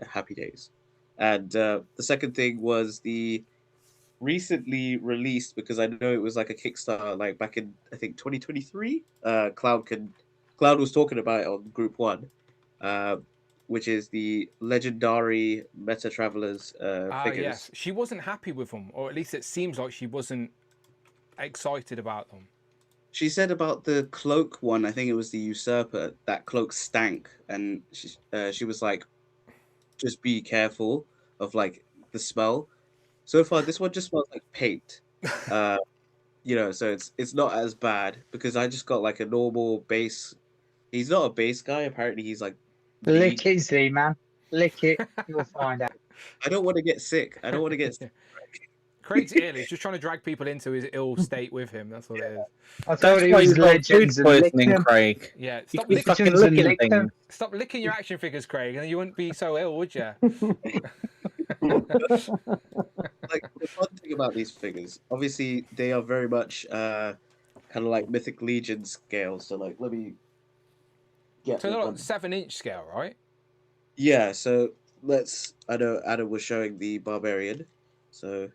happy days. And the second thing was the recently released, because I know it was like a Kickstarter like back in I think 2023. Cloud was talking about it on Group 1, which is the legendary Meta Travelers figures. Yes, she wasn't happy with them, or at least it seems like she wasn't excited about them. She said about the cloak one, I think it was the Usurper, that cloak stank, and she was like, just be careful of like the smell. So far, this one just smells like paint. So it's not as bad because I just got like a normal base. He's not a base guy. Apparently, he's like. Lick it, Z-Man. Lick it. You'll find out. I don't want to get sick. Sick. Craig's ill. He's just trying to drag people into his ill state with him. That's what it is. I thought he was legends and poisoning, Craig. Yeah, stop licking things. Stop licking your action figures, Craig, and you wouldn't be so ill, would you? Like the fun thing about these figures, obviously they are very much kind of like Mythic Legion scale. So like, let me get. So they're like 7-inch scale, right? Yeah. So I know Adam was showing the Barbarian, so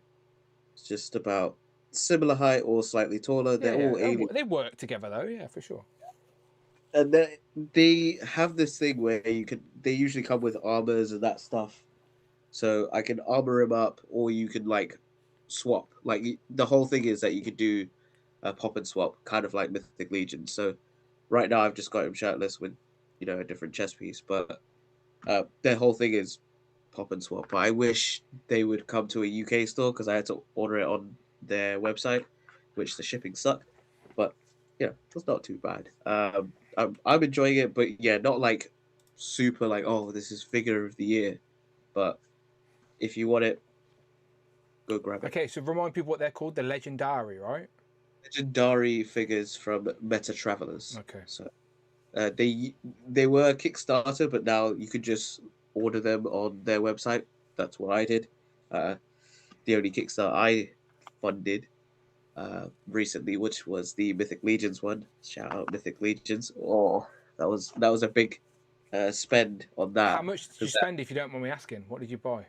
it's just about similar height or slightly taller. They're all 80. They work together though, yeah, for sure. And they have this thing where they usually come with armors and that stuff. So I can armor him up, or you can like swap. Like the whole thing is that you could do a pop and swap, kind of like Mythic Legion. So right now I've just got him shirtless with, a different chest piece. But their whole thing is pop and swap. But I wish they would come to a UK store because I had to order it on their website, which the shipping sucked. But yeah, it's not too bad. I'm enjoying it, but yeah, not like super like, oh, this is figure of the year. But if you want it, go grab it. Okay, so remind people what they're called. The Legendary, right? Legendary figures from Meta Travelers. Okay. So they were Kickstarter, but now you could just order them on their website. That's what I did. The only Kickstarter I funded recently, which was the Mythic Legions one. Shout out Mythic Legions. Oh, that was a big spend on that. How much did you spend, if you don't mind me asking? What did you buy?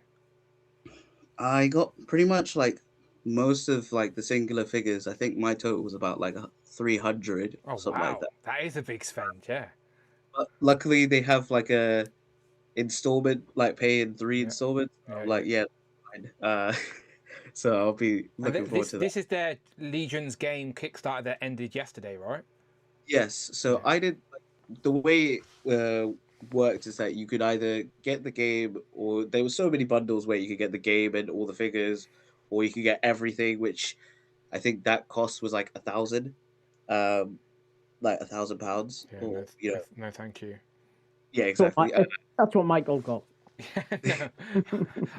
I got pretty much like most of like the singular figures. I think my total was about like 300 or something like that. That is a big spend, yeah. But luckily they have like a installment, like pay in 3 installments. Like fine. So I'll be looking forward to that. This is their Legions game Kickstarter that ended yesterday, right? Yes. So I did the way worked is that you could either get the game, or there were so many bundles where you could get the game and all the figures, or you could get everything, which I think that cost was like 1,000. like £1,000 or you know. No, thank you. Yeah, exactly. That's what Michael got. No.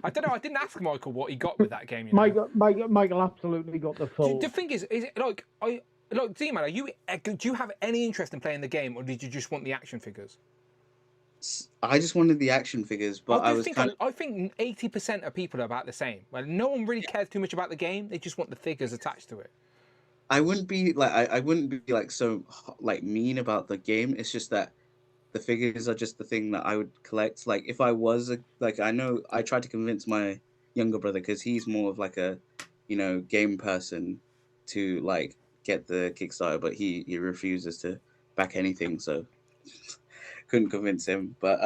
I don't know. I didn't ask Michael what he got with that game. You know? Michael absolutely got the full. The thing is it like Z-Man? Do you have any interest in playing the game, or did you just want the action figures? I just wanted the action figures, but I think 80% of people are about the same. Well, no one really cares too much about the game. They just want the figures attached to it. I wouldn't be like I wouldn't be like so like mean about the game. It's just that the figures are just the thing that I would collect. Like if I was I know I tried to convince my younger brother, because he's more of like a game person, to like get the Kickstarter, but he refuses to back anything, so couldn't convince him. But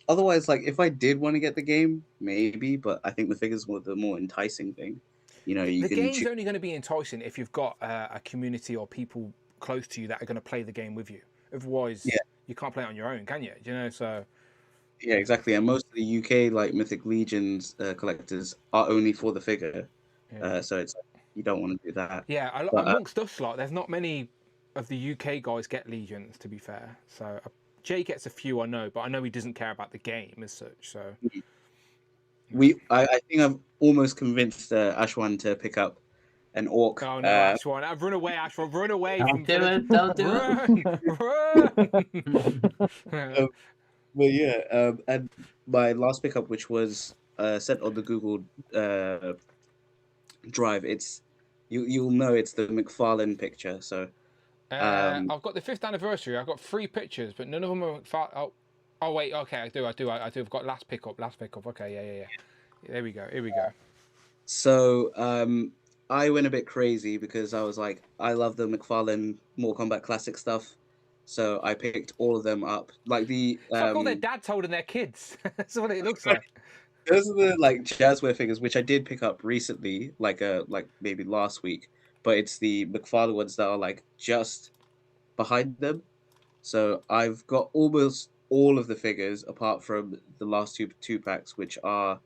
otherwise, like if I did want to get the game, maybe, but I think the figures were the more enticing thing. The game's only going to be enticing if you've got a community or people close to you that are going to play the game with you. Otherwise, you can't play it on your own, can you? So. Yeah, exactly. And most of the UK like Mythic Legions collectors are only for the figure, so it's you don't want to do that. Yeah, amongst us, there's not many of the UK guys get Legions, to be fair. So Jay gets a few, I know, but I know he doesn't care about the game as such. So. I think I've almost convinced Ashwan to pick up an orc. Oh no, Ashwan! I've run away, Ashwan! Run away! Don't do it! Don't do it! Well, yeah, and my last pickup, which was sent on the Google Drive, you'll know it's the McFarlane picture. So I've got the 5th anniversary. I've got 3 pictures, but none of them are McFarlane. Oh wait, okay, I do. I've got last pickup. Okay, yeah. Here we go. So I went a bit crazy because I was like, I love the McFarlane Mortal Kombat Classic stuff, so I picked all of them up. Like the it's like all their dads holding their kids. That's what it looks like. Those are the like Jazzware figures, which I did pick up recently, like maybe last week. But it's the McFarlane ones that are like just behind them. So I've got almost all of the figures apart from the last two packs, which are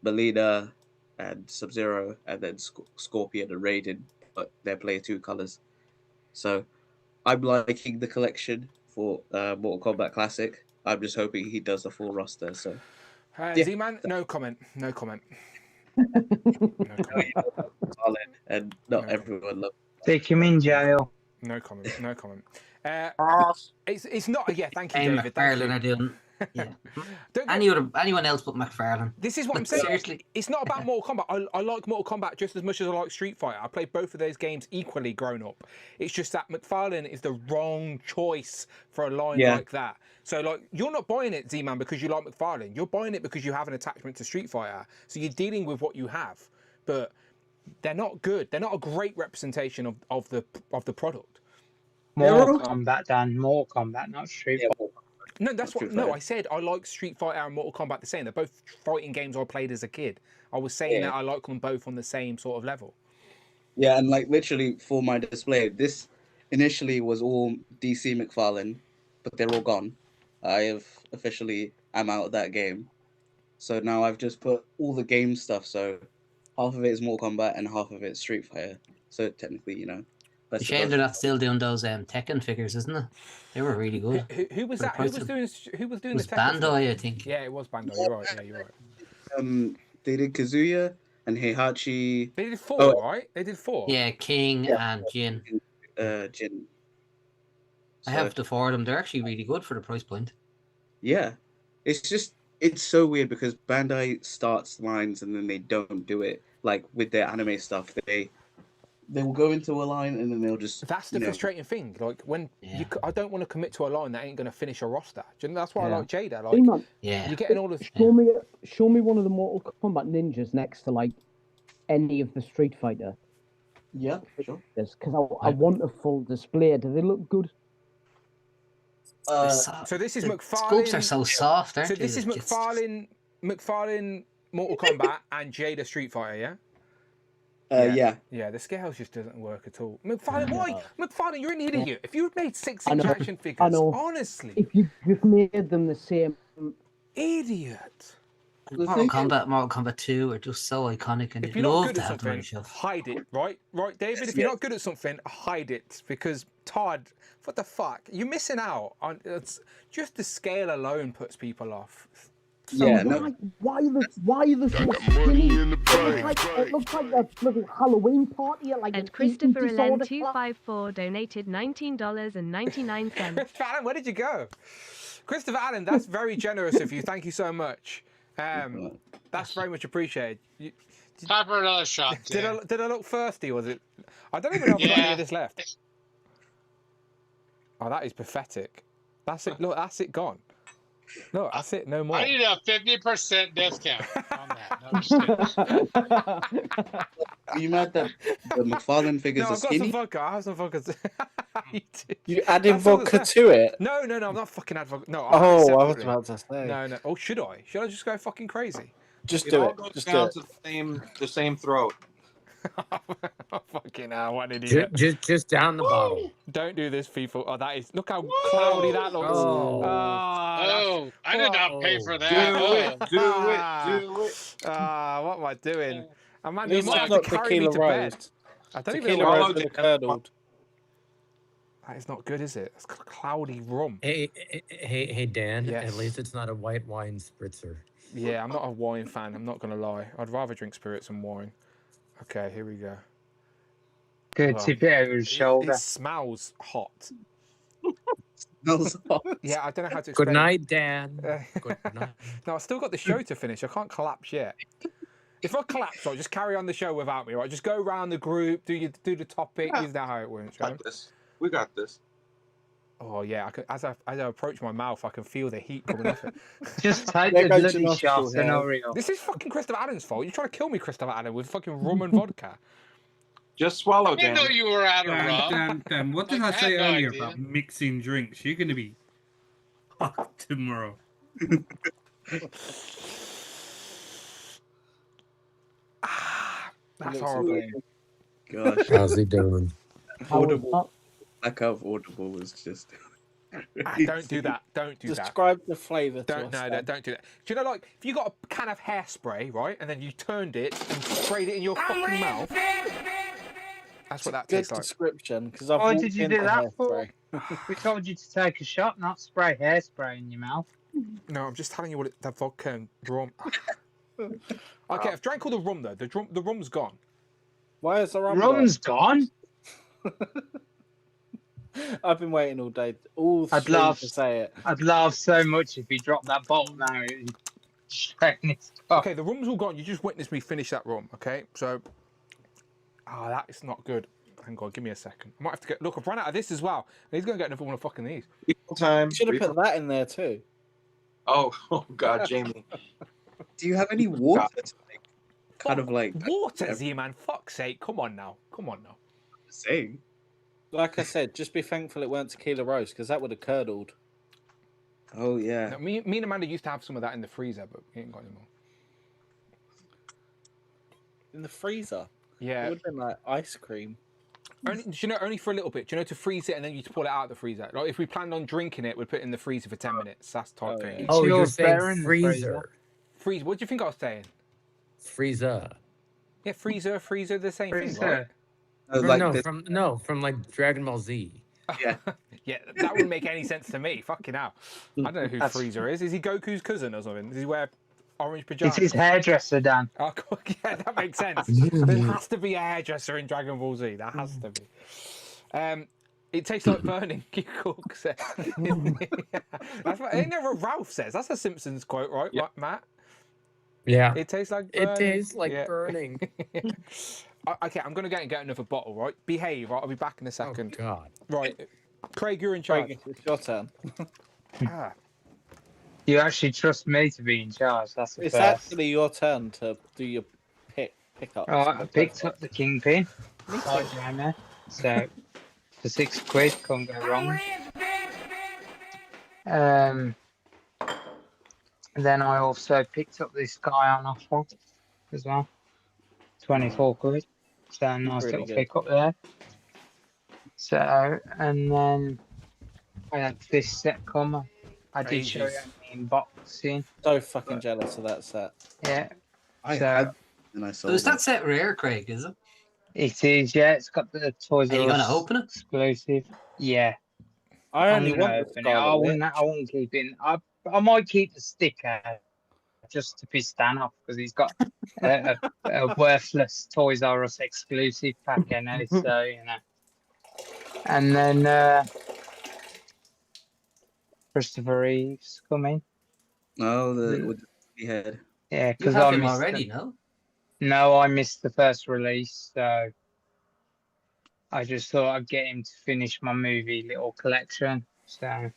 Melina and Sub-Zero, and then Scorpion and Raiden, but they're player 2 colors. So I'm liking the collection for Mortal Kombat Classic. I'm just hoping he does the full roster. So Z-Man, no comment. And not everyone loves. Take him in jail. No comment. It's not. Yeah, thank you, David. McFarlane are doing. Yeah. Anyone else but McFarlane. This is what I'm saying. Seriously. It's not about Mortal Kombat. I like Mortal Kombat just as much as I like Street Fighter. I played both of those games equally grown up. It's just that McFarlane is the wrong choice for a line like that. So like, you're not buying it, Z-Man, because you like McFarlane. You're buying it because you have an attachment to Street Fighter. So you're dealing with what you have, but they're not good. They're not a great representation of the product. More Kombat, Dan. More Kombat, not Street Fighter. No, that's what. No, I said I like Street Fighter and Mortal Kombat the same. They're both fighting games I played as a kid. I was saying that I like them both on the same sort of level. Yeah, and like literally for my display, this initially was all DC McFarlane, but they're all gone. I have officially am out of that game, so now I've just put all the game stuff. So half of it is Mortal Kombat and half of it is Street Fighter. So technically, It's a shame they're not still doing those Tekken figures, isn't it? They were really good. Who was that? Who was doing it was the Tekken Bandai, figures? I think. Yeah, it was Bandai. You're right. Yeah, you're right. They did Kazuya and Heihachi. They did 4, right? They did 4. Yeah, King and Jin. Jin. I have the 4 of them. They're actually really good for the price point. Yeah, it's so weird because Bandai starts lines and then they don't do it. Like with their anime stuff, they will go into a line and then they'll just. That's the frustrating thing. Like when I don't want to commit to a line that ain't going to finish a roster. That's why I like Jada. Like, you're getting all of. Show me one of the Mortal Kombat ninjas next to like any of the Street Fighter. Yeah, sure. Because I want a full display. Do they look good? So this is the McFarlane. scopes are so soft, aren't So they? this is McFarlane, Mortal Kombat, and Jada Street Fighter. Yeah. Yeah, the scales just doesn't work at all. McFarlane, why? McFarlane, you're an idiot. If you had made 6-inch action figures, honestly. If you just made them the same. Idiot. Mortal Kombat 2 are just so iconic, and If you'd you're not love good to at have them on something, your shelf. hide it, right? Right, David? If you're not good at something, hide it. Because, Todd, what the fuck? You're missing out on it's just the scale alone puts people off. Yeah, why are they so skinny? It looks like a bloody Halloween party at like And an Christopher eating disorder Allen 254 donated $19.99. Christopher Allen, where did you go? Christopher Allen, that's very generous of you. Thank you so much. That's very much appreciated. Time for another shot. Did I look thirsty? Was it? I don't even know if I've got any of this left. Oh, that is pathetic. That's it. Look, that's it gone. Look, that's it. No more. I need a 50% discount on that. No, I'm just kidding. Are you mad that the McFarlane figures No, are I've got skinny? some vodka. I have some vodka. You adding vodka to it? No, I'm not fucking add vodka. No. Oh, I was about to say. No. Oh, should I? Should I just go fucking crazy? Just It do all it. goes Just do down it. to the same throat. Oh, fucking hell, what an idiot. Just down the bottle. Don't do this, people. Oh, that is. Look how cloudy that looks. Oh. I did not pay for that. Do it. What am I doing? I might It's have not to carry me tequila to bed. rose. I don't even Tequila know rose with a curdled. That is not good, is it? It's cloudy rum. Hey, Dan. Yes. At least it's not a white wine spritzer. Yeah, I'm not a wine fan. I'm not going to lie. I'd rather drink spirits than wine. Okay, here we go. Good tip it over his shoulder. It smells hot. Smells hot. Yeah, I don't know how to explain. Good night, Dan. Good night. No, I've still got the show to finish. I can't collapse yet. If I collapse, right, just carry on the show without me, right? Just go around the group, do the topic. You know how it works, right? We got this. Oh yeah, as I approach my mouth, I can feel the heat coming off it. Just take the bloody shot and hurry up. This is fucking Christopher Allen's fault. You're trying to kill me, Christopher Allen, with fucking rum and vodka. Just swallow, I didn't know you were out of rum. Dan, what did I say earlier about mixing drinks? You're going to be fucked tomorrow. That's horrible. Gosh. How's he doing? Audible. Lack of audible was just. Don't do that. Don't do that. Describe the flavour. Don't do that. Do you know, like, if you got a can of hairspray, right, and then you turned it and sprayed it in your fucking mouth? That's what that tastes Good like. description. Because Why did you do that for? We told you to take a shot, not spray hairspray in your mouth. No, I'm just telling you what the vodka and rum. Okay, I've drank all the rum though. The rum's gone. Why is the rum Rum's gone? I've been waiting all day. To say it. I'd laugh so much if he dropped that bottle now. Okay, the rum's all gone. You just witnessed me finish that rum. Okay, so. That is not good. Hang on, give me a second. I might have to get. Look, I've run out of this as well. And he's going to get another one of fucking these. Time. Should have put that in there too. Oh God, Jamie. Do you have any water? Kind of like water, Z-man. Fuck's sake! Come on now. Saying. Like I said, just be thankful it weren't tequila rose because that would have curdled. Oh yeah. No, me and Amanda used to have some of that in the freezer, but we ain't got any more. In the freezer. Yeah. It would have been like ice cream. Only for a little bit. Do you know, to freeze it and then you pull it out of the freezer? Like if we planned on drinking it, we'd put it in the freezer for 10 minutes. That's type thing. Oh, you're saying freezer. Freeze. What do you think I was saying? Freezer. Yeah, freezer, the same thing, right? From like Dragon Ball Z. Yeah. Yeah, that wouldn't make any sense to me. Fucking hell. I don't know who Freezer is. Is he Goku's cousin or something? Does he wear orange pajamas? It's his hairdresser, Dan. Oh, yeah, that makes sense. There has to be a hairdresser in Dragon Ball Z. That has to be. It tastes like burning, Cook says. That's what, ain't that what Ralph says? That's a Simpsons quote, right, Matt? Yeah. It tastes like burning. It tastes like burning. Okay, I'm going to get another bottle, right? Behave, right? I'll be back in a second. Oh, God. Right. Craig, you're in charge. Craig, it's your turn. You actually trust me to be in charge. That's It's actually your turn to do your pick-up. Oh, I picked up the kingpin. Jammer. So, for £6, can't go wrong. Then I also picked up this guy on offer as well. 24 quid. So nice little pick up there. So, and then I had this set come. I did show you how many boxing. So fucking jealous of that set. Yeah. I So- had, and I So sold is that it. set rare, Craig? Is it? It is, yeah. It's got the Toys Are you R gonna Us open it? exclusive. Yeah. I I'm only gonna want the open it. I Scarlet won't. Witch. I won't keep it. I might keep the sticker just to piss Dan off because he's got a worthless Toys R Us exclusive pack in it. So you know. And then Christopher Reeves coming. Oh, with the head. Yeah, You because have I him missed already, the- no? No, I missed the first release, so I just thought I'd get him to finish my movie little collection. So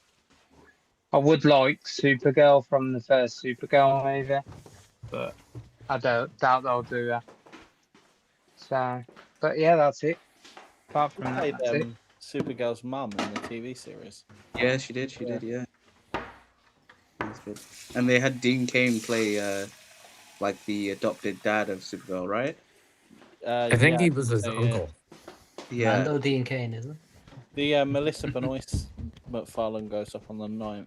I would like Supergirl from the first Supergirl movie, but I doubt they'll do that. So, but yeah, that's it. Apart from that, Played that's it. Supergirl's mum in the TV series. Yeah, she did. She did. Yeah. That's good. And they had Dean Cain play like the adopted dad of Supergirl, right? I think he was his uncle. Yeah. Mando Dean Cain, isn't it? The Melissa Benoist McFarlane goes up on the 9th.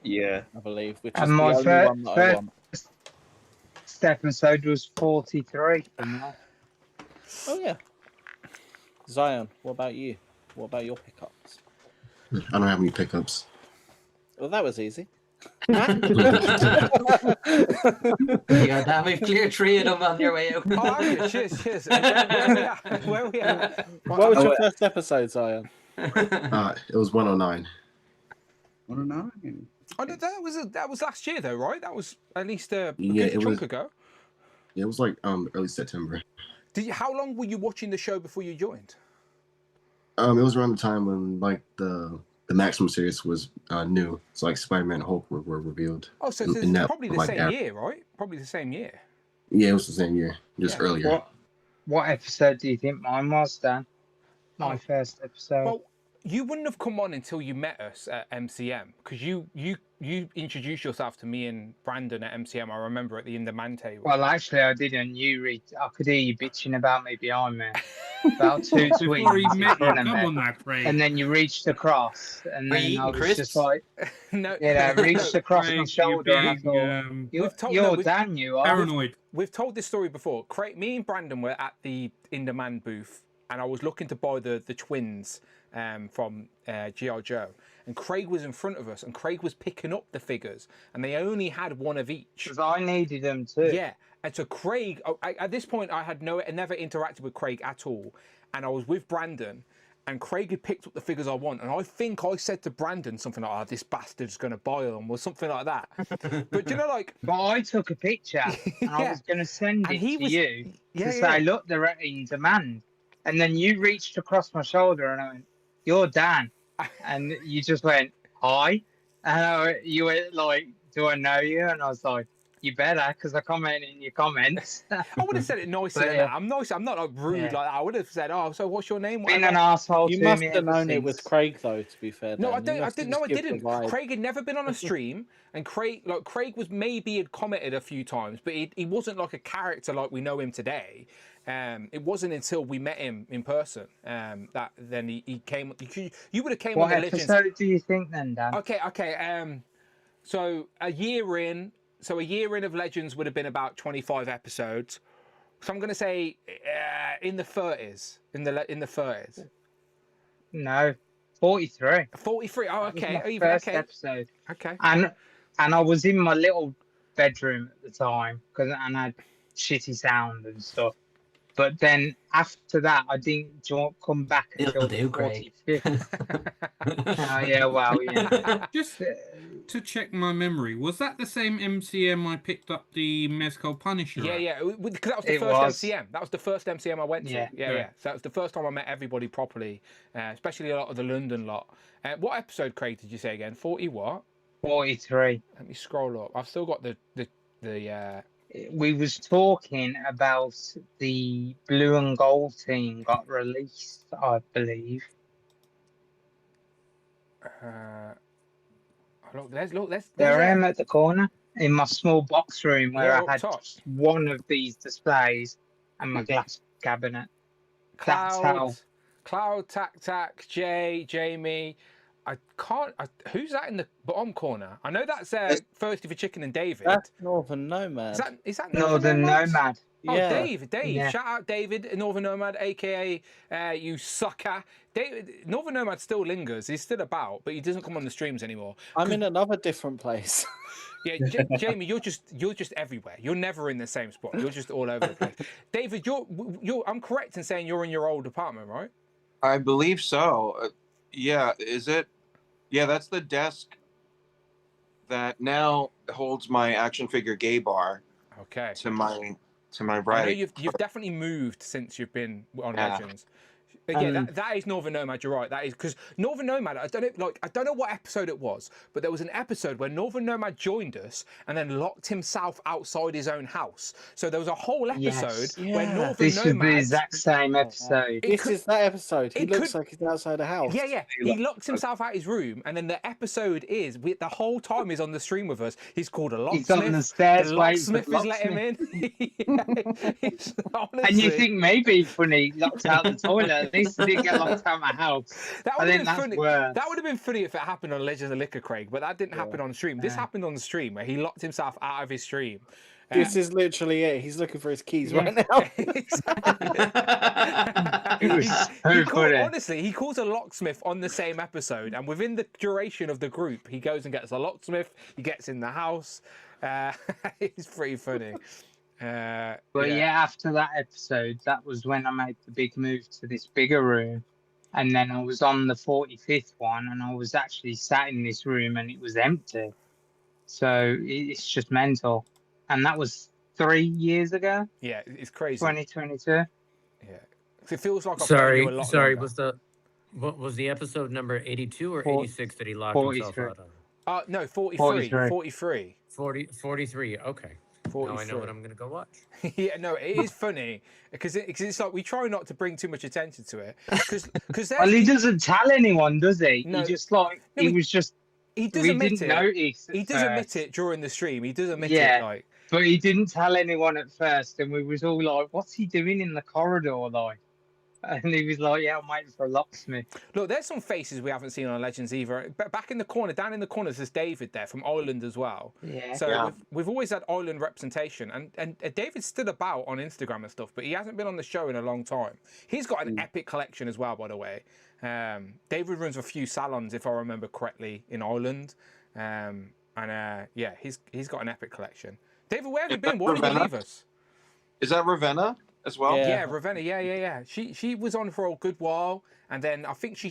Yeah. I believe, which is And the my only one that I want. first episode was 43 from that. Oh yeah. Zion, what about you? What about your pickups? I don't have any pickups. Well, that was easy. Yeah, Dan, we've cleared 3 of them on your way out. Oh, have you? Cheers, cheers. Where are we at? What was your first episode, Zion? It was 109. 109? Oh, that was last year though, right? That was at least a Yeah, good it chunk was- ago. Yeah, it was like early September. How long were you watching the show before you joined? It was around the time when like the Maximum series was new. So like Spider-Man and Hulk were revealed. Oh, so And it's that, probably the like, same era. year, right? Probably the same year. Yeah, it was the same year, just Yeah. earlier. What episode do you think mine was, Dan? My first episode. Well, you wouldn't have come on until you met us at MCM because you introduced yourself to me and Brandon at MCM. I remember at the In Demand table. Well, actually, I didn't. I could hear you bitching about me behind me. About 2 Before twins he in met you, front of come me. on now, Craig. And then you reached across, and Were then you I eating was just crisps? like, No, reached across my Craig, you shoulder, and I big, thought, you're Dan, you are. paranoid. We've told this story before. Me and Brandon were at the In Demand booth, and I was looking to buy the twins from G.I. Joe. And Craig was in front of us, and Craig was picking up the figures, and they only had one of each. Because I needed them too. Yeah, and so Craig, at this point, I had never interacted with Craig at all, and I was with Brandon, and Craig had picked up the figures I want, and I think I said to Brandon something like, "Oh, this bastard's going to buy them," or something like that. But you know, like, But I took a picture, and I was going to send And it he to was- you yeah, to yeah. say, look, they're in demand. And then you reached across my shoulder, and I went, you're Dan. And you just went, hi. And you went like, do I know you? And I was like, you better, because I commented in your comments. I would have said it nicer But, than yeah. that. I'm nice. I'm not like rude Yeah. like that. I would have said, "Oh, so what's your name?" Been Whatever. an asshole You to must me have ever known it since. was Craig, though. To be fair, No, Dan. I don't. You I must have didn't. No, I just given didn't. the vibe. Craig had never been on a stream, and Craig was maybe had commented a few times, but he wasn't like a character like we know him today. It wasn't until we met him in person that then he came. You would have came What on the Legends. episode do you think then, Dan? Okay. So a year in of Legends would have been about 25 episodes. So I'm going to say in the 30s. In the 30s. No, 43. 43. Oh, That was okay. my Even first okay. episode. Okay. And I was in my little bedroom at the time and I had shitty sound and stuff. But then after that, I didn't come back until It'll the do, Craig. 45th. Oh yeah, well, yeah. Just to check my memory, was that the same MCM I picked up the Mezco Punisher? Yeah, at? because that was the It first was. MCM. That was the first MCM I went to. Yeah. Yeah. So that was the first time I met everybody properly, especially a lot of the London lot. What episode, Craig, did you say again? 40 what? 43. Let me scroll up. I've still got the We was talking about the blue and gold team got released, I believe. look, there's There I am at the corner in my small box room where Yeah, I up had top. just one of these displays and my glass cabinet. That's how. Cloud, Tac, Jay, Jamie. I can't. Who's that in the bottom corner? I know that's Thirsty for Chicken and David. That's Northern Nomad. Is that Northern Nomad? Oh, Yeah. Dave. Yeah. Shout out David, Northern Nomad, aka you sucker. David, Northern Nomad still lingers. He's still about, but he doesn't come on the streams anymore. I'm in another different place. Yeah, Jamie, you're just everywhere. You're never in the same spot. You're just all over the place. David, I'm correct in saying you're in your old apartment, right? I believe so. Yeah, is it? Yeah, that's the desk that now holds my action figure gay bar. Okay. To my right. I know you've definitely moved since you've been on Legends. But yeah, that is Northern Nomad. You're right. That is because Northern Nomad. I don't know what episode it was, but there was an episode where Northern Nomad joined us and then locked himself outside his own house. So there was a whole episode where Northern Nomad. This is the exact same episode. This is that episode. He looks like he's outside the house. Yeah. He locks himself out his room, and then the episode is the whole time he's on the stream with us. He's called a locksmith. He's on the stairs. The locksmith has let him in. And you think maybe funny locked out the toilet? At least he didn't get locked out my house. That would have been funny. That would have been funny if it happened on Legends of Liquor, Craig. But that didn't happen on stream. This happened on the stream where he locked himself out of his stream. This is literally it. He's looking for his keys right now. Honestly, he calls a locksmith on the same episode, and within the duration of the group, he goes and gets a locksmith. He gets in the house. It's pretty funny. But after that episode, that was when I made the big move to this bigger room. And then I was on the 45th one, and I was actually sat in this room, and it was empty. So it's just mental. And that was 3 years ago. Yeah, it's crazy. 2022. Yeah, it feels like I've known you a lot longer. Was the episode number 82 or 86 that he locked himself out of? No, 43. 43. 43. Okay. 43. Now I know what I'm going to go watch. Yeah, no, it is funny because it's like we try not to bring too much attention to it. Well, he doesn't tell anyone, does he? No, he just he was just. He does admit it. He does admit it during the stream. He does admit it, like. But he didn't tell anyone at first, and we was all like, "What's he doing in the corridor?" Like, and he was like, "Yeah, I'm waiting for a locksmith." Look, there's some faces we haven't seen on Legends either. But back in the corner, down in the corners, there's David there from Ireland as well. Yeah. So we've always had Ireland representation, and David's still about on Instagram and stuff, but he hasn't been on the show in a long time. He's got an epic collection as well, by the way. David runs a few salons, if I remember correctly, in Ireland, he's got an epic collection. David, where have you been? Why did you leave us? Is that Ravenna as well? Yeah, Ravenna. Yeah. She was on for a good while, and then I think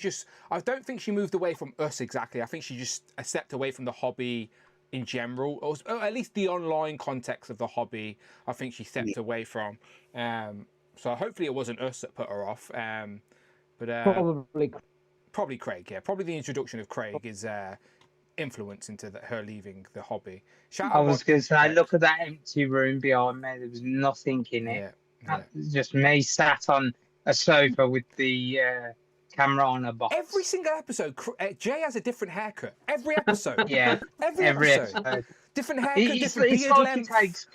I don't think she moved away from us exactly. I think she just stepped away from the hobby in general, or at least the online context of the hobby. I think she stepped away from. So hopefully it wasn't us that put her off. But probably Craig. Yeah, probably the introduction of Craig is influence into her leaving the hobby. I was going to say, look at that empty room behind me. There was nothing in it. Just me sat on a sofa with the camera on a box. Every single episode, Jay has a different haircut. Every episode. Every episode. Different haircut, different it's beard like length. It takes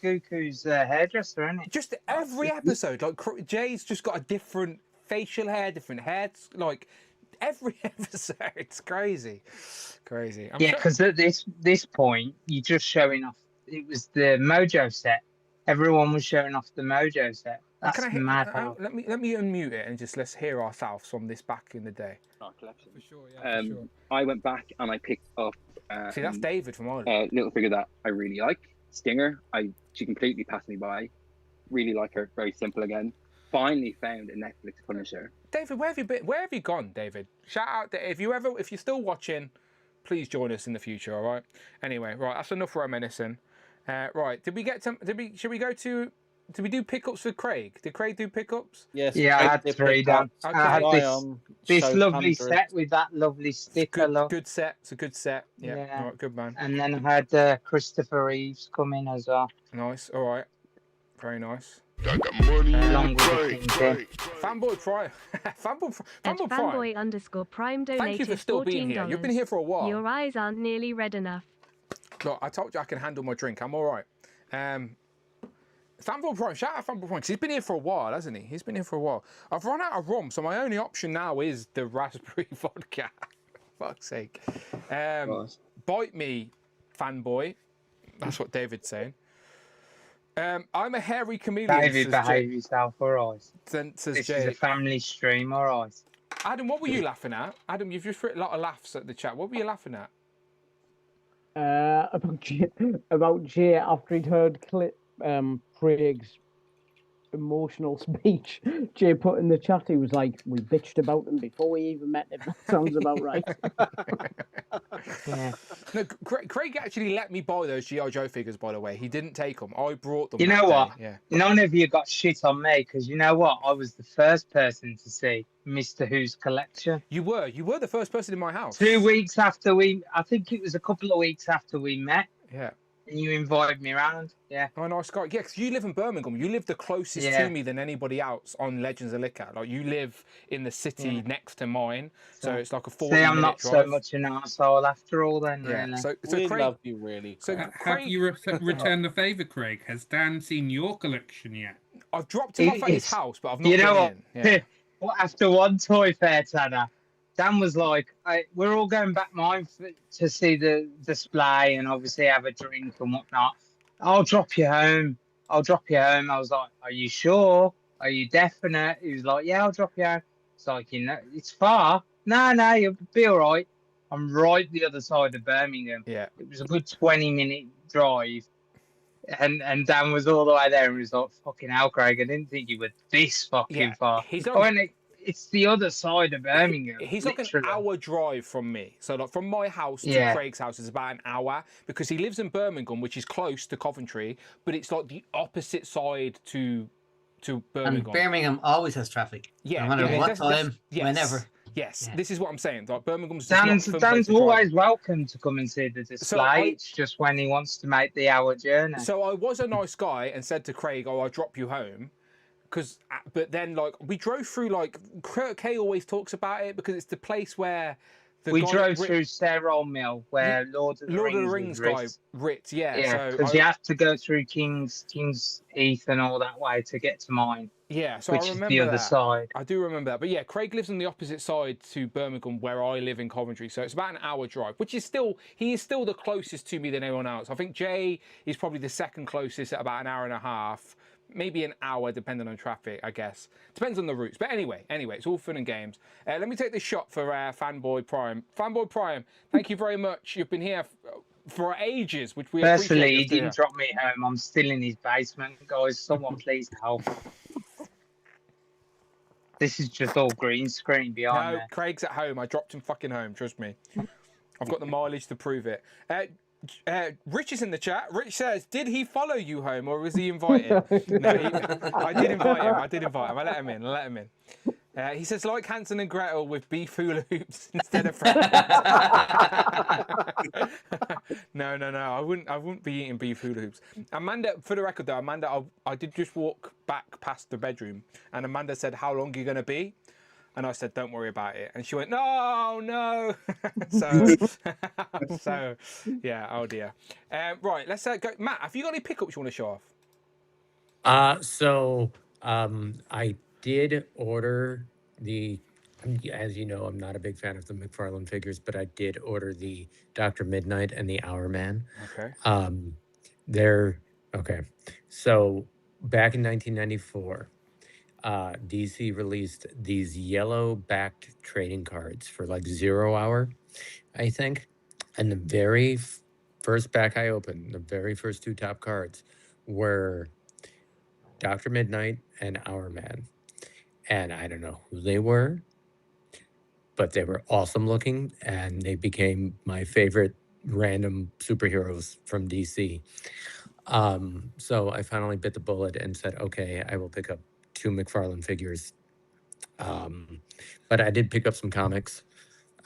Goku's hairdresser, isn't it? Just every episode, like Jay's just got a different facial hair, different hair, like. Every episode, it's crazy. Because at this point, you're just showing off. It was the Mojo set. Everyone was showing off the Mojo set. That's mad. Let me unmute it and let's hear ourselves from this back in the day. Collection. For sure, yeah. For sure. I went back and I picked up. See, that's David from Ireland. Little figure that I really like, Stinger. She completely passed me by. Really like her. Very simple again. Finally found a Netflix Punisher. David, where have you been? Where have you gone, David? Shout out if you're still watching, please join us in the future. All right. Anyway, right, that's enough reminiscing. Right, did we do pickups for Craig? Did Craig do pickups? Yes. Yeah, I had 3 done. Okay. I had this lovely set with that lovely sticker. Good set. It's a good set. Yeah. All right, good man. And then I had Christopher Reeves come in as well. Nice. All right. Very nice. I got money in Fanboy Prime. Fanboy Prime. _Prime donated Thank you for still being here. You've been here for a while. Your eyes aren't nearly red enough. Look, I told you I can handle my drink. I'm all right. Fanboy Prime, shout out Fanboy Prime, because he's been here for a while, hasn't he? He's been here for a while. I've run out of rum, so my only option now is the raspberry vodka. fuck's sake. Bite me, fanboy. That's what David's saying. I'm a hairy chameleon. David, behave yourself, alright. Says This Jay. is a family stream, alright. Adam, what were you laughing at? Adam, you've just written a lot of laughs at the chat. What were you laughing at? About Jay after he'd heard Craig's emotional speech. Jay put in the chat, he was like, we bitched about him before we even met him. That sounds about right. Yeah. No, Craig actually let me buy those G.I. Joe figures, by the way. He didn't take them. I brought them. You know what? Yeah. None of you got shit on me because you know what? I was the first person to see Mr. Who's collection. You were the first person in my house. 2 weeks after I think it was a couple of weeks after we met. Yeah. And you invited me around. Yeah. Oh, nice guy. Yeah, because you live in Birmingham. You live the closest to me than anybody else on Legends of Liquor. Like, you live in the city next to mine. So it's like a 40-minute drive. I'm not so much an arsehole after all then, really. So we Craig, love you, really. So have you returned the favour, Craig? Has Dan seen your collection yet? I've dropped him off at his house, but I've not been in. Yeah. Well, after one toy fair, Tanner, Dan was like, we're all going back mine to see the display and obviously have a drink and whatnot. I'll drop you home. I was like, are you sure? Are you definite? He was like, yeah, I'll drop you home. It's like, it's far. No, you'll be all right. I'm right the other side of Birmingham. Yeah. It was a good 20-minute drive. And Dan was all the way there and he was like, fucking hell, Craig, I didn't think you were this fucking far. It's the other side of Birmingham. He's like an hour drive from me. So like from my house to Craig's house is about an hour because he lives in Birmingham, which is close to Coventry, but it's like the opposite side to Birmingham. And Birmingham always has traffic. Yeah. No matter what time, whenever. Yes, this is what I'm saying. Like Birmingham's Dan's always welcome to come and see the display. It's just when he wants to make the hour journey. So I was a nice guy and said to Craig, "Oh, I'll drop you home." But then, like, we drove through, like, Kay always talks about it because it's the place where we drove through Sarah Mill, where Lord of the Rings guy, Rit, yeah, because you have to go through King's Heath and all that way to get to mine. Yeah, so which I remember is the other side. I do remember that. But yeah, Craig lives on the opposite side to Birmingham, where I live in Coventry. So it's about an hour drive, which is he is still the closest to me than anyone else. I think Jay is probably the second closest at about an hour and a half. Maybe an hour, depending on traffic, I guess. Depends on the routes. But anyway, it's all fun and games. Let me take this shot for Fanboy Prime. Fanboy Prime, thank you very much. You've been here for ages, which we Personally, appreciate. he didn't drop me home. I'm still in his basement. Guys, someone please help. This is just all green screen behind me. Craig's at home. I dropped him fucking home, trust me. I've got the mileage to prove it. Rich is in the chat. Rich says, did he follow you home or was he invited? No, I did invite him. I let him in. He says, like Hansel and Gretel with beef hula hoops instead of friends. No. I wouldn't be eating beef hula hoops. Amanda, for the record though, I did just walk back past the bedroom and Amanda said, how long are you going to be? And I said, don't worry about it. And she went, no. so, yeah, oh dear. Right, let's go. Matt, have you got any pickups you want to show off? I did order as you know, I'm not a big fan of the McFarlane figures, but I did order the Dr. Midnight and the Hour Man. Okay. Okay. So back in 1994, DC released these yellow-backed trading cards for like 0 hour, I think. And the very first pack I opened, the very first two top cards were Dr. Midnight and Hour Man. And I don't know who they were, but they were awesome looking, and they became my favorite random superheroes from DC. So I finally bit the bullet and said, okay, I will pick up 2 McFarlane figures. But I did pick up some comics.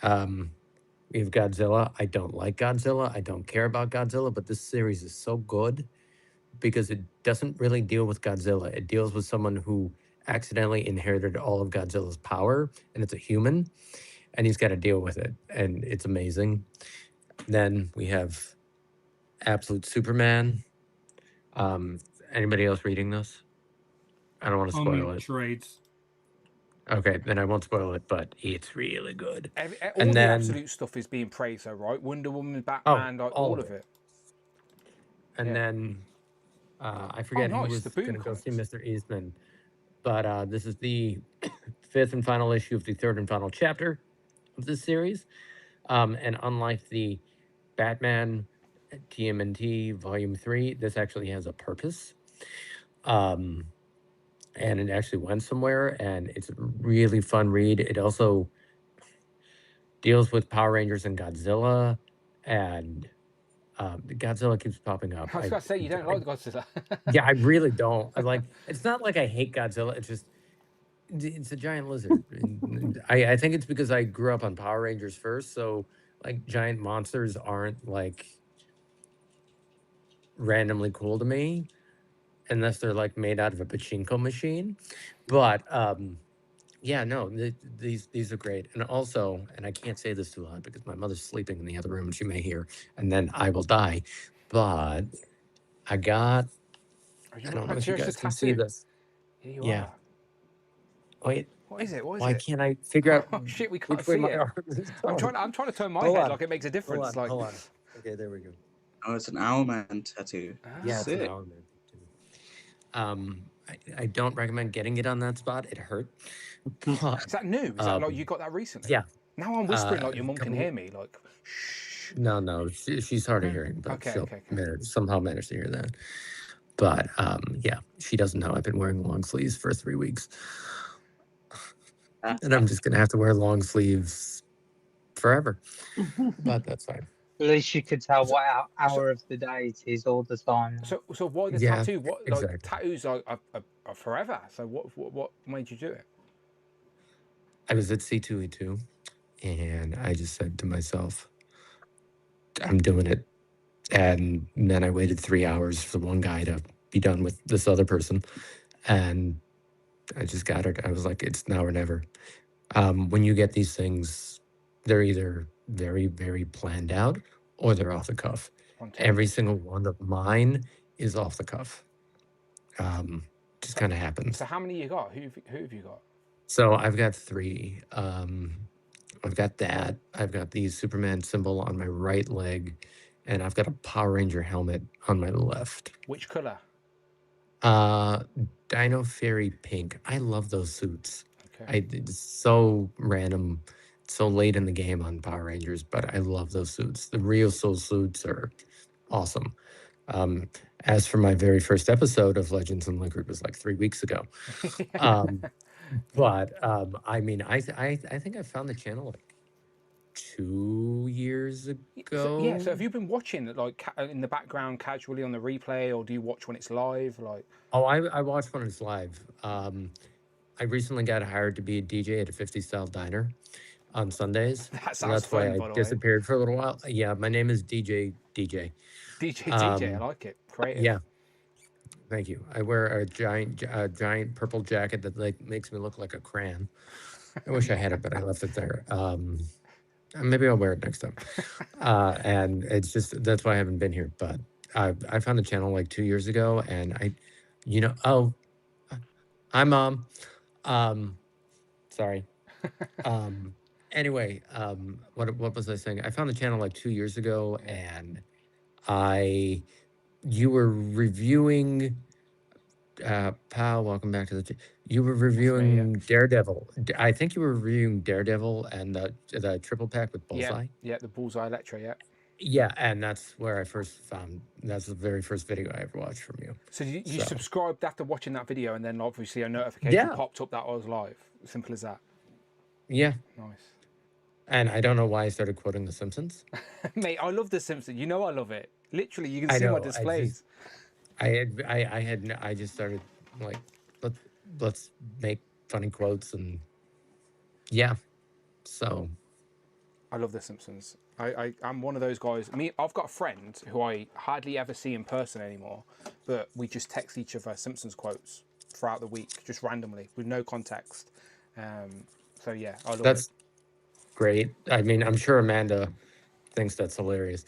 We have Godzilla. I don't like Godzilla. I don't care about Godzilla, but this series is so good because it doesn't really deal with Godzilla. It deals with someone who accidentally inherited all of Godzilla's power, and it's a human, and he's got to deal with it, and it's amazing. Then we have Absolute Superman. Anybody else reading this? I don't want to spoil it. Trades. Okay, then I won't spoil it, but it's really good. All the absolute stuff is being praised, though, right? Wonder Woman, Batman, like, all of it. And then I forget who was going to go see Mr. Eastman, but this is the 5th and final issue of the 3rd and final chapter of this series. And unlike the Batman TMNT Volume 3, this actually has a purpose. And it actually went somewhere, and it's a really fun read. It also deals with Power Rangers and Godzilla, and Godzilla keeps popping up. I was going to say, you don't like Godzilla. Yeah, I really don't. It's not like I hate Godzilla. It's just, it's a giant lizard. I think it's because I grew up on Power Rangers first, so like giant monsters aren't like randomly cool to me, unless they're like made out of a pachinko machine. But yeah, no, these are great. And also, and I can't say this too loud because my mother's sleeping in the other room and she may hear, and then I will die. But I got, I don't know if you guys can see this. Here you Yeah. are. Wait. What is it? What is Why it? can't I figure out? Oh shit, we can't which way see my it. arm is I'm going? trying to turn my Hold head on. like it makes a difference. Hold on. Okay, there we go. Oh, it's an Owlman tattoo. Yeah, Sick. it's an Owlman. I don't recommend getting it on that spot. It hurt. But, is that new? Is that like you got that recently? Yeah. Now I'm whispering like your mum can hear me. Like, No, she's hard of hearing, but Okay, she'll okay. somehow manage to hear that. But yeah, she doesn't know I've been wearing long sleeves for 3 weeks. And I'm just going to have to wear long sleeves forever. But that's fine. At least you could tell what hour of the day it is all the time. So why the Yeah, tattoo? What exactly. like tattoos are forever? So what made you do it? I was at C2E2 and I just said to myself, I'm doing it. And then I waited 3 hours for one guy to be done with this other person. And I just got it. I was like, it's now or never. When you get these things, they're either very, very planned out or they're off the cuff. Every single one of mine is off the cuff. Just kind of happens. So how many you got? Who have you got? So I've got 3. I've got that. I've got the Superman symbol on my right leg, and I've got a Power Ranger helmet on my left. Which color? Dino Fairy pink. I love those suits. Okay. It's so random, so late in the game on Power Rangers, but I love those suits. The Rio Soul suits are awesome. As for my very first episode of Legends and Liquor, it was like 3 weeks ago. But I mean, I think I found the channel like 2 years ago. So have you been watching it like in the background casually on the replay, or do you watch when it's live? Like, Oh, I watch when it's live. I recently got hired to be a DJ at a 50 Style Diner on Sundays. That So sounds that's why fun, by the I way. disappeared for a little while. Yeah, my name is DJ. DJ, I like it. Creative. Yeah. Thank you. I wear a giant purple jacket that like makes me look like a crayon. I wish I had it, but I left it there. Maybe I'll wear it next time. And it's just, that's why I haven't been here. But I found the channel like 2 years ago, and hi Mom. Sorry. Anyway, what was I saying? I found the channel like 2 years ago, and you were reviewing, pal, welcome back to you were reviewing Daredevil. I think you were reviewing Daredevil and the triple pack with Bullseye. Yeah, the Bullseye Electro, yeah. Yeah, and that's where I first found, that's the very first video I ever watched from you. So you subscribed after watching that video, and then obviously a notification popped up that I was live. Simple as that. Yeah. Nice. And I don't know why I started quoting The Simpsons. Mate, I love The Simpsons. You know I love it. Literally, you can see my displays. I just started like, let's make funny quotes, and yeah. So I love The Simpsons. I'm one of those guys. I've got a friend who I hardly ever see in person anymore, but we just text each other Simpsons quotes throughout the week, just randomly, with no context. So yeah, I love it. Great. I mean, I'm sure Amanda thinks that's hilarious.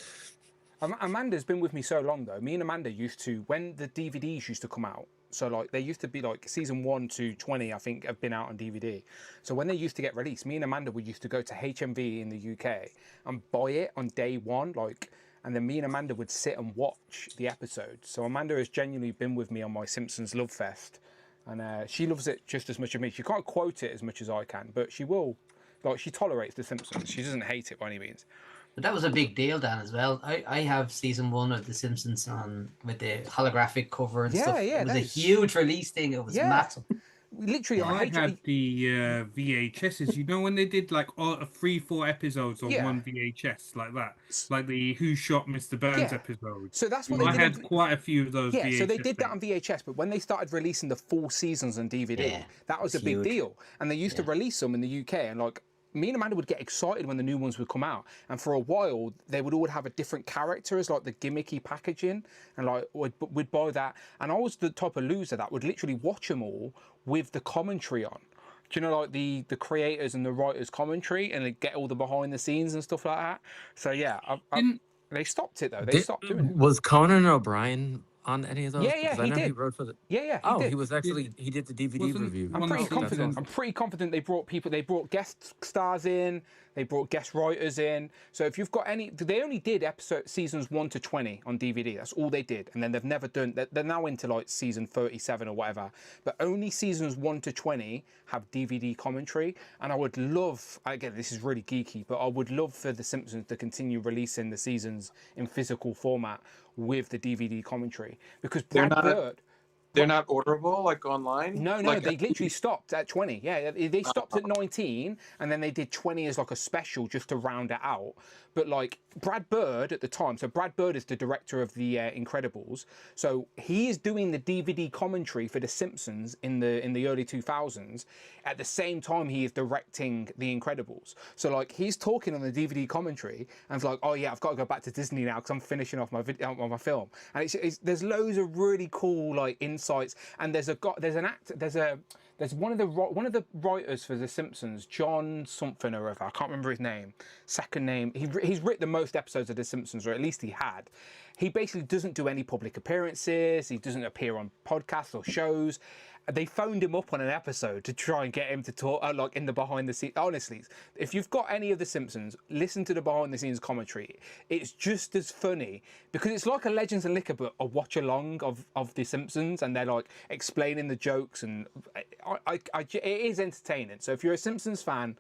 Amanda's been with me so long, though. Me and Amanda used to, when the DVDs used to come out, So like they used to be like season 1 to 20, I think, have been out on DVD. So when they used to get released, me and Amanda would used to go to HMV in the UK and buy it on day one, like, and then me and Amanda would sit and watch the episodes. So Amanda has genuinely been with me on my Simpsons Love Fest, and she loves it just as much as me. She can't quote it as much as I can, but she will. Like, she tolerates The Simpsons. She doesn't hate it by any means. But that was a big deal, Dan, as well. I have season 1 of The Simpsons on with the holographic cover and stuff. Yeah, it was a huge release thing. It was massive. Literally, I had the VHSs. You know when they did like 3-4 episodes on one VHS like that, like the Who Shot Mr. Burns episode. So that's what I they did. had quite a few of those. Yeah, VHS so they did that things. on VHS, but when they started releasing the full seasons on DVD, that was a big deal. And they used to release them in the UK, and like me and Amanda would get excited when the new ones would come out. And for a while, they would all have a different character as like the gimmicky packaging, and like we'd buy that. And I was the type of loser that would literally watch them all with the commentary on. Do you know, like the creators and the writers' commentary, and they get all the behind the scenes and stuff like that. So yeah, they stopped it though. They stopped doing it. Was Conan O'Brien on any of those? Yeah, Because I he know did. He wrote for the. Yeah, Oh, did. he was actually he did the DVD review. I'm pretty confident. I'm pretty confident they brought people. They brought guest stars in. They brought guest writers in. So if you've got any, they only did seasons 1 to 20 on DVD. That's all they did, and then they've never done. They're now into like season 37 or whatever. But only seasons 1 to 20 have DVD commentary. And I would love. Again, this is really geeky, but I would love for The Simpsons to continue releasing the seasons in physical format with the DVD commentary, because Brad Bird. They're not orderable, like online? No, like, they literally stopped at 20. Yeah, they stopped at 19, and then they did 20 as like a special just to round it out. But like Brad Bird at the time, so Brad Bird is the director of the Incredibles, so he is doing the DVD commentary for The Simpsons in the early 2000s. At the same time, he is directing The Incredibles. So like he's talking on the DVD commentary, and it's like, oh yeah, I've got to go back to Disney now because I'm finishing off my film. And there's loads of really cool like insights, and there's one of the writers for The Simpsons, John something or other, I can't remember his name, second name. He's written the most episodes of The Simpsons, or at least he had. He basically doesn't do any public appearances. He doesn't appear on podcasts or shows. They phoned him up on an episode to try and get him to talk, like in the behind the scenes. Honestly, if you've got any of The Simpsons, listen to the behind the scenes commentary. It's just as funny, because it's like a Legends and Liquor, but a watch along of The Simpsons, and they're like explaining the jokes, and it is entertaining. So if you're a Simpsons fan,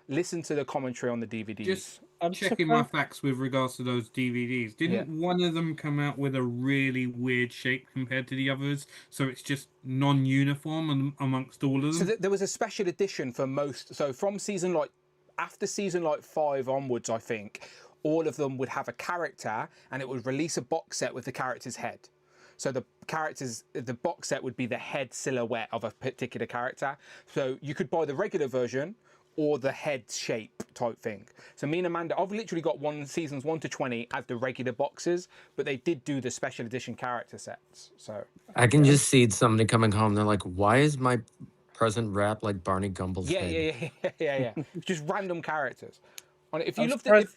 listen to the commentary on the DVDs. Just checking my facts with regards to those DVDs. Didn't one of them come out with a really weird shape compared to the others? So it's just non-uniform amongst all of them? So there was a special edition for most. So from after season 5 onwards, I think, all of them would have a character, and it would release a box set with the character's head. So the box set would be the head silhouette of a particular character. So you could buy the regular version or the head shape type thing. So me and Amanda, I've literally got seasons 1 to 20 as the regular boxes, but they did do the special edition character sets. So I can just see somebody coming home. They're like, "Why is my present wrapped like Barney Gumbel's head?" Yeah. Just random characters. If you I'm looked surprised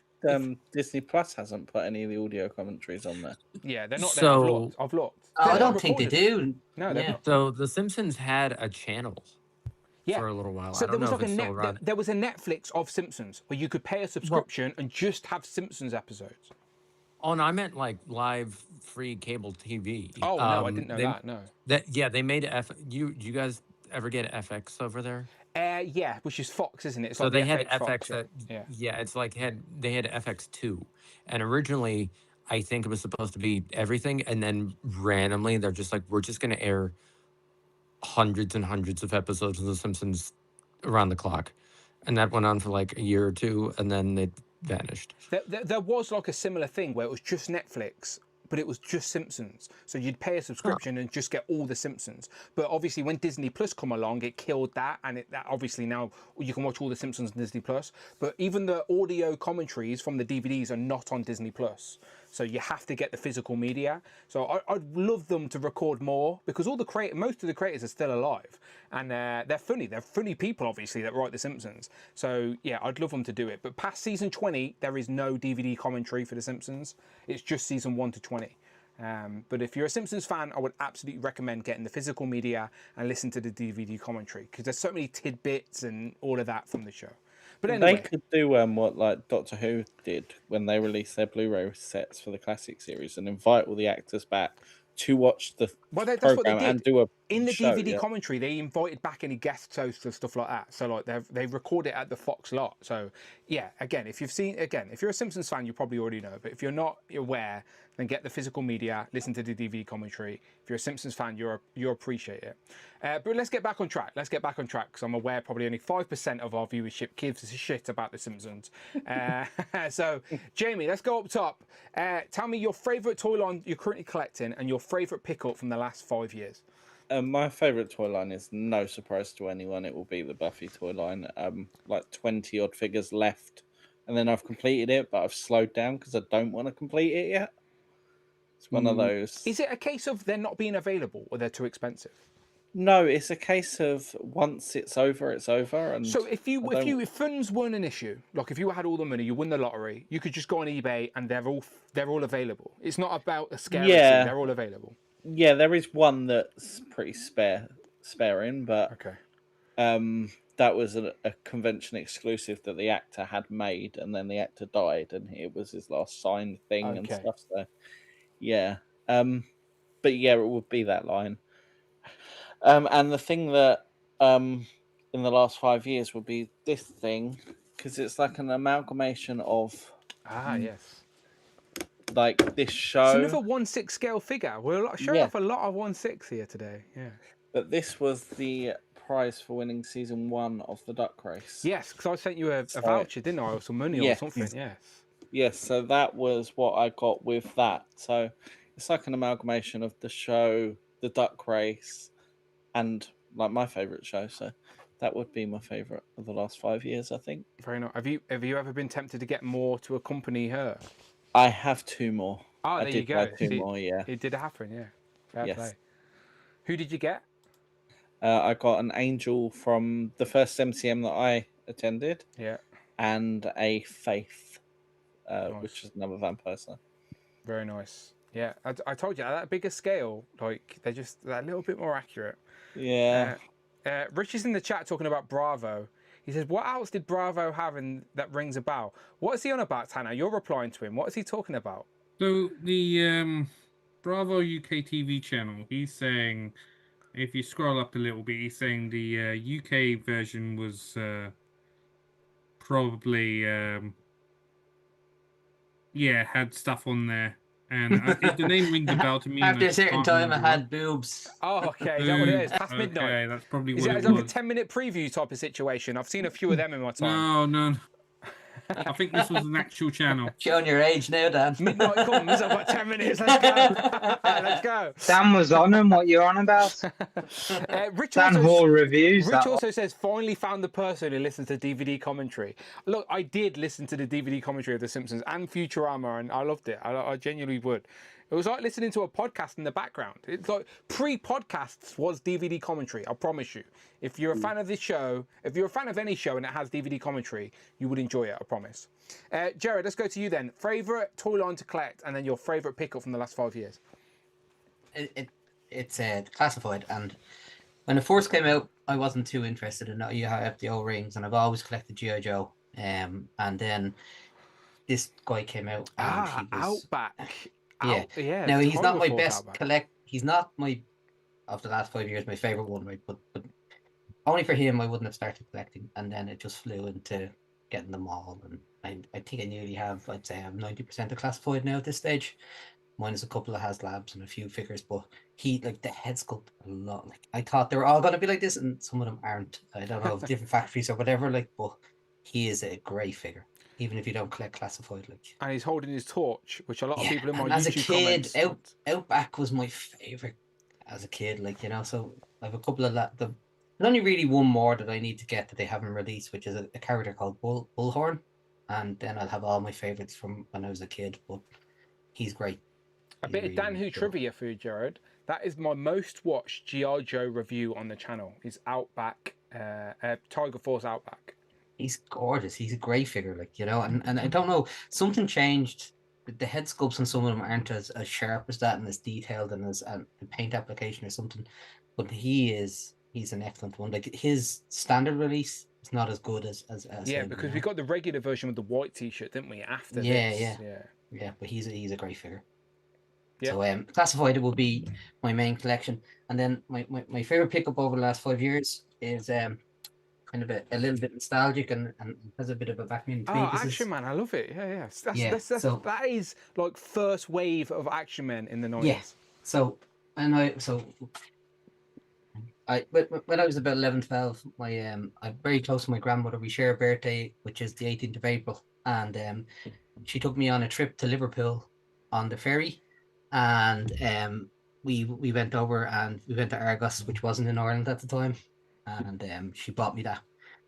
Disney Plus hasn't put any of the audio commentaries on there. Yeah, they're not. So- I've looked. Oh, I don't think they do. No, they're not. So The Simpsons had a channel for a little while. So I don't know if it's still there around. was a Netflix of Simpsons where you could pay a subscription and just have Simpsons episodes. Oh, no, I meant like live free cable TV. Oh, no, I didn't know that, no. They made you guys ever get FX over there? Yeah, which is Fox, isn't it? It's So like they the had Fox, FX. yeah. It's like they had FX2, and originally I think it was supposed to be everything, and then randomly they're just like, we're just going to air hundreds and hundreds of episodes of The Simpsons around the clock, and that went on for like a year or two, and then it vanished. There was like a similar thing where it was just Netflix, but it was just Simpsons. So you'd pay a subscription and just get all the Simpsons. But obviously when Disney Plus come along, it killed that, and that obviously now you can watch all the Simpsons on Disney Plus. But even the audio commentaries from the DVDs are not on Disney Plus. So you have to get the physical media. So I'd love them to record more, because most of the creators are still alive, and they're funny. They're funny people, obviously, that write The Simpsons. So yeah, I'd love them to do it. But past season 20, there is no DVD commentary for The Simpsons. It's just season 1 to 20. But if you're a Simpsons fan, I would absolutely recommend getting the physical media and listen to the DVD commentary, because there's so many tidbits and all of that from the show. But anyway, they could do what like Doctor Who did when they released their Blu-ray sets for the classic series and invite all the actors back to watch the that's what they program did. and do a in the show, DVD commentary. They invited back any guest hosts and stuff like that. So like they record it at the Fox lot. So yeah, again, if you're a Simpsons fan, you probably already know. But if you're not aware, then get the physical media, listen to the DVD commentary. If you're a Simpsons fan, you'll appreciate it. But let's get back on track. Because I'm aware probably only 5% of our viewership gives a shit about the Simpsons. So Jamie, let's go up top. Tell me your favourite toy line you're currently collecting and your favourite pick-up from the last 5 years. My favourite toy line is no surprise to anyone. It will be the Buffy toy line. Like 20 odd figures left, and then I've completed it, but I've slowed down because I don't want to complete it yet. It's one of those. Is it a case of they're not being available or they're too expensive? No, it's a case of once it's over, it's over. And so if funds weren't an issue, like if you had all the money, you win the lottery, you could just go on eBay and they're all available. It's not about a scarcity. Yeah. They're all available. Yeah, there is one that's pretty sparing, but okay. That was a convention exclusive that the actor had made, and then the actor died, and it was his last signed thing and stuff. So, yeah, but yeah, it would be that line. And the thing that in the last 5 years would be this thing, because it's like an amalgamation of yes. Like this show. It's another 1/6 scale figure. We're showing off a lot of 1/6 here today. Yeah. But this was the prize for winning season 1 of the duck race. Yes, because I sent you a voucher, didn't I, or some money or something? Yes. Yes, so that was what I got with that. So it's like an amalgamation of the show, the duck race, and like my favourite show. So that would be my favourite of the last 5 years, I think. Very nice. Have you ever been tempted to get more to accompany her? I have 2 more. Oh, there you go. 2 more, yeah. It did happen, yeah. Fair play. Who did you get? I got an angel from the first MCM that I attended. Yeah. And a Faith, which is another vampire. Very nice. Yeah, I told you, at that bigger scale, like, they're a little bit more accurate. Yeah. Rich is in the chat talking about Bravo. He says, what else did Bravo have in that rings a bell? What is he on about, Tanner? You're replying to him. What is he talking about? So the Bravo UK TV channel, he's saying, if you scroll up a little bit, he's saying the UK version was probably, had stuff on there. And the name rings a bell to me. After a certain time, I had boobs. Oh, okay. Is that what it is? Past midnight. Okay, that's probably what it it was. was. Like a 10-minute preview type of situation. I've seen a few of them in my time. No. I think this was an actual channel. Showing your age now, Dan. Midnight comes. I've got 10 minutes. Let's go. Let's go. Dan was on him. What you're on about? Dan Hall reviews. Rich also says, finally found the person who listens to DVD commentary. Look, I did listen to the DVD commentary of The Simpsons and Futurama, and I loved it. I genuinely would. It was like listening to a podcast in the background. It's like pre-podcasts was DVD commentary. I promise you. If you're a fan of this show, if you're a fan of any show and it has DVD commentary, you would enjoy it. I promise. Jared, let's go to you then. Favorite toy line to collect, and then your favorite pickup from the last 5 years. It's classified, and when it first came out, I wasn't too interested in it. You have the O-rings, and I've always collected G.I. Joe. And then this guy came out. And he was, Outback. Yeah. Now he's not my best He's not my of the last 5 years my favorite one, right? But only for him I wouldn't have started collecting, and then it just flew into getting them all. And I think I nearly have. I'd say I'm 90% of classified now at this stage. Minus a couple of HasLabs and a few figures, but he like the head sculpt a lot. Like I thought they were all gonna be like this, and some of them aren't. I don't know, different factories or whatever. Like, but he is a great figure. Even if you don't collect classified, like. And he's holding his torch, which a lot of people in my as YouTube a kid, comments... Outback was my favorite as a kid, like, you know. So I have a couple of that. There's only really one more that I need to get that they haven't released, which is a character called Bullhorn, and then I'll have all my favorites from when I was a kid. But he's great. A bit of Dan Who trivia for you, Jared. That is my most watched G.I. Joe review on the channel. Is Outback, Tiger Force Outback. He's gorgeous. He's a great figure, like, you know, and I don't know, something changed the head sculpts on some of them aren't as sharp as that and as detailed and as the paint application or something. But he's an excellent one. Like his standard release is not as good as yeah, him, because we got the regular version with the white T-shirt, didn't we? After this, yeah. But he's a great figure. Yeah. So classified it will be my main collection, and then my favorite pickup over the last 5 years is kind of a little bit nostalgic and has a bit of a background to me. Action Man, I love it. That is like first wave of Action Men in the 90s. Yeah. So when I was about 11, 12, I'm very close to my grandmother. We share a birthday, which is the 18th of April, and she took me on a trip to Liverpool on the ferry, and we went over and we went to Argos, which wasn't in Ireland at the time, and she bought me that.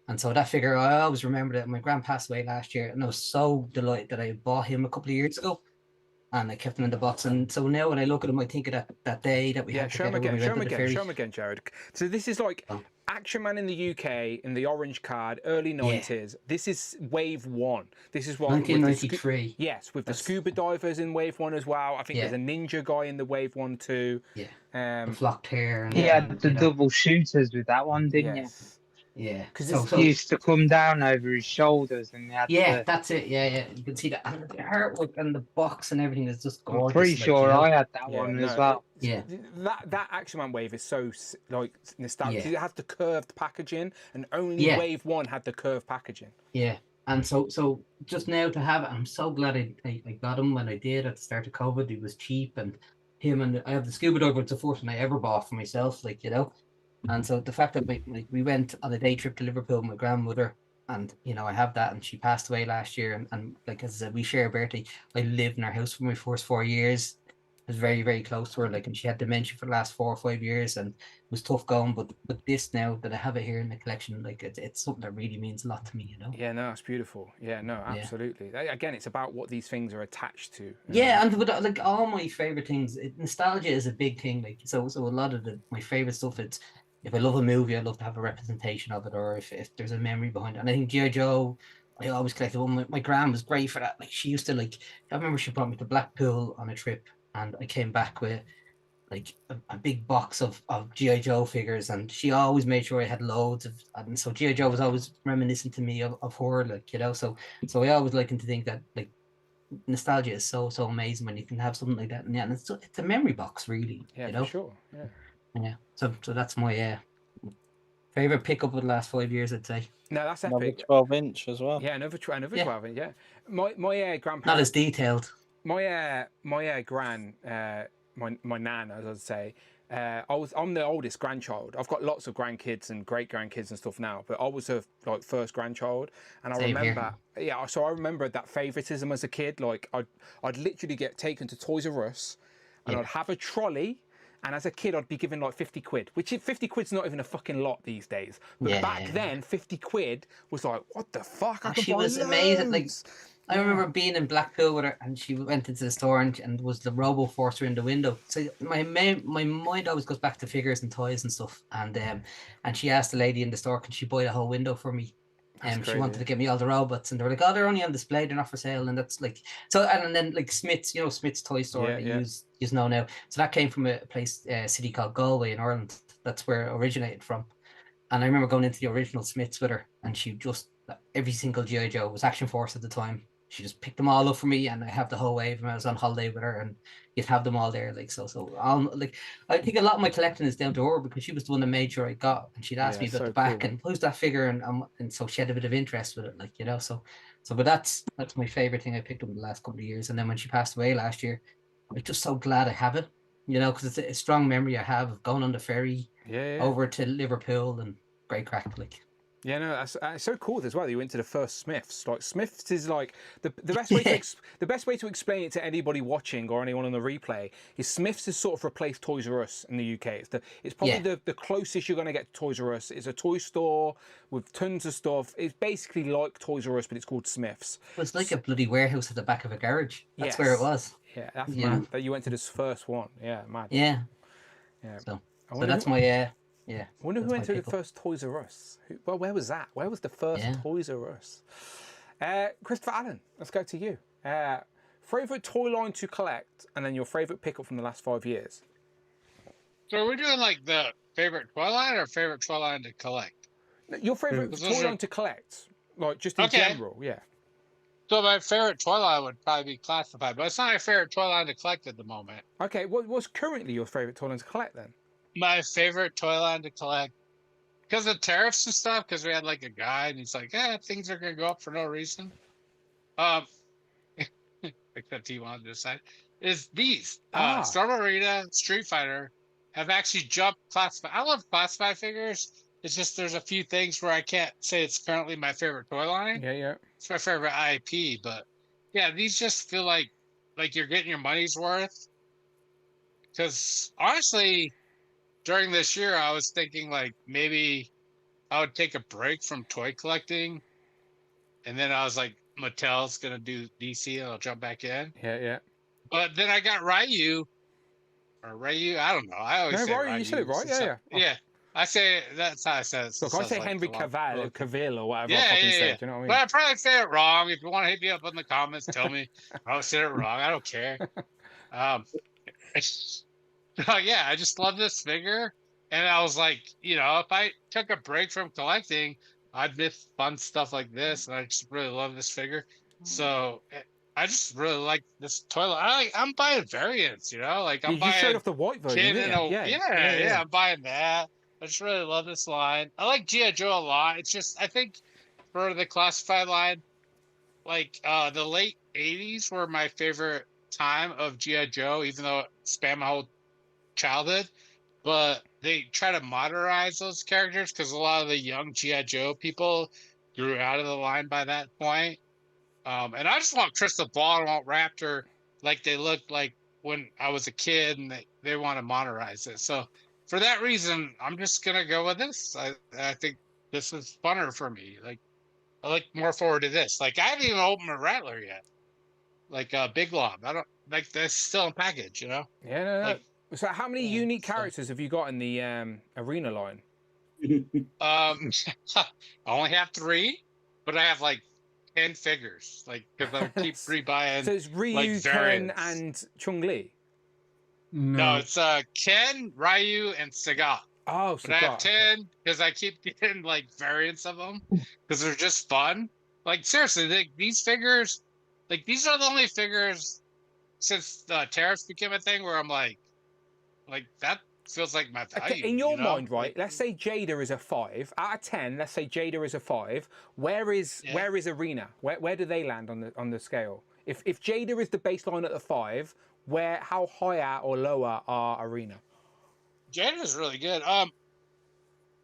And so that figure, I always remember that my grand passed away last year, and I was so delighted that I bought him a couple of years ago, and I kept him in the box. And so now when I look at him, I think of that day that we had together when we went to the ferry. Show him again, Jared. So this is like Action Man in the UK in the orange card, early 90s. This is wave 1. This is what 1993. Yes, with the scuba divers in wave 1 as well. I think there's a ninja guy in the wave 1 too. Yeah. The flocked hair. And he had the double shooters with that one, didn't you? Yeah, because he used to come down over his shoulders, and that's it. Yeah, you can see that, and the artwork and the box and everything is just gorgeous. I'm pretty sure I had that one as well. Yeah, that Action Man wave is so like nostalgic. It has the curved packaging, and only wave 1 had the curved packaging. Yeah, and so just now to have it, I'm so glad I got him when I did at the start of COVID. He was cheap, and I have the scuba diver. It's the first one I ever bought for myself, And so the fact that we went on a day trip to Liverpool with my grandmother, and I have that, and she passed away last year, and like as I said, we share a birthday. I lived in her house for my first 4 years. I was very, very close to her, and she had dementia for the last 4 or 5 years, and it was tough going. But this now that I have it here in the collection, it's something that really means a lot to me, Yeah, no, it's beautiful. Yeah, no, absolutely. Again, it's about what these things are attached to. Yeah, and with all my favorite things, nostalgia is a big thing. So a lot of my favorite stuff, it's. If I love a movie, I'd love to have a representation of it, or if there's a memory behind it. And I think G.I. Joe, I always collected one. My gran was great for that. She used to I remember she brought me to Blackpool on a trip, and I came back with a big box of G.I. Joe figures, and she always made sure I had loads of. And so G.I. Joe was always reminiscent to me of her, So I always like to think that nostalgia is so amazing when you can have something like that, and it's a memory box, really. Yeah, for sure. Yeah. Yeah, so that's my favorite pickup of the last 5 years, I'd say. No, that's another epic. 12-inch as well. Yeah, another 12-inch. Yeah, my grandparents. Not as detailed. My gran, my nan, as I'd say. I'm the oldest grandchild. I've got lots of grandkids and great grandkids and stuff now, but I was her first grandchild, and I remember that favoritism as a kid. I'd literally get taken to Toys R Us, and I'd have a trolley. And as a kid, I'd be given 50 quid, which 50 quid's not even a fucking lot these days. But back then, 50 quid was like, what the fuck? She was amazing. I remember being in Blackpool with her, and she went into the store, and was the Robo Forcer in the window. So my mind always goes back to figures and toys and stuff. And she asked the lady in the store, can she buy the whole window for me? She wanted to get me all the robots, and they were like, "Oh, they're only on display; they're not for sale." And that's so. And then Smith's, Smith's toy store, you know now. So that came from a place, city called Galway in Ireland. That's where it originated from. And I remember going into the original Smith's with her, and she just every single G.I. Joe was Action Force at the time. She just picked them all up for me, and I have the whole wave. And I was on holiday with her, and you'd have them all there. I think a lot of my collecting is down to her, because she was the one that made sure I got. And she'd ask me about the back and who's that figure, and so she had a bit of interest with it, But that's my favorite thing I picked up in the last couple of years. And then when she passed away last year, I'm just so glad I have it, because it's a strong memory I have of going on the ferry over to Liverpool, and great crack, Yeah, no, that's so cool as well that you went to the first Smiths. Smiths is the best way the best way to explain it to anybody watching or anyone on the replay is Smiths has sort of replaced Toys R Us in the UK. It's probably the closest you're going to get to Toys R Us. It's a toy store with tons of stuff. It's basically like Toys R Us, but it's called Smiths. It was like a bloody warehouse at the back of a garage. That's where it was. Yeah, that's mad that you went to this first one. Yeah, mad. Yeah. So that's my I wonder who went to the first Toys R Us. Where was that? Where was the first Toys R Us? Christopher Allen, let's go to you. Favorite toy line to collect, and then your favorite pickup from the last 5 years. So are we doing like the favorite toy line or favorite toy line to collect? Your favorite toy line to collect, like just in general, yeah. So my favorite toy line would probably be classified, but it's not my favorite toy line to collect at the moment. Okay, what's currently your favorite toy line to collect then? My favorite toy line to collect, because of tariffs and stuff, because we had like a guy and he's like, things are going to go up for no reason. Except he wanted to decide, is these. Storm Arena, Street Fighter have actually jumped classified. I love classified figures. It's just there's a few things where I can't say it's currently my favorite toy line. Yeah. It's my favorite IP, but yeah, these just feel like you're getting your money's worth. Because honestly, during this year, I was thinking like maybe I would take a break from toy collecting, and then I was like, Mattel's gonna do DC, and I'll jump back in. Yeah. But then I got Ryu. I don't know. I always say Ryu. You said it right. Yeah. Yeah. I say that's how I said it. Look, I say Henry Cavill or whatever. Yeah. Do you know what I mean? But I probably say it wrong. If you want to hit me up in the comments, tell me I said it wrong. I don't care. Yeah, I just love this figure, and I was like, if I took a break from collecting, I'd miss fun stuff like this, and I just really love this figure. So I just really like this toy. I'm buying variants, like I'm buying. You showed off the white version, Yeah, I'm buying that. I just really love this line. I like G.I. Joe a lot. It's just I think for the classified line, like the late '80s were my favorite time of G.I. Joe, even though it spanned my whole childhood. But they try to modernize those characters because a lot of the young G.I. Joe people grew out of the line by that point. And I just want Crystal Ball, I want Raptor like they looked like when I was a kid, and they want to modernize it. So for that reason, I'm just going to go with this. I think this is funner for me. Like, I look more forward to this. Like, I haven't even opened a Rattler yet. Like, Big Lob. I don't, like, that's still in package, Yeah, no. Like, so how many unique characters have you got in the arena line? I only have 3, but I have like 10 figures, like because I keep rebuying. So it's Ryu, like, Ken, and Chun-Li. No, it's Ken, Ryu, and Sagat. Oh, Sagat. But I have 10 because I keep getting like variants of them because they're just fun. Like seriously, these figures, like these are the only figures since the tariffs became a thing where I'm like that feels like my value. Okay, in your mind, right? Let's say Jada is a 5 out of 10. Let's say Jada is a 5. Where is Arena? Where do they land on the scale? If Jada is the baseline at the 5, how higher or lower are Arena? Jada is really good. I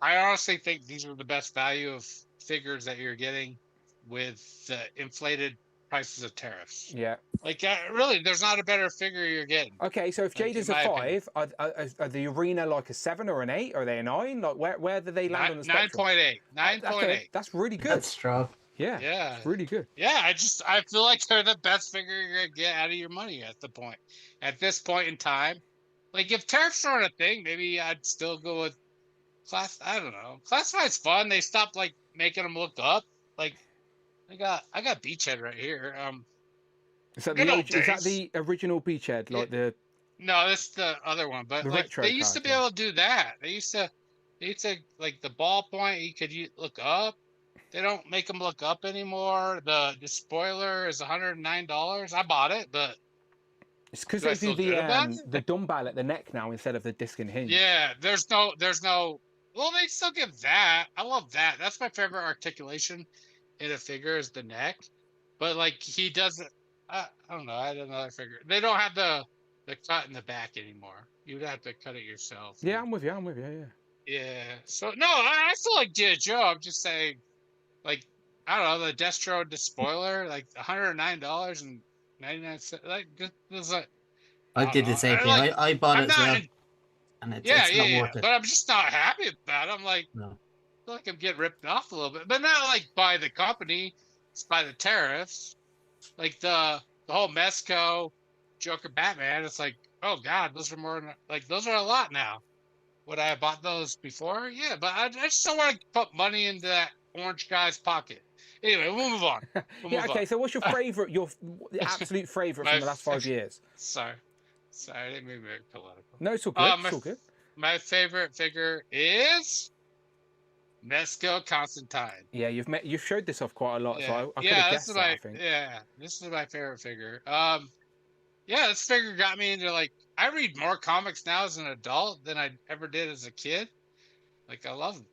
honestly think these are the best value of figures that you're getting with the inflated prices of tariffs. Yeah. Like really, there's not a better figure you're getting. Okay, so if Jada's a 5, are the Arena like a 7 or an 8? Are they a 9? Like where do they land on the spectrum? 9.8. 9.8. Okay, that's really good. That's strong. Yeah. It's really good. Yeah, I feel like they're the best figure you're gonna get out of your money at this point in time. Like if tariffs aren't a thing, maybe I'd still go with I don't know. Classified's fun. They stopped like making them look up. Like I got Beachhead right here. Is that the original Beachhead? Like No, that's the other one. But like they used to be able to do that. They used to like the ballpoint. You could look up. They don't make them look up anymore. The spoiler is $109. I bought it, but it's because they do the dumbbell at the neck now instead of the disc and hinge. Yeah, there's no. Well, they still give that. I love that. That's my favorite articulation in a figure is the neck. But like he doesn't. I don't know. I had another figure. They don't have the cut in the back anymore. You'd have to cut it yourself. Yeah, I'm with you. Yeah. Yeah. So no, I still like G.I. Joe. I'm just saying, like I don't know, the Destro Despoiler, like $109.99. Like this like. I did the same thing. I bought it as well, and it's not worth it. But I'm just not happy about it. I'm like, I feel like I'm getting ripped off a little bit, but not like by the company. It's by the tariffs. Like the whole Mezco, Joker, Batman. It's like, oh god, those are those are a lot now. Would I have bought those before? Yeah, but I just don't want to put money into that orange guy's pocket. Anyway, we'll move on. Yeah, okay, so what's your favourite, your absolute favourite from the last 5 years? Sorry, I didn't mean to be very political. No, it's all good. It's all good. My favorite figure is Mezco Constantine. Yeah, you've showed this off quite a lot, so I could have guessed that, I think. Yeah, this is my favorite figure. Yeah, this figure got me into, like, I read more comics now as an adult than I ever did as a kid. Like, I love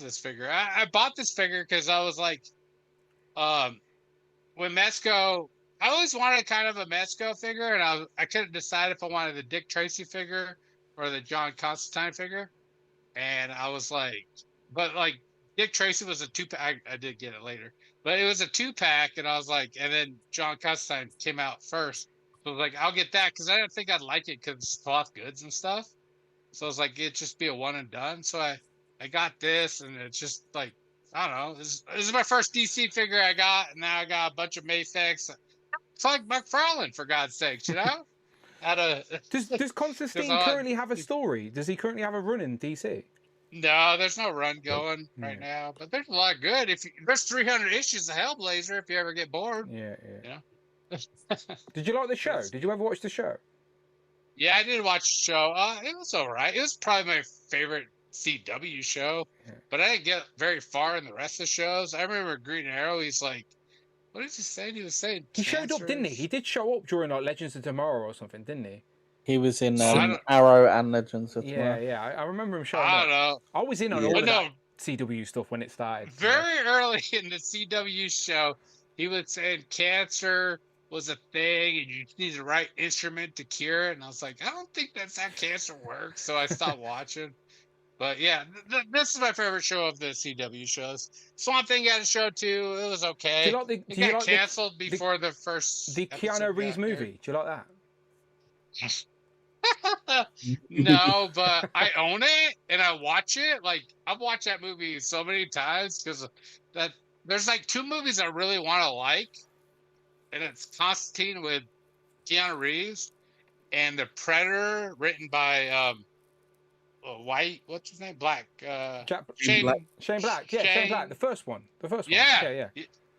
this figure. I bought this figure because I was like, when Mezco, I always wanted kind of a Mezco figure, and I couldn't decide if I wanted the Dick Tracy figure or the John Constantine figure. And I was like, but like Dick Tracy was a 2-pack. I did get it later, but it was a 2-pack, and I was like, and then John Constantine came out first. So I was like, I'll get that because I didn't think I'd like it because it's cloth goods and stuff. So I was like, it'd just be a one and done. So I got this, and it's just like, I don't know. This is my first DC figure I got, and now I got a bunch of Mayfix. It's like McFarlane, for God's sakes, you know? Does Constantine currently have a story? Does he currently have a run in DC? No, there's no run going right now, but there's a lot good. There's 300 issues of Hellblazer if you ever get bored. Yeah. You know? Did you like the show? Did you ever watch the show? Yeah, I did watch the show. It was all right. It was probably my favorite CW show, but I didn't get very far in the rest of the shows. I remember Green Arrow. He's like, what did he say? He was saying he showed up, didn't he? He did show up during like Legends of Tomorrow or something, didn't he? He was in Arrow and Legends of Tomorrow. Yeah. I remember him showing up. I don't know. I was in on all of that CW stuff when it started. Very early in the CW show, he was saying cancer was a thing and you need the right instrument to cure it. And I was like, I don't think that's how cancer works. So I stopped watching. But yeah, this is my favorite show of the CW shows. Swamp Thing got a show too. It was okay. Do you like the, it got canceled before the first. The Keanu Reeves movie. Do you like that? No, but I own it and I watch it. Like, I've watched that movie so many times because that there's like 2 movies I really want to like, and it's Constantine with Keanu Reeves and The Predator, written by White, what's his name? Black. Shane Black. Yeah, Shane Black. The first one. Yeah.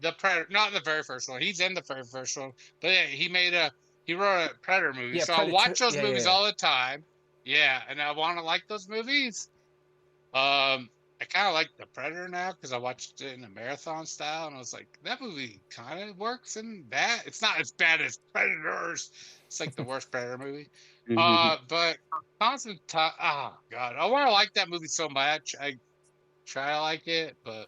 The Predator, not the very first one. He's in the very first one, but yeah, he wrote a Predator movie. Yeah, so I watch those movies all the time. Yeah, and I want to like those movies. I kind of like The Predator now because I watched it in a marathon style, and I was like, that movie kind of works in that. It's not as bad as Predators. It's like the worst Predator movie. But Constantine, oh God, I want to like that movie so much. I try to like it, but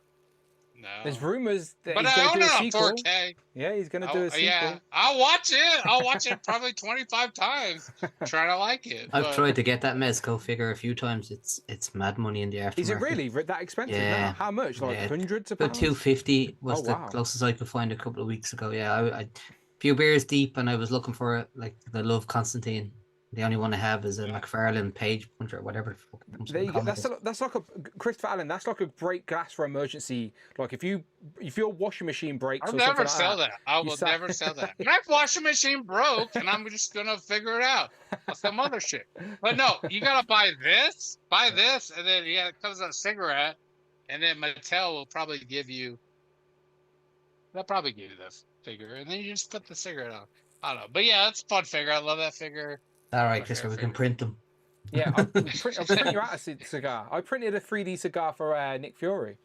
no. There's rumors that he's going to do a sequel. 4K. Yeah, he's going to do a sequel. Yeah, I'll watch it. I'll watch it probably 25 times. Trying to like it. I've tried to get that Mezco figure a few times. It's mad money in the aftermarket. Is it really that expensive now? How much? Like hundreds of pounds? About $250 was the closest I could find a couple of weeks ago. Yeah, I few beers deep, and I was looking for it. Like, I love Constantine. The only one I have is a McFarlane Page Puncher or whatever. There you go. That's like a Christopher Allen. That's like a great glass for emergency. Like if your washing machine breaks, I'll never sell that. I will never sell that. My washing machine broke, and I'm just gonna figure it out. Some other shit. But no, you gotta buy this, and then it comes with a cigarette, and then Mattel will probably give you. They'll probably give you this figure, and then you just put the cigarette on. I don't know, but yeah, that's a fun figure. I love that figure. All right, Chris, we can print them. Yeah, I'll print you out a cigar. I printed a 3D cigar for Nick Fury.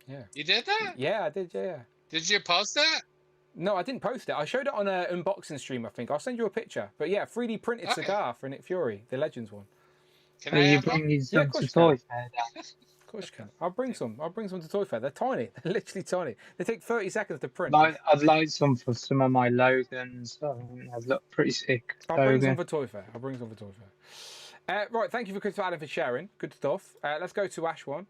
Yeah. You did that? Yeah, I did. Yeah. Did you post that? No, I didn't post it. I showed it on an unboxing stream, I think. I'll send you a picture. But yeah, 3D printed cigar for Nick Fury, the Legends one. Can I bring these to Toy Fair? Of course you can. I'll bring some to Toy Fair. They're tiny. They're literally tiny. They take 30 seconds to print. I'd like some for some of my Logans. I'd look pretty sick. I'll bring some for Toy Fair. Right, thank you for Christopher Allen for sharing. Good stuff. Let's go to Ash One.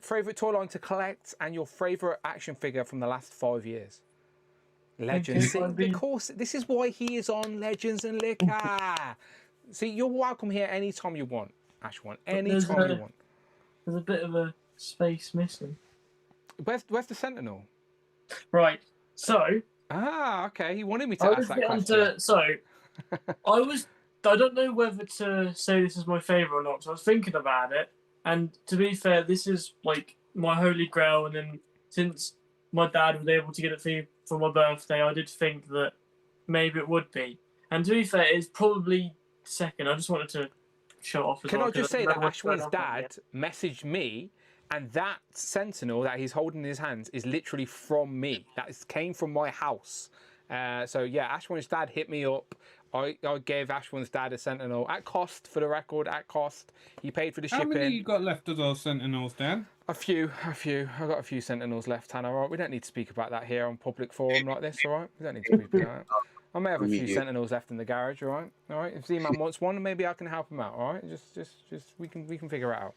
Favorite toy line to collect and your favorite action figure from the last 5 years. Legends. Of course, this is why he is on Legends and Liquor. See, you're welcome here anytime you want, Ash One. Anytime you want. There's a bit of a space missing. Where's the Sentinel? Right. So. Okay. He wanted me to ask that question. I don't know whether to say this is my favourite or not, so I was thinking about it. And to be fair, this is like my holy grail, and then since my dad was able to get it for my birthday, I did think that maybe it would be. And to be fair, it's probably second. I just wanted to show off as Can well. I just say that Ashwin's dad messaged me, and that sentinel that he's holding in his hands is literally from me. Came from my house. So yeah, Ashwin's dad hit me up. I gave Ashwin's dad a sentinel at cost, for the record, at cost. He paid for the shipping. How many you got left of those sentinels, Dan? A few. I've got a few sentinels left, Hannah. All right, we don't need to speak about that here on public forum like this, all right? We don't need to speak about that. I may have a few sentinels left in the garage, all right? All right. If Z-Man wants one, maybe I can help him out, all right? Just we can figure it out.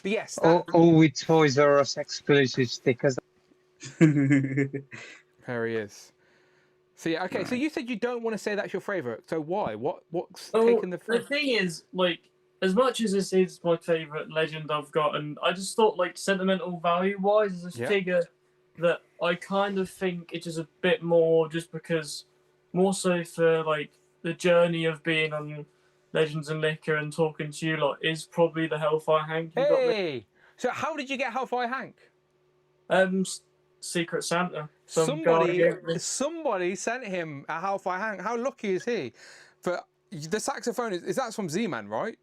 But yes. All with Toys R Us exclusive stickers. There he is. So yeah, okay. So you said you don't want to say that's your favourite. So why? What's taken the? The thing is, like, as much as this is my favourite legend I've got, and I just thought, like, sentimental value-wise, as a figure that I kind of think it's just a bit more, just because, more so for like the journey of being on Legends and Liquor and talking to you lot is probably the Hellfire Hank. Hey, so how did you get Hellfire Hank? Secret Santa. Somebody sent him a Hellfire Hank. How lucky is he? For the saxophone is that from Z-Man, right?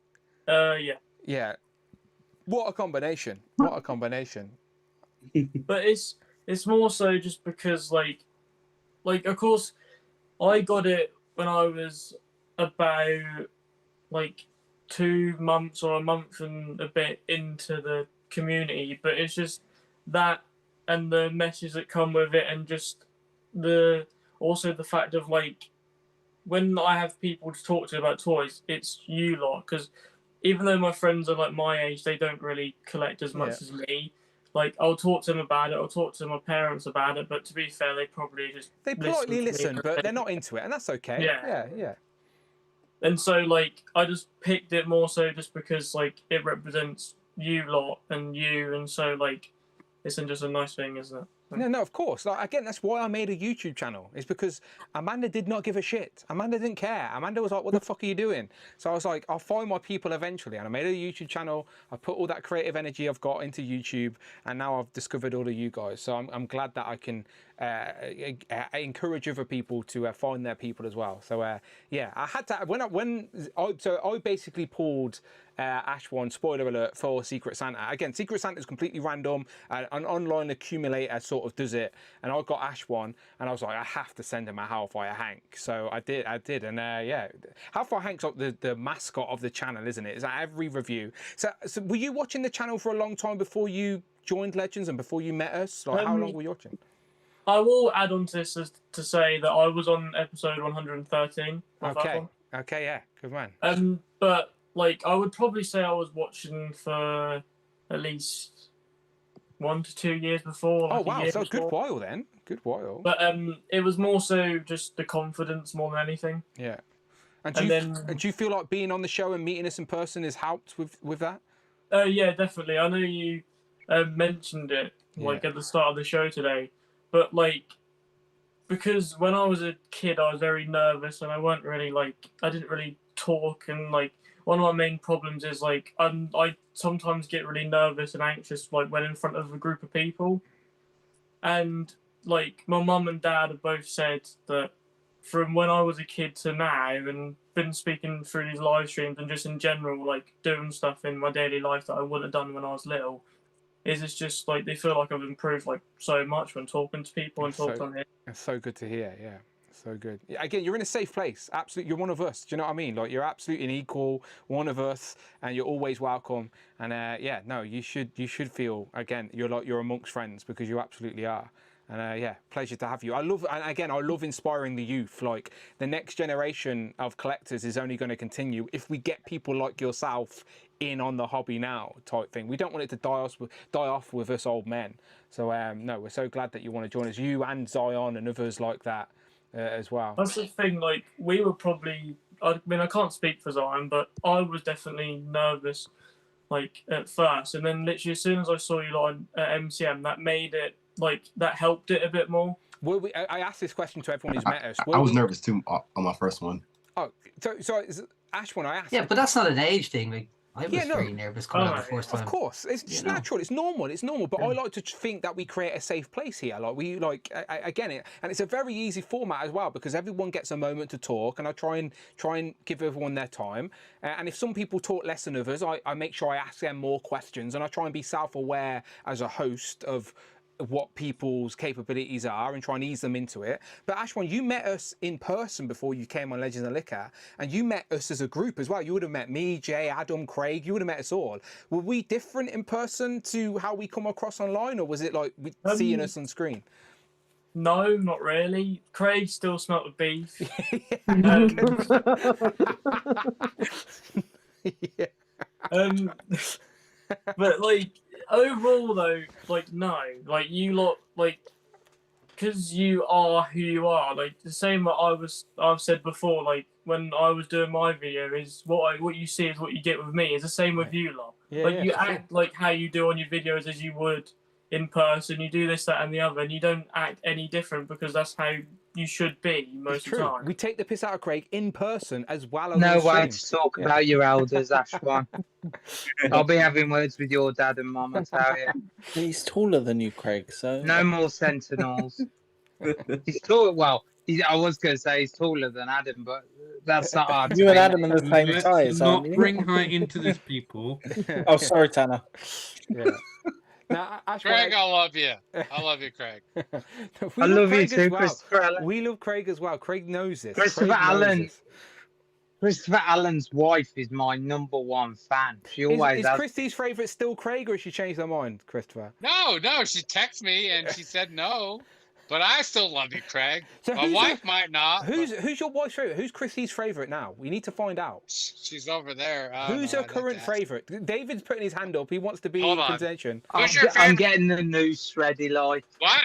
Yeah. Yeah. What a combination! What a combination! But it's more so just because like of course I got it when I was about like 2 months or a month and a bit into the community, but it's just that and the messages that come with it, and just also the fact of like when I have people to talk to about toys, it's you lot, because even though my friends are like my age, they don't really collect as much as me. Like, I'll talk to them about it, I'll talk to my parents about it, but to be fair, they probably just politely listen, but they're not into it, and that's okay. Yeah. And so, like, I just picked it more so just because, like, it represents you lot and you, and so, like, it's just a nice thing, isn't it? No, of course. Like, again, that's why I made a YouTube channel. It's because Amanda did not give a shit. Amanda didn't care. Amanda was like, what the fuck are you doing? So I was like, I'll find my people eventually. And I made a YouTube channel. I put all that creative energy I've got into YouTube. And now I've discovered all of you guys. So I'm glad that I can encourage other people to find their people as well. So yeah, I had to, I basically pulled Ash one, spoiler alert, for Secret Santa. Again, Secret Santa is completely random. An online accumulator sort of does it, and I got Ash one, and I was like, I have to send him a Hellfire Hank. So I did, and yeah, Hellfire Hank's like the mascot of the channel, isn't it? It's like every review. So were you watching the channel for a long time before you joined Legends and before you met us? Like, how long were you watching? I will add on to this to say that I was on episode 113. Okay, yeah, good man. But like, I would probably say I was watching for at least 1 to 2 years before. Oh wow, so a good while then. Good while. But it was more so just the confidence more than anything. Yeah. And do you feel like being on the show and meeting us in person has helped with that? Yeah, definitely. I know you mentioned it like at the start of the show today, but like, because when I was a kid, I was very nervous and I didn't really talk, and like one of my main problems is like I sometimes get really nervous and anxious like when in front of a group of people, and like my mum and dad have both said that from when I was a kid to now, and been speaking through these live streams and just in general like doing stuff in my daily life that I wouldn't have done when I was little, it's just like they feel like I've improved like so much when talking to people and talking on here. It's so good to hear, yeah. So good. Again, you're in a safe place. Absolutely, you're one of us. Do you know what I mean? Like, you're absolutely an equal, one of us, and you're always welcome. And yeah, no, you should feel, again, you're amongst friends, because you absolutely are. And yeah, pleasure to have you. I love inspiring the youth. Like, the next generation of collectors is only going to continue if we get people like yourself in on the hobby now, type thing. We don't want it to die off with us old men. So no, we're so glad that you want to join us. You and Zion and others like that as well. That's the thing. Like, we were probably. I mean, I can't speak for Zion, but I was definitely nervous, like at first, and then literally as soon as I saw you like at MCM, that made it. Like, that helped it a bit more. I asked this question to everyone who's met us. I was nervous too on my first one. Oh, so Ash, when I asked. Yeah, but that's not an age thing. Like, I was very nervous coming out the first time. Of course, it's just natural. It's normal. It's normal. But I like to think that we create a safe place here. Like we like again, and it's a very easy format as well because everyone gets a moment to talk, and I try and give everyone their time. And if some people talk less than others, I make sure I ask them more questions, and I try and be self-aware as a host of what people's capabilities are and try and ease them into it. But Ashwan, you met us in person before you came on Legends of Liquor, and you met us as a group as well. You would have met me, Jay, Adam, Craig. You would have met us all. Were we different in person to how we come across online, or was it like seeing us on screen? No, not really. Craig still smelt the beef. But like overall though, like no, like you lot, like because you are who you are. Like the same what I've said before. Like when I was doing my video, is what you see is what you get with me. It's the same with you lot. You act like how you do on your videos as you would in person. You do this, that, and the other, and you don't act any different because that's how you should be most of the time. We take the piss out of Craig in person as well as No on way stream. to talk about your elders, Ashwan. I'll be having words with your dad and mum, I tell you. He's taller than you, Craig, so... No more sentinels. He's tall. Well, I was going to say he's taller than Adam, but that's not hard. You and Adam are the same Let's size, not aren't you? bring height into this, people. Oh, sorry, Tanner. Yeah. Now, Craig, I love you. I love you, Craig. I love you Craig too, as well. Christopher Allen. We love Craig as well. Craig knows this. Christopher Craig knows Allen. this. Christopher Allen's wife is my #1 fan. She always Is has. Christy's favourite still Craig, or has she changed her mind, Christopher? No, she texted me and she said no. But I still love you, Craig. So My wife might not. Who's your wife's favourite? Who's Christy's favourite now? We need to find out. She's over there. Who's her current favourite? David's putting his hand up. He wants to be in contention. Who's your I'm favorite? getting the noose ready, like. What?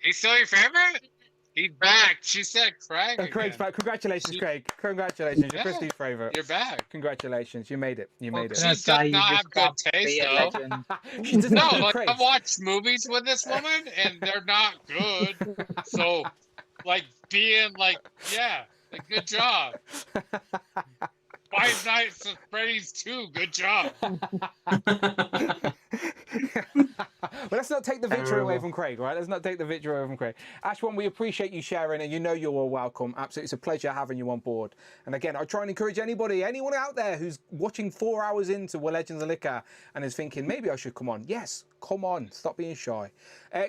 He's still your favorite? He's back. She said Craig. Craig's back. Congratulations, Craig. Congratulations. You're Christy's favourite. You're back. Congratulations. You made it. You made it. She does not have good taste, though. She does not have like, Craig. I've watched movies with this woman, and they're not good. So, like, being like, yeah, like, good job. Five Nights at Freddy's 2, good job. Well, let's not take the victory away from Craig, right? Let's not take the victory away from Craig. Ashwan, we appreciate you sharing, and you know you're all welcome. Absolutely, it's a pleasure having you on board. And again, I try and encourage anyone out there who's watching 4 hours into Legends of Liquor and is thinking, maybe I should come on. Yes, come on. Stop being shy.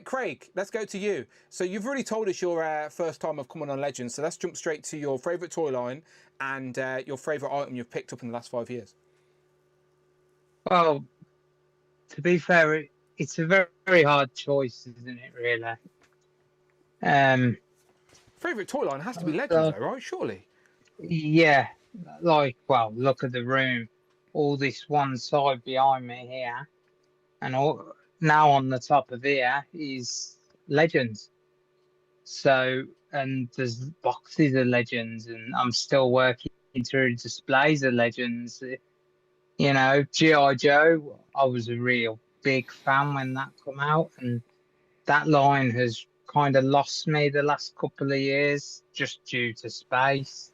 Craig, let's go to you. So you've already told us your first time of coming on Legends, so let's jump straight to your favourite toy line and your favourite item you've picked up in the last 5 years. Well, to be fair, it's a very, very hard choice, isn't it, really? Favourite toy line has to be Legends, though, right? Surely. Yeah. Like, well, look at the room. All this one side behind me here. And now on the top of here is Legends. So, and there's boxes of Legends, and I'm still working through displays of Legends. You know, G.I. Joe, I was a real big fan when that come out, and that line has kind of lost me the last couple of years just due to space.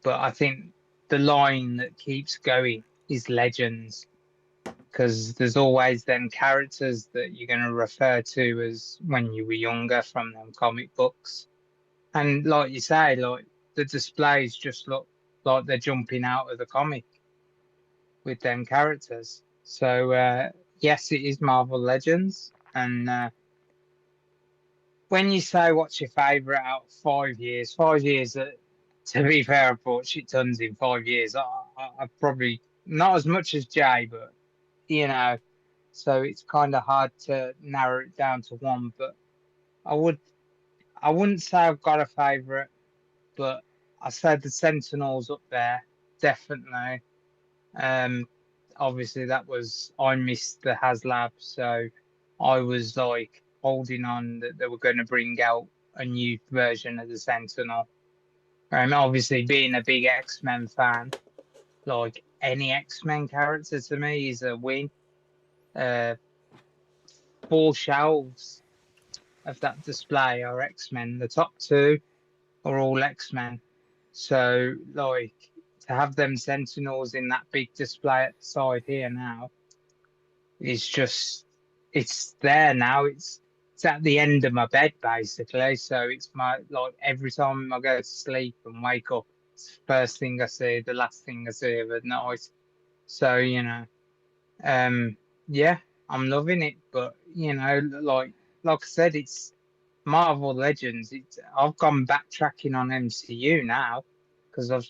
But I think the line that keeps going is Legends, because there's always them characters that you're going to refer to as when you were younger from them comic books. And like you say, like the displays just look like they're jumping out of the comic with them characters. So yes, it is Marvel Legends. And when you say what's your favourite out of 5 years, 5 years, to be fair, I've bought shit tons in 5 years. I probably not as much as Jay, but you know, so it's kind of hard to narrow it down to one. But I wouldn't say I've got a favourite, but I said the Sentinels up there, definitely. Obviously I missed the HasLab, so I was like holding on that they were going to bring out a new version of the Sentinel. Obviously being a big X-Men fan, like any X-Men character to me is a win. 4 shelves of that display are X-Men. The top 2 are all X-Men. So like to have them Sentinels in that big display at the side here now is just, it's there now. It's at the end of my bed basically. So it's my, like, every time I go to sleep and wake up, it's the first thing I see, the last thing I see of at night. So, you know, yeah, I'm loving it. But, you know, like I said, it's Marvel Legends. I've gone backtracking on MCU now because I've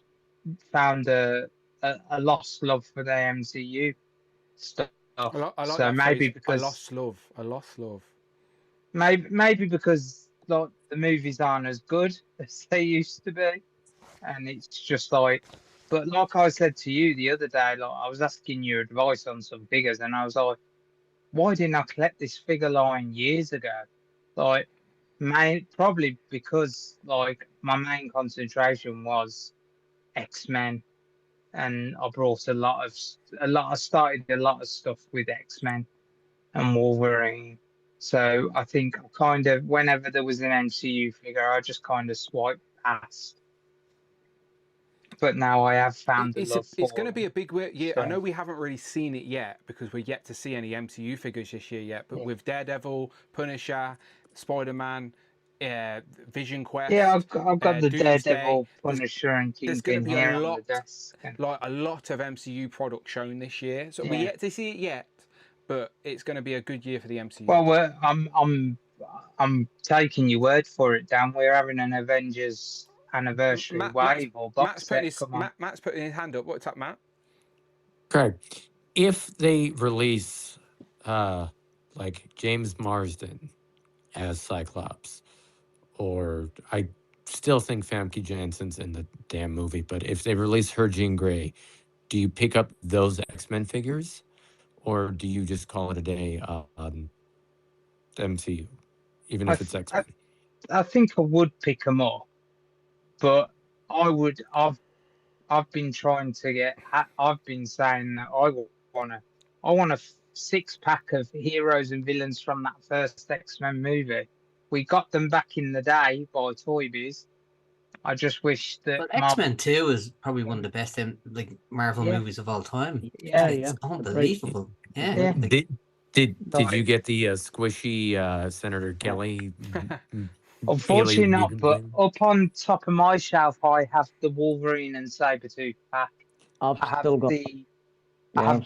found a lost love for the MCU stuff. I like so that maybe phrase, because a lost love. maybe because like the movies aren't as good as they used to be, and it's just like. But like I said to you the other day, like I was asking your advice on some figures, and I was like, why didn't I collect this figure line years ago? Like, probably because like my main concentration was X-Men, and I brought a lot of started a lot of stuff with X-Men and Wolverine. So I think I kind of, whenever there was an MCU figure, I just kind of swiped past. But now I have found the love for It's going to be a big year. So. I know we haven't really seen it yet because we're yet to see any MCU figures this year yet. But with Daredevil, Punisher, Spider-Man, Vision Quest, Yeah, I've got the Doomsday, Daredevil, Punisher, and there's going to Kingpin be here a on lot, the desk. like a lot of MCU products shown this year. So we're Yeah. yet to see it yet, but it's going to be a good year for the MCU. Well, I'm taking your word for it, Dan. We're having an Avengers anniversary wave or box set. Come on. Matt's putting his hand up. What's up, Matt? Craig, if they release like James Marsden as Cyclops, or I still think Famke Jansson's in the damn movie, but if they release her Jean Grey, do you pick up those X-Men figures, or do you just call it a day on the MCU, even if it's X-Men? I think I would pick them up, but I've been trying to get. I've been saying that I want a 6-pack of heroes and villains from that first X-Men movie. We got them back in the day by Toy Biz. I just wish that X-Men 2 is probably one of the best like Marvel movies of all time. It's unbelievable. Yeah. Did you get the squishy Senator Kelly? Unfortunately not, but up on top of my shelf, I have the Wolverine and Sabretooth pack. I have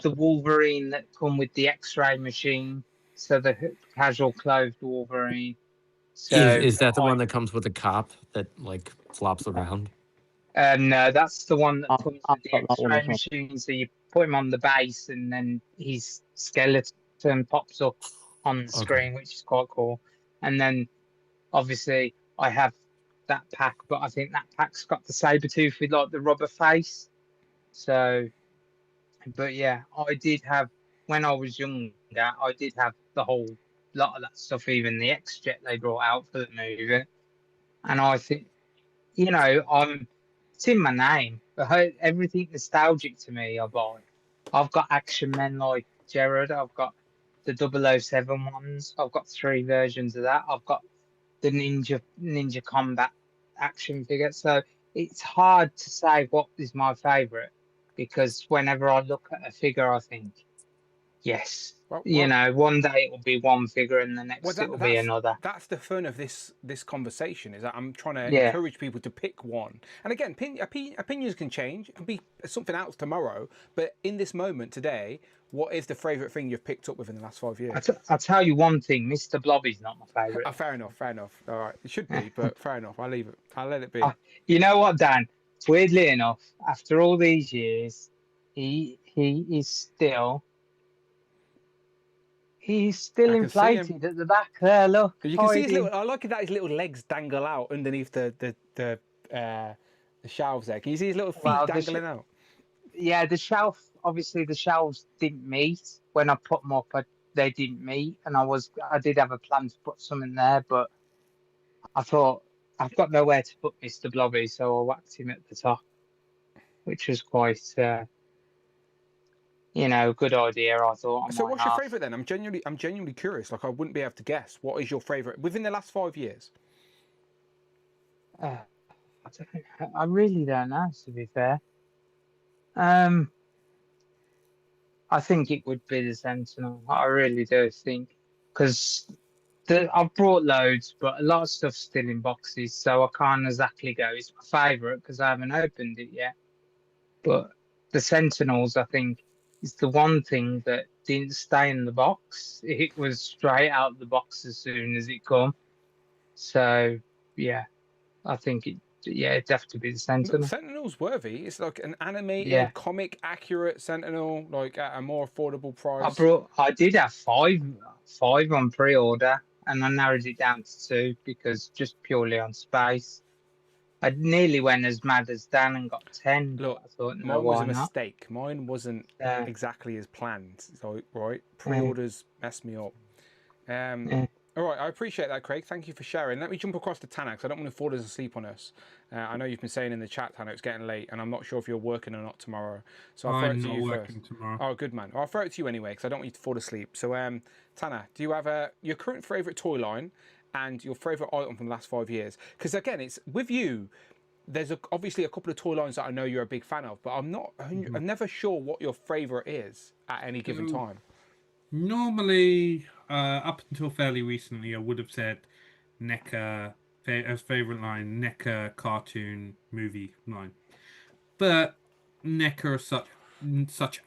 the Wolverine that come with the X-ray machine, so the casual clothed Wolverine. So is that the one that comes with the cop that like flops around? No, that's the one that comes with the X-ray machine. So you put him on the base, and then his skeleton pops up on the screen, which is quite cool. And then, obviously, I have that pack, but I think that pack's got the Sabretooth with like the rubber face. So, but yeah, I did have, when I was younger, I did have the whole lot of that stuff, even the X-Jet they brought out for the movie. And I think, you know, it's in my name, but everything nostalgic to me, I buy. I've got action men like Jared. I've got the 007 ones. I've got 3 versions of that. I've got the Ninja Combat action figure. So it's hard to say what is my favorite, because whenever I look at a figure, I think, yes, you know, one day it will be one figure and the next it will be another. That's the fun of this conversation, is that I'm trying to Yeah. encourage people to pick one. And again, opinions can change. It can be something else tomorrow. But in this moment today, what is the favourite thing you've picked up within the last 5 years? I'll tell you one thing, Mr. Blobby's not my favourite. Fair enough. All right, it should be, but fair enough. I'll leave it. I'll let it be. You know what, Dan? Weirdly enough, after all these years, he is still inflated at the back there. Look, you can see his little. I like it that his little legs dangle out underneath the shelves there. Can you see his little feet dangling out? Yeah, the shelf. Obviously, the shelves didn't meet when I put them up. They didn't meet, and I did have a plan to put some in there, but I thought I've got nowhere to put Mr. Blobby, so I whacked him at the top, which was quite, good idea. I thought. So, what's your favourite then? I'm genuinely curious. Like, I wouldn't be able to guess. What is your favourite within the last 5 years? I really don't know, to be fair. I think it would be the Sentinel. I really do think, because I've brought loads, but a lot of stuff's still in boxes, so I can't exactly go. It's my favourite because I haven't opened it yet. But the Sentinels, I think, is the one thing that didn't stay in the box. It was straight out the box as soon as it come. So yeah, I think it'd have to be the Sentinel. Sentinel's worthy. It's like an animated, Yeah. comic accurate Sentinel, like at a more affordable price. I did have five on pre-order, and I narrowed it down to 2 because just purely on space. I nearly went as mad as Dan and got 10. Look, I thought, no, mine was why a not? mistake. Mine wasn't exactly as planned. So right, pre-orders messed me up. All right, I appreciate that, Craig. Thank you for sharing. Let me jump across to Tana, because I don't want to fall asleep on us. I know you've been saying in the chat, Tana, it's getting late, and I'm not sure if you're working or not tomorrow. So I'll throw it to you first. Tomorrow. Oh, good man. I'll throw it to you anyway, because I don't want you to fall asleep. So, Tana, do you have your current favourite toy line and your favourite item from the last 5 years? Because again, it's with you. There's obviously a couple of toy lines that I know you're a big fan of, but I'm never sure what your favourite is at any given time. Normally, up until fairly recently, I would have said NECA as favourite line, NECA cartoon movie line. But NECA are such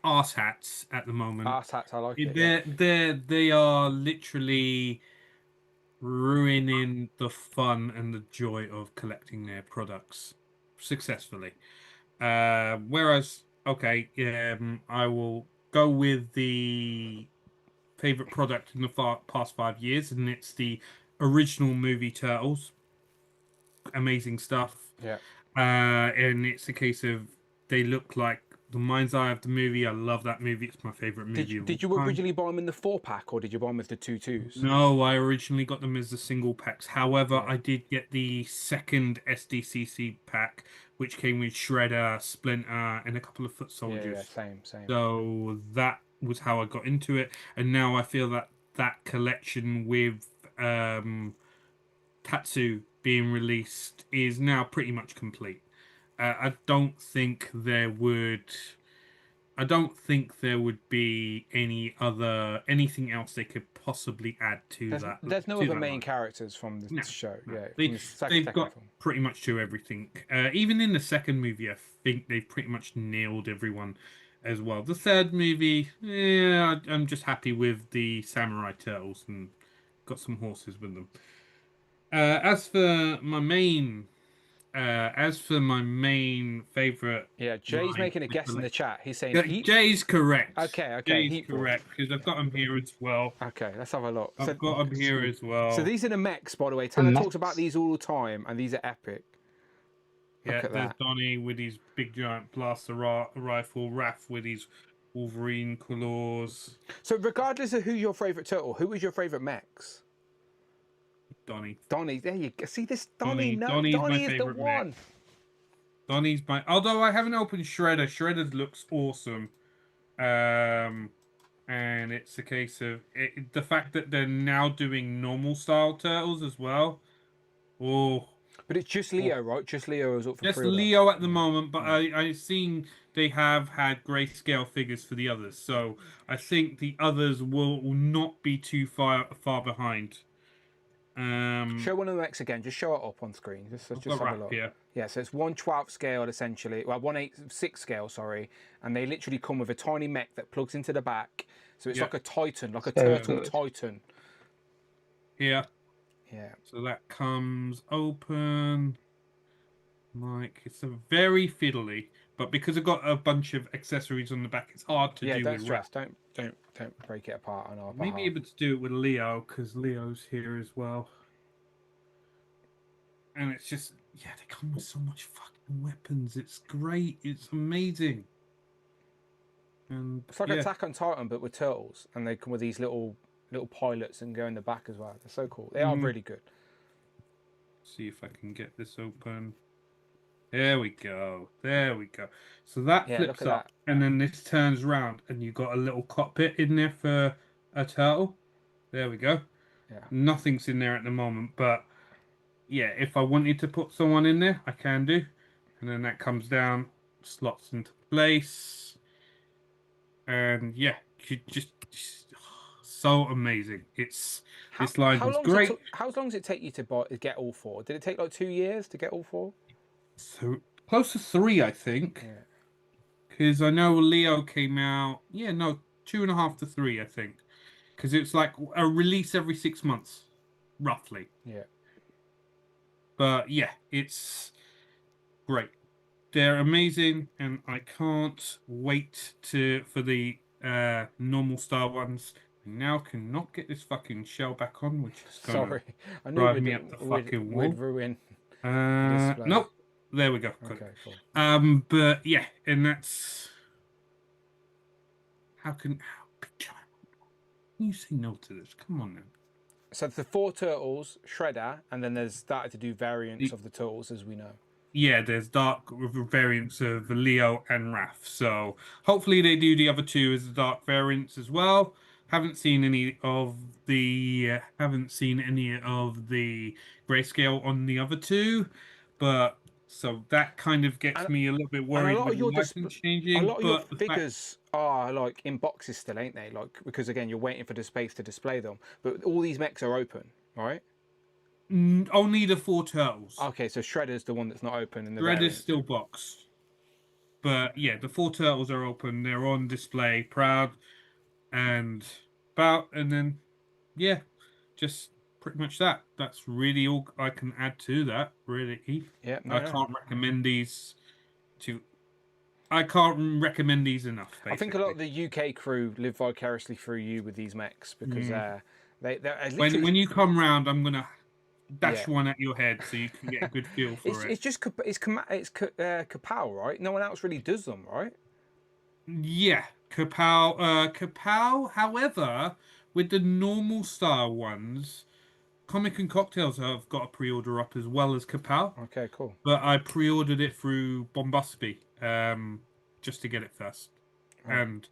arse hats at the moment. Arse hats, I like it. They are literally ruining the fun and the joy of collecting their products successfully. Whereas, okay, I will go with the favorite product in the past 5 years, and it's the original movie Turtles. Amazing stuff. Yeah. And it's a case of they look like the mind's eye of the movie. I love that movie. It's my favorite movie. Did you originally buy them in the 4-pack, or did you buy them with the 2s? No, I originally got them as the single packs. However, I did get the second SDCC pack, which came with Shredder, Splinter, and a couple of foot soldiers. Yeah, same. So that was how I got into it, and now I feel that collection with Tatsu being released is now pretty much complete. I don't think there would be anything else they could possibly add to that. There's no other main characters from the show. No. Yeah, they've got pretty much to everything. Even in the second movie, I think they've pretty much nailed everyone as well. The third movie, I'm just happy with the samurai turtles and got some horses with them. As for my main favorite, Jay's making a guess in the chat. He's saying Jay's correct. Okay, Jay's correct, because I've got them here as well. Okay, let's have a look. I've got them here as well. So these are the mechs, by the way. Tanner talks about these all the time, and these are epic. Yeah, there's Donnie with his big giant blaster rifle, Raph with his Wolverine claws. So regardless of who's your favourite turtle, who was your favourite mechs? Donnie, there you go. See this Donnie? Donnie's Donnie my is the favourite one. mech. Donnie's my. Although I haven't opened Shredder. Shredder looks awesome. And it's a case of the fact that they're now doing normal style turtles as well. Oh. But it's just Leo, right? Just Leo is up for Just pre-order. Leo at the moment, but I've seen they have had grayscale figures for the others, so I think the others will not be too far behind. Show one of the mechs again. Just show it up on screen. Just have a look. Yeah, so it's 1/12 scale essentially. Well, 1/8 scale, sorry. And they literally come with a tiny mech that plugs into the back. So it's like a Titan, like a turtle Titan. Yeah. Yeah. So that comes open. Like it's a very fiddly, but because I've got a bunch of accessories on the back, it's hard to do. Yeah, don't with stress. Don't break it apart on our Maybe able to do it with Leo because Leo's here as well. And it's just they come with so much fucking weapons. It's great. It's amazing. And it's like Attack on Titan, but with turtles, and they come with these little pilots and go in the back as well. They're so cool. They are really good. See if I can get this open. There we go. There we go. So that flips up, and then this turns around, and you've got a little cockpit in there for a turtle. There we go. Yeah. Nothing's in there at the moment, but yeah, if I wanted to put someone in there, I can do. And then that comes down, slots into the place. And yeah, just so amazing. This line was great. How long does it take you to get all 4? Did it take like 2 years to get all 4? So close to 3, I think. Because I know Leo came out. Yeah, no, 2.5 to 3, I think. Because it's like a release every 6 months, roughly. Yeah. But yeah, it's great. They're amazing, and I can't wait for the normal star ones. I now cannot get this fucking shell back on, which is gonna drive me up the fucking wall. We'd ruin. Nope. There we go. Okay, cool. But yeah, and that's how can you say no to this? Come on now. So the 4 turtles, Shredder, and then there's started to do variants of the turtles, as we know. Yeah, there's dark variants of Leo and Raph. So hopefully they do the other 2 as the dark variants as well. Haven't seen any of the grayscale on the other 2, but so that kind of gets me a little bit worried with the license changing. A lot of your figures are like in boxes still, ain't they? Like, because again, you're waiting for the space to display them. But all these mechs are open, right? Only the 4 turtles. Okay, so Shredder's the one that's not open. And Shredder's still boxed. But yeah, the 4 turtles are open. They're on display, proud and about, and then yeah, just pretty much that. That's really all I can add to that. Really, yeah. I can't recommend these I can't recommend these enough. Basically. I think a lot of the UK crew live vicariously through you with these mechs because they're when you come round, I'm gonna dash one at your head so you can get a good feel for it. It's just Kapow, right? No one else really does them, right? Yeah, Kapow. However, with the normal style ones, Comic and Cocktails have got a pre-order up as well as Kapow. Okay, cool. But I pre-ordered it through Bombusby, just to get it first, and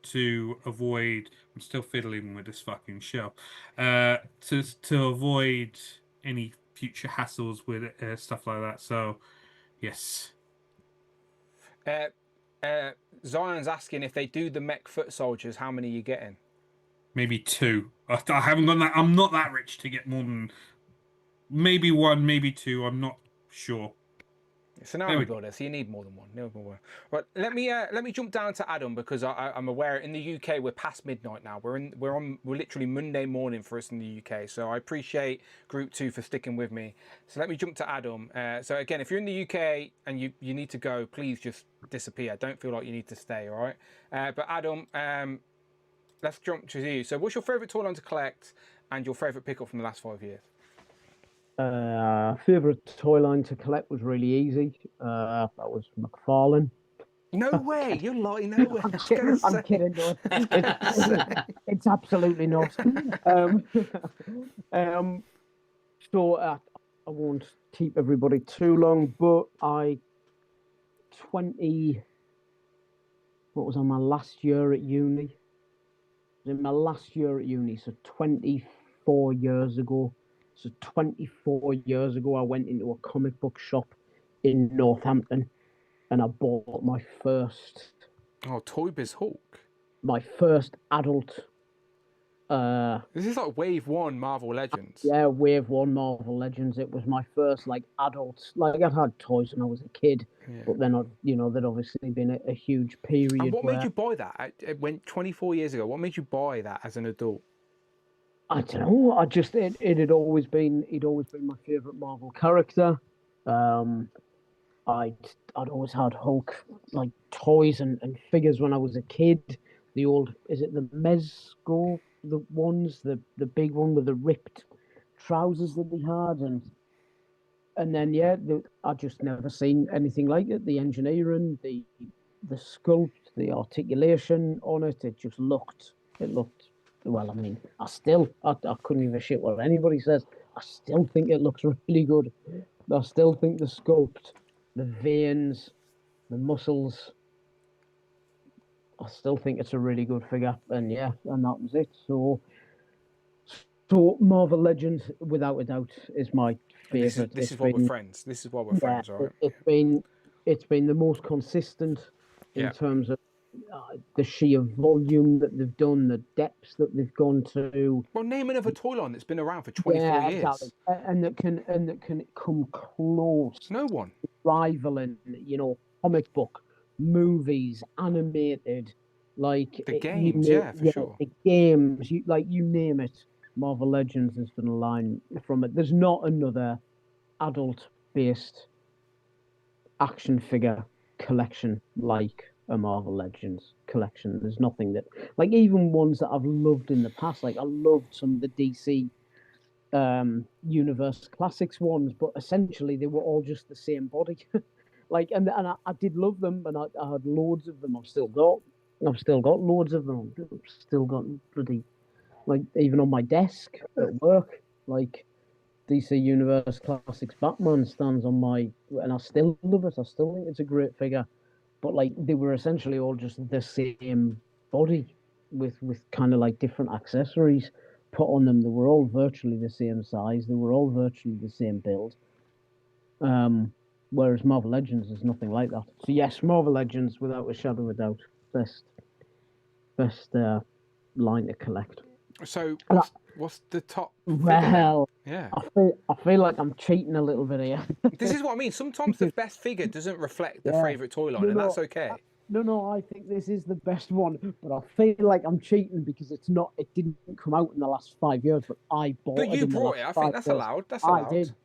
to avoid. I'm still fiddling with this fucking shell. To avoid any future hassles with stuff like that. So, yes. Zion's asking if they do the mech foot soldiers, how many are you getting? Maybe 2. I haven't got that. I'm not that rich to get more than maybe 1, maybe 2. I'm not sure. So now we got this. So you need more than 1. Right. Let me jump down to Adam because I'm aware in the UK we're past midnight now. We're literally Monday morning for us in the UK. So I appreciate Group 2 for sticking with me. So let me jump to Adam. So again, if you're in the UK and you need to go, please just disappear. Don't feel like you need to stay. All right. But Adam, let's jump to you. So what's your favourite toy line to collect and your favourite pickup from the last 5 years? Favourite toy line to collect was really easy. That was McFarlane. No way! You're lying. No way. I'm kidding. No. It's absolutely not. So I won't keep everybody too long, but what was on my last year at uni? In my last year at uni, so 24 years ago. So 24 years ago, I went into a comic book shop in Northampton, and I bought my first. Oh, Toy Biz Hulk. My first adult. This is like Wave 1 Marvel Legends. Yeah, Wave 1 Marvel Legends. It was my first adult. Like I'd had toys when I was a kid, but then there'd obviously been a huge period. And what made you buy that? It went 24 years ago. What made you buy that as an adult? I don't know. It had always been. He'd always been my favorite Marvel character. I'd always had Hulk toys and figures when I was a kid. The old, is it the Mezco? The ones, the big one with the ripped trousers that they had, and then I just never seen anything like it. The engineering, the sculpt, the articulation on it. It looked. Well, I mean, I couldn't give a shit what anybody says. I still think it looks really good. I still think the sculpt, the veins, the muscles, I still think it's a really good figure. And that was it. So Marvel Legends, without a doubt, is my favourite. This is why we're friends. This is why we're friends, right? It's been the most consistent in terms of the sheer volume that they've done, the depths that they've gone to. Well, name another toy line that's been around for 24 years. Exactly. And that can come close. No one rivaling, comic book, movies, animated, like the games, for sure. The games, you name it. Marvel Legends has done a line from it. There's not another adult-based action figure collection like a Marvel Legends collection. There's nothing that, like, even ones that I've loved in the past. Like, I loved some of the DC Universe Classics ones, but essentially they were all just the same body. Like, and I did love them, and I had loads of them. I've still got loads of them. I've still got bloody, like, even on my desk at work, like, DC Universe Classics Batman stands on my, and I still love it. I still think it's a great figure, but like, they were essentially all just the same body with kind of like different accessories put on them. They were all virtually the same size. They were all virtually the same build. Whereas Marvel Legends is nothing like that. So yes, Marvel Legends, without a shadow of a doubt, best line to collect. So what's the top? Well, yeah, I feel like I'm cheating a little bit here. This is what I mean. Sometimes the best figure doesn't reflect the favorite toy line, and that's okay. No, I think this is the best one, but I feel like I'm cheating because it's not. It didn't come out in the last 5 years, but I bought it. But you brought it. I think that's allowed. That's allowed. I did.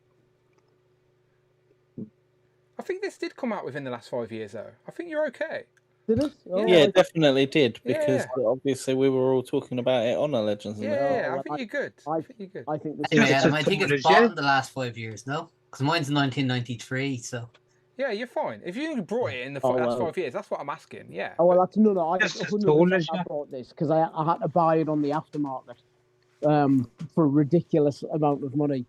I think this did come out within the last 5 years, though. I think you're okay. Did it? Oh, yeah, it definitely did, because obviously we were all talking about it on our Legends. Yeah, I think you're good. I think you're good. I think this anyway, Adam, I think it's bought in the last 5 years, no? Because mine's 1993, so. Yeah, you're fine. If you brought it in the last 5 years, that's what I'm asking. Yeah. Oh well, that's no. I bought this because I had to buy it on the aftermarket for a ridiculous amount of money,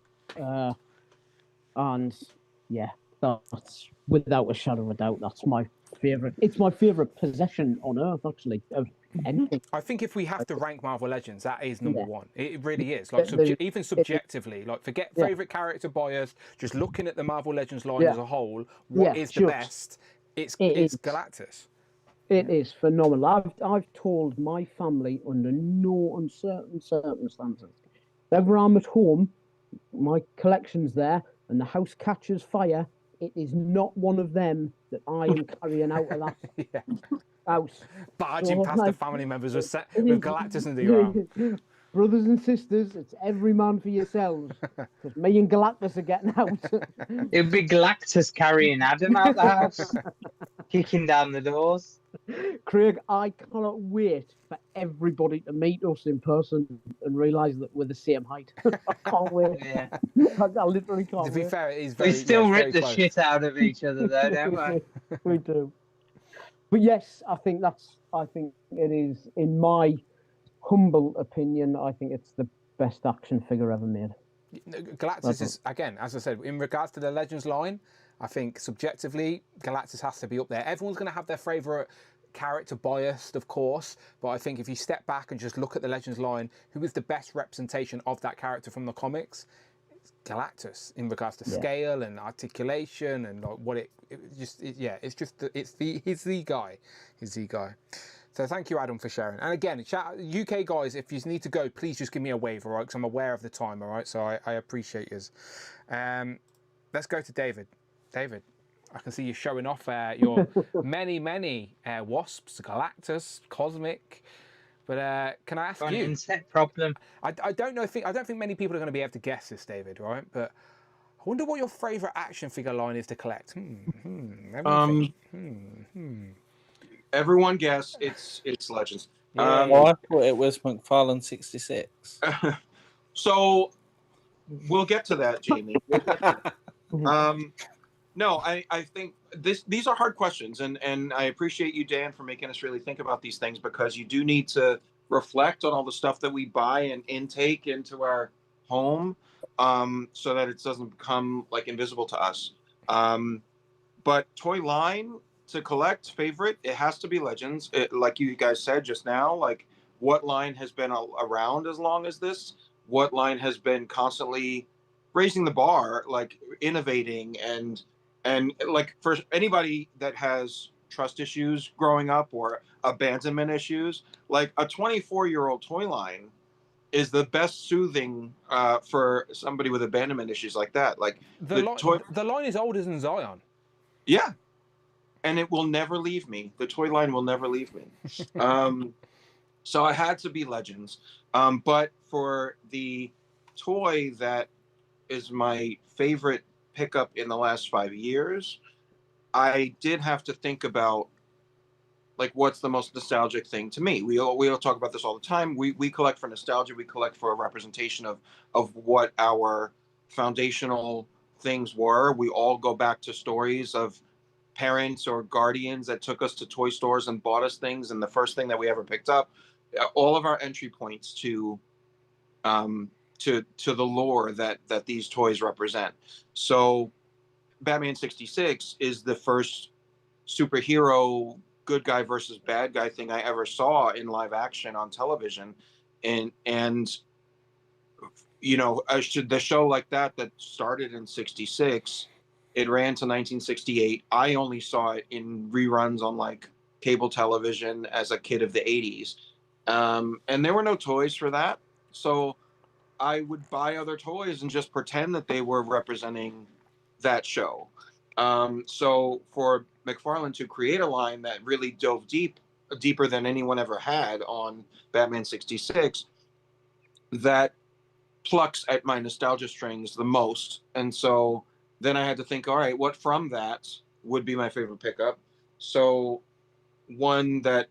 and yeah, that's without a shadow of a doubt. That's my favorite. It's my favorite possession on earth, actually, of anything. I think if we have to rank Marvel Legends, that is number one. It really is. Like even subjectively, like forget favorite character bias. Just looking at the Marvel Legends line as a whole, what is the best? It's Galactus. It is phenomenal. I've told my family under no uncertain circumstances, whenever I'm at home, my collection's there, and the house catches fire. It is not one of them that I am carrying out of that house. Barging past the family members with Galactus under your arm. Brothers and sisters, it's every man for yourselves. Because me and Galactus are getting out. It'd be Galactus carrying Adam out the house, kicking down the doors. Craig, I cannot wait for everybody to meet us in person and realise that we're the same height. I can't wait. Yeah. I literally can't wait. To be fair, it is very, we still rip the shit out of each other, though, don't we? We do. But yes, I think it is, in my humble opinion, I think it's the best action figure ever made. Galactus is, again, as I said, in regards to the Legends line, I think subjectively, Galactus has to be up there. Everyone's going to have their favourite character biased, of course, but I think if you step back and just look at the Legends line, who is the best representation of that character from the comics? It's Galactus, in regards to scale and articulation and like what he's the guy. He's the guy. So thank you, Adam, for sharing. And again, UK guys, if you need to go, please just give me a wave, all right? Because I'm aware of the time, all right? So I appreciate yours. Let's go to David. David, I can see you showing off your many wasps, Galactus, Cosmic. But can I ask you? Insect problem. I don't think many people are going to be able to guess this, David. Right? But I wonder what your favourite action figure line is to collect. Everyone guess. It's Legends. I thought it was McFarlane 66. So we'll get to that, Jamie. No, I think these are hard questions, and I appreciate you, Dan, for making us really think about these things, because you do need to reflect on all the stuff that we buy and intake into our home, so that it doesn't become like invisible to us. But toy line to collect, favorite, it has to be Legends. Like you guys said just now, like what line has been around as long as this? What line has been constantly raising the bar, like innovating and like for anybody that has trust issues growing up or abandonment issues, like a 24-year-old toy line is the best soothing for somebody with abandonment issues like that. Like the line is older than Zion. Yeah, and it will never leave me. The toy line will never leave me. So I had to be Legends. But for the toy that is my favorite pickup in the last 5 years, I did have to think about, like, what's the most nostalgic thing to me. We all talk about this all the time. We collect for nostalgia. We collect for a representation of what our foundational things were. We all go back to stories of parents or guardians that took us to toy stores and bought us things, and the first thing that we ever picked up. All of our entry points to the lore that these toys represent. So Batman 66 is the first superhero good guy versus bad guy thing I ever saw in live action on television. And you know, the show like that started in 66, it ran to 1968. I only saw it in reruns on like cable television as a kid of the 80s. And there were no toys for that. So I would buy other toys and just pretend that they were representing that show. So for McFarlane to create a line that really dove deeper than anyone ever had on Batman 66, that plucks at my nostalgia strings the most. And so then I had to think, all right, what from that would be my favorite pickup? So one that,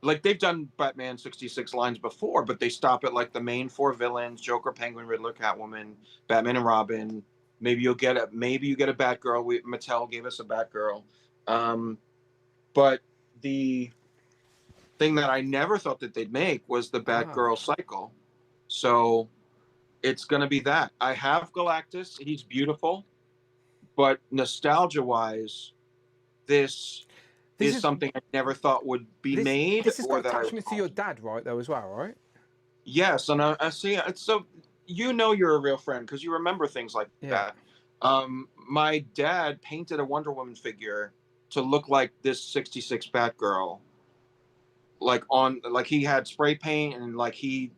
like, they've done Batman 66 lines before, but they stop at like the main four villains: Joker, Penguin, Riddler, Catwoman, Batman and Robin. Maybe you get a Batgirl. Mattel gave us a Batgirl. But the thing that I never thought that they'd make was the Batgirl cycle. So it's going to be that. I have Galactus. He's beautiful. But nostalgia-wise, this is something I never thought would be made. This has got attachment to your dad, right, though, as well, right? Yes, and I see. It's so, you know, you're a real friend because you remember things like that. My dad painted a Wonder Woman figure to look like this 66 Batgirl. Like he had spray paint, and like he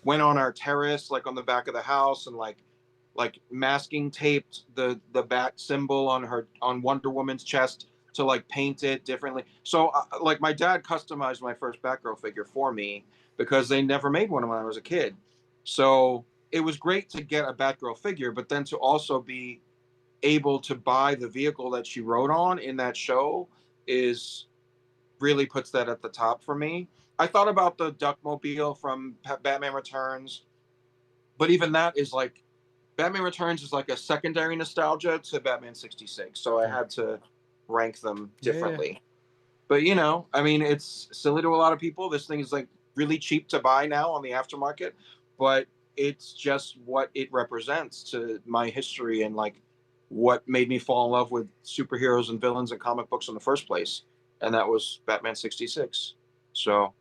went on our terrace, like on the back of the house, and like masking taped the bat symbol on Wonder Woman's chest to like paint it differently. So like my dad customized my first Batgirl figure for me because they never made one when I was a kid. So it was great to get a Batgirl figure, but then to also be able to buy the vehicle that she rode on in that show really puts that at the top for me. I thought about the Duckmobile from Batman Returns, but even that is like, Batman Returns is like a secondary nostalgia to Batman 66. So I had to rank them differently. Yeah. But, you know, I mean, it's silly to a lot of people. This thing is like really cheap to buy now on the aftermarket, but it's just what it represents to my history and like what made me fall in love with superheroes and villains and comic books in the first place. And that was Batman 66. So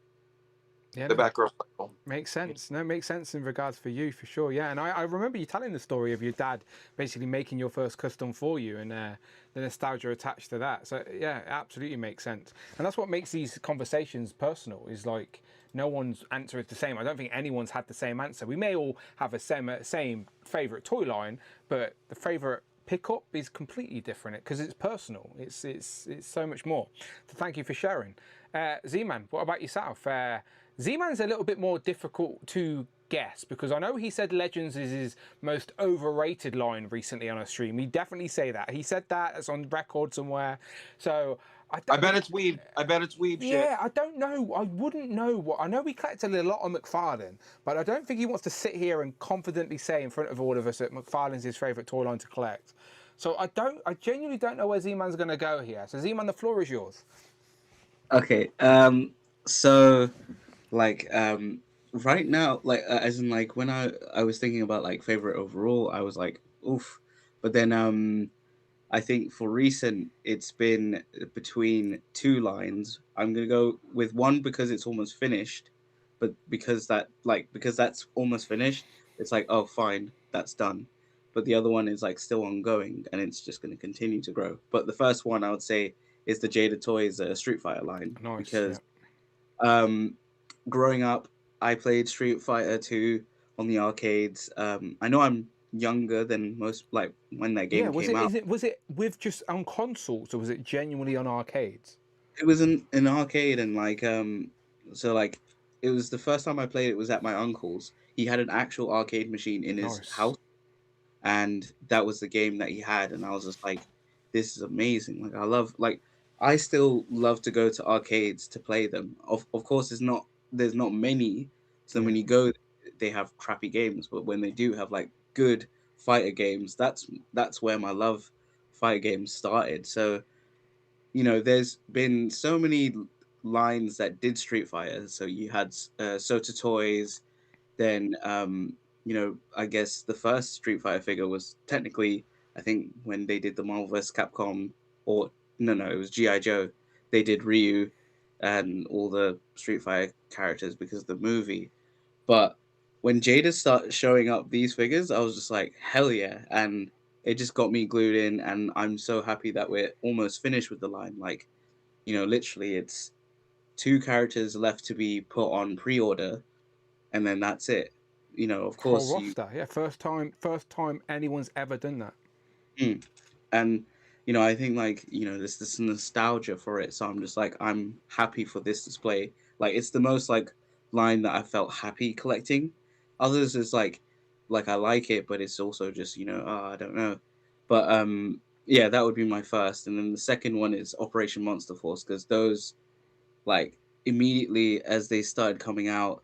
yeah, the Batgirl cycle. Makes sense. No, makes sense in regards for you, for sure. Yeah, and I remember you telling the story of your dad basically making your first custom for you, and the nostalgia attached to that. So yeah, it absolutely makes sense. And that's what makes these conversations personal, is like no one's answer is the same. I don't think anyone's had the same answer. We may all have a same favorite toy line, but the favorite pickup is completely different because it's personal. It's so much more. So thank you for sharing. Z-Man, what about yourself? Z-Man's a little bit more difficult to guess because I know he said Legends is his most overrated line recently on a stream. He definitely say that. He said that. It's on record somewhere. So I bet it's weeb. I bet it's weeb shit. Yeah, I don't know. I wouldn't know what. I know we collected a lot of McFarlane, but I don't think he wants to sit here and confidently say in front of all of us that McFarlane's his favourite toy line to collect. So I genuinely don't know where Z-Man's going to go here. So Z-Man, the floor is yours. Okay. So like right now, like as in like when I was thinking about like favorite overall, I was like oof, but then I think for recent it's been between two lines. I'm gonna go with one because it's almost finished, but because that's almost finished, it's like, oh fine, that's done. But the other one is like still ongoing and it's just gonna continue to grow. But the first one I would say is the Jada Toys Street Fighter line. Nice, because growing up, I played Street Fighter 2 on the arcades. I know I'm younger than most, like when that game came out. Was it with just on consoles, or was it genuinely on arcades? It was an arcade, and like so like it was the first time I played it was at my uncle's. He had an actual arcade machine in his house, and that was the game that he had, and I was just like, this is amazing. Like I still love to go to arcades to play them. Of course there's not many, so when you go they have crappy games, but when they do have like good fighter games, that's where my love fighter games started. So you know, there's been so many lines that did Street Fighter. So you had Sota Toys, then you know, I guess the first Street Fighter figure was technically, I think, when they did the Marvel vs. Capcom, or no, it was G.I. Joe. They did Ryu and all the Street Fighter characters because of the movie. But when Jada started showing up these figures, I was just like, hell yeah. And it just got me glued in, and I'm so happy that we're almost finished with the line. Like, you know, literally it's 2 characters left to be put on pre-order, and then that's it. You know, of course. Whole roster, yeah, first time anyone's ever done that. And you know, I think like, you know, there's this nostalgia for it, so I'm just like, I'm happy for this display. Like, it's the most like line that I felt happy collecting. Others is like I like it, but it's also just, you know, I don't know. But yeah, that would be my first, and then the second one is Operation Monster Force, because those, like, immediately as they started coming out,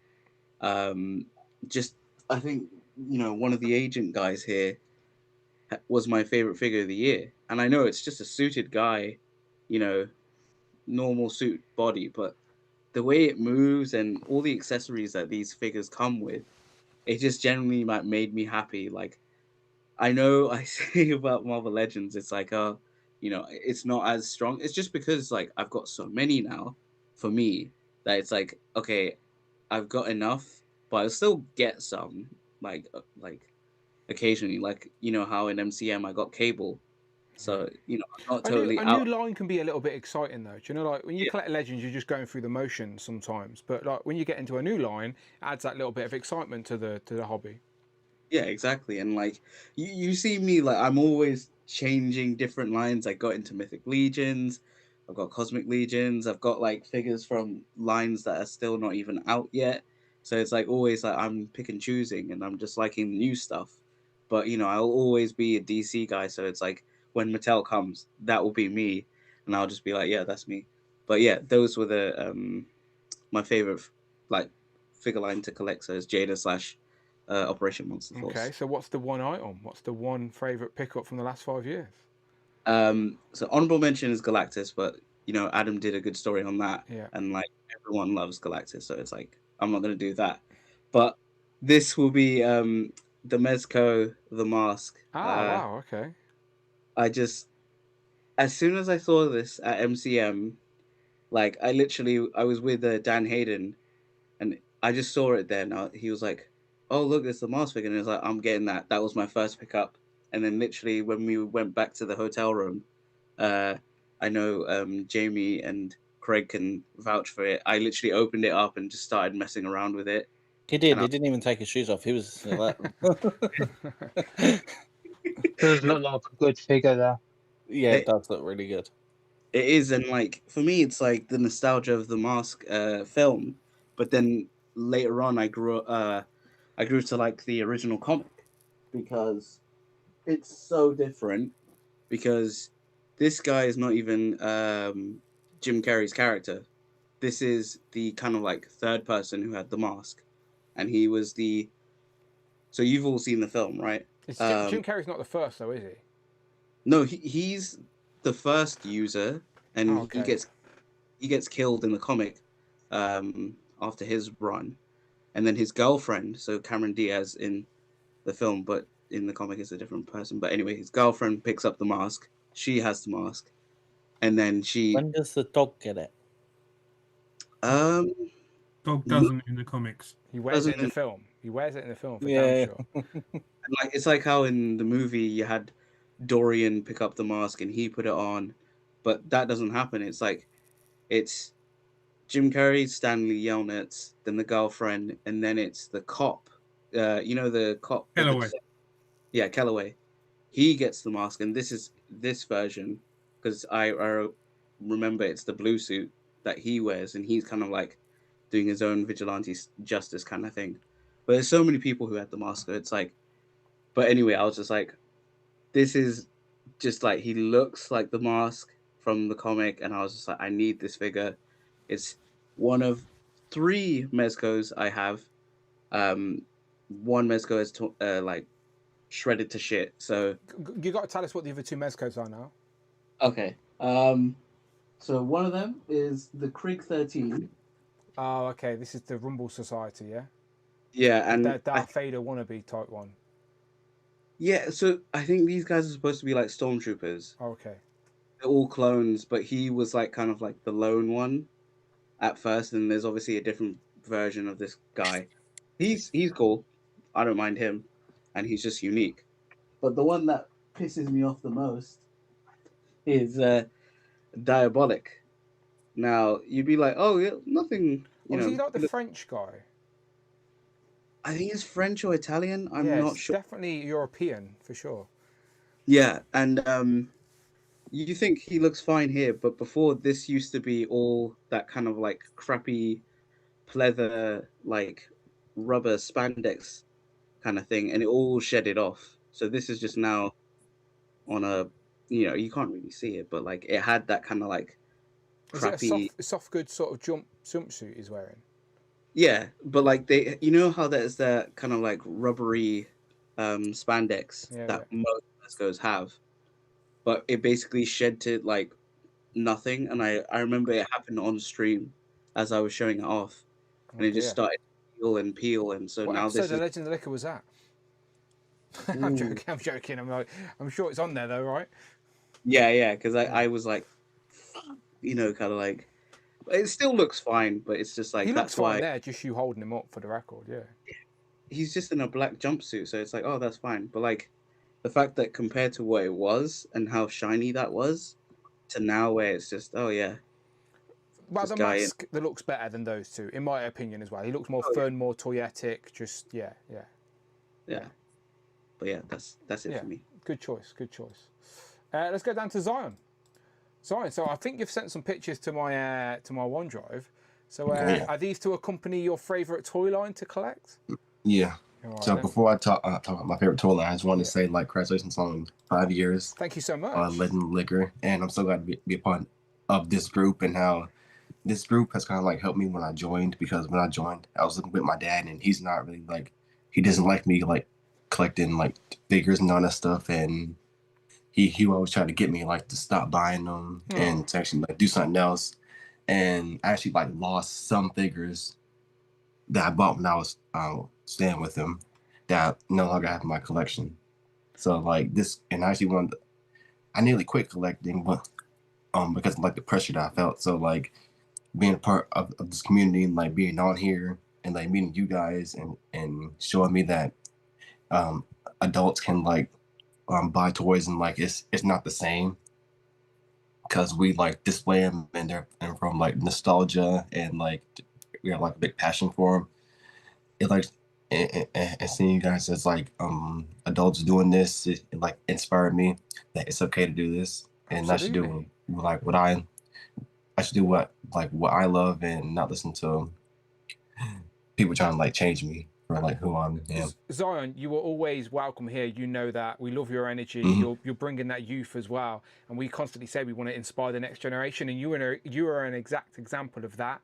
just, I think, you know, one of the agent guys here was my favorite figure of the year. And I know it's just a suited guy, you know, normal suit body, but the way it moves and all the accessories that these figures come with, it just generally like made me happy. Like, I know I say about Marvel Legends, it's like, you know, it's not as strong. It's just because like I've got so many now for me that it's like, okay, I've got enough, but I'll still get some like occasionally, like, you know how in MCM I got Cable. So, you know, I'm not totally a new line can be a little bit exciting though. Do you know, like when you collect Legends, you're just going through the motions sometimes. But like when you get into a new line, it adds that little bit of excitement to the hobby. Yeah, exactly. And like you see me, like I'm always changing different lines. I got into Mythic Legions, I've got Cosmic Legions, I've got like figures from lines that are still not even out yet. So it's like always like I'm pick and choosing, and I'm just liking the new stuff. But you know, I'll always be a DC guy, so it's like when Mattel comes, that will be me, and I'll just be like, yeah, that's me. But yeah, those were the my favorite like figure line to collect. So it's Jada / Operation Monster Force. Okay, so what's the one item? What's the one favorite pickup from the last 5 years? So honorable mention is Galactus, but you know, Adam did a good story on that, and like everyone loves Galactus, so it's like I'm not gonna do that. But this will be the Mezco, the mask. Wow, okay. I just, as soon as I saw this at MCM, like I was with Dan Hayden, and I just saw it there. Now he was like, "Oh look, it's the mask figure," and I was like, "I'm getting that." That was my first pickup. And then literally when we went back to the hotel room, I know Jamie and Craig can vouch for it. I literally opened it up and just started messing around with it. He did. He didn't even take his shoes off. He was. Does look like a good figure there. Yeah, it does look really good. It is, and like for me, it's like the nostalgia of the Mask film. But then later on, I grew to like the original comic because it's so different. Because this guy is not even Jim Carrey's character. This is the kind of like third person who had the mask, and he was the. So you've all seen the film, right? Jim Carrey's not the first, though, is he? No, he's the first user, and he gets killed in the comic after his run, and then his girlfriend, so Cameron Diaz in the film, but in the comic is a different person. But anyway, his girlfriend picks up the mask. She has the mask, and then she. When does the dog get it? Dog doesn't in the comics. He wears it in the film. He wears it in the film for damn sure. And like it's like how in the movie you had Dorian pick up the mask and he put it on, but that doesn't happen. It's like it's Jim Carrey, Stanley Yelnats, then the girlfriend, and then it's the cop. The cop. Calloway. Yeah, Calloway. He gets the mask, and this is this version because I remember it's the blue suit that he wears, and he's kind of like doing his own vigilante justice kind of thing. But there's so many people who had the mask. It's like, but anyway, I was just like, this is just like he looks like the mask from the comic, and I was just like, I need this figure. It's one of 3 Mezcos I have. One Mezco is like shredded to shit. So you got to tell us what the other 2 Mezcos are now. Okay. So one of them is the Krieg 13. Oh, okay. This is the Rumble Society, yeah. Yeah, and the Darth Vader wannabe type one. Yeah, so I think these guys are supposed to be like stormtroopers. Okay. They're all clones, but he was like kind of like the lone one at first, and there's obviously a different version of this guy. He's cool. I don't mind him, and he's just unique. But the one that pisses me off the most is Diabolic. Now you'd be like, oh yeah, nothing. You know, is he like the French guy? I think it's French or Italian. I'm yeah, not sure. Definitely European for sure. Yeah, and you think he looks fine here, but before this used to be all that kind of like crappy pleather, like rubber spandex kind of thing, and it all shedded off. So this is just now on a, you can't really see it, but like it had that kind of like crappy. Is it a soft goods sort of jumpsuit he's wearing? Yeah, but like they, how there's that kind of like rubbery spandex that most Tesco's have, but it basically shed to like nothing. And I remember it happened on stream as I was showing it off, and it just started to peel, and so what now episode this of Legend of the Liquor was that? I'm joking. I'm sure it's on there though, right? Yeah, because I was like, kind of like. It still looks fine, but it's just like he that's looks fine why there. Just you holding him up for the record, yeah. He's just in a black jumpsuit, so it's like, oh, that's fine. But like, the fact that compared to what it was and how shiny that was, to now where it's just, oh yeah. Well, the mask that looks better than those 2, in my opinion as well. He looks more fun, more toyetic. Just yeah. But yeah, that's it for me. Good choice. Let's go down to Zion. Zion, so I think you've sent some pictures to my OneDrive. So are these to accompany your favourite toy line to collect? Yeah. Right, so before I talk about my favorite toy line, I just wanted to say congratulations on 5 years. Thank you so much. Legend of Liquor, and I'm so glad to be a part of this group and how this group has kind of like helped me when I joined, because when I joined, I was living with my dad, and he's not really like, he doesn't like me like collecting like figures and all that stuff, and he always tried to get me like to stop buying them and to actually like do something else. And I actually like lost some figures that I bought when I was staying with him that I no longer have in my collection. So like this, and I actually I nearly quit collecting, but because of like the pressure that I felt. So like being a part of this community and like being on here and like meeting you guys and showing me that adults can like buy toys and like it's not the same, because we like display them and from like nostalgia, and like we have like a big passion for them. It like and seeing you guys as like adults doing this, it like inspired me that it's okay to do this, and I should do like what I should do what I love, and not listen to people trying to like change me for like who I am. Zion, you are always welcome here. You know that. We love your energy. You're bringing that youth as well, and we constantly say we want to inspire the next generation, and you are an exact example of that.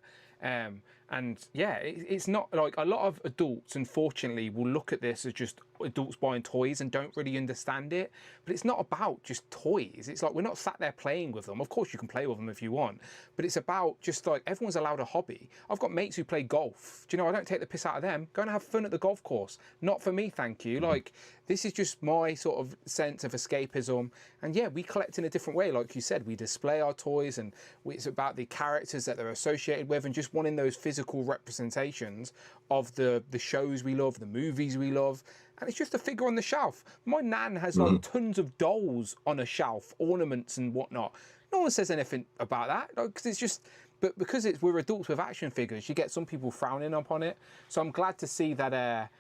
And yeah, it's not like a lot of adults, unfortunately, will look at this as just adults buying toys and don't really understand it. But it's not about just toys. It's like we're not sat there playing with them. Of course, you can play with them if you want, but it's about just like everyone's allowed a hobby. I've got mates who play golf. Do you know, I don't take the piss out of them. Go and have fun at the golf course. Not for me, thank you. Like, this is just my sort of sense of escapism. And yeah, we collect in a different way. Like you said, we display our toys, and it's about the characters that they're associated with, and just wanting those physical representations of the shows we love, the movies we love. and it's just a figure on the shelf. My nan has like tons of dolls on a shelf, ornaments and whatnot. No one says anything about that, because it's just. But because we're adults with action figures, you get some people frowning upon it. So I'm glad to see that.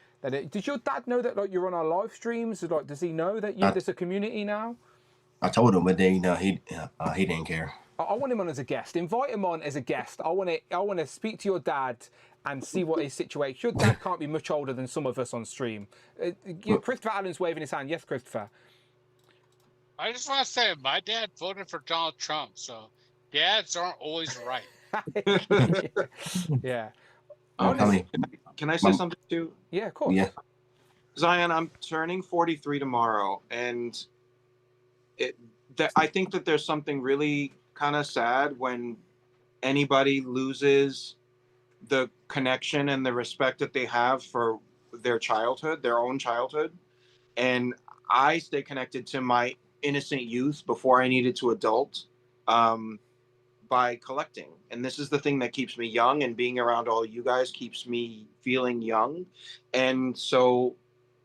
Does your dad know that like you're on our live streams? Like, does he know that there's a community now? I told him, but then he didn't care. I want him on as a guest. Invite him on as a guest. I want to speak to your dad and see what his situation. Your dad can't be much older than some of us on stream. Christopher Allen's waving his hand. Yes, Christopher. I just want to say, my dad voted for Donald Trump, so dads aren't always right. Yeah. Can I say something too? Yeah, of course. Yeah. Zion, I'm turning 43 tomorrow, and I think that there's something really kind of sad when anybody loses the connection and the respect that they have for their childhood, their own childhood. And I stay connected to my innocent youth before I needed to adult by collecting. And this is the thing that keeps me young, and being around all you guys keeps me feeling young. And so,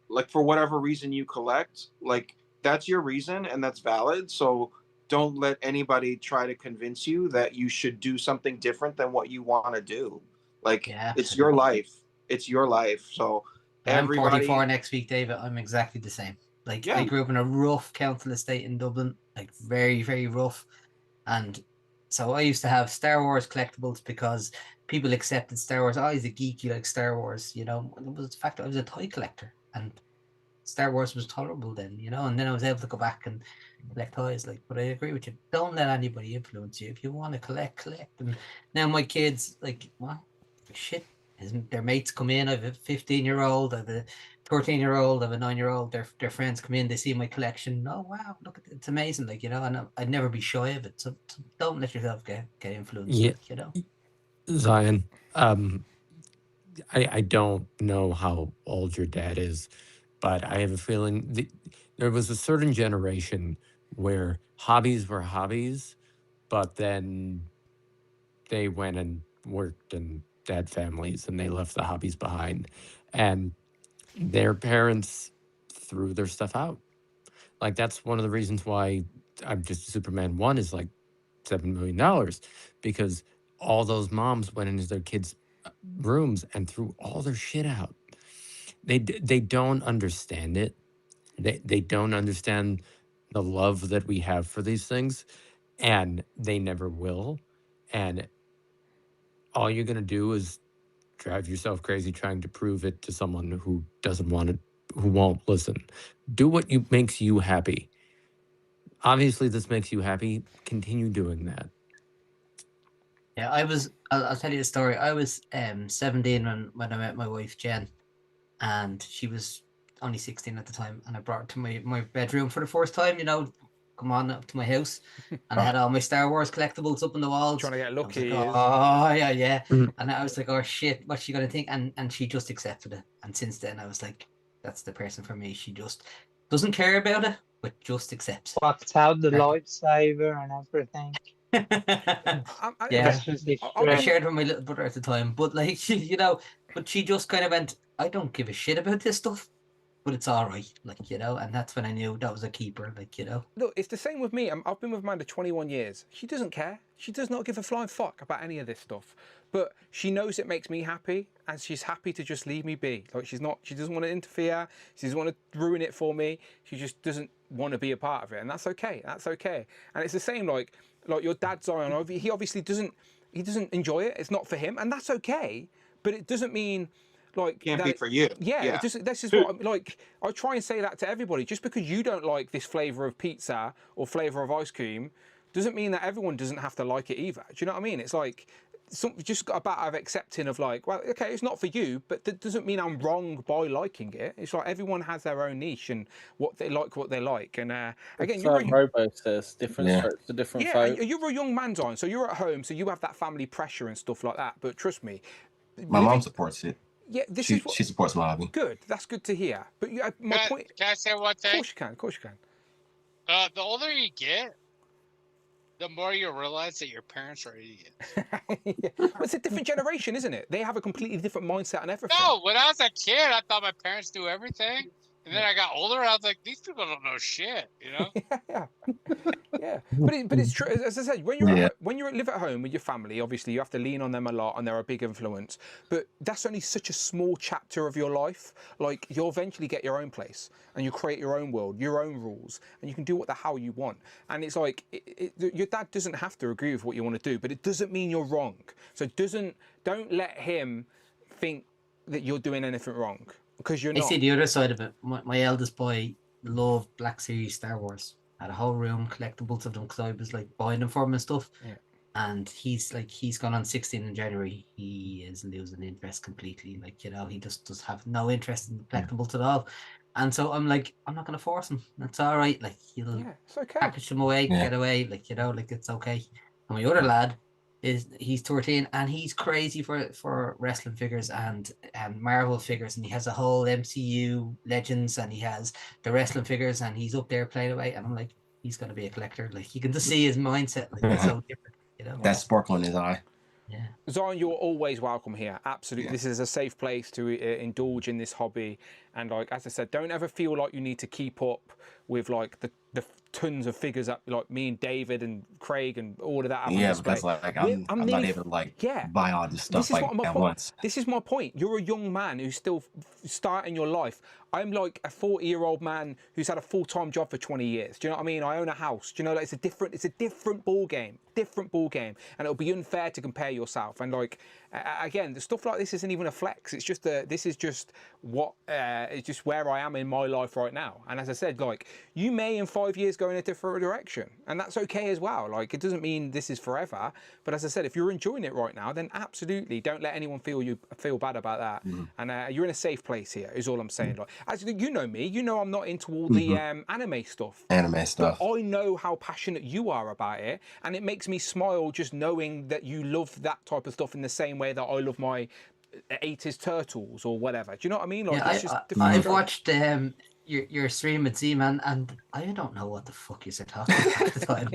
like, for whatever reason you collect, like, that's your reason and that's valid. So don't let anybody try to convince you that you should do something different than what you want to do. Like, it's your life. It's your life. So I'm 44 next week, David. I'm exactly the same. Like, I grew up in a rough council estate in Dublin, like very, very rough. And so I used to have Star Wars collectibles because people accepted Star Wars. Oh, he's a geek, you like Star Wars, you know. It was the fact that I was a toy collector, and Star Wars was tolerable then, you know. And then I was able to go back and collect toys. Like, but I agree with you. Don't let anybody influence you. If you want to collect. And now my kids, like, what? Shit. Their mates come in. I have a 15-year-old, I have a 13-year-old, I have a 9-year-old. Their friends come in, they see my collection. Oh wow, look at it, it's amazing, like, you know. And I'd never be shy of it. So don't let yourself get influenced. Yeah, like, you know. Zion, I don't know how old your dad is, but I have a feeling there was a certain generation where hobbies were hobbies, but then they went and worked and had families and they left the hobbies behind, and their parents threw their stuff out. Like, that's one of the reasons why I'm just Superman 1 is like $7 million, because all those moms went into their kids' rooms and threw all their shit out. They don't understand it. They don't understand the love that we have for these things, and they never will. And all you're gonna do is drive yourself crazy trying to prove it to someone who doesn't want it, who won't listen. Do what makes you happy. Obviously, this makes you happy. Continue doing that. Yeah, I'll tell you a story. I was 17 when I met my wife, Jen, and she was only 16 at the time, and I brought her to my bedroom for the first time, you know, come on up to my house, and I had all my Star Wars collectibles up on the walls. Trying to get lucky. Like, oh, yeah. And I was like, oh shit, what's she gonna think? And she just accepted it. And since then, I was like, that's the person for me. She just doesn't care about it, but just accepts. Fucked out the lightsaber and everything. Yeah, I shared with my little brother at the time, but like, you know, but she just kind of went, I don't give a shit about this stuff, but it's all right, like, you know. And that's when I knew that was a keeper, like, you know. Look, it's the same with me. I've been with Amanda 21 years. She doesn't care. She does not give a flying fuck about any of this stuff. But she knows it makes me happy, and she's happy to just leave me be. Like, she doesn't want to interfere. She doesn't want to ruin it for me. She just doesn't want to be a part of it, and that's okay. That's okay. And it's the same like your dad, Zion. He obviously doesn't enjoy it. It's not for him, and that's okay. But it doesn't mean like can't be for you. Yeah. This is what I'm like. I try and say that to everybody. Just because you don't like this flavor of pizza or flavor of ice cream, doesn't mean that everyone doesn't have to like it either. Do you know what I mean? It's like just got about accepting of like, well, okay, it's not for you, but that doesn't mean I'm wrong by liking it. It's like everyone has their own niche and what they like. And again, Robo says different strokes for different folk. You're a young man, Don, so you're at home, so you have that family pressure and stuff like that. But trust me, my mom supports it. Yeah, she supports my hobby. Good, that's good to hear. But my point. Can I say one thing? Of course you can. The older you get, the more you realize that your parents are idiots. It's a different generation, isn't it? They have a completely different mindset on everything. No, when I was a kid, I thought my parents do everything. And then I got older, and I was like, these people don't know shit, you know? Yeah, but it's true. As I said, when you live at home with your family, obviously you have to lean on them a lot, and they're a big influence. But that's only such a small chapter of your life. Like, you'll eventually get your own place, and you create your own world, your own rules, and you can do what the hell you want. And it's like your dad doesn't have to agree with what you want to do, but it doesn't mean you're wrong. So don't let him think that you're doing anything wrong, because you're not. I see the other side of it. My eldest boy loved Black Series Star Wars. Had a whole room, collectibles of them, because I was like buying them for him and stuff. Yeah. And he's gone on 16 in January. He is losing interest completely. Like, you know, he just does have no interest in collectibles at all. And so I'm like, I'm not going to force him. That's all right. Like, he'll it's okay. package them away, get away. Like, you know, like, it's okay. And my other lad, he's 13, and he's crazy for wrestling figures and Marvel figures, and he has a whole MCU Legends, and he has the wrestling figures, and he's up there playing away, and I'm like, he's gonna be a collector. Like, you can just see his mindset, like, it's so different, you know. That sparkle in his eye. Yeah. Zion, you're always welcome here. Absolutely. This is a safe place to indulge in this hobby. And like, as I said, don't ever feel like you need to keep up with like the tons of figures that like me and David and Craig and all of that. Yeah, because like I'm not able to like buy all this stuff like at once. This is my point. You're a young man who's still starting your life. I'm like a 40-year-old man who's had a full-time job for 20 years. Do you know what I mean? I own a house. Do you know, like, it's a different ball game. And it'll be unfair to compare yourself. And like, again, the stuff like this isn't even a flex. It's just this is just what it's just where I am in my life right now. And as I said, like, you may in 5 years go in a different direction, and that's okay as well. Like, it doesn't mean this is forever. But as I said, if you're enjoying it right now, then absolutely don't let anyone feel bad about that. And you're in a safe place here. Is all I'm saying. Like, as you know me, you know I'm not into all the anime stuff. But I know how passionate you are about it, and it makes me smile just knowing that you love that type of stuff in the same way that I love my 80s Turtles or whatever. Do you know what I mean? Like, it's just I've watched your stream at Z-Man, and I don't know what the fuck you're talking about at the time.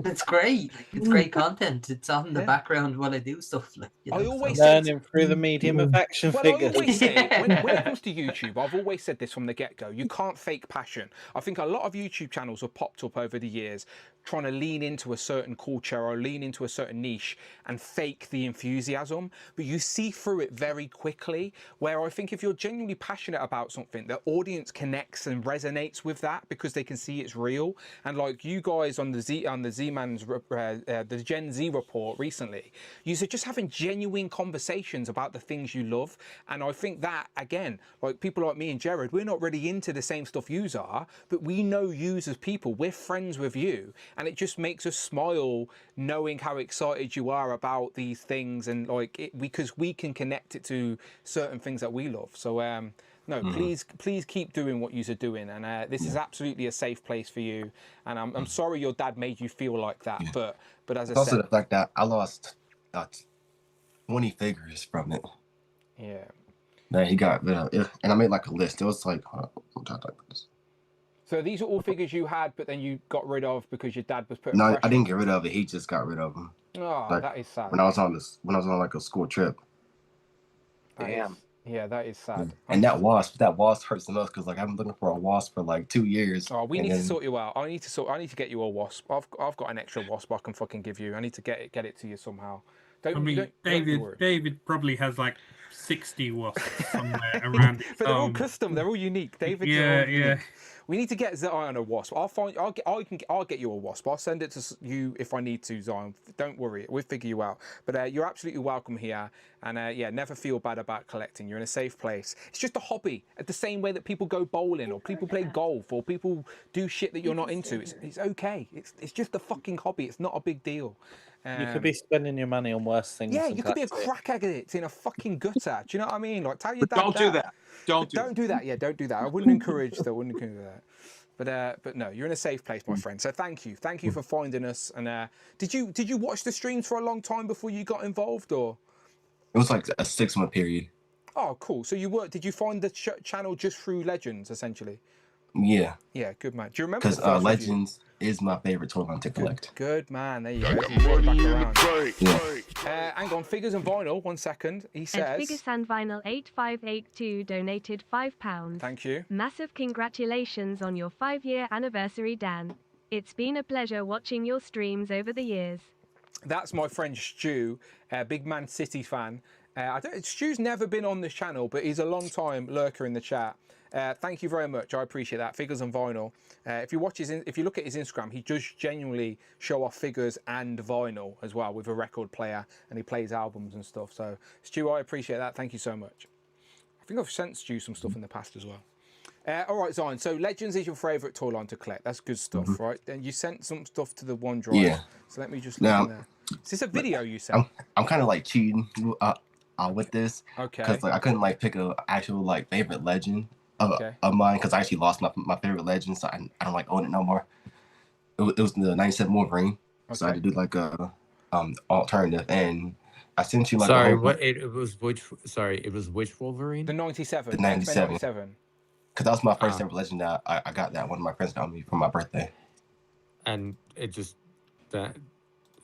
It's great. Like, it's great content. It's on the background while I do stuff. Like, you know, I always learning through the medium of action figures. I always say, when it comes to YouTube, I've always said this from the get-go, you can't fake passion. I think a lot of YouTube channels have popped up over the years trying to lean into a certain culture or lean into a certain niche and fake the enthusiasm, but you see through it very quickly, where I think if you're genuinely passionate about something, the audience connects and resonates with that because they can see it's real. And like you guys on the Z-Man's the Gen Z report recently, you're just having genuine conversations about the things you love. And I think that, again, like people like me and Jared, we're not really into the same stuff yous are, but we know yous as people, we're friends with you, and it just makes us smile knowing how excited you are about these things, and like because we can connect it to certain things that we love. So no, please keep doing what you're doing, and this is absolutely a safe place for you. And I'm sorry your dad made you feel like that, but as I said, also the fact that I lost 20 figures from it. Yeah. That he got rid of it, and I made like a list. It was like, so these are all figures you had, but then you got rid of because your dad was putting. No, pressure. I didn't get rid of it. He just got rid of them. Oh, like, that is sad. When I was on like a school trip. Damn. Yeah, that is sad. And that wasp hurts the most because like I've been looking for a wasp for like 2 years. Oh, we need to sort you out. I need to get you a wasp. I've got an extra wasp I can fucking give you. I need to get it to you somehow. David probably has like 60 wasps somewhere around. But they're all custom. They're all unique. David's unique. We need to get Zion a wasp. I'll get you a wasp. I'll send it to you if I need to, Zion. Don't worry, we'll figure you out. But you're absolutely welcome here. And yeah, never feel bad about collecting. You're in a safe place. It's just a hobby. At the same way that people go bowling or people play golf or people do shit that you're not into. It's okay. It's just a fucking hobby. It's not a big deal. You could be spending your money on worse things. Yeah, you could be a crack addict in a fucking gutter. Do you know what I mean? Like, tell your dad. Don't do that. Don't do that. Yeah, don't do that. I wouldn't encourage that. But no, you're in a safe place, my friend. So thank you for finding us. And did you watch the streams for a long time before you got involved, or? It was like a 6-month period. Oh, cool. So did you find the channel just through Legends, essentially? Yeah. Yeah, good man. Do you remember the Because first Legends is my favorite toy line to collect. Good man. There you go. He's brought it back around. Hang on, figures and vinyl. 1 second. He says. And Figures and Vinyl 8582 donated £5. Thank you. Massive congratulations on your 5-year anniversary, Dan. It's been a pleasure watching your streams over the years. That's my friend Stu, big Man City fan. Stu's never been on this channel, but he's a long-time lurker in the chat. Thank you very much. I appreciate that. Figures and vinyl. If you look at his Instagram, he does genuinely show off figures and vinyl as well with a record player, and he plays albums and stuff. So, Stu, I appreciate that. Thank you so much. I think I've sent Stu some stuff in the past as well. All right, Zion. So Legends is your favourite toy line to collect. That's good stuff, right? Then you sent some stuff to the OneDrive. Yeah. So let me just look in there. Is this a video you sent? I'm kind of like cheating with this. Okay. Because like I couldn't like pick a actual like favorite legend of mine because I actually lost my favorite legend, so I don't like own it no more. It was the '97 Wolverine, so I had to do like a alternative, and I sent you like. Sorry, what it was which? Sorry, it was which Wolverine? The '97. The '97. Because that was my first ever legend that I got that one of my friends got me for my birthday. And it just that.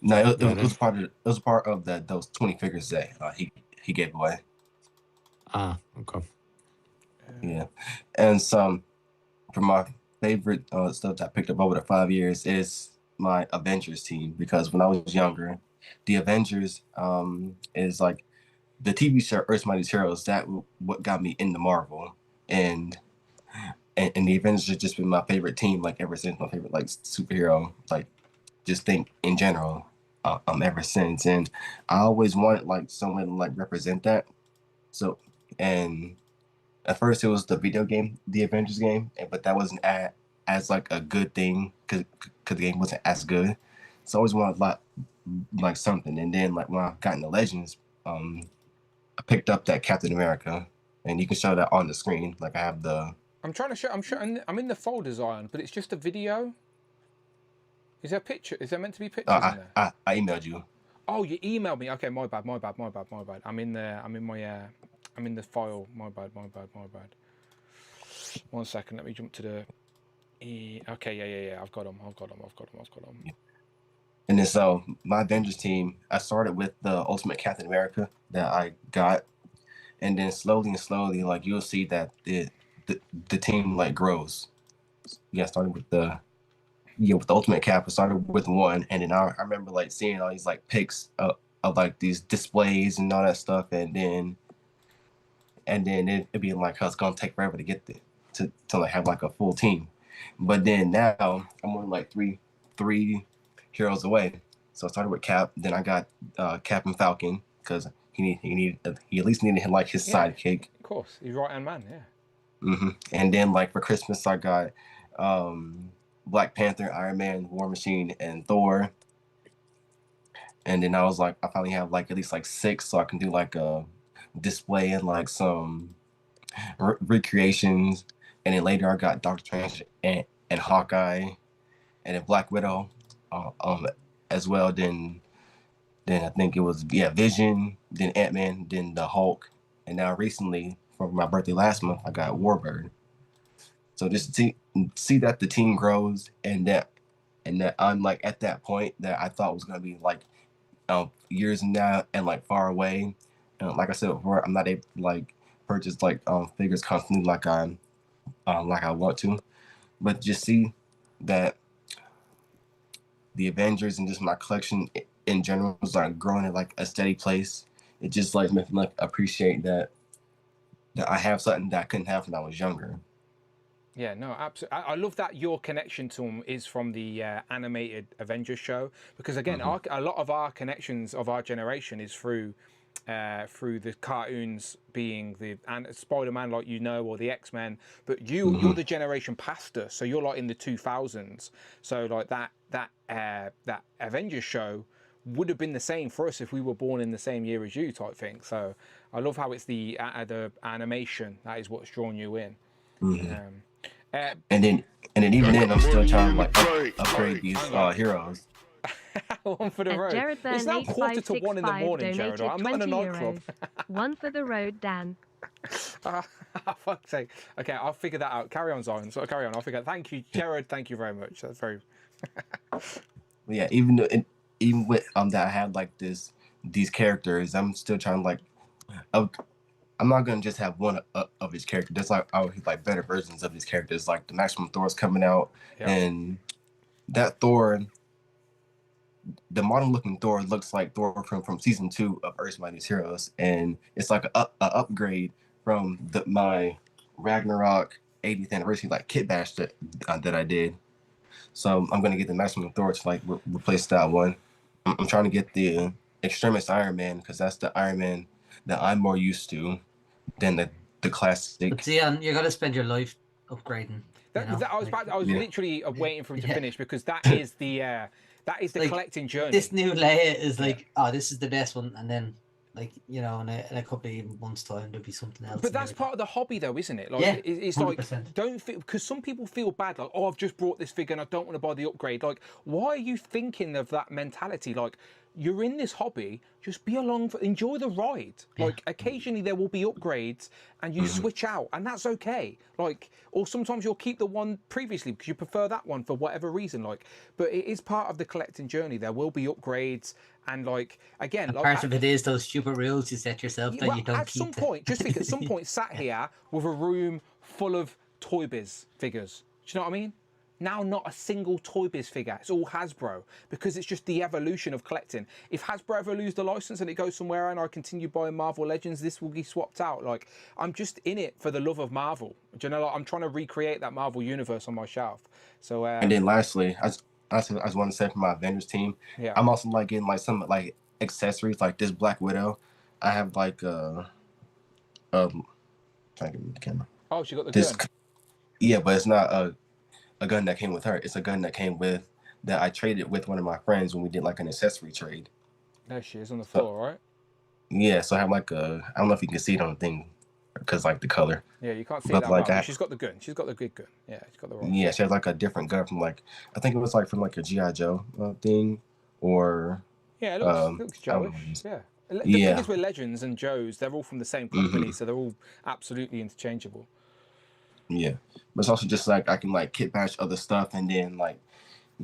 No, it was part of those 20 figures that he gave away. Okay. Yeah, and some from my favorite stuff that I picked up over the 5 years is my Avengers team, because when I was younger, the Avengers is like the TV show Earth's Mightiest Heroes. That what got me into Marvel, and the Avengers has just been my favorite team like ever since. My favorite like superhero, like just think in general, ever since. And I always wanted like someone to like represent that. So, and at first it was the video game, the Avengers game, but that wasn't as like a good thing because the game wasn't as good. So I always wanted like something. And then like when I got into Legends, I picked up that Captain America, and you can show that on the screen. Like I have the. I'm trying to show. I'm in the folder, Zion, but it's just a video. Is there a picture? Is there meant to be pictures in there? I emailed you. Oh, you emailed me. Okay, my bad. I'm in there. I'm in the file. My bad. 1 second. Let me jump to the. Okay, yeah. I've got them. And then so my Avengers team, I started with the Ultimate Captain America that I got, and then slowly, like you'll see that the team like grows. Yeah, started with the Ultimate Cap. I started with one, and then I remember like seeing all these like pics of like these displays and all that stuff, and then it'd be like how it's gonna take forever to get to like have like a full team. But then now I'm on like three heroes away. So I started with Cap, then I got Captain Falcon because he at least needed like his sidekick. Of course, he's right-hand man, yeah. And then like for Christmas I got Black Panther, Iron Man, War Machine, and Thor. And then I was like, I finally have like at least like 6, so I can do like a display and like some recreations. And then later I got Doctor Strange and Hawkeye, and then Black Widow as well. Then I think it was Vision, then Ant-Man, then the Hulk, and now recently for my birthday last month I got Warbird. So just see that the team grows, and that I'm like at that point that I thought was gonna be like years from now and like far away. Like I said before, I'm not able to like purchase like figures constantly like I want to, but just see that the Avengers and just my collection in general was like growing at like a steady place. It just like makes me like appreciate that I have something that I couldn't have when I was younger. Yeah, no, absolutely. I love that your connection to them is from the animated Avengers show, because again, a lot of our connections of our generation is through the cartoons, being the Spider-Man, like or the X-Men. But you're the generation past us, so you're like in the 2000s. So like that Avengers show would have been the same for us if we were born in the same year as you, type thing. So I love how it's the animation that is what's drawn you in. And then even then I'm still trying to like upgrade these heroes. One for the road. It's now 1:45 in the morning, Jared. I'm not in a nightclub. One for the road, Dan. Fuck's sake. Okay, I'll figure that out. Carry on, Zion. So carry on. I'll figure. Thank you, Jared. Thank you very much. That's very. Yeah, even with that I had like these characters, I'm still trying to like. I'm not gonna just have one of his characters. There's like like better versions of his characters. Like the Maximum Thor's coming out, and that Thor, the modern looking Thor looks like Thor from season 2 of Earth's Mightiest Heroes, and it's like a upgrade from my Ragnarok 80th anniversary like kit bash that I did. So I'm gonna get the Maximum Thor to like replace that one. I'm trying to get the Extremis Iron Man because that's the Iron Man that I'm more used to than the classic. But Zion, you got to spend your life upgrading. I was literally waiting for him to finish because that is the like, collecting journey. This new Leia is like, oh, this is the best one, and then like in a couple of months' time there'll be something else. But that's part of the hobby, though, isn't it? Like, it's 100%. like don't feel because some people feel bad, like, oh, I've just brought this figure and I don't want to buy the upgrade. Like, why are you thinking of that mentality? Like, you're in this hobby, just be along enjoy the ride. Like, occasionally there will be upgrades and you switch out, and that's okay. Like, or sometimes you'll keep the one previously because you prefer that one for whatever reason. Like, but it is part of the collecting journey. There will be upgrades, and like again, like, part of it is those stupid rules you set yourself that you don't at keep. Some point, just think at some point, sat here with a room full of Toy Biz figures. Do you know what I mean? Now, not a single Toy Biz figure. It's all Hasbro because it's just the evolution of collecting. If Hasbro ever lose the license and it goes somewhere and I continue buying Marvel Legends, this will be swapped out. Like, I'm just in it for the love of Marvel. Do you know? Like, I'm trying to recreate that Marvel universe on my shelf. So. And then lastly, I just want to say for my vendors team, I'm also like getting like some like accessories like this Black Widow. I have like trying to get the camera. Oh, she got the gun. Yeah, but it's not a gun that came with her. It's a gun that came with that I traded with one of my friends when we did like an accessory trade. There she is on the floor, right? Yeah, so I have like I don't know if you can see it on the thing because like the color. Yeah, you can't see that like well. She's got the gun. She's got the good gun. Yeah, she's got the right. Yeah, she has like a different gun from like I think it was like from like a G.I. Joe thing or. Yeah, it looks Joe-ish. Yeah. The thing is with Legends and Joes, they're all from the same company, so they're all absolutely interchangeable. Yeah, but it's also just like I can like kit bash other stuff and then like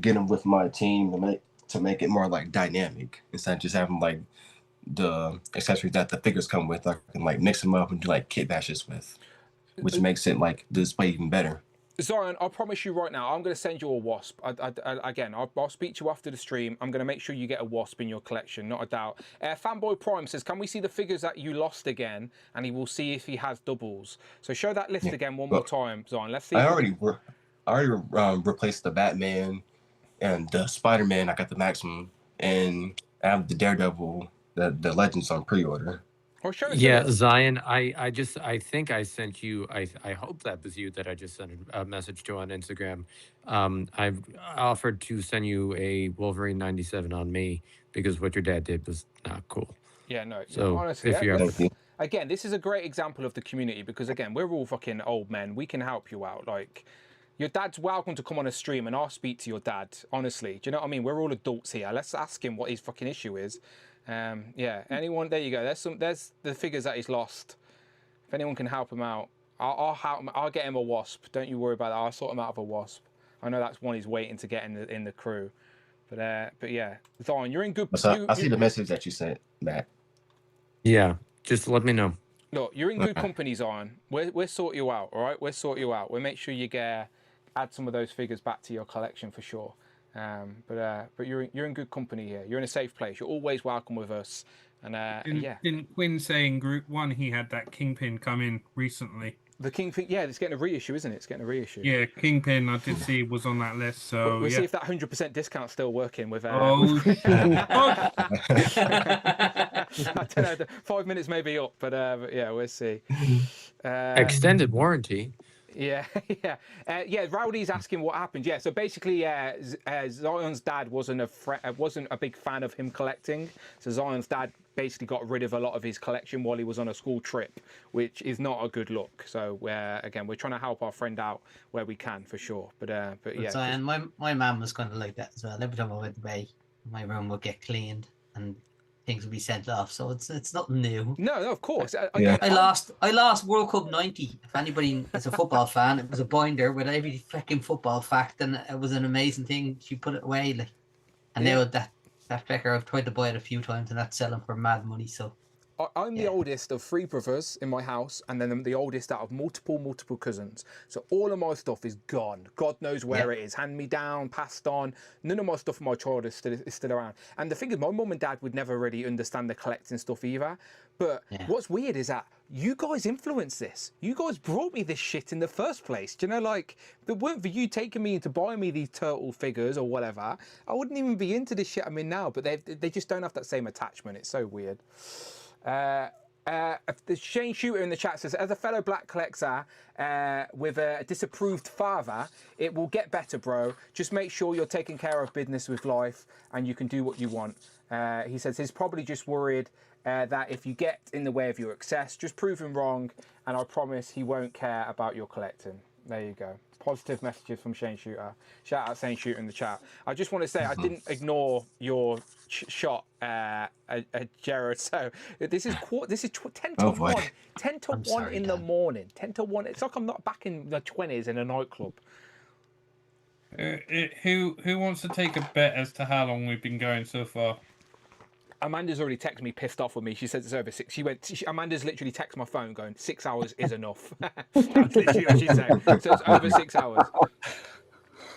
get them with my team to make it more like dynamic instead of just having like the accessories that the figures come with. I can like mix them up and do like kit bashes with, which makes it like the display even better. Zion, I promise you right now, I'm going to send you a wasp. I'll speak to you after the stream. I'm going to make sure you get a wasp in your collection, not a doubt. Fanboy Prime says, can we see the figures that you lost again? And he will see if he has doubles. So show that list again one more time, Zion. Let's see. I already replaced the Batman and the Spider-Man. I got the Maximum, and I have the Daredevil, the Legends on pre-order. Yeah, Zion, I think I sent you, I hope that was you that I just sent a message to on Instagram. I've offered to send you a Wolverine 97 on me because what your dad did was not cool. Yeah, no. So honestly, if you ever... again, this is a great example of the community because again, we're all fucking old men. We can help you out. Like, your dad's welcome to come on a stream and I'll speak to your dad. Honestly, do you know what I mean? We're all adults here. Let's ask him what his fucking issue is. Yeah, anyone, there you go. There's the figures that he's lost. If anyone can help him out, I'll help him. I'll get him a wasp. Don't you worry about that. I'll sort him out of a wasp. I know that's one he's waiting to get in the crew. But yeah, Zion, you're in good. I see the message that you sent, Matt. Yeah, just let me know. Look, you're in good company, Zion. We'll sort you out. All right, we'll sort you out. We'll make sure you add some of those figures back to your collection for sure. But you're in good company here. You're in a safe place. You're always welcome with us. And didn't Quinn say in Group 1 he had that Kingpin come in recently? The Kingpin, yeah, it's getting a reissue, isn't it? It's getting a reissue. Yeah, Kingpin, I did see was on that list. So we'll see if that 100% discount's still working with. I don't know. 5 minutes may be up, but yeah, we'll see. Extended warranty. Yeah, yeah. Rowdy's asking what happened. Yeah, so basically, Zion's dad wasn't a big fan of him collecting. So Zion's dad basically got rid of a lot of his collection while he was on a school trip, which is not a good look. So again, we're trying to help our friend out where we can for sure. But yeah. Zion, my mum was kind of like that as well. Every time I went away, my room would get cleaned, and things would be sent off. So it's nothing new. No, of course. I lost World Cup '90. If anybody is a football fan, it was a binder with every fucking football fact, and it was an amazing thing. She put it away, like, and now that fecker, I've tried to buy it a few times, and that's selling for mad money. So. I'm the oldest of 3 brothers in my house, and then I'm the oldest out of multiple cousins. So all of my stuff is gone. God knows where it is. Hand me down, passed on. None of my stuff from my childhood is still around. And the thing is, my mum and dad would never really understand the collecting stuff either. But what's weird is that you guys influenced this. You guys brought me this shit in the first place. Do you know, like, if it weren't for you taking me into buying me these turtle figures or whatever, I wouldn't even be into this shit I'm in now. But they just don't have that same attachment. It's so weird. The Shane Shooter in the chat says, as a fellow black collector with a disapproved father, it will get better, bro. Just make sure you're taking care of business with life and you can do what you want. He says he's probably just worried that if you get in the way of your success, just prove him wrong, and I promise he won't care about your collecting. There you go. Positive messages from Shane Shooter. Shout out Shane Shooter in the chat. I just want to say I didn't ignore your shot at Jared. So this is 10 to 1. 10 to 1 in the morning. 10 to 1. It's like I'm not back in the 20s in a nightclub. Who wants to take a bet as to how long we've been going so far? Amanda's already texted me, pissed off with me. She says it's over 6. Amanda's literally texted my phone going, 6 hours is enough. That's literally what she said. So it's over 6 hours.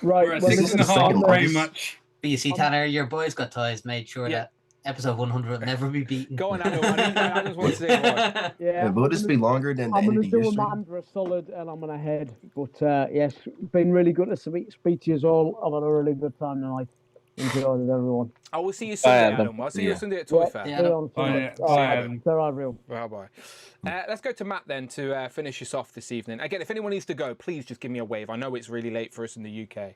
Right. We're at 6.5, pretty much. But you see, Tanner, your boys got ties. Made sure that episode 100 will never be beaten. Go on, Adam. Adam wants to say it right. Yeah. Will this be longer than I'm the going end to of do the year? Amanda a solid, and I'm going to head. But yes, been really good to speak to you all. I've had a really good time tonight. Enjoyed it, everyone. I will see you Sunday, Adam. I'll see you Sunday at Toy Fair. See you on Sunday. Bye. Let's go to Matt then to finish us off this evening. Again, if anyone needs to go, please just give me a wave. I know it's really late for us in the UK,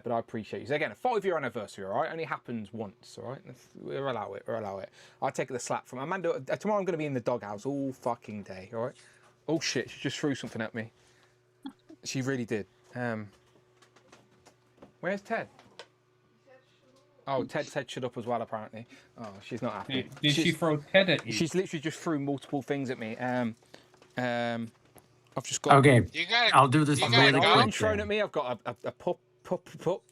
but I appreciate you. So again, a 5-year anniversary, all right? Only happens once, all right? We'll allow it. I'll take the slap from Amanda. Tomorrow I'm going to be in the doghouse all fucking day, all right? Oh shit, she just threw something at me. She really did. Where's Ted? Oh, Ted said shut up as well, apparently. Oh, she's not happy. Did she throw Ted at you? She's literally just threw multiple things at me. I've just got... Okay, I'll do this really quick. Thrown at me. I've got a pup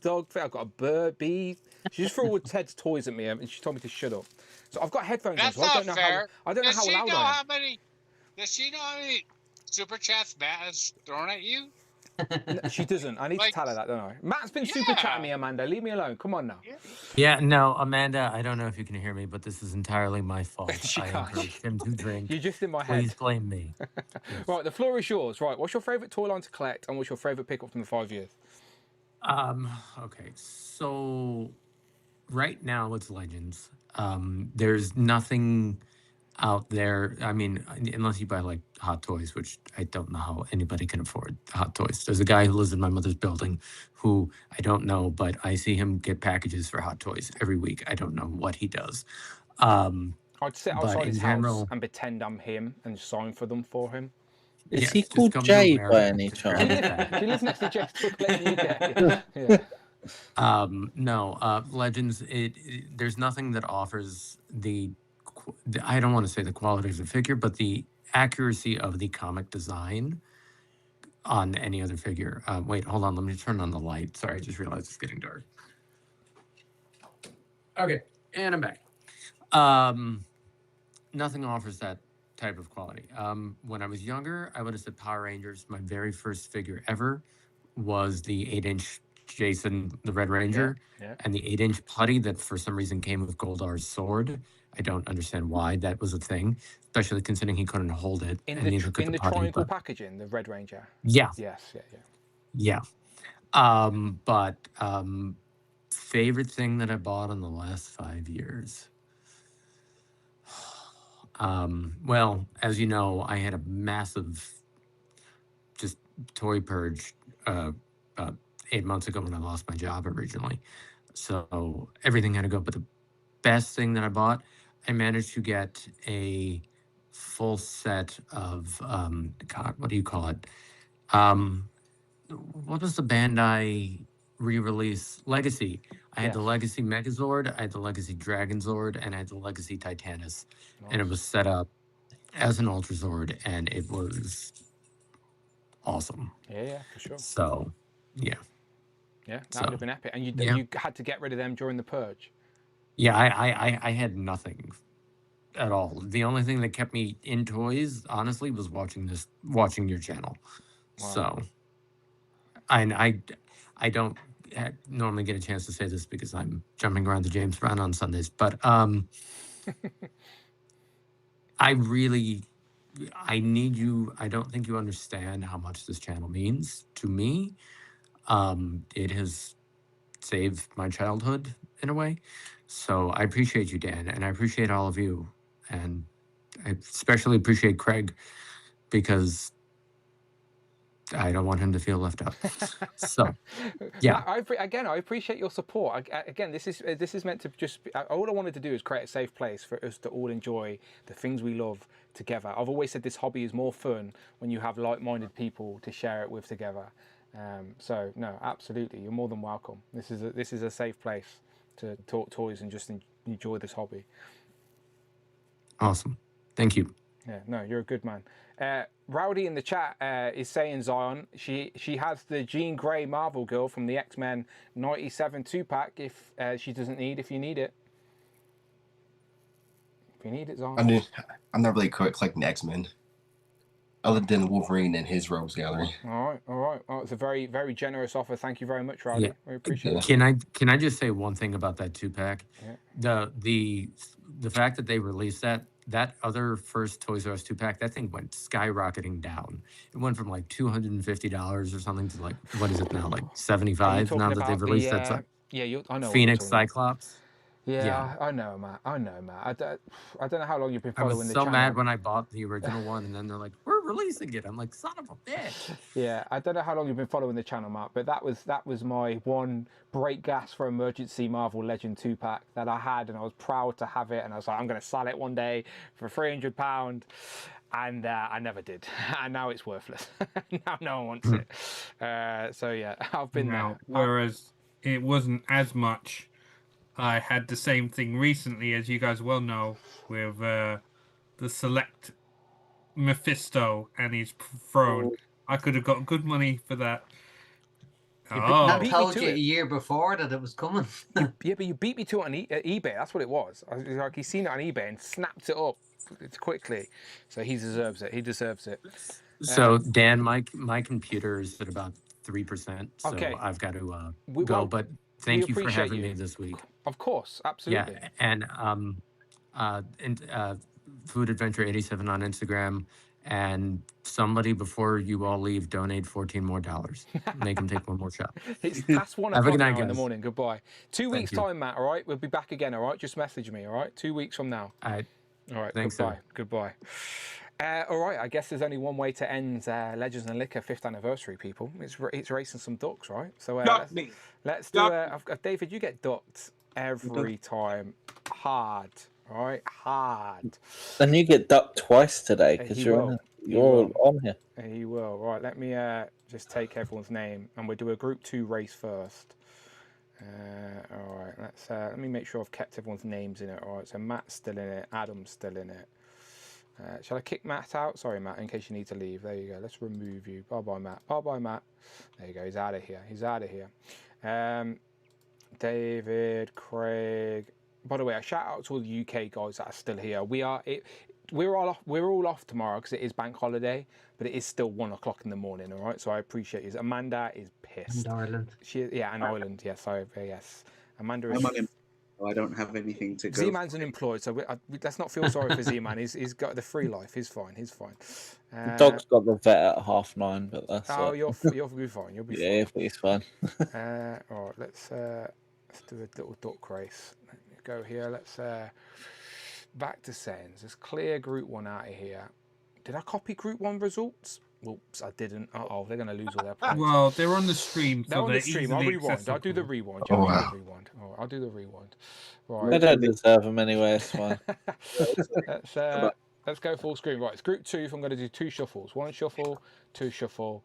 dog. I've got a bird, bee. She just threw all Ted's toys at me and she told me to shut up. So I've got headphones on, so I don't know how... I don't know how loud I am. Does she know how many super chats Matt has thrown at you? No, she doesn't. I need to tell her that, don't I? Matt's been super chatting me, Amanda. Leave me alone. Come on now. Yeah, no, Amanda, I don't know if you can hear me, but this is entirely my fault. I encouraged him to drink. You're just in my head. Please blame me. Right, the floor is yours. Right, what's your favourite toy line to collect and what's your favourite pickup from the 5 years? Okay, so right now it's Legends. There's nothing out there. I mean, unless you buy like Hot Toys, which I don't know how anybody can afford Hot Toys. There's a guy who lives in my mother's building who I don't know, but I see him get packages for Hot Toys every week. I don't know what he does. I'd sit outside his house and pretend I'm him and sign for them for him. Is he called Jay by any chance? He lives next to Jay. No, Legends. There's nothing that offers the I don't want to say the quality of the figure, but the accuracy of the comic design on any other figure. Wait, hold on. Let me turn on the light. Sorry, I just realized it's getting dark. Okay, and I'm back. Nothing offers that type of quality. When I was younger, I would have said Power Rangers. My very first figure ever was the 8-inch Jason, the Red Ranger, and the 8-inch putty that for some reason came with Goldar's sword. I don't understand why that was a thing, especially considering he couldn't hold it. In the triangle packaging, the Red Ranger. Yeah. Yes. Yeah. But favorite thing that I bought in the last 5 years. Well, as you know, I had a massive just toy purge about 8 months ago when I lost my job originally. So everything had to go. But the best thing that I bought, I managed to get a full set of, God, what do you call it? What was the Bandai re-release? Legacy. I had the Legacy Megazord, I had the Legacy Dragonzord, and I had the Legacy Titanus. And it was set up as an Ultra Zord, and it was awesome. Yeah, for sure. So, yeah. Yeah, that would have been epic. And you had to get rid of them during the purge. Yeah, I had nothing at all. The only thing that kept me in toys, honestly, was watching your channel. Wow. So, I don't normally get a chance to say this because I'm jumping around to James Brown on Sundays, but I need you. I don't think you understand how much this channel means to me. It has saved my childhood in a way. So I appreciate you, Dan, and I appreciate all of you. And I especially appreciate Craig because I don't want him to feel left out. So, yeah. I appreciate your support. Again, this is meant to just be, all I wanted to do is create a safe place for us to all enjoy the things we love together. I've always said this hobby is more fun when you have like-minded people to share it with together. So no, absolutely, you're more than welcome. This is a safe place to talk toys and just enjoy this hobby. Awesome. Thank you. Yeah, no, you're a good man. Rowdy in the chat is saying, Zion, she has the Jean Grey Marvel girl from the X-Men 97 2-pack if she doesn't need, if you need it. If you need it, Zion. I'm not really collecting X-Men. Other than Wolverine and his rogues gallery. All right. Oh, it's a very, very generous offer. Thank you very much, Rowdy. Yeah. We appreciate it. Can I just say one thing about that 2-pack? Yeah. The fact that they released that other first Toys R Us 2-pack, that thing went skyrocketing down. It went from like $250 or something to like, what is it now, like $75 now that they've released that I know Phoenix Cyclops. Yeah, I know, Matt. I don't know how long you've been following the channel. I was so mad when I bought the original one, and then they're like, "We're releasing it." I'm like, "Son of a bitch!" Yeah, I don't know how long you've been following the channel, Matt, but that was my one break gas for emergency Marvel Legend 2-pack that I had, and I was proud to have it. And I was like, I'm going to sell it one day for £300, and I never did. And now it's worthless. Now no one wants it. So yeah, I've been there. Whereas it wasn't as much. I had the same thing recently, as you guys well know, with the Select Mephisto and his throne. I could have got good money for that. I told you a year before that it was coming. Yeah, but you beat me to it on eBay. That's what it was. I was like, he's seen it on eBay and snapped it up quickly. So he deserves it. He deserves it. So Dan, my computer is at about 3%. So okay. I've got to go. But thank you for having me this week. Of course, absolutely. Yeah, and Food Adventure 87 on Instagram, and somebody before you all leave, donate $14 more. Make them take one more shot. It's past 1 Have a o'clock good night, now in the guys. morning. Goodbye. 2 weeks time, Matt. All right, we'll be back again. All right, just message me. All right, 2 weeks from now. All right. All right. Thanks. Goodbye. Goodbye. All right, I guess there's only one way to end Legends and Liquor 5th anniversary, people. It's racing some ducks, right? So let's do David, you get ducked every time. Hard. All right, hard. And you get ducked twice today because you're on here. He will. Right, let me just take everyone's name and we'll do a group 2 race first. All right, let me make sure I've kept everyone's names in it. All right, so Matt's still in it, Adam's still in it. Shall I kick Matt out? Sorry, Matt, in case you need to leave. There you go. Let's remove you. Bye-bye, Matt. Bye-bye, Matt. There you go. He's out of here. He's out of here. David, Craig. By the way, I shout out to all the UK guys that are still here. We're all off tomorrow because it is bank holiday, but it is still 1 o'clock in the morning. All right, so I appreciate you. Amanda is pissed. And Ireland. And Ireland. Yes, yes. Amanda is. I don't have anything to go. Z-Man's unemployed, so let's not feel sorry for Z-Man. He's got the free life. He's fine. He's fine. The dog's got the vet at 9:30, but that's. Oh, you'll be fine. You'll be fine. Yeah, he's fine. All right, let's do a little duck race. Let me go here. Let's back to sends. Let's clear Group 1 out of here. Did I copy Group 1 results? Whoops, I didn't. Oh, they're going to lose all their points. Well, they're on the stream. They're on the stream. I'll rewind. Accessible. I'll do the rewind. I'll do the rewind. Right. They don't deserve them anyway. It's fine. let's go full screen. Right, it's group 2. I'm going to do 2 shuffles. 1 shuffle, 2 shuffle,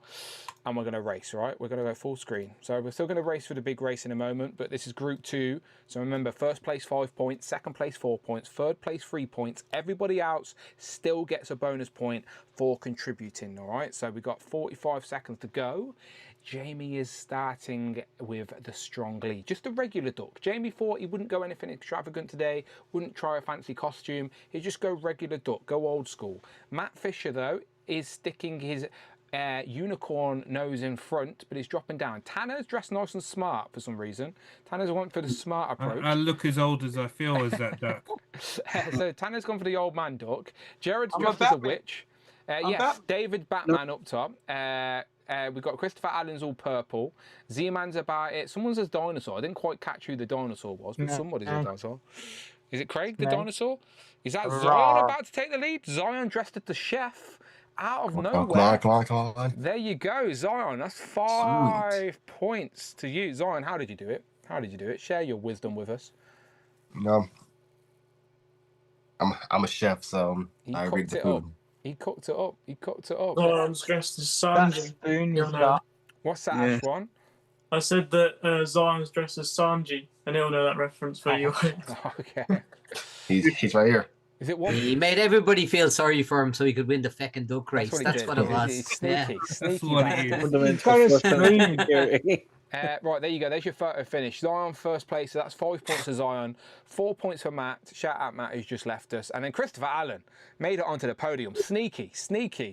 and we're going to race, all right? We're going to go full screen. So we're still going to race for the big race in a moment, but this is group 2. So remember, first place 5 points, second place 4 points, third place 3 points. Everybody else still gets a bonus point for contributing, all right? So we've got 45 seconds to go. Jamie is starting with the strong lead. Just a regular duck. Jamie thought he wouldn't go anything extravagant today, wouldn't try a fancy costume. He'd just go regular duck, go old school. Matt Fisher, though, is sticking his unicorn nose in front, but he's dropping down. Tanner's dressed nice and smart for some reason. Tanner's went for the smart approach. I look as old as I feel as that duck. So Tanner's gone for the old man duck. Jared's dressed as a witch. Yes, David Batman up top. We've got Christopher Allen's all purple. Z-Man's about it. Someone says dinosaur. I didn't quite catch who the dinosaur was, but somebody said dinosaur. Is it Craig, the dinosaur? Is that Zion about to take the lead? Zion dressed as the chef out of nowhere. Come on. There you go, Zion. That's 5 points to you. Zion, how did you do it? How did you do it? Share your wisdom with us. No. I'm a chef, so I read the food. He cooked it up. He cooked it up. Oh, I'm dressed as Sanji. What's that, Ash one? I said that Zion's dressed as Sanji, and he'll know that reference for you. Okay. He's right here. Is it one? He made everybody feel sorry for him so he could win the feckin' duck race. That's what it was. He's sneaky. Right, there you go. There's your photo finish. Zion first place, so that's 5 points for Zion, 4 points for Matt. Shout out Matt, who's just left us. And then Christopher Allen made it onto the podium. Sneaky.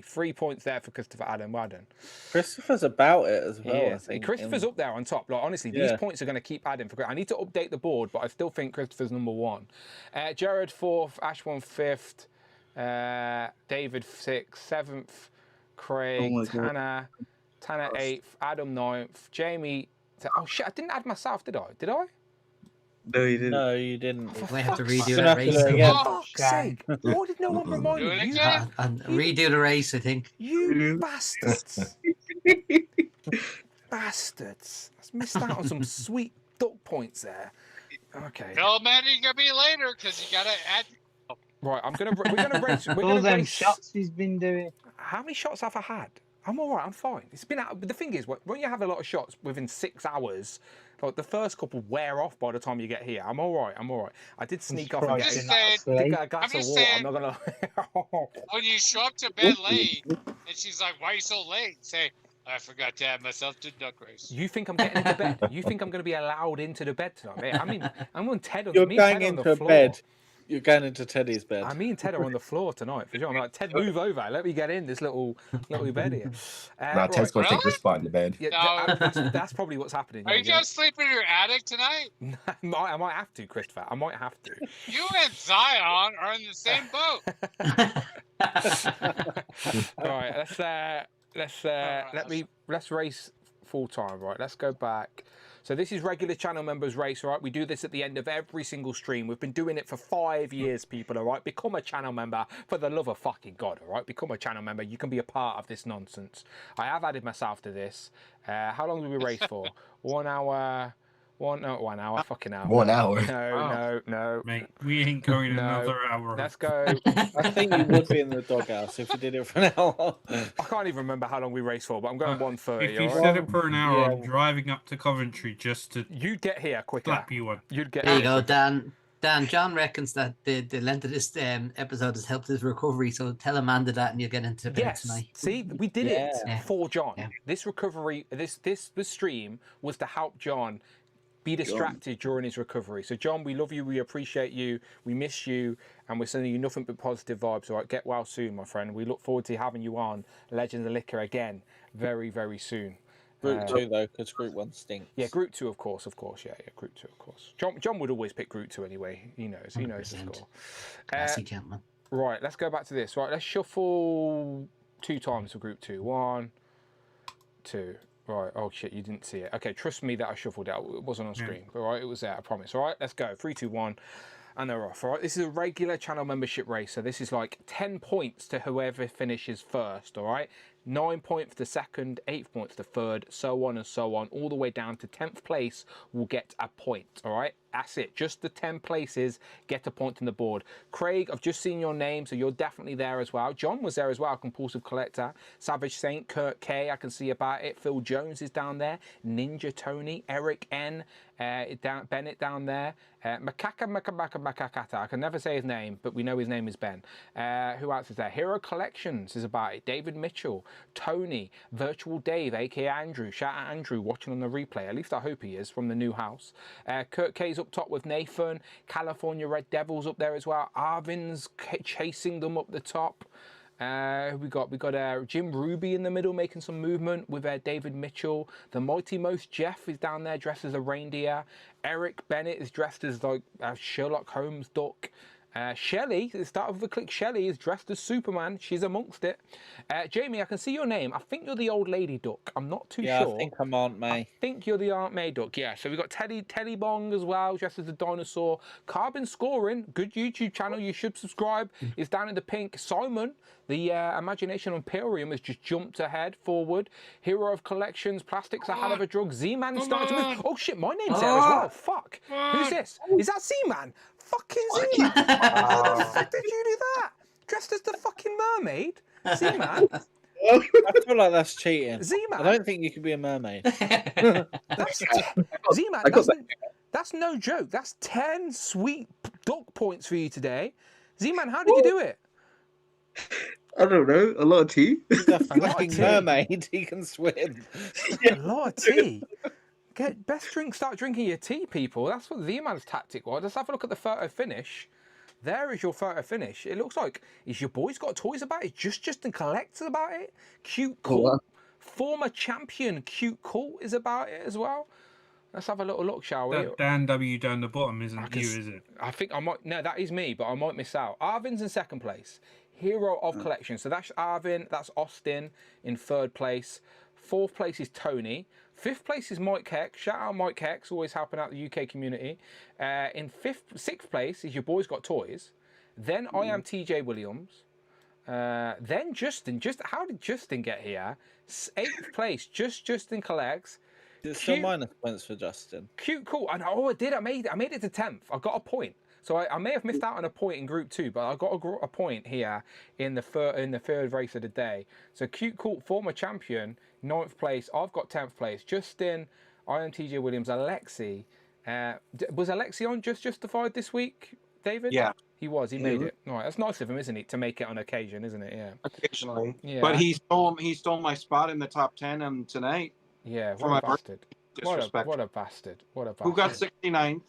3 points there for Christopher Allen. Well done. Christopher's about it as well. I think. Christopher's up there on top. Like, honestly, these points are going to keep adding. I need to update the board, but I still think Christopher's number 1. Jared 4th, Ash 1 5th, David 6th, 7th, Craig, Tanner 8th, Adam 9th, Jamie. Oh shit! I didn't add myself, did I? Did I? No, you didn't. No, you didn't. We have to redo that race. For fuck's sake! Why did no one remind me? And redo the race, I think. You bastards! Bastards! I missed out on some sweet duck points there. Okay. Tell man you're gonna be later because you gotta add. Right, we're gonna race. All them shots he's been doing. How many shots have I had? I'm all right. I'm fine. It's been out. But the thing is, when you have a lot of shots within 6 hours, like the first couple wear off by the time you get here. I'm all right. I did sneak off and get a glass of water. I'm not gonna. When you show up to bed late, and she's like, "Why are you so late?" Say, "I forgot to add myself to duck race." You think I'm getting into bed? You think I'm going to be allowed into the bed tonight? I mean, I'm on Ted on. You're going into bed. You're going into Teddy's bed. Me and Ted are on the floor tonight for sure. I'm like, Ted, move over. Let me get in this little bed here. Ted's going to take your spot in the bed. Yeah, that's probably what's happening. Are you going to sleep in your attic tonight? I might have to, Christopher. I might have to. You and Zion are in the same boat. All right, let's race full time. Right, let's go back. So this is regular channel members race, all right? We do this at the end of every single stream. We've been doing it for 5 years, people, all right? Become a channel member for the love of fucking God, all right? Become a channel member. You can be a part of this nonsense. I have added myself to this. How long did we race for? 1 hour. 1 hour, fucking hour. 1 hour. No. Mate, we ain't going another hour. Let's go. I think you would be in the doghouse if you did it for an hour. I can't even remember how long we raced for, but I'm going 1:30. If you set it for an hour, I'm driving up to Coventry just to. You'd get here quicker. Slap you one. You'd get. There you go, Dan. John reckons that the length of this episode has helped his recovery, so tell Amanda that and you'll get into bed tonight. See, we did it for John. Yeah. This recovery, this stream was to help John be distracted during his recovery. So, John, we love you, we appreciate you, we miss you, and we're sending you nothing but positive vibes. All right, get well soon, my friend. We look forward to having you on Legends of Liquor again very, very soon. Group 2, though, because Group 1 stinks. Yeah, Group 2, of course. Yeah, Group 2, of course. John would always pick Group 2 anyway. He knows the score. Classy gentleman. Right, let's go back to this. Right, let's shuffle 2 times for Group 2. 1, 2. Right, oh shit, you didn't see it. Okay, trust me that I shuffled it. It wasn't on screen. All right, it was there, I promise. All right, let's go. 3, 2, 1, and they're off. All right, this is a regular channel membership race. So this is like 10 points to whoever finishes first, all right? 9 points to second, 8 points to third, so on and so on, all the way down to 10th place will get a point, all right? That's it. Just the 10 places get a point on the board. Craig, I've just seen your name, so you're definitely there as well. John was there as well, Compulsive Collector. Savage Saint, Kurt K, I can see about it. Phil Jones is down there. Ninja Tony, Eric N, Bennett down there. Makakata. I can never say his name, but we know his name is Ben. Who else is there? Hero Collections is about it. David Mitchell, Tony, Virtual Dave, aka Andrew. Shout out Andrew watching on the replay. At least I hope he is from the new house. Kurt K's up top with Nathan. California Red Devils up there as well. Arvin's chasing them up the top. We got Jim Ruby in the middle making some movement with David Mitchell. The Mighty Most Jeff is down there dressed as a reindeer. Eric Bennett is dressed as like Sherlock Holmes duck. Shelley, the start of the click, Shelley is dressed as Superman. She's amongst it. Jamie, I can see your name. I think you're the old lady duck. I'm not too sure. I think I'm Aunt May. I think you're the Aunt May duck. Yeah. So we've got Teddy Bong as well, dressed as a dinosaur. Carbon Scoring, good YouTube channel. You should subscribe. Is down in the pink. Simon, the Imagination Imperium, has just jumped ahead forward. Hero of Collections, Plastics a hell of a drug. Z-Man starting to move. Oh shit, my name's there as well. Fuck. Who's this? Is that Z-Man? Fucking Z-Man. How the fuck did you do that? Dressed as the fucking mermaid? Z-Man? I feel like that's cheating. Z-Man? I don't think you could be a mermaid. Z-Man, that's no joke. That's 10 sweet duck points for you today. Z-Man, how did you do it? I don't know. A lot of tea. He's a fucking mermaid. He can swim. A lot of tea. Start drinking your tea, people. That's what Z-Man's tactic was. Let's have a look at the photo finish. There is your photo finish. It looks like, is your boys got toys about it? Justin collects about it. Cute Cool. Oh, wow. Former champion Cute Cool is about it as well. Let's have a little look, shall we? That Dan W down the bottom isn't you, is it? I think I might. No, that is me, but I might miss out. Arvin's in second place. Hero of Collection. So that's Arvin. That's Austin in third place. Fourth place is Tony. Fifth place is Mike Heck. Shout out Mike Heck, always helping out the UK community. In sixth place is Your Boys Got Toys. Then I Am TJ Williams. Then Justin. How did Justin get here? Eighth place, Justin collects. It's still minus points for Justin. Cute Cool. I did. I made it to 10th. I got a point. So I may have missed out on a point in Group 2, but I got a point here in the third race of the day. So Cute Cool, former champion, 9th place. I've got 10th place. Justin, I Am TJ Williams, Alexi. Was Alexi on Just Justified this week, David? Yeah. He was. He made it. All right, that's nice of him, isn't it? To make it on occasion, isn't it? Yeah. Occasionally. Yeah. But he stole my spot in the top 10 tonight. Yeah, what a bastard. What a bastard. What a bastard. Who got 69th?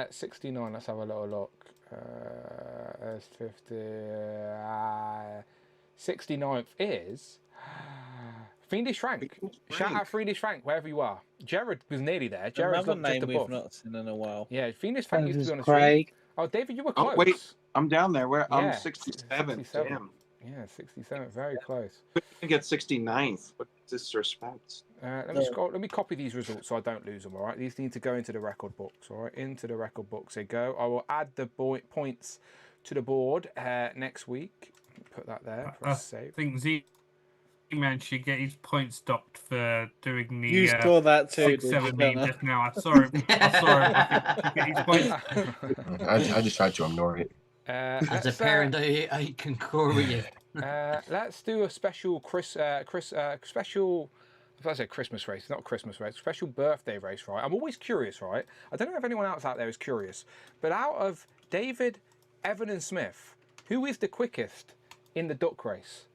69, let's have a little look. There's 50. 69th is Fiendish Frank. Shout out Fiendish Frank, wherever you are. Jared was nearly there. Jared's another got name just we've above. not seen in a while. Yeah, Fiendish Frank used to be on the Craig. stream. Oh, David, you were close. Oh, wait, I'm down there. I'm Yeah, 67. 67. Damn. Yeah, 67, very close. Couldn't get 69th. What disrespect. Let me copy these results so I don't lose them, all right? These need to go into the record books, all right? Into the record books they go. I will add the points to the board next week. Put that there for a save. I think Z-Man should get his points docked for doing the... You saw that too, 6-7 meme just now. I saw him. I should get his points. I just tried to ignore it. As a parent, I concur with you. Let's do a special special. If I say Christmas race, not a Christmas race, special birthday race, right? I'm always curious, right? I don't know if anyone else out there is curious, but out of David, Evan, and Smith, who is the quickest in the duck race?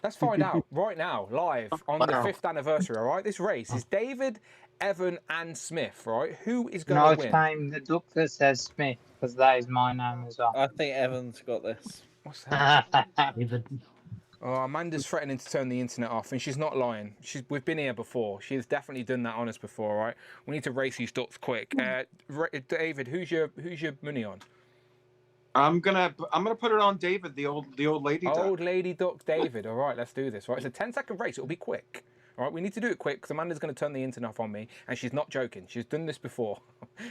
Let's find out right now, live on the 5th anniversary. All right, this race is David, Evan, and Smith. Right, who is going to win? No time the duck that says Smith, because that is my name as well. I think Evan's got this. What's that? Oh, Amanda's threatening to turn the internet off, and she's not lying. We've been here before. She has definitely done that on us before, right? We need to race these ducks quick. David, who's your money on? I'm gonna put it on David, the old lady duck. Old lady duck, David. All right, let's do this. Right, it's a 10-second race. It'll be quick. All right, we need to do it quick because Amanda's going to turn the internet off on me, and she's not joking. She's done this before.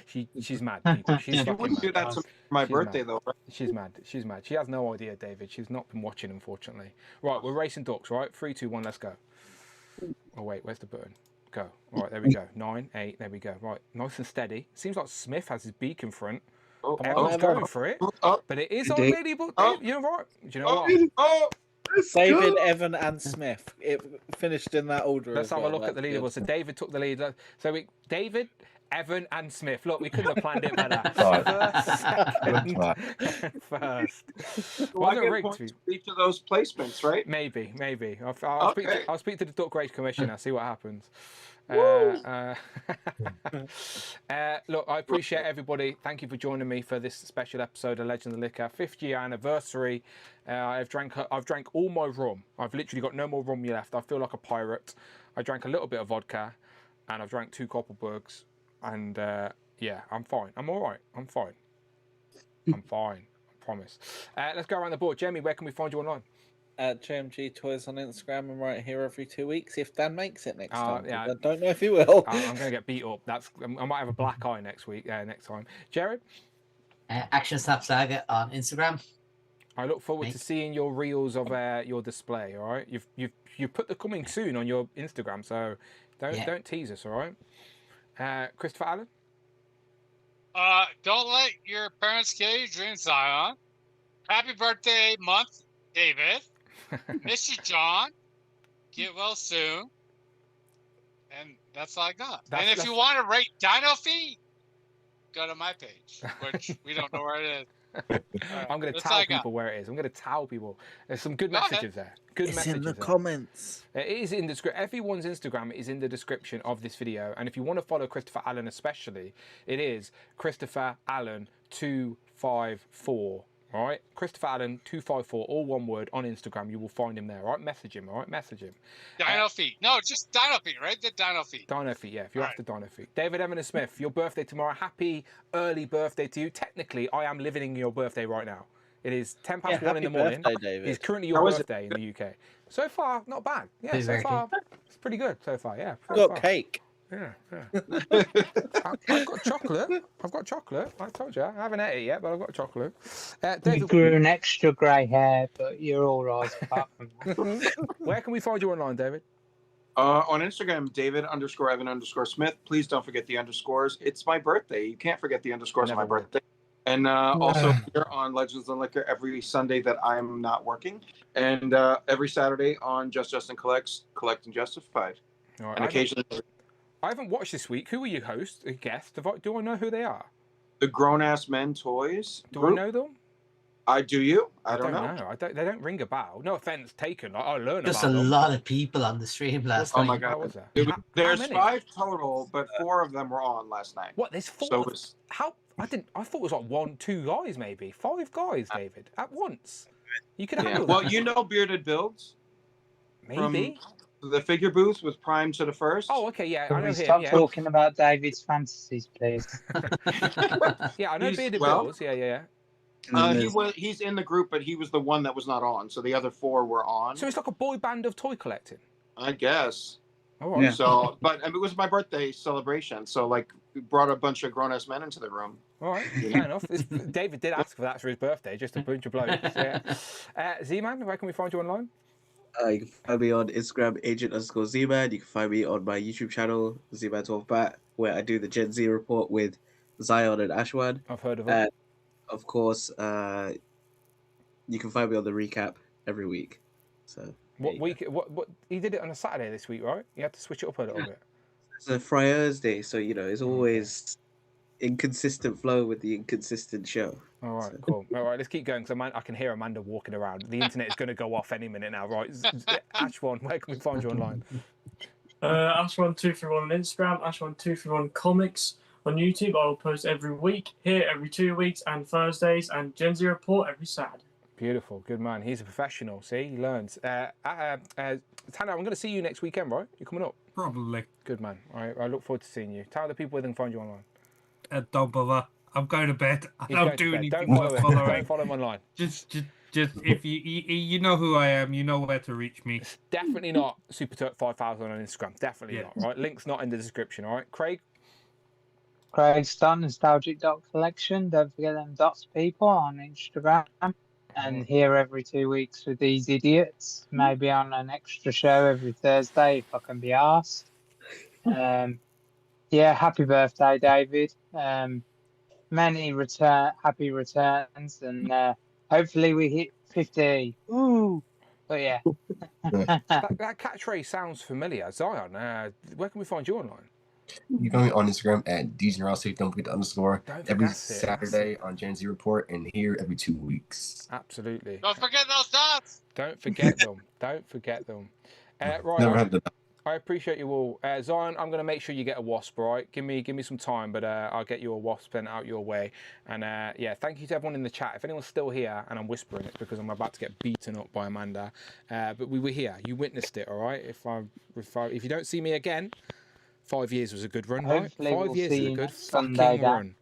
She's mad, people. She's You wouldn't do that for my birthday, though, right? She's mad. She's mad. She has no idea, David. She's not been watching, unfortunately. Right, we're racing ducks, right? 3, 2, 1, let's go. Oh, wait, where's the button? Go. All right, there we go. 9, 8. There we go. Right, nice and steady. Seems like Smith has his beak in front. Everyone's going for it, but it is on Ladybug. You're right. Do you know what? David, Evan, and Smith. It finished in that order. Let's have a look at the leaderboard. So David took the lead. So David, Evan, and Smith. Look, we couldn't have planned it better. First. So I get points for each of those placements, right? Maybe. I'll speak to the Duck Race Commissioner. See what happens. Look, I appreciate everybody. Thank you for joining me for this special episode of Legends of Liquor 5th year anniversary. I've drank all my rum. I've literally got no more rum left. I feel like a pirate. I drank a little bit of vodka, and I've drank 2 Koppelbergs, and yeah, I'm fine. I'm all right. I'm fine. I'm fine. I promise. Let's go around the board. Jeremy, where can we find you online? At JMG Toys on Instagram and right here every 2 weeks if Dan makes it next time. Yeah, I don't know if he will. I'm going to get beat up. I might have a black eye next time. Jared? Action Snap Saga on Instagram. I look forward to seeing your reels of your display. All right, you've put the coming soon on your Instagram, so don't tease us. All right, Christopher Allen. Don't let your parents kill your dreams, Zion. Happy birthday month, David. Miss you, John. Get well soon. And that's all I got. And if you want to rate Dino Feet, go to my page, which we don't know where it is. I'm going to tell people where it is. I'm going to tell people. There's some good messages there. It's in the comments. It is in the description. Everyone's Instagram is in the description of this video. And if you want to follow Christopher Allen especially, it is Christopher Allen 254. All right, Christopher Allen 254, all one word on Instagram. You will find him there. All right, message him. All right, message him. Dino Feet. No, just Dino Feet, right? The Dino Feet. Dino Feet, yeah. If you're after Dino Feet. David Evan Smith, your birthday tomorrow. Happy early birthday to you. Technically, I am living in your birthday right now. It is 10 past 1 in the morning. David. It's currently your birthday in the UK. So far, not bad. Yeah, so far, it's pretty good so far. Yeah. Got cake. Yeah. I've got chocolate. I told you, I haven't ate it yet, but I've got chocolate. You grew an extra grey hair, but you're all right apart from that. Where can we find you online, David? On Instagram, David_Evan_Smith. Please don't forget the underscores. It's my birthday. You can't forget the underscores on my birthday. And also here on Legends and Liquor every Sunday that I'm not working, and every Saturday on Justin Collects, Collecting Justified, right, and occasionally. I haven't watched this week. Who are you host? A guest? Do I know who they are? The Grown Ass Men Toys. Do I know them? Do you? I don't know. They don't ring a bell. No offense taken. I learn Just about a them. lot of people on the stream last night. Oh my god! was there? There's many? 5 total, but 4 of them were on last night. What? There's 4. So it's, how? I thought it was like 1, 2 guys, maybe 5 guys, David, at once. You could handle well, that. you know Bearded Builds. Maybe. From the figure booth with Prime to the First. Oh, okay, yeah. Can I know we him. stop Yeah. talking about David's fantasies, please? Yeah, I know Bearded Builds. Yeah. He's in the group, but he was the one that was not on. So the other 4 were on. So it's like a boy band of toy collecting. I guess. All right. So, but it was my birthday celebration, so like we brought a bunch of grown-ass men into the room. All right, fair enough. David did ask for that for his birthday, just a bunch of blokes. Yeah. Z-Man, where can we find you online? You can find me on Instagram, agent_Z-Man. You can find me on my YouTube channel, Z-Man12Bat, where I do the Gen Z report with Zion and Ashwan. I've heard of it. And of course, you can find me on the recap every week. So what week? What? He did it on a Saturday this week, right? You had to switch it up a little bit. It's a Thursday, so it's always inconsistent flow with the inconsistent show. All right, cool. All right, let's keep going because I can hear Amanda walking around. The internet is going to go off any minute now, right? Ashwan, where can we find you online? Ashwan231 on Instagram, Ashwan231 Comics on YouTube. I will post every week, here every 2 weeks, and Thursdays, and Gen Z Report every Saturday. Beautiful, good man. He's a professional. See, he learns. Tanner, I'm going to see you next weekend, right? You're coming up. Probably. Good man. I look forward to seeing you. Tell the people where they can find you online. Don't bother. I'm going to bed. I don't do anything. Don't follow him online. Just if you know who I am, you know where to reach me. It's definitely not Super 5000 on Instagram. Definitely not. Right, link's not in the description. All right, Craig. Craig Stunn, Nostalgic Dot Collection. Don't forget them dots, people, on Instagram. And here every 2 weeks with these idiots. Maybe on an extra show every Thursday if I can be asked. Yeah, happy birthday, David. Many happy returns, and hopefully we hit 50. Ooh, but yeah. that catchphrase sounds familiar. Zion, where can we find you online? You can be on Instagram at DGenerosity, don't forget the underscore. Every That's it, Saturday on Gen Z Report, and here every 2 weeks. Absolutely. Don't forget those dots. Don't forget them. Don't forget them. Right. Never had the. I appreciate you all. Zion, I'm going to make sure you get a wasp, all right? Give me some time, but I'll get you a wasp sent out your way. And yeah, thank you to everyone in the chat. If anyone's still here and I'm whispering, it's because I'm about to get beaten up by Amanda. But we were here. You witnessed it, all right? If you don't see me again, 5 years was a good run, right? 5 years is a good fucking run.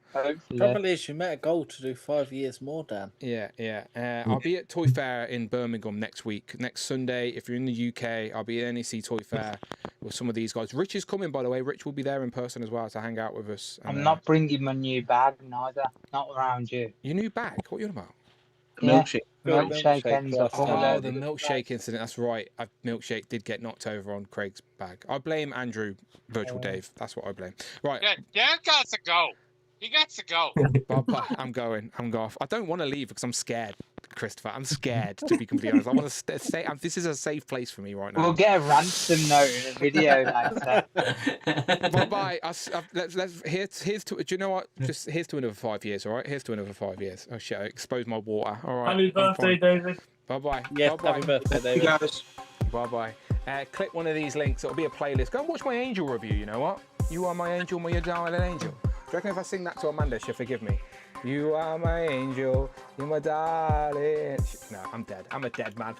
Trouble is, you met a goal to do 5 years more, Dan. Yeah. I'll be at Toy Fair in Birmingham next Sunday. If you're in the UK, I'll be at NEC Toy Fair with some of these guys. Rich is coming, by the way. Rich will be there in person as well to hang out with us. I'm not bringing my new bag neither. Not around you. Your new bag? What are you on about? Milkshake ends up. Oh, the milkshake incident. That's right. Milkshake did get knocked over on Craig's bag. I blame Andrew, Virtual Dave. That's what I blame. Right. Yeah, Dan got to go. He got to go. Bye. I'm going. I'm off. I don't want to leave because I'm scared, Christopher. I'm scared, to be completely honest. I want to stay. This is a safe place for me right now. We'll get a ransom note in a video later. Bye. Let's. Here's to. Do you know what? Just here's to another 5 years. All right. Here's to another 5 years. Oh shit! I exposed my water. All right. Happy birthday, David. Bye. Yeah. Happy birthday, David. Guys. Bye. Click one of these links. It'll be a playlist. Go and watch my angel review. You know what? You are my angel, my darling angel. Do you reckon if I sing that to Amanda, she'll forgive me? You are my angel, you're my darling. No, I'm dead. I'm a dead man.